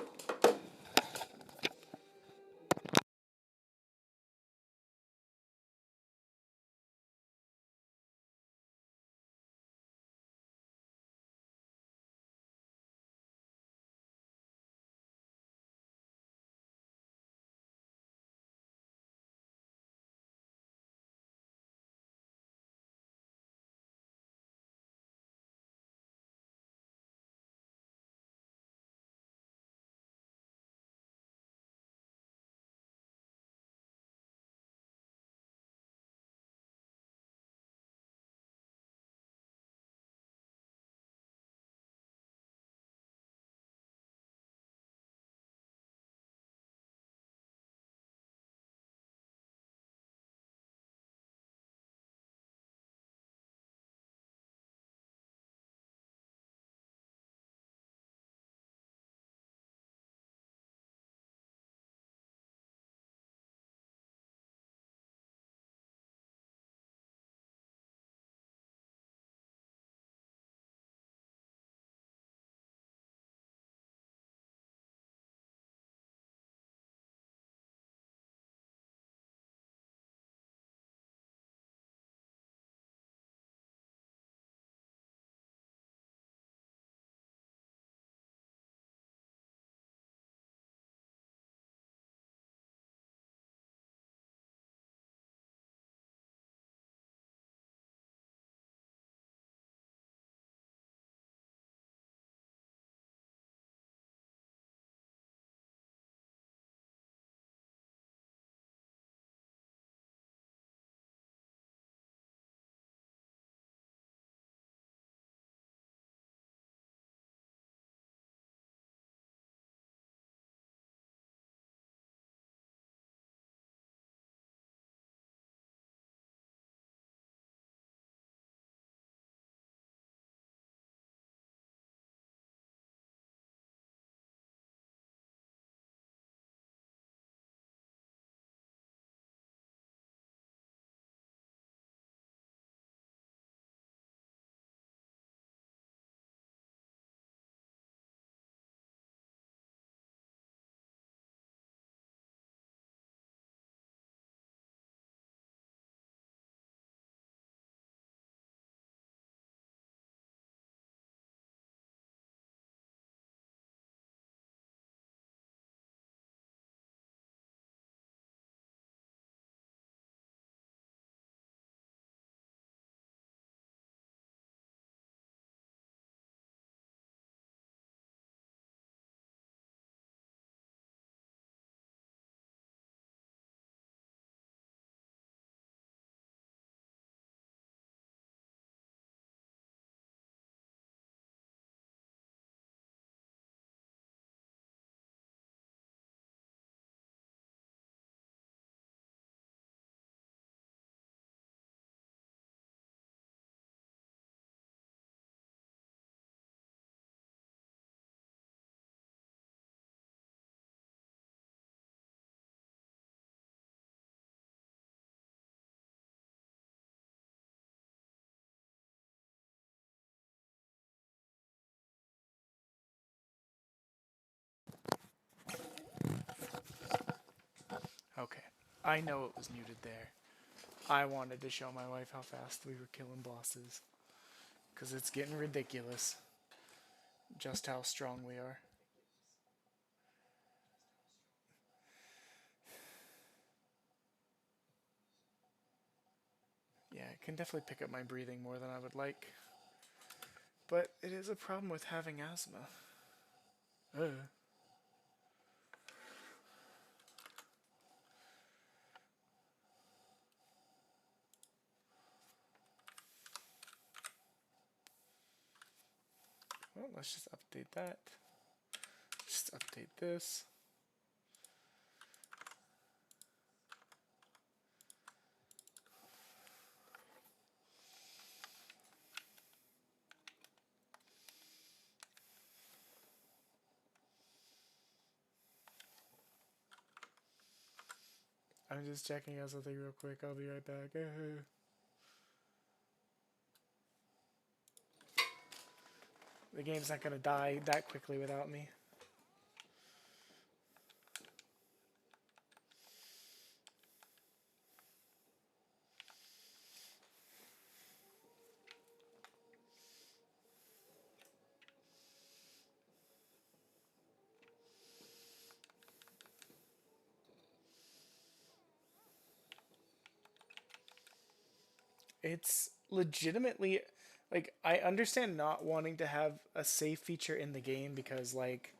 S1: Okay. I know it was muted there. I wanted to show my wife how fast we were killing bosses. Because it's getting ridiculous just how strong we are. Yeah, it can definitely pick up my breathing more than I would like. But it is a problem with having asthma. Ugh. Well, let's just update that. Just update this. I'm just checking out something real quick. I'll be right back. The game's not gonna die that quickly without me. It's legitimately like I understand not wanting to have a save feature in the game because like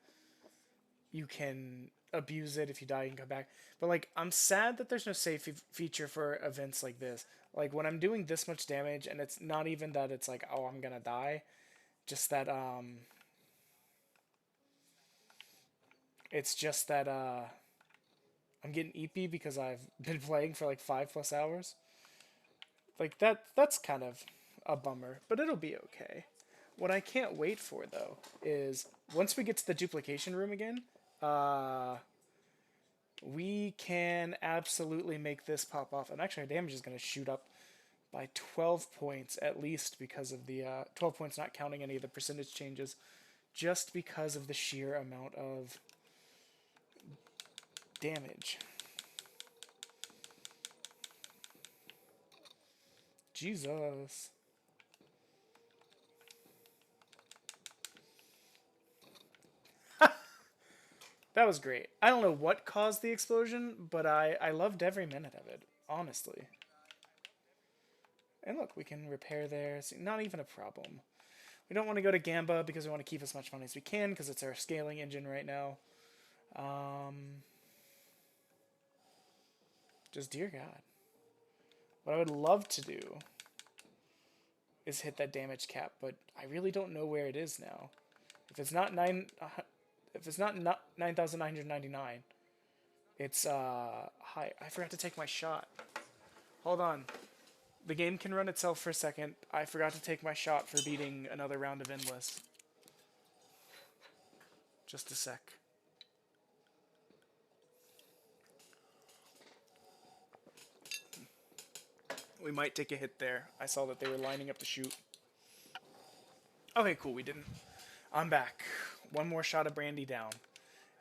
S1: you can abuse it if you die you can come back. But like I'm sad that there's no save feature for events like this. Like when I'm doing this much damage and it's not even that it's like oh I'm gonna die, just that it's just that I'm getting EP because I've been playing for like 5+ hours. Like that's kind of a bummer, but it'll be okay. What I can't wait for though is once we get to the duplication room again, uh we can absolutely make this pop off. And actually our damage is going to shoot up by 12 points at least because of the 12 points not counting any of the percentage changes just because of the sheer amount of damage. Jesus. That was great. I don't know what caused the explosion, but I loved every minute of it, honestly. And look, we can repair there. It's not even a problem. We don't want to go to Gamba because we want to keep as much money as we can because it's our scaling engine right now. Just dear God. What I would love to do is hit that damage cap, but I really don't know where it is now. If it's not if it's not 9,999, it's high. I forgot to take my shot. Hold on. The game can run itself for a second. I forgot to take my shot for beating another round of endless. Just a sec. We might take a hit there. I saw that they were lining up to shoot. Okay, cool, we didn't. I'm back. One more shot of brandy down.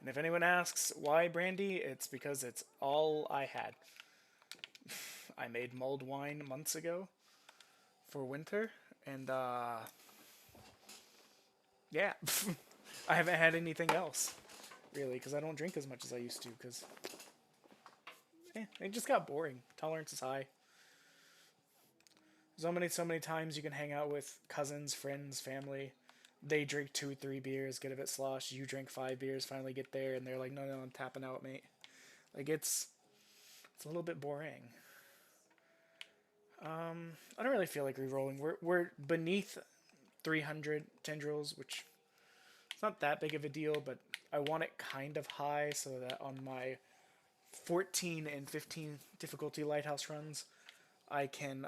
S1: And if anyone asks why brandy, it's because it's all I had. I made mulled wine months ago for winter, and yeah, I haven't had anything else really because I don't drink as much as I used to because it just got boring. Tolerance is high. So many times you can hang out with cousins, friends, family. They drink 2 or 3 beers, get a bit sloshed. You drink 5 beers, finally get there, and they're like, "No, no, I'm tapping out, mate." Like it's a little bit boring. I don't really feel like re-rolling. We're beneath 300 tendrils, which it's not that big of a deal, but I want it kind of high so that on my 14 and 15 difficulty lighthouse runs, I can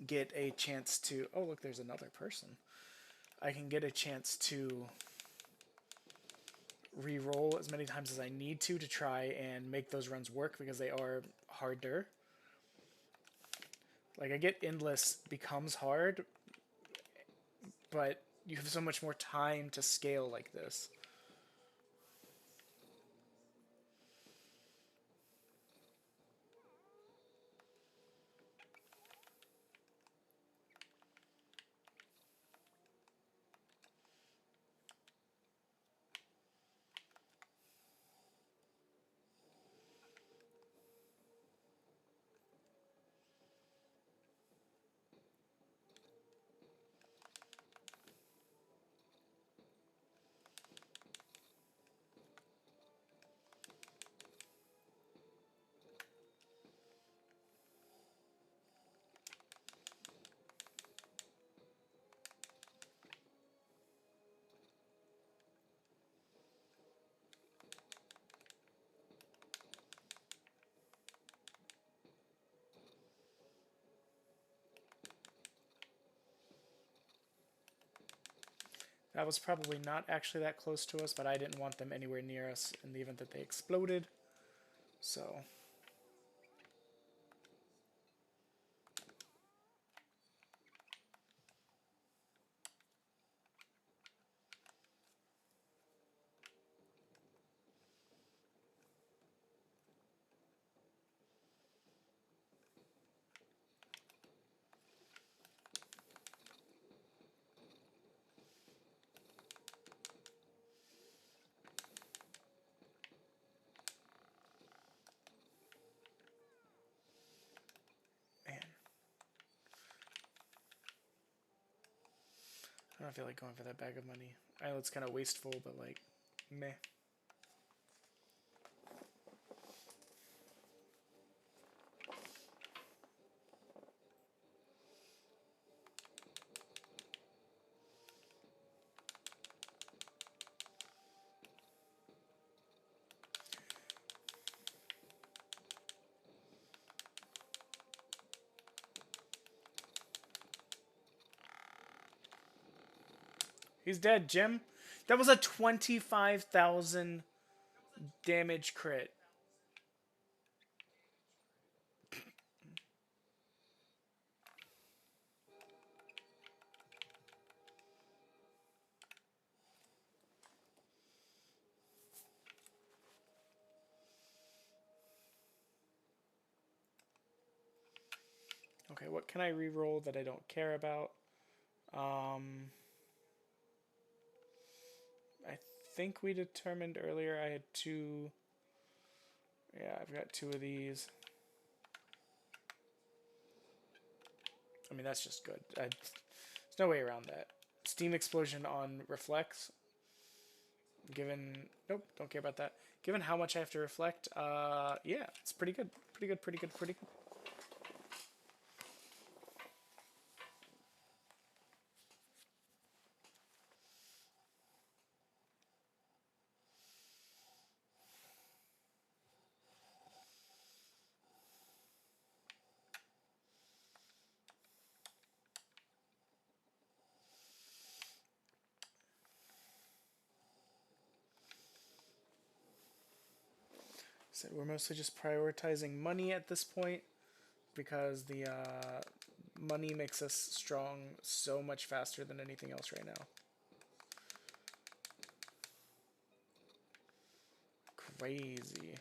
S1: get a chance to. Oh, look, there's another person. I can get a chance to re-roll as many times as I need to try and make those runs work because they are harder. Like I get endless becomes hard, but you have so much more time to scale like this.
S2: That was probably not actually that close to us, but I didn't want them anywhere near us in the event that they exploded. So... Man. I don't feel like going for that bag of money. I know it's kind of wasteful, but like, meh. He's dead, Jim. That was a 25,000 damage crit. Okay, what can I re-roll that I don't care about? I think we determined earlier I had two. Yeah, I've got two of these. I mean, that's just good. There's no way around that. Steam explosion on reflects. Given, nope, don't care about that. Given how much I have to reflect, yeah, it's pretty good. Pretty good, pretty good, pretty good. So we're mostly just prioritizing money at this point because the money makes us strong so much faster than anything else right now. Crazy.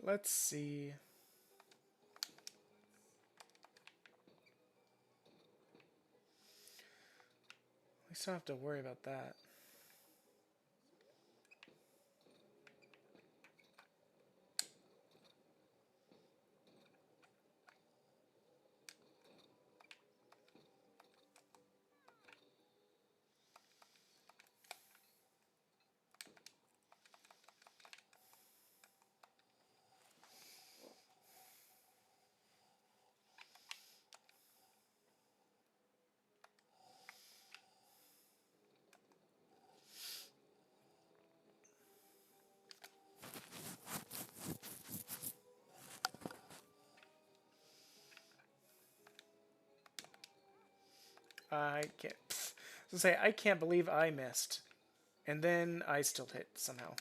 S2: Let's see. We still have to worry about that. I can't. So say I can't believe I missed, and then I still hit somehow.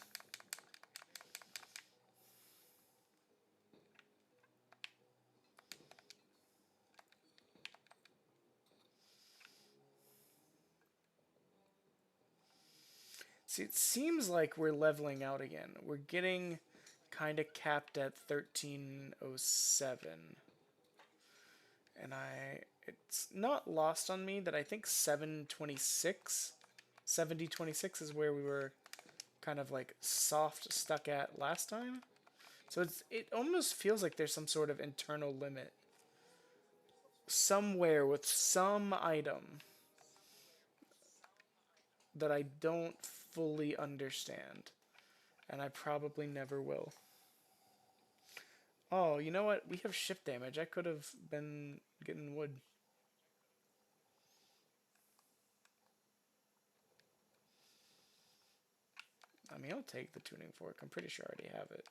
S2: See, it seems like we're leveling out again. We're getting kind of capped at 1307. And it's not lost on me that I think 726, 7026 is where we were kind of like soft stuck at last time. So it almost feels like there's some sort of internal limit somewhere with some item that I don't fully understand, and I probably never will. Oh, you know what? We have shift damage. I could have been getting wood. I mean, I'll take the tuning fork. I'm pretty sure I already have it.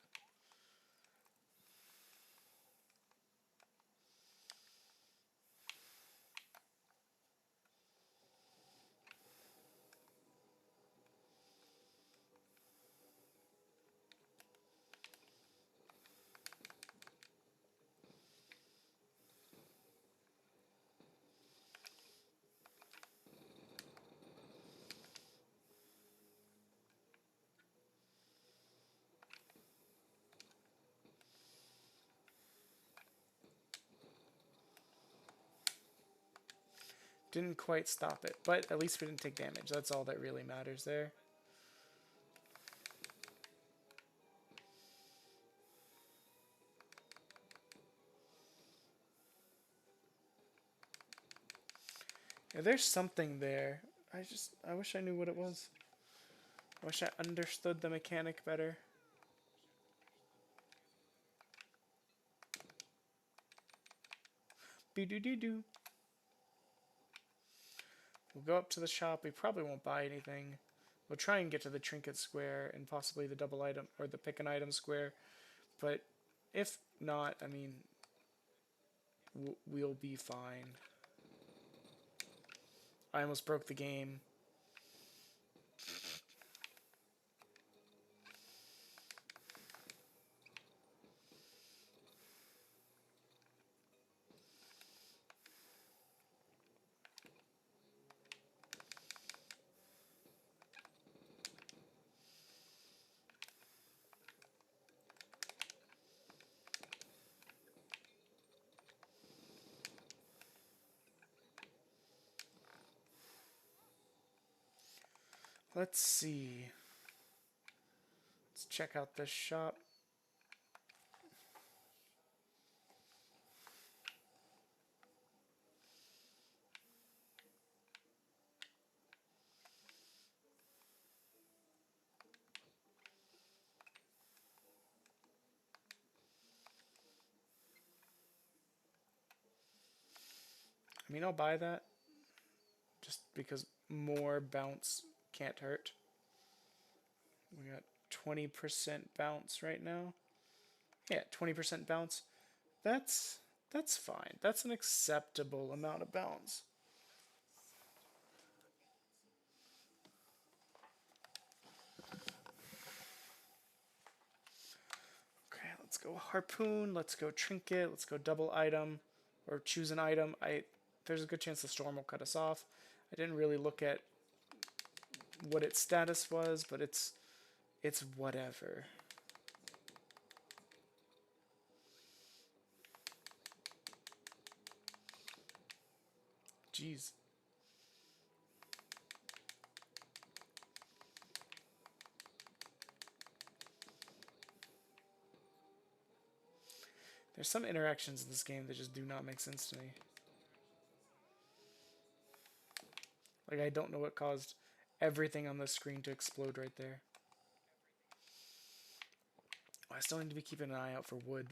S2: Didn't quite stop it, but at least we didn't take damage. That's all that really matters there. Yeah, there's something there. I wish I knew what it was. I wish I understood the mechanic better. Be-do-do-do. We'll go up to the shop. We probably won't buy anything. We'll try and get to the trinket square and possibly the double item or the pick an item square. But if not, I mean, we'll be fine. I almost broke the game. Let's see. Let's check out this shop. I mean, I'll buy that just because more bounce can't hurt. We got 20% bounce right now. Yeah, 20% bounce. That's that's fine. That's an acceptable amount of bounce. Okay, let's go harpoon. Let's go trinket. Let's go double item, or choose an item. There's a good chance the storm will cut us off. I didn't really look at what its status was, but it's whatever. Jeez. There's some interactions in this game that just do not make sense to me. Like, I don't know what caused everything on the screen to explode right there. Oh, I still need to be keeping an eye out for wood.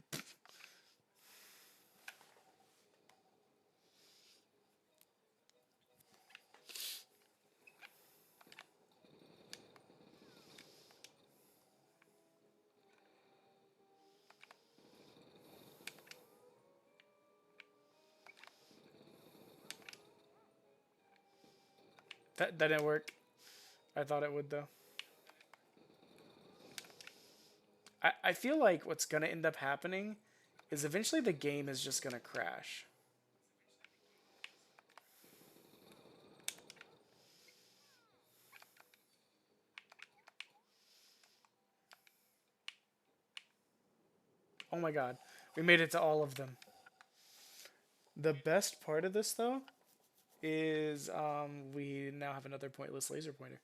S2: That didn't work. I thought it would, though. I feel like what's going to end up happening is eventually the game is just going to crash. Oh my god. We made it to all of them. The best part of this, though, is we now have another pointless laser pointer.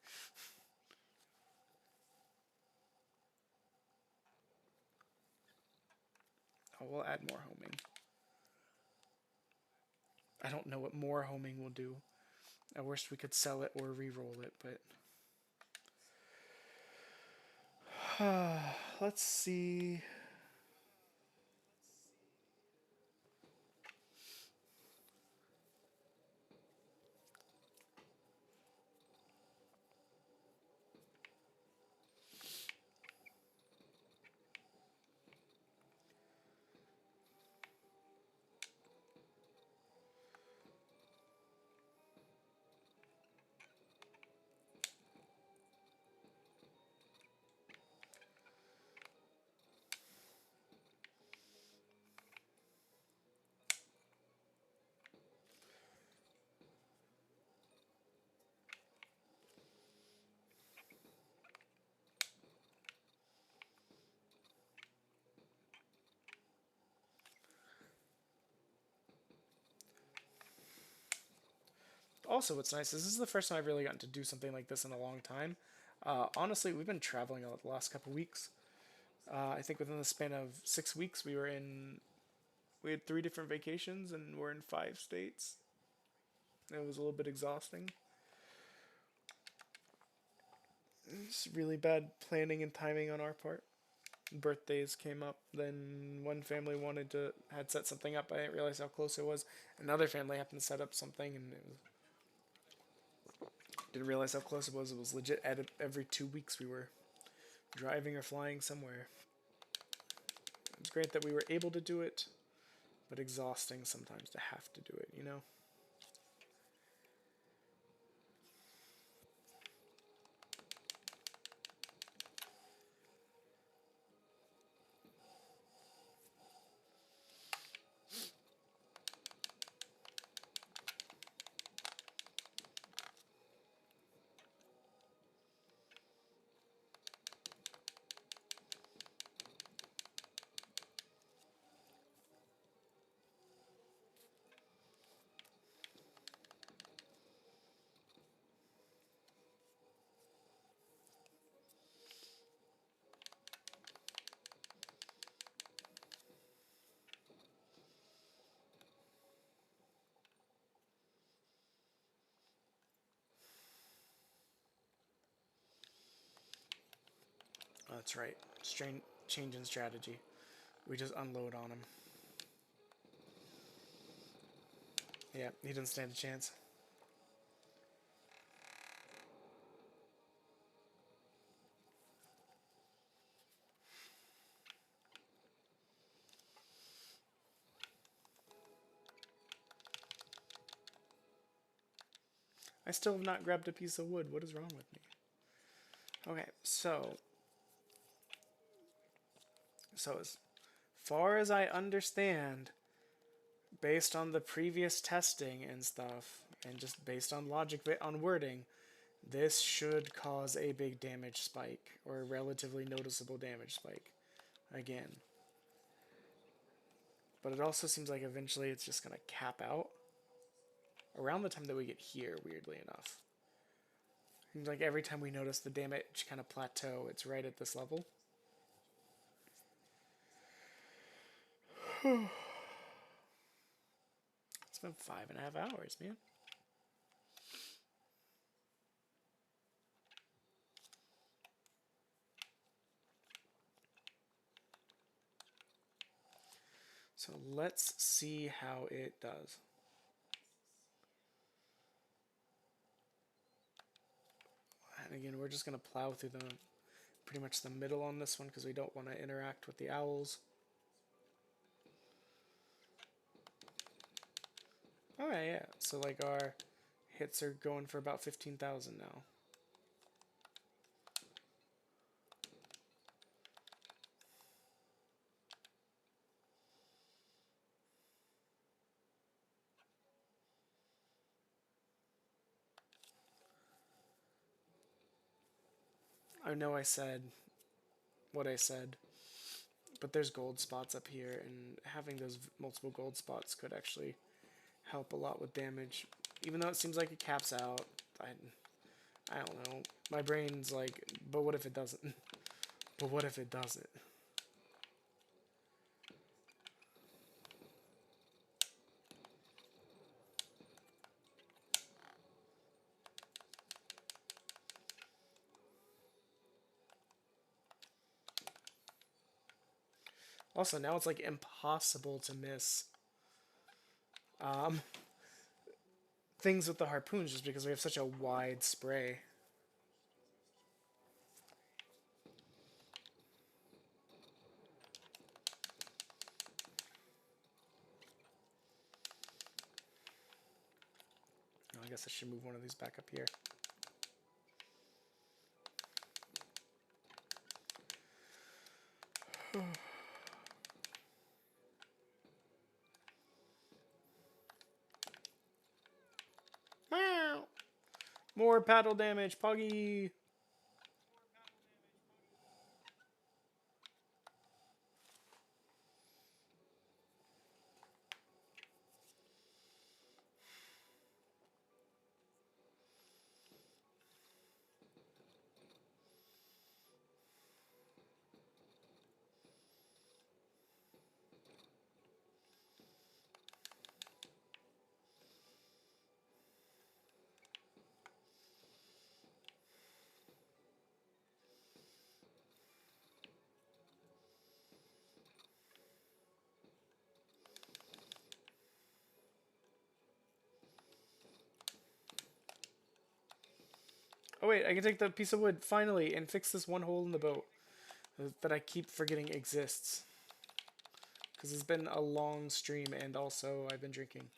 S2: Oh, we'll add more homing. I don't know what more homing will do. At worst, we could sell it or re-roll it, but let's see. Also, what's nice is this is the first time I've really gotten to do something like this in a long time. Honestly, we've been traveling a lot the last couple weeks. I think within the span of 6 weeks, we had 3 different vacations and we're in 5 states. It was a little bit exhausting. It's really bad planning and timing on our part. Birthdays came up. Then one family had set something up. I didn't realize how close it was. Another family happened to set up something, and didn't realize how close it was. It was legit. Every 2 weeks we were driving or flying somewhere. It's great that we were able to do it, but exhausting sometimes to have to do it. You know. That's right. Change in strategy. We just unload on him. Yeah, he doesn't stand a chance. I still have not grabbed a piece of wood. What is wrong with me? Okay, so as far as I understand, based on the previous testing and stuff, and just based on logic on wording, this should cause a big damage spike, or a relatively noticeable damage spike. Again. But it also seems like eventually it's just going to cap out around the time that we get here, weirdly enough. Seems like every time we notice the damage kind of plateau, it's right at this level. It's been 5.5 hours, man. So let's see how it does. And again, we're just going to plow through pretty much the middle on this one because we don't want to interact with the owls. Alright, yeah. So like our hits are going for about 15,000 now. I know I said what I said, but there's gold spots up here, and having those multiple gold spots could actually help a lot with damage. Even though it seems like it caps out, I don't know. My brain's like, but what if it doesn't? But what if it doesn't? Also, now it's like impossible to miss um, things with the harpoons just because we have such a wide spray. Oh, I guess I should move one of these back up here. More paddle damage, Puggy! Oh wait, I can take the piece of wood, finally, and fix this one hole in the boat that I keep forgetting exists. Because it's been a long stream, and also I've been drinking.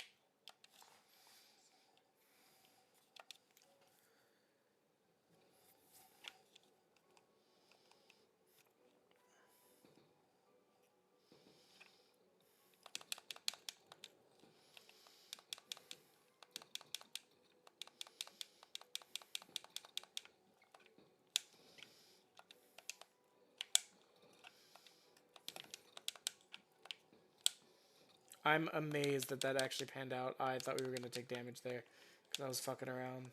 S2: I'm amazed that that actually panned out. I thought we were going to take damage there because I was fucking around.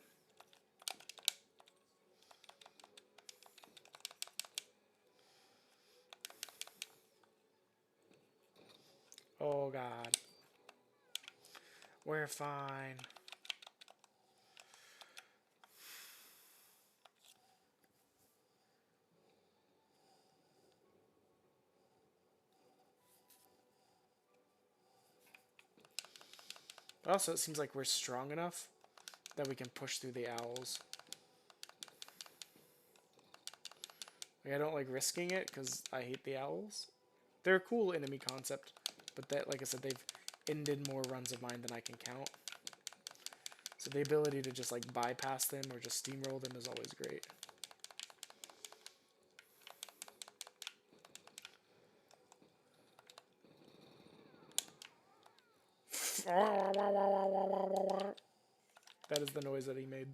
S2: Oh god. We're fine. But also, it seems like we're strong enough that we can push through the owls. Like, I don't like risking it because I hate the owls. They're a cool enemy concept, but that, like I said, they've ended more runs of mine than I can count. So the ability to just like bypass them or just steamroll them is always great. That is the noise that he made.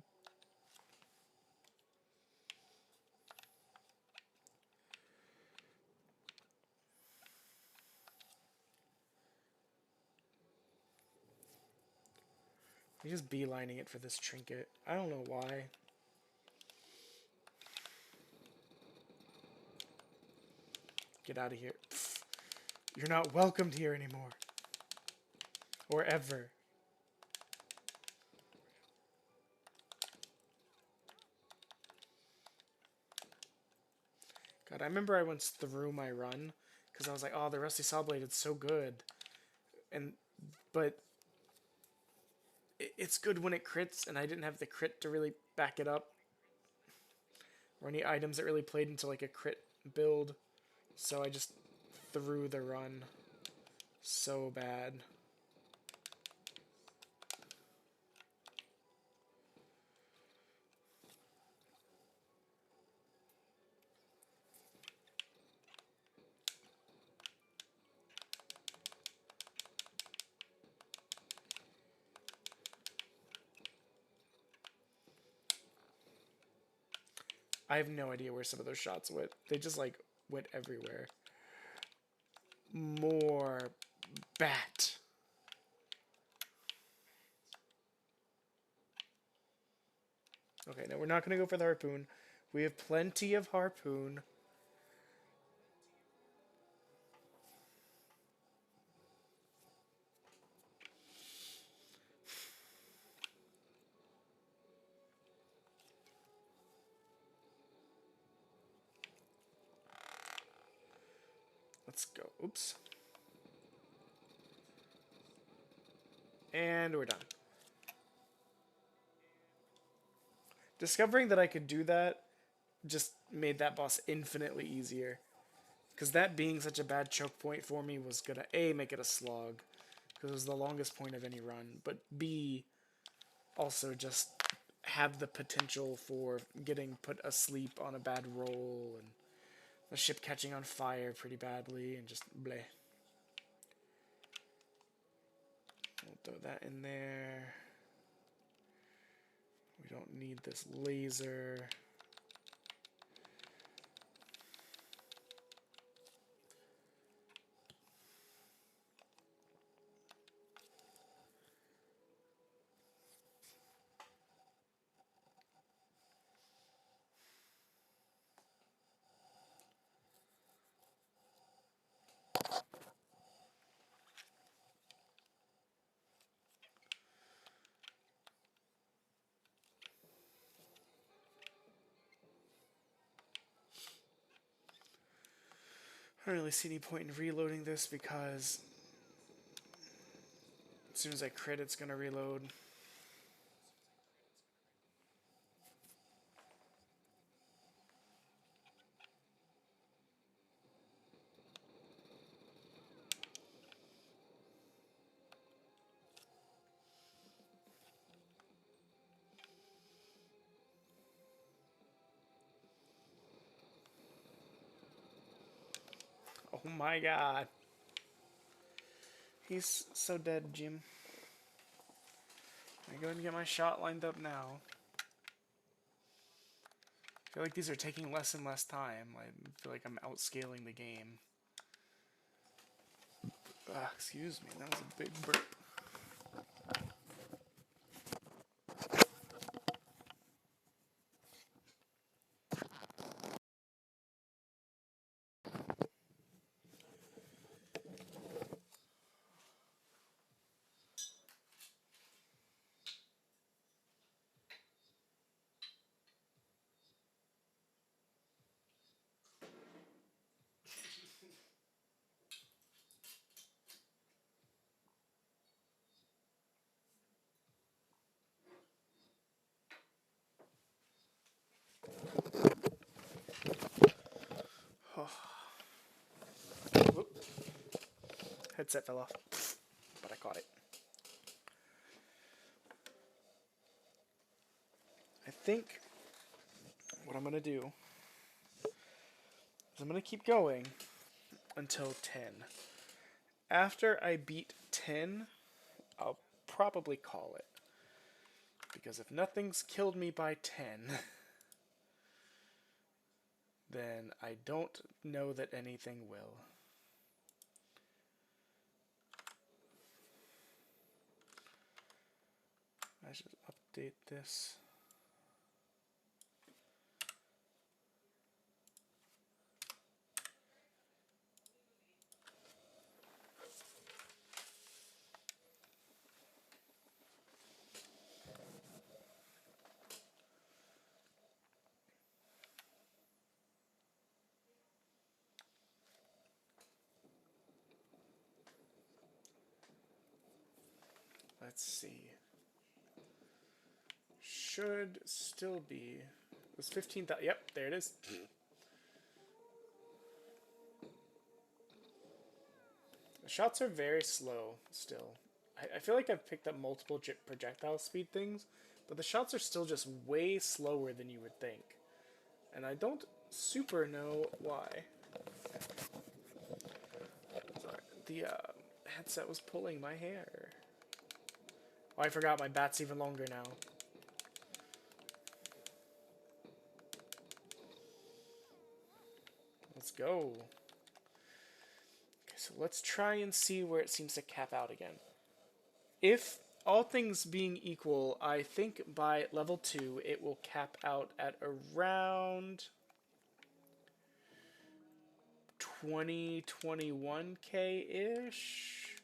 S2: He's just beelining it for this trinket. I don't know why. Get out of here. Pfft. You're not welcomed here anymore. Or ever. God, I remember I once threw my run because I was like, oh, the Rusty Saw Blade, it's so good. But it's good when it crits, and I didn't have the crit to really back it up. Or any items that really played into like a crit build. So I just threw the run so bad. I have no idea where some of those shots went. They just like went everywhere. More bat. Okay, no, we're not going to go for the harpoon. We have plenty of harpoon. Let's go. Oops. And we're done. Discovering that I could do that just made that boss infinitely easier. Because that being such a bad choke point for me was gonna A, make it a slog, because it was the longest point of any run, but B, also just have the potential for getting put asleep on a bad roll and the ship catching on fire pretty badly and just bleh. We'll throw that in there. We don't need this laser. I don't really see any point in reloading this because as soon as I crit, it's going to reload. Oh my god. He's so dead, Jim. I go ahead and get my shot lined up now. I feel like these are taking less and less time. I feel like I'm outscaling the game. Excuse me, that was a big burp. Headset fell off, but I caught it. I think what I'm going to do is I'm going to keep going until 10. After I beat 10, I'll probably call it. Because if nothing's killed me by 10, then I don't know that anything will. I should update this. Let's see. Should still be. It was 15,000. Yep, there it is. The shots are very slow still. I feel like I've picked up multiple projectile speed things, but the shots are still just way slower than you would think. And I don't super know why. Sorry, the headset was pulling my hair. Oh, I forgot my bat's even longer now. Let's go. Okay, so let's try and see where it seems to cap out again. If all things being equal, I think by level 2 it will cap out at around 21K-ish.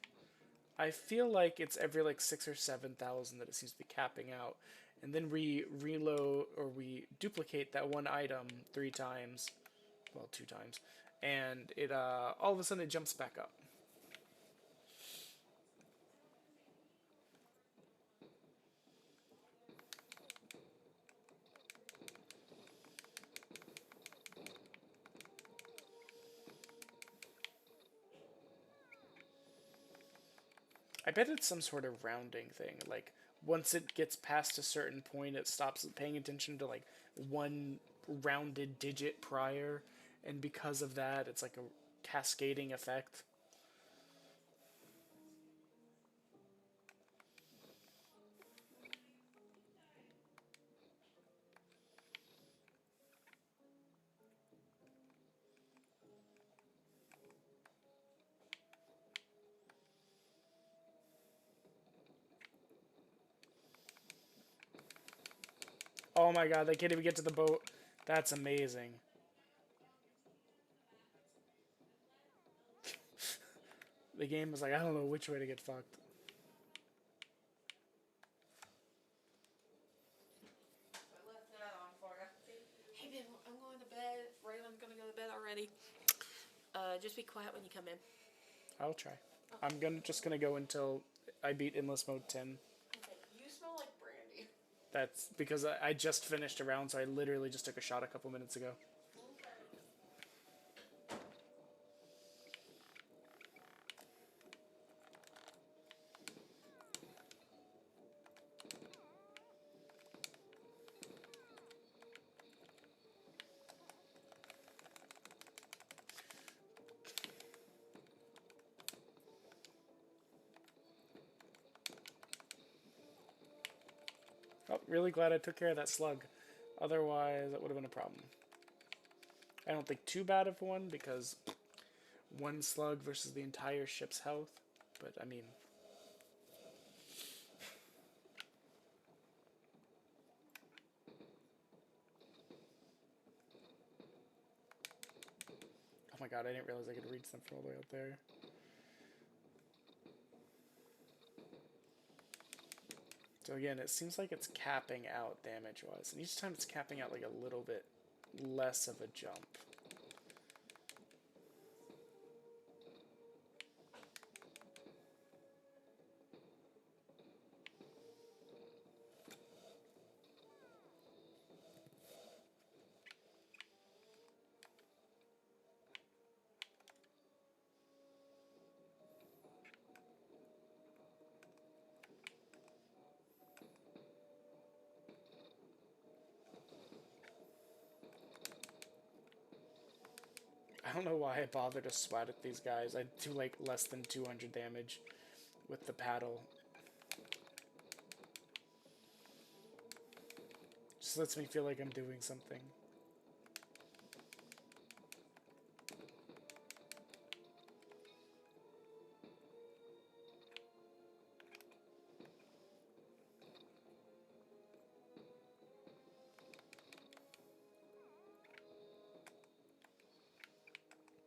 S2: I feel like it's every like 6,000 or 7,000 that it seems to be capping out. And then we reload or we duplicate that one item 3 times. Well, 2 times. and it all of a sudden it jumps back up. I bet it's some sort of rounding thing. Like once it gets past a certain point, it stops paying attention to like one rounded digit prior, and because of that, it's like a cascading effect. Oh my god, they can't even get to the boat. That's amazing. The game was like, I don't know which way to get fucked.
S3: Hey, babe, I'm going to bed. Raylan's gonna go to bed already. Just be quiet when you come in.
S2: I'll try. I'm just gonna go until I beat endless mode 10.
S3: Okay, you smell like brandy.
S2: That's because I just finished a round, so I literally just took a shot a couple minutes ago. Oh, really glad I took care of that slug. Otherwise, that would have been a problem. I don't think too bad of one, because one slug versus the entire ship's health. But, I mean... Oh my god, I didn't realize I could reach them from all the way up there. So again, it seems like it's capping out damage-wise. And each time it's capping out like a little bit less of a jump. I don't know why I bother to sweat at these guys. I do like less than 200 damage with the paddle. Just lets me feel like I'm doing something.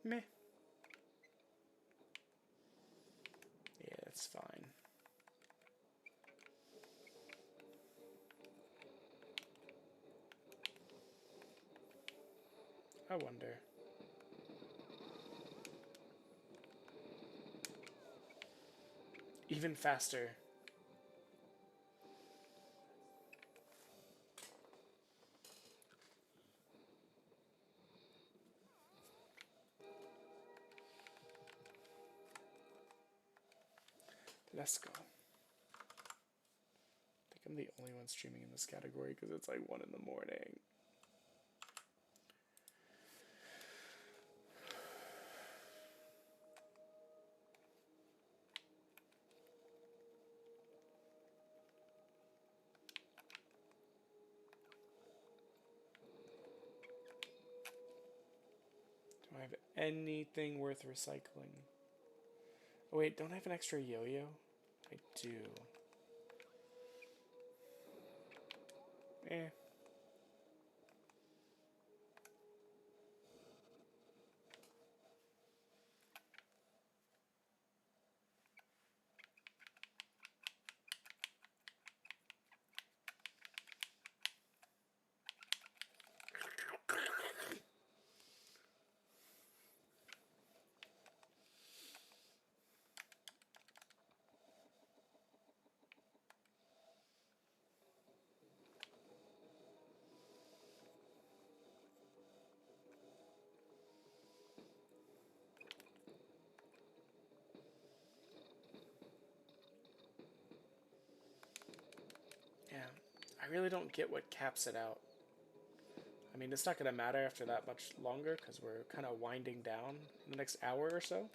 S2: Meh. Yeah, it's fine. I wonder. Even faster. Let's go. I think I'm the only one streaming in this category because it's like 1 in the morning. Do I have anything worth recycling? Oh wait, don't I have an extra yo-yo? I do. Eh. really don't get what caps it out. I mean, it's not going to matter after that much longer because we're kind of winding down in the next hour or so.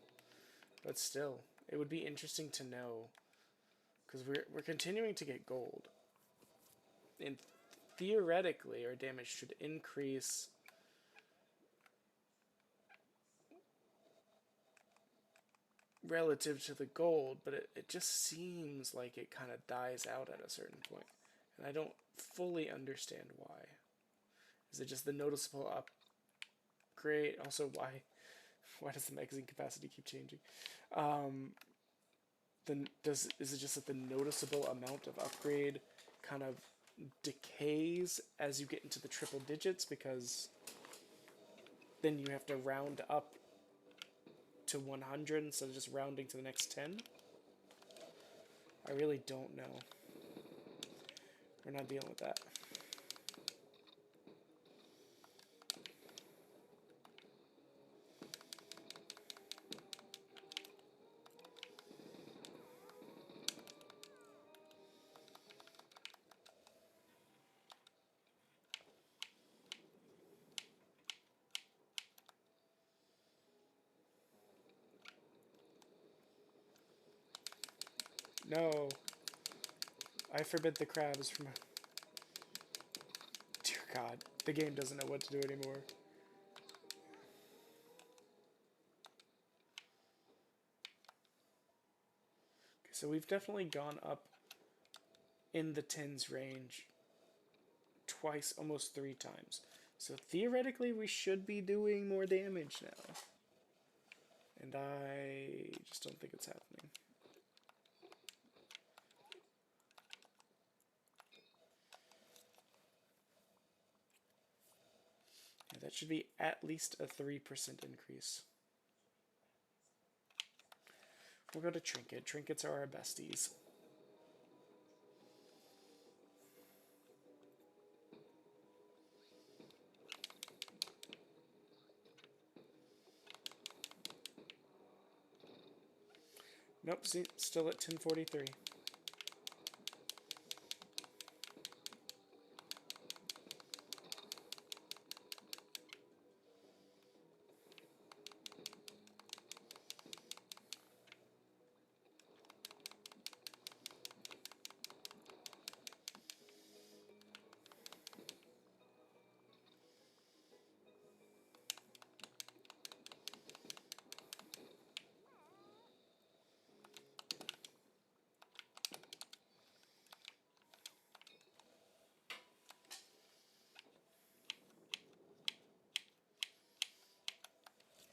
S2: But still, it would be interesting to know because we're continuing to get gold. And theoretically, our damage should increase relative to the gold, but it just seems like it kind of dies out at a certain point. And I don't fully understand why. Is it just the noticeable upgrade? Also, why does the magazine capacity keep changing? Is it just that the noticeable amount of upgrade kind of decays as you get into the triple digits because then you have to round up to 100 instead of just rounding to the next 10? I really don't know. We're not dealing with that. No. I forbid the crabs from... Dear God. The game doesn't know what to do anymore. Okay, so we've definitely gone up in the 10s range twice, almost 3 times. So theoretically we should be doing more damage now. And I just don't think it's happening. Yeah, that should be at least a 3% increase. We'll go to Trinket. Trinkets are our besties. Nope, see, still at 1043.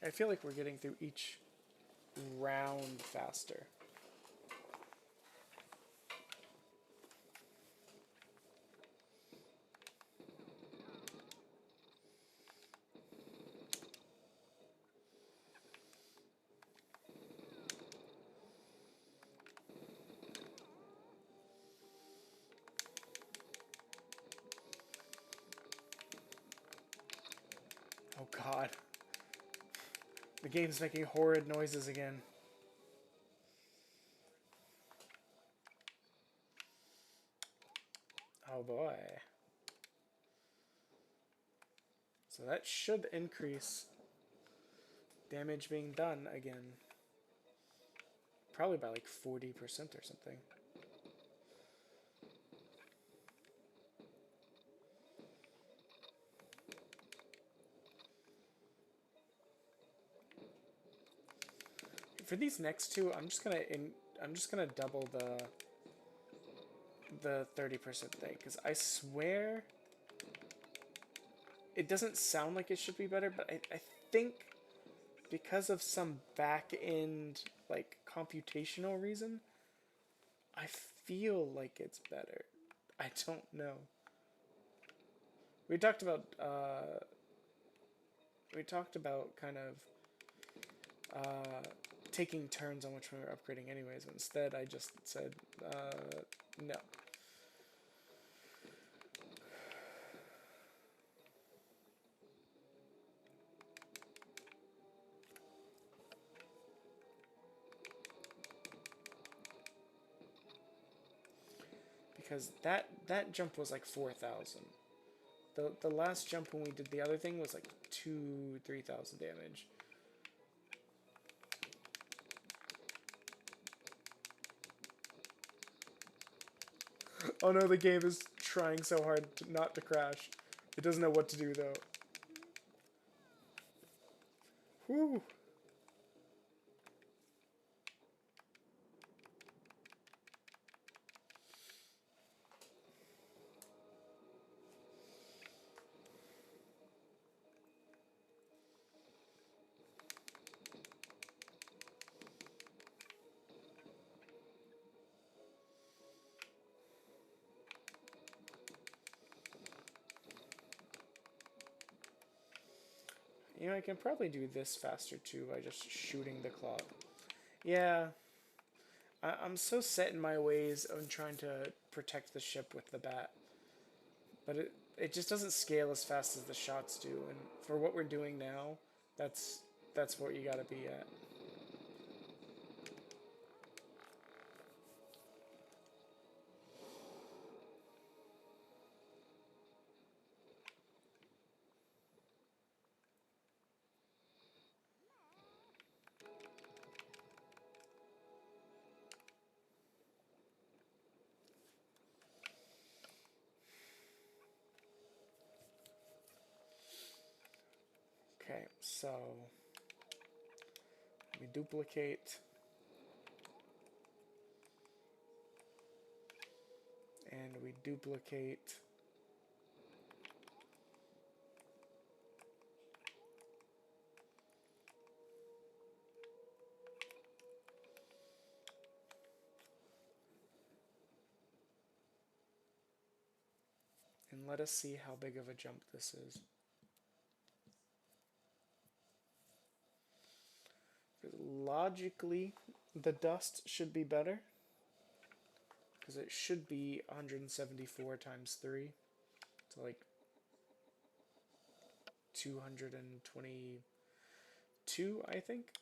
S2: I feel like we're getting through each round faster. Oh God. The game's making horrid noises again. Oh boy. So that should increase damage being done again. Probably by like 40% or something. For these next two, I'm just gonna double the 30% thing, because I swear it doesn't sound like it should be better, but I think because of some back end like computational reason, I feel like it's better. I don't know. We talked about kind of taking turns on which one we were upgrading anyways. Instead, I just said no. Because that that jump was like 4,000. The last jump when we did the other thing was like 3,000 damage. Oh no, the game is trying so hard not to crash. It doesn't know what to do though. Whew. You know, I can probably do this faster too by just shooting the clock. Yeah, I'm so set in my ways of trying to protect the ship with the bat. But it just doesn't scale as fast as the shots do, and for what we're doing now, that's what you gotta be at. Okay, so we duplicate, and we duplicate. And let us see how big of a jump this is. Logically, the dust should be better, because it should be 174 times 3, so like 222, I think.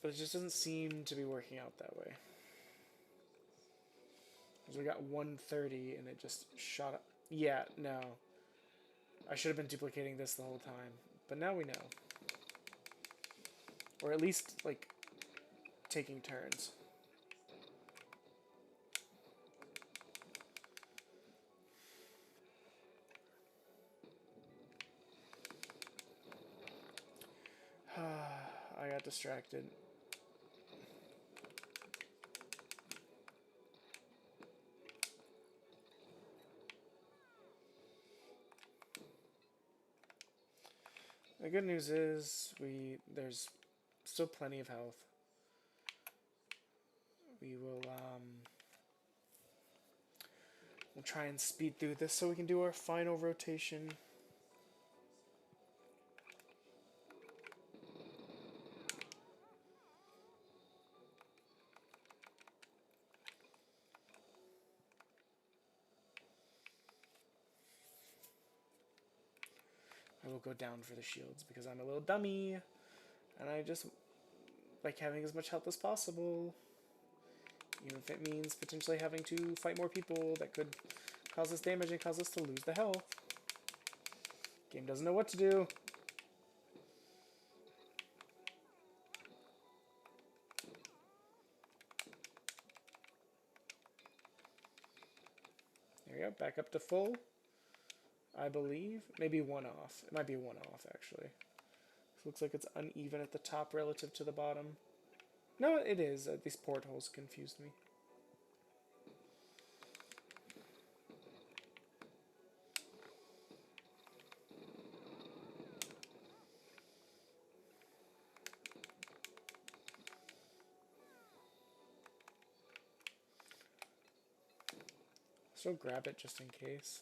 S2: But it just doesn't seem to be working out that way. Because we got 130 and it just shot up. Yeah, no. I should have been duplicating this the whole time. But now we know. Or at least, like, taking turns. I got distracted. The good news is there's still plenty of health. We'll try and speed through this so we can do our final rotation. I will go down for the shields because I'm a little dummy and I just like having as much health as possible. Even if it means potentially having to fight more people that could cause us damage and cause us to lose the health. Game doesn't know what to do. There we go, back up to full. I believe. Maybe one off. It might be one off, actually. It looks like it's uneven at the top relative to the bottom. No, it is. These portholes confused me. So grab it just in case.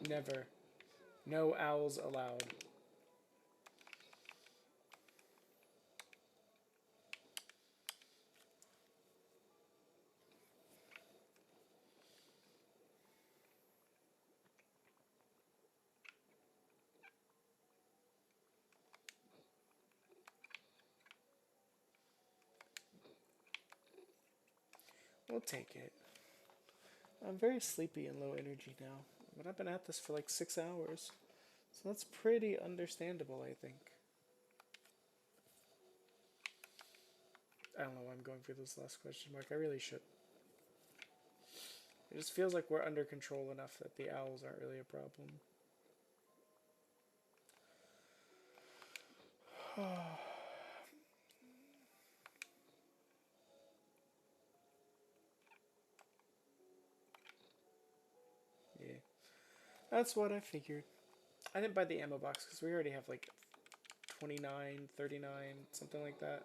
S2: Never. No owls allowed. We'll take it. I'm very sleepy and low energy now, but I've been at this for like 6 hours, so that's pretty understandable, I think. I don't know why I'm going for this last question mark. I really should. It just feels like we're under control enough that the owls aren't really a problem. Yeah, that's what I figured. I didn't buy the ammo box because we already have like 29, 39, something like that.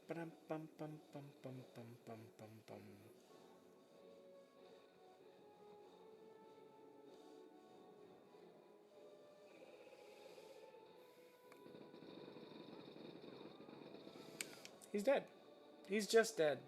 S2: Bum bum bum bum bum bum bum bum bum. He's dead. He's just dead.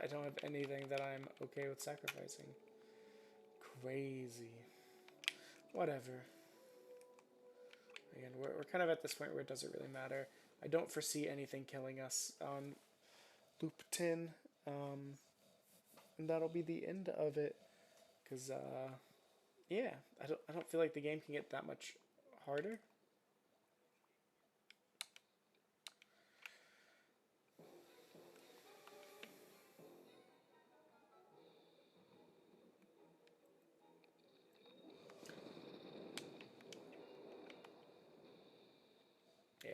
S2: I don't have anything that I'm okay with sacrificing. Crazy. Whatever. Again, we're kind of at this point where it doesn't really matter. I don't foresee anything killing us on loop 10. And that'll be the end of it. Because, yeah, I don't feel like the game can get that much harder. Yeah.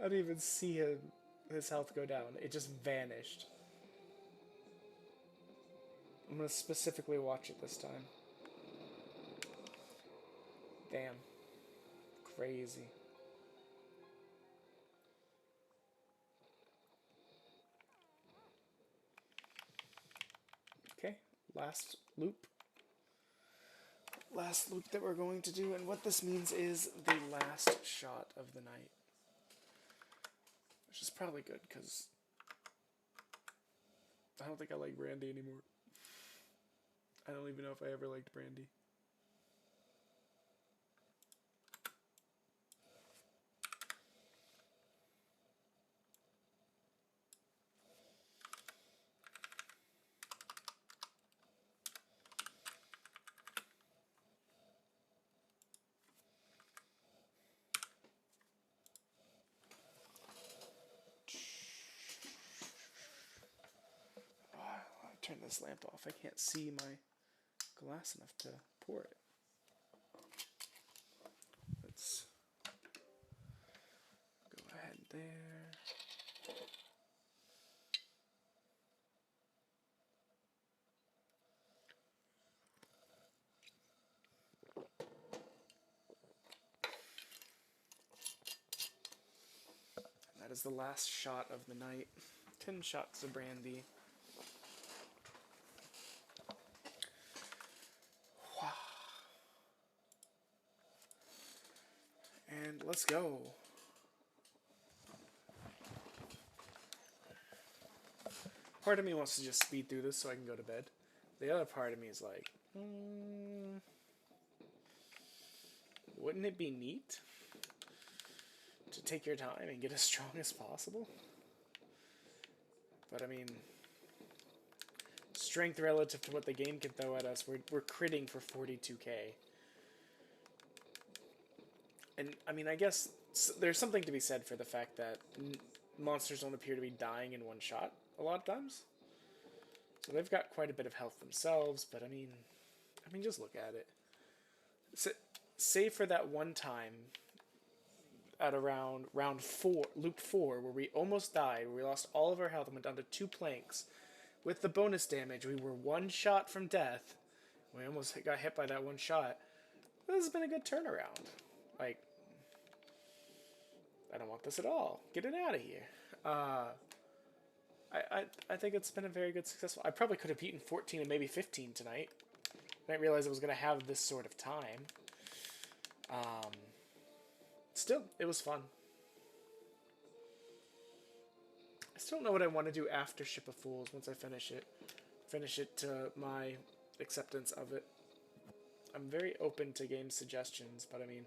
S2: I didn't even see his health go down. It just vanished. I'm going to specifically watch it this time. Damn. Crazy. Okay, last loop. Last loop that we're going to do, and what this means is the last shot of the night. Which is probably good, because I don't think I like Brandy anymore. I don't even know if I ever liked Brandy. Turn this lamp off. I can't see my glass enough to pour it. Let's go ahead there. And that is the last shot of the night. 10 shots of brandy. And let's go. Part of me wants to just speed through this so I can go to bed. The other part of me is like, wouldn't it be neat to take your time and get as strong as possible? But I mean, strength relative to what the game can throw at us, we're critting for 42k. And I mean, I guess there's something to be said for the fact that monsters don't appear to be dying in one shot a lot of times. So they've got quite a bit of health themselves, but I mean, just look at it. So, save for that one time at around loop 4, where we almost died, where we lost all of our health and went down to 2 planks. With the bonus damage, we were 1 shot from death. We almost got hit by that 1 shot. This has been a good turnaround. Like, I don't want this at all. Get it out of here. I think it's been a very good successful. I probably could have beaten 14 and maybe 15 tonight. I didn't realize I was going to have this sort of time. Still, it was fun. I still don't know what I want to do after Ship of Fools once I finish it. Finish it to my acceptance of it. I'm very open to game suggestions, but I mean,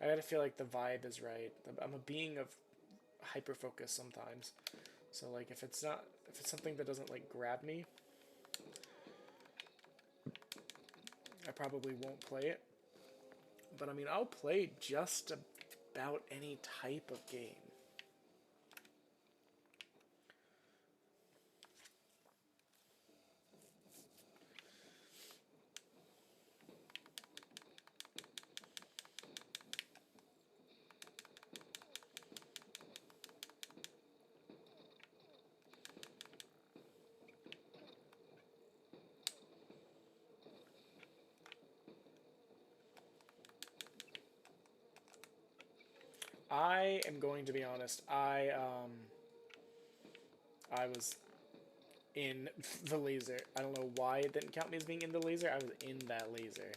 S2: I gotta feel like the vibe is right. I'm a being of hyper-focus sometimes. So like, if it's something that doesn't like grab me, I probably won't play it. But I mean, I'll play just about any type of game. I am going to be honest. I was in the laser. I don't know why it didn't count me as being in the laser. I was in that laser.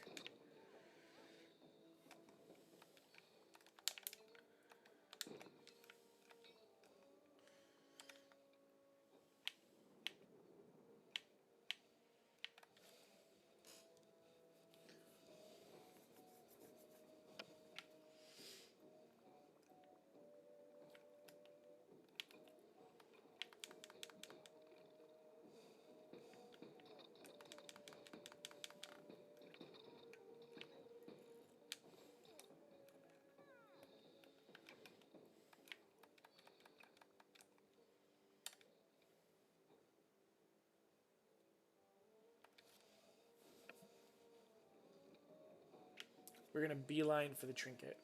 S2: We're gonna beeline for the trinket.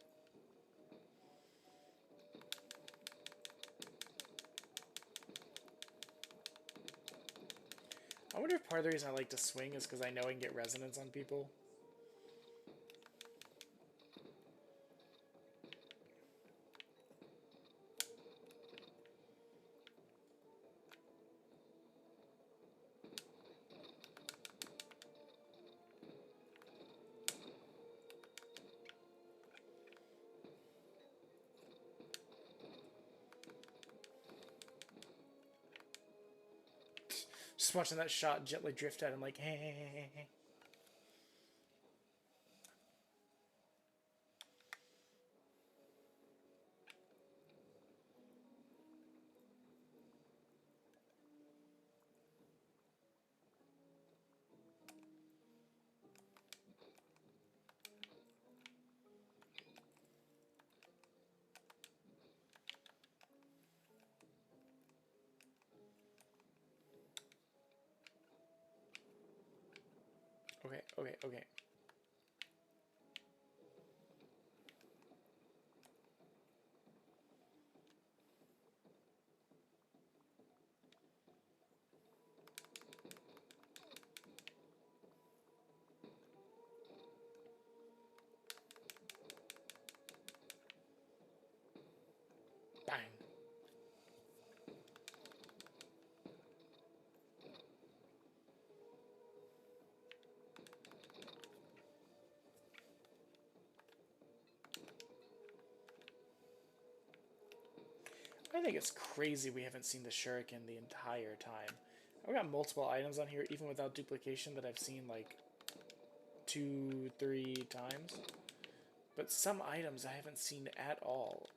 S2: I wonder if part of the reason I like to swing is because I know I can get resonance on people. Just watching that shot gently drift out, I'm like, hey, hey, hey, hey, hey. Okay, okay, okay. Bang. I think it's crazy we haven't seen the shuriken the entire time. I've got multiple items on here, even without duplication, that I've seen like 2, 3 times. But some items I haven't seen at all.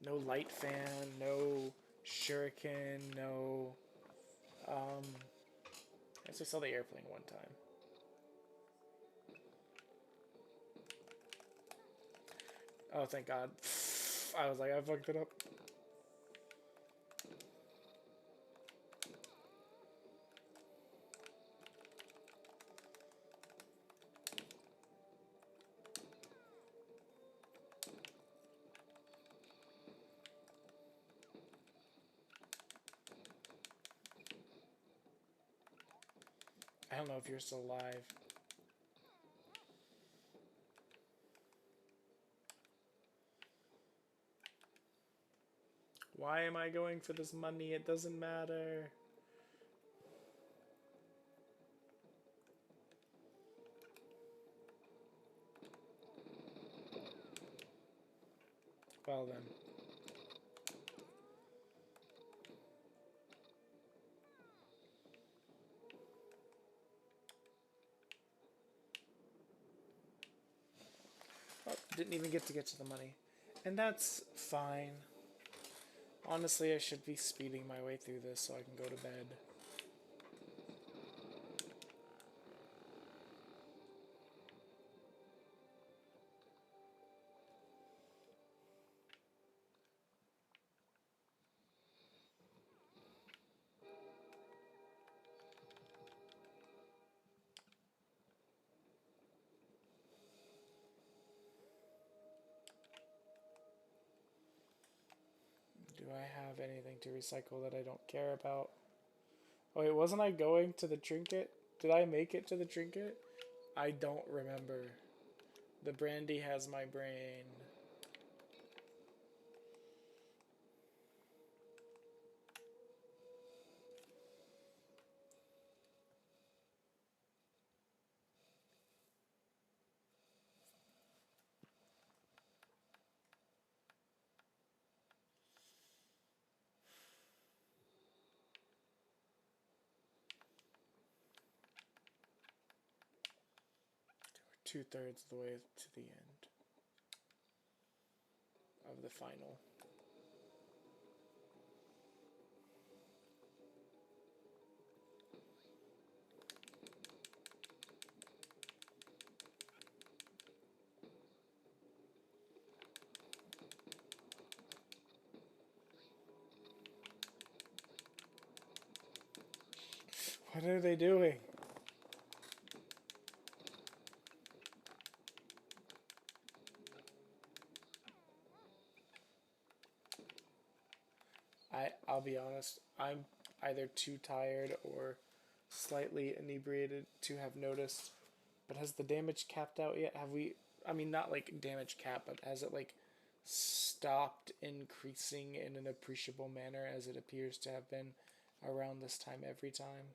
S2: No light fan, no shuriken, no... I guess I saw the airplane one time. Oh, thank God. I was like, I fucked it up. I don't know if you're still alive. Why am I going for this money? It doesn't matter. Well then. Oh, didn't even get to the money. And that's fine. Honestly, I should be speeding my way through this so I can go to bed. Do I have anything to recycle that I don't care about? Oh wait, wasn't I going to the trinket? Did I make it to the trinket? I don't remember. The brandy has my brain. We're 2/3 of the way to the end of the final. What are they doing? I'll be honest, I'm either too tired or slightly inebriated to have noticed. But has the damage capped out yet? Have we, I mean, not like damage cap, but has it like stopped increasing in an appreciable manner as it appears to have been around this time every time?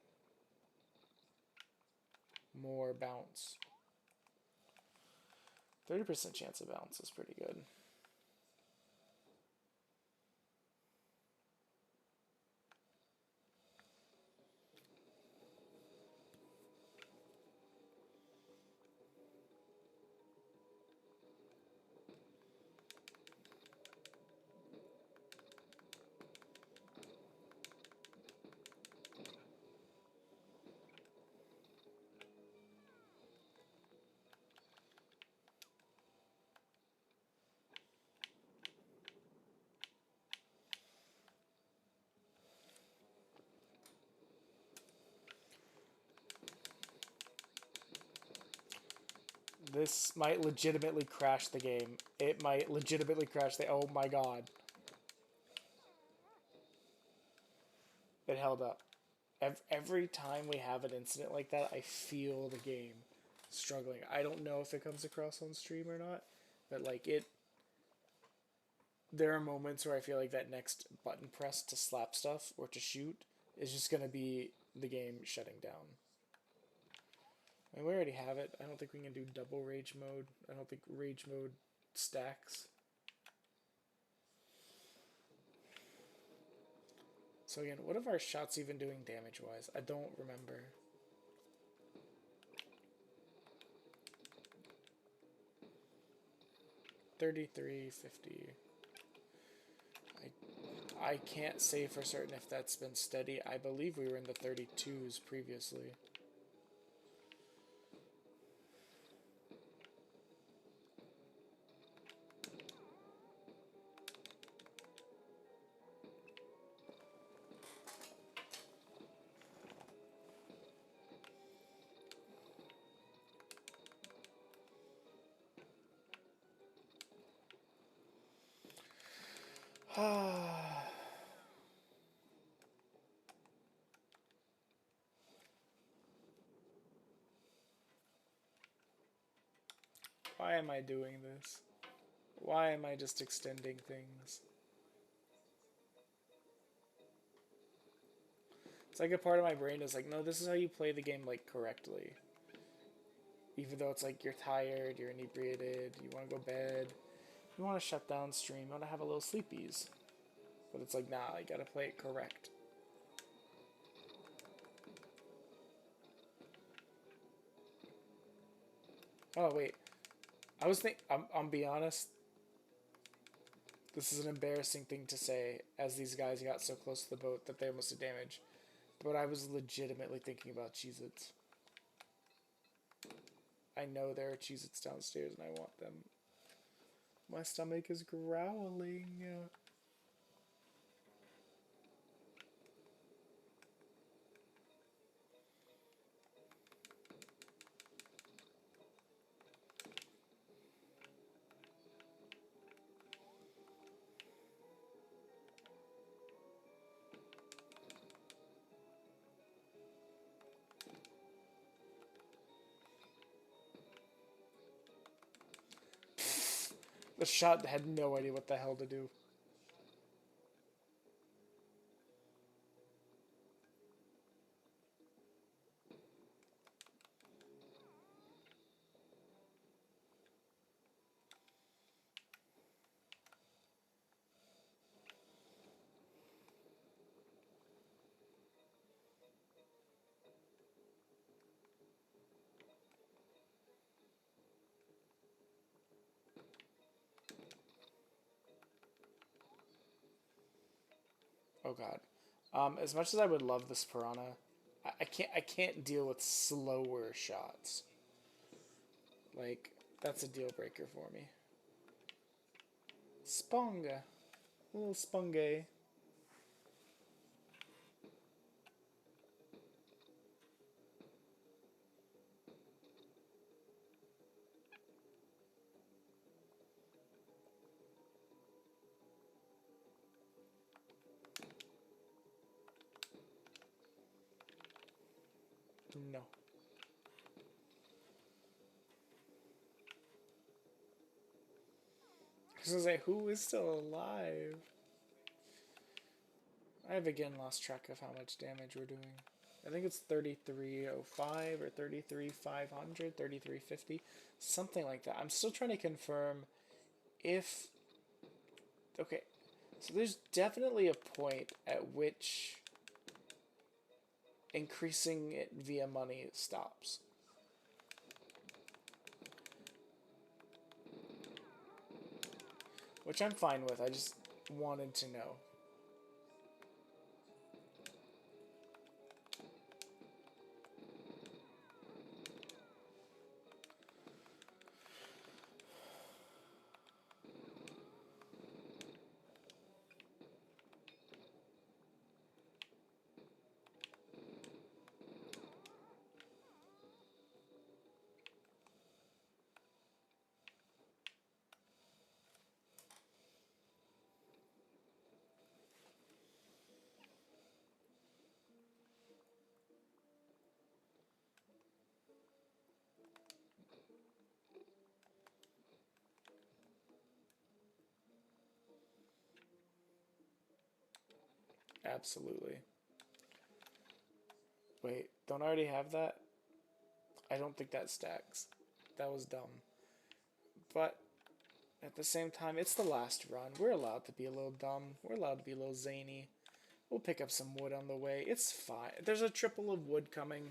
S2: More bounce. 30% chance of bounce is pretty good. This might legitimately crash the game. It might legitimately crash the... Oh my god. It held up. Every time we have an incident like that, I feel the game struggling. I don't know if it comes across on stream or not, but like it... There are moments where I feel like that next button press to slap stuff or to shoot is just going to be the game shutting down. I mean, we already have it. I don't think we can do double rage mode. I don't think rage mode stacks. So again, what are our shots even doing damage-wise? I don't remember. $33.50. I can't say for certain if that's been steady. I believe we were in the 32s previously. Why am I doing this? Why am I just extending things? It's like a part of my brain is like, no, this is how you play the game, like, correctly. Even though it's like you're tired, you're inebriated, you want to go bed, you want to shut down stream, you want to have a little sleepies. But it's like, nah, you gotta play it correct. Oh, wait. I'm be honest, this is an embarrassing thing to say, as these guys got so close to the boat that they almost did damage. But I was legitimately thinking about Cheez-Its. I know there are Cheez-Its downstairs and I want them. My stomach is growling. The shot had no idea what the hell to do. Oh god. As much as I would love this piranha, I can't deal with slower shots. Like, that's a deal breaker for me. Sponga. A little spungay. No. I was gonna say, who is still alive? I have again lost track of how much damage we're doing. I think it's 3305 or 33,500, 3350, something like that. I'm still trying to confirm if... Okay, so there's definitely a point at which increasing it via money stops. Which I'm fine with, I just wanted to know. Absolutely. Wait, don't I already have that? I don't think that stacks. That was dumb. But at the same time, it's the last run. We're allowed to be a little dumb. We're allowed to be a little zany. We'll pick up some wood on the way. It's fine. There's a triple of wood coming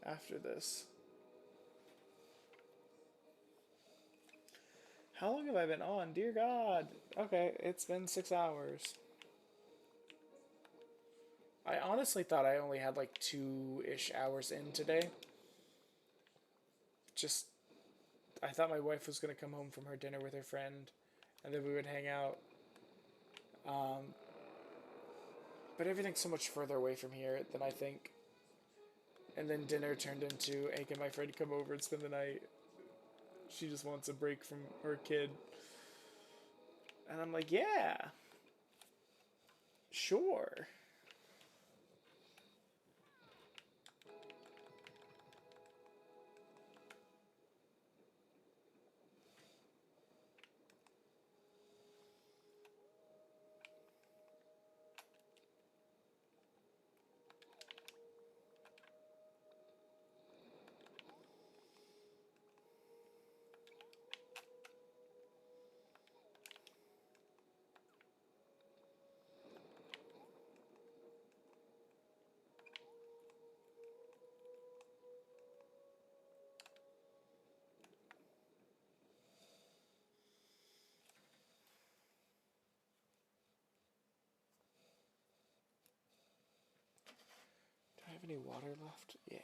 S2: after this. How long have I been on? Dear God. Okay, it's been 6 hours. I honestly thought I only had like 2-ish hours in today. Just, I thought my wife was going to come home from her dinner with her friend, and then we would hang out. But everything's so much further away from here than I think. And then dinner turned into, hey, can my friend come over and spend the night? She just wants a break from her kid. And I'm like, yeah. Sure. Do I have any water left? Yeah.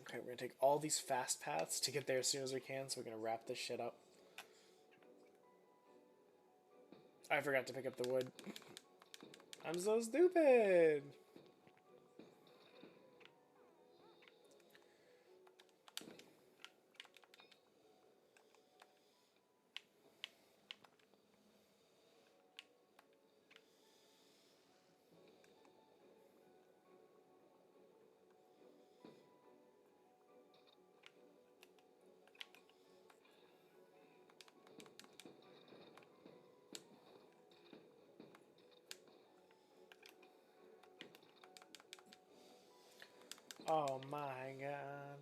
S2: Okay, we're gonna take all these fast paths to get there as soon as we can, so we're gonna wrap this shit up. I forgot to pick up the wood. I'm so stupid! Oh my god.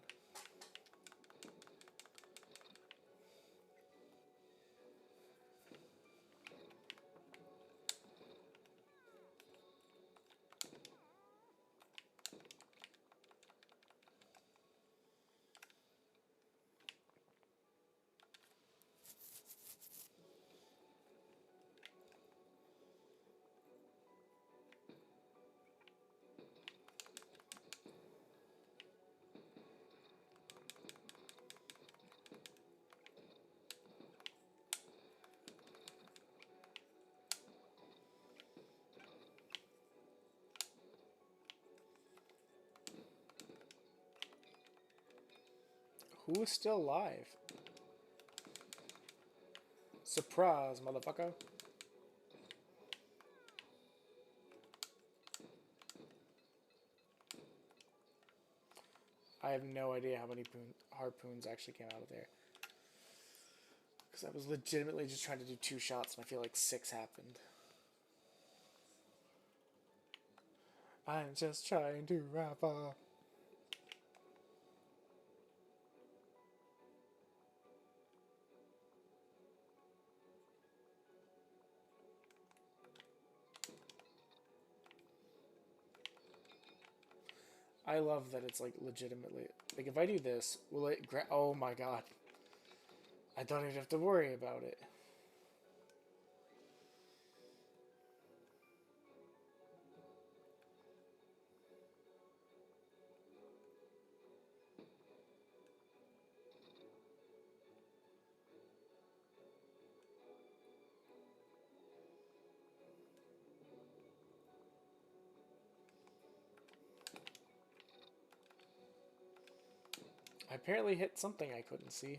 S2: Who is still alive? Surprise, motherfucker. I have no idea how many harpoons actually came out of there. Because I was legitimately just trying to do 2 shots and I feel like 6 happened. I'm just trying to wrap up. I love that it's like legitimately, like if I do this, will it oh my god. I don't even have to worry about it. I apparently hit something I couldn't see.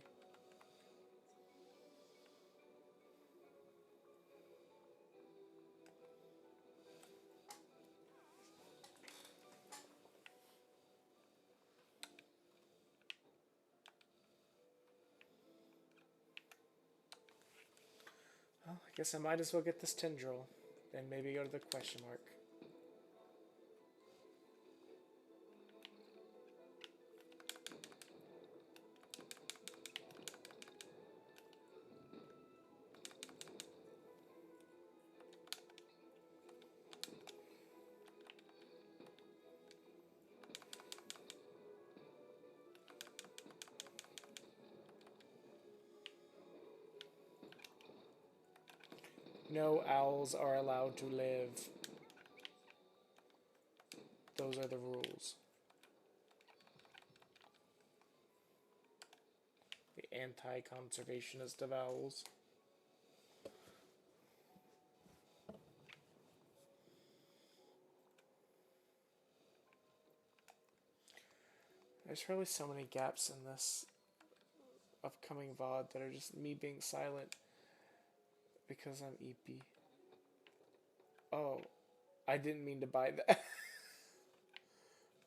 S2: Well, I guess I might as well get this tendril. Then maybe go to the question mark. No owls are allowed to live. Those are the rules. The anti-conservationist of owls. There's probably so many gaps in this upcoming VOD that are just me being silent because I'm EP. Oh, I didn't mean to buy that.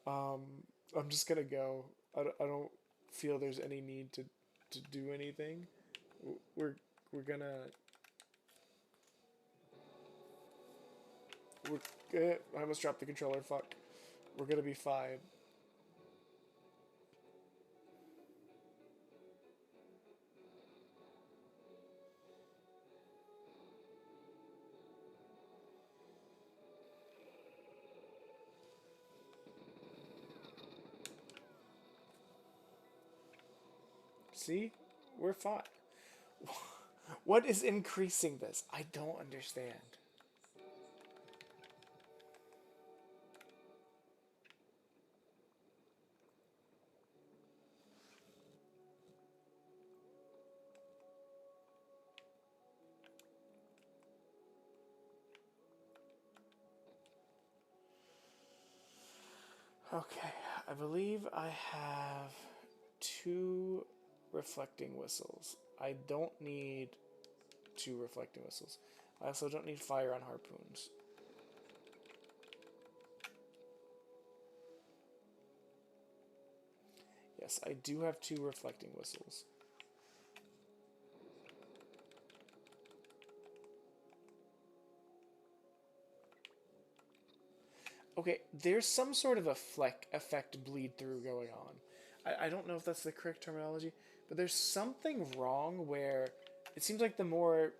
S2: I'm just gonna go. I don't feel there's any need to do anything. We're gonna I almost dropped the controller. Fuck. We're gonna be fine. See? We're fine. What is increasing this? I don't understand. Okay, I believe I have 2 reflecting whistles. I don't need 2 reflecting whistles. I also don't need fire on harpoons. Yes, I do have 2 reflecting whistles. Okay, there's some sort of a effect bleed through going on. I don't know if that's the correct terminology, but there's something wrong where it seems like the more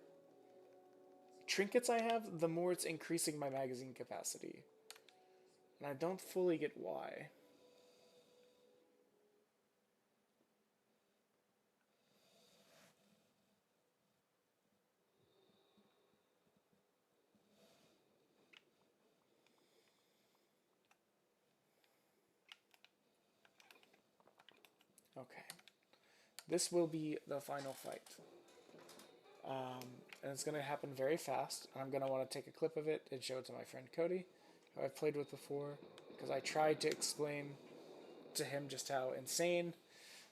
S2: trinkets I have, the more it's increasing my magazine capacity. And I don't fully get why. Okay. This will be the final fight. And it's going to happen very fast. I'm going to want to take a clip of it and show it to my friend Cody, who I've played with before, because I tried to explain to him just how insane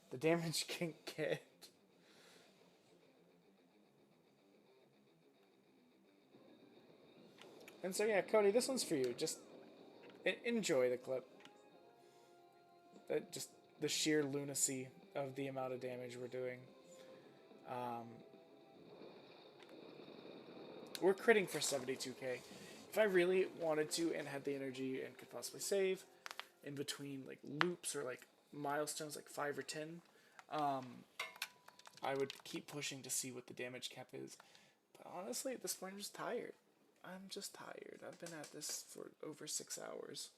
S2: the damage can get. And so yeah, Cody, this one's for you. Just enjoy the clip. Just the sheer lunacy of the amount of damage we're doing. We're critting for 72k. If I really wanted to and had the energy and could possibly save in between like loops or like milestones like 5 or 10, I would keep pushing to see what the damage cap is. But honestly, at this point, I'm just tired. I'm just tired. I've been at this for over 6 hours.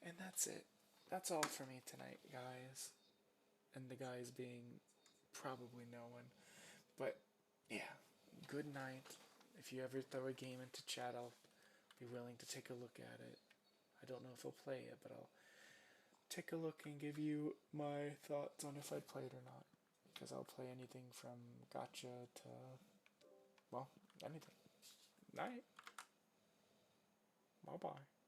S2: And that's it. That's all for me tonight, guys. And the guys being probably no one. But yeah, good night. If you ever throw a game into chat, I'll be willing to take a look at it. I don't know if I'll play it, but I'll take a look and give you my thoughts on if I'd play it or not. Because I'll play anything from gacha to, well, anything. Night. Bye-bye.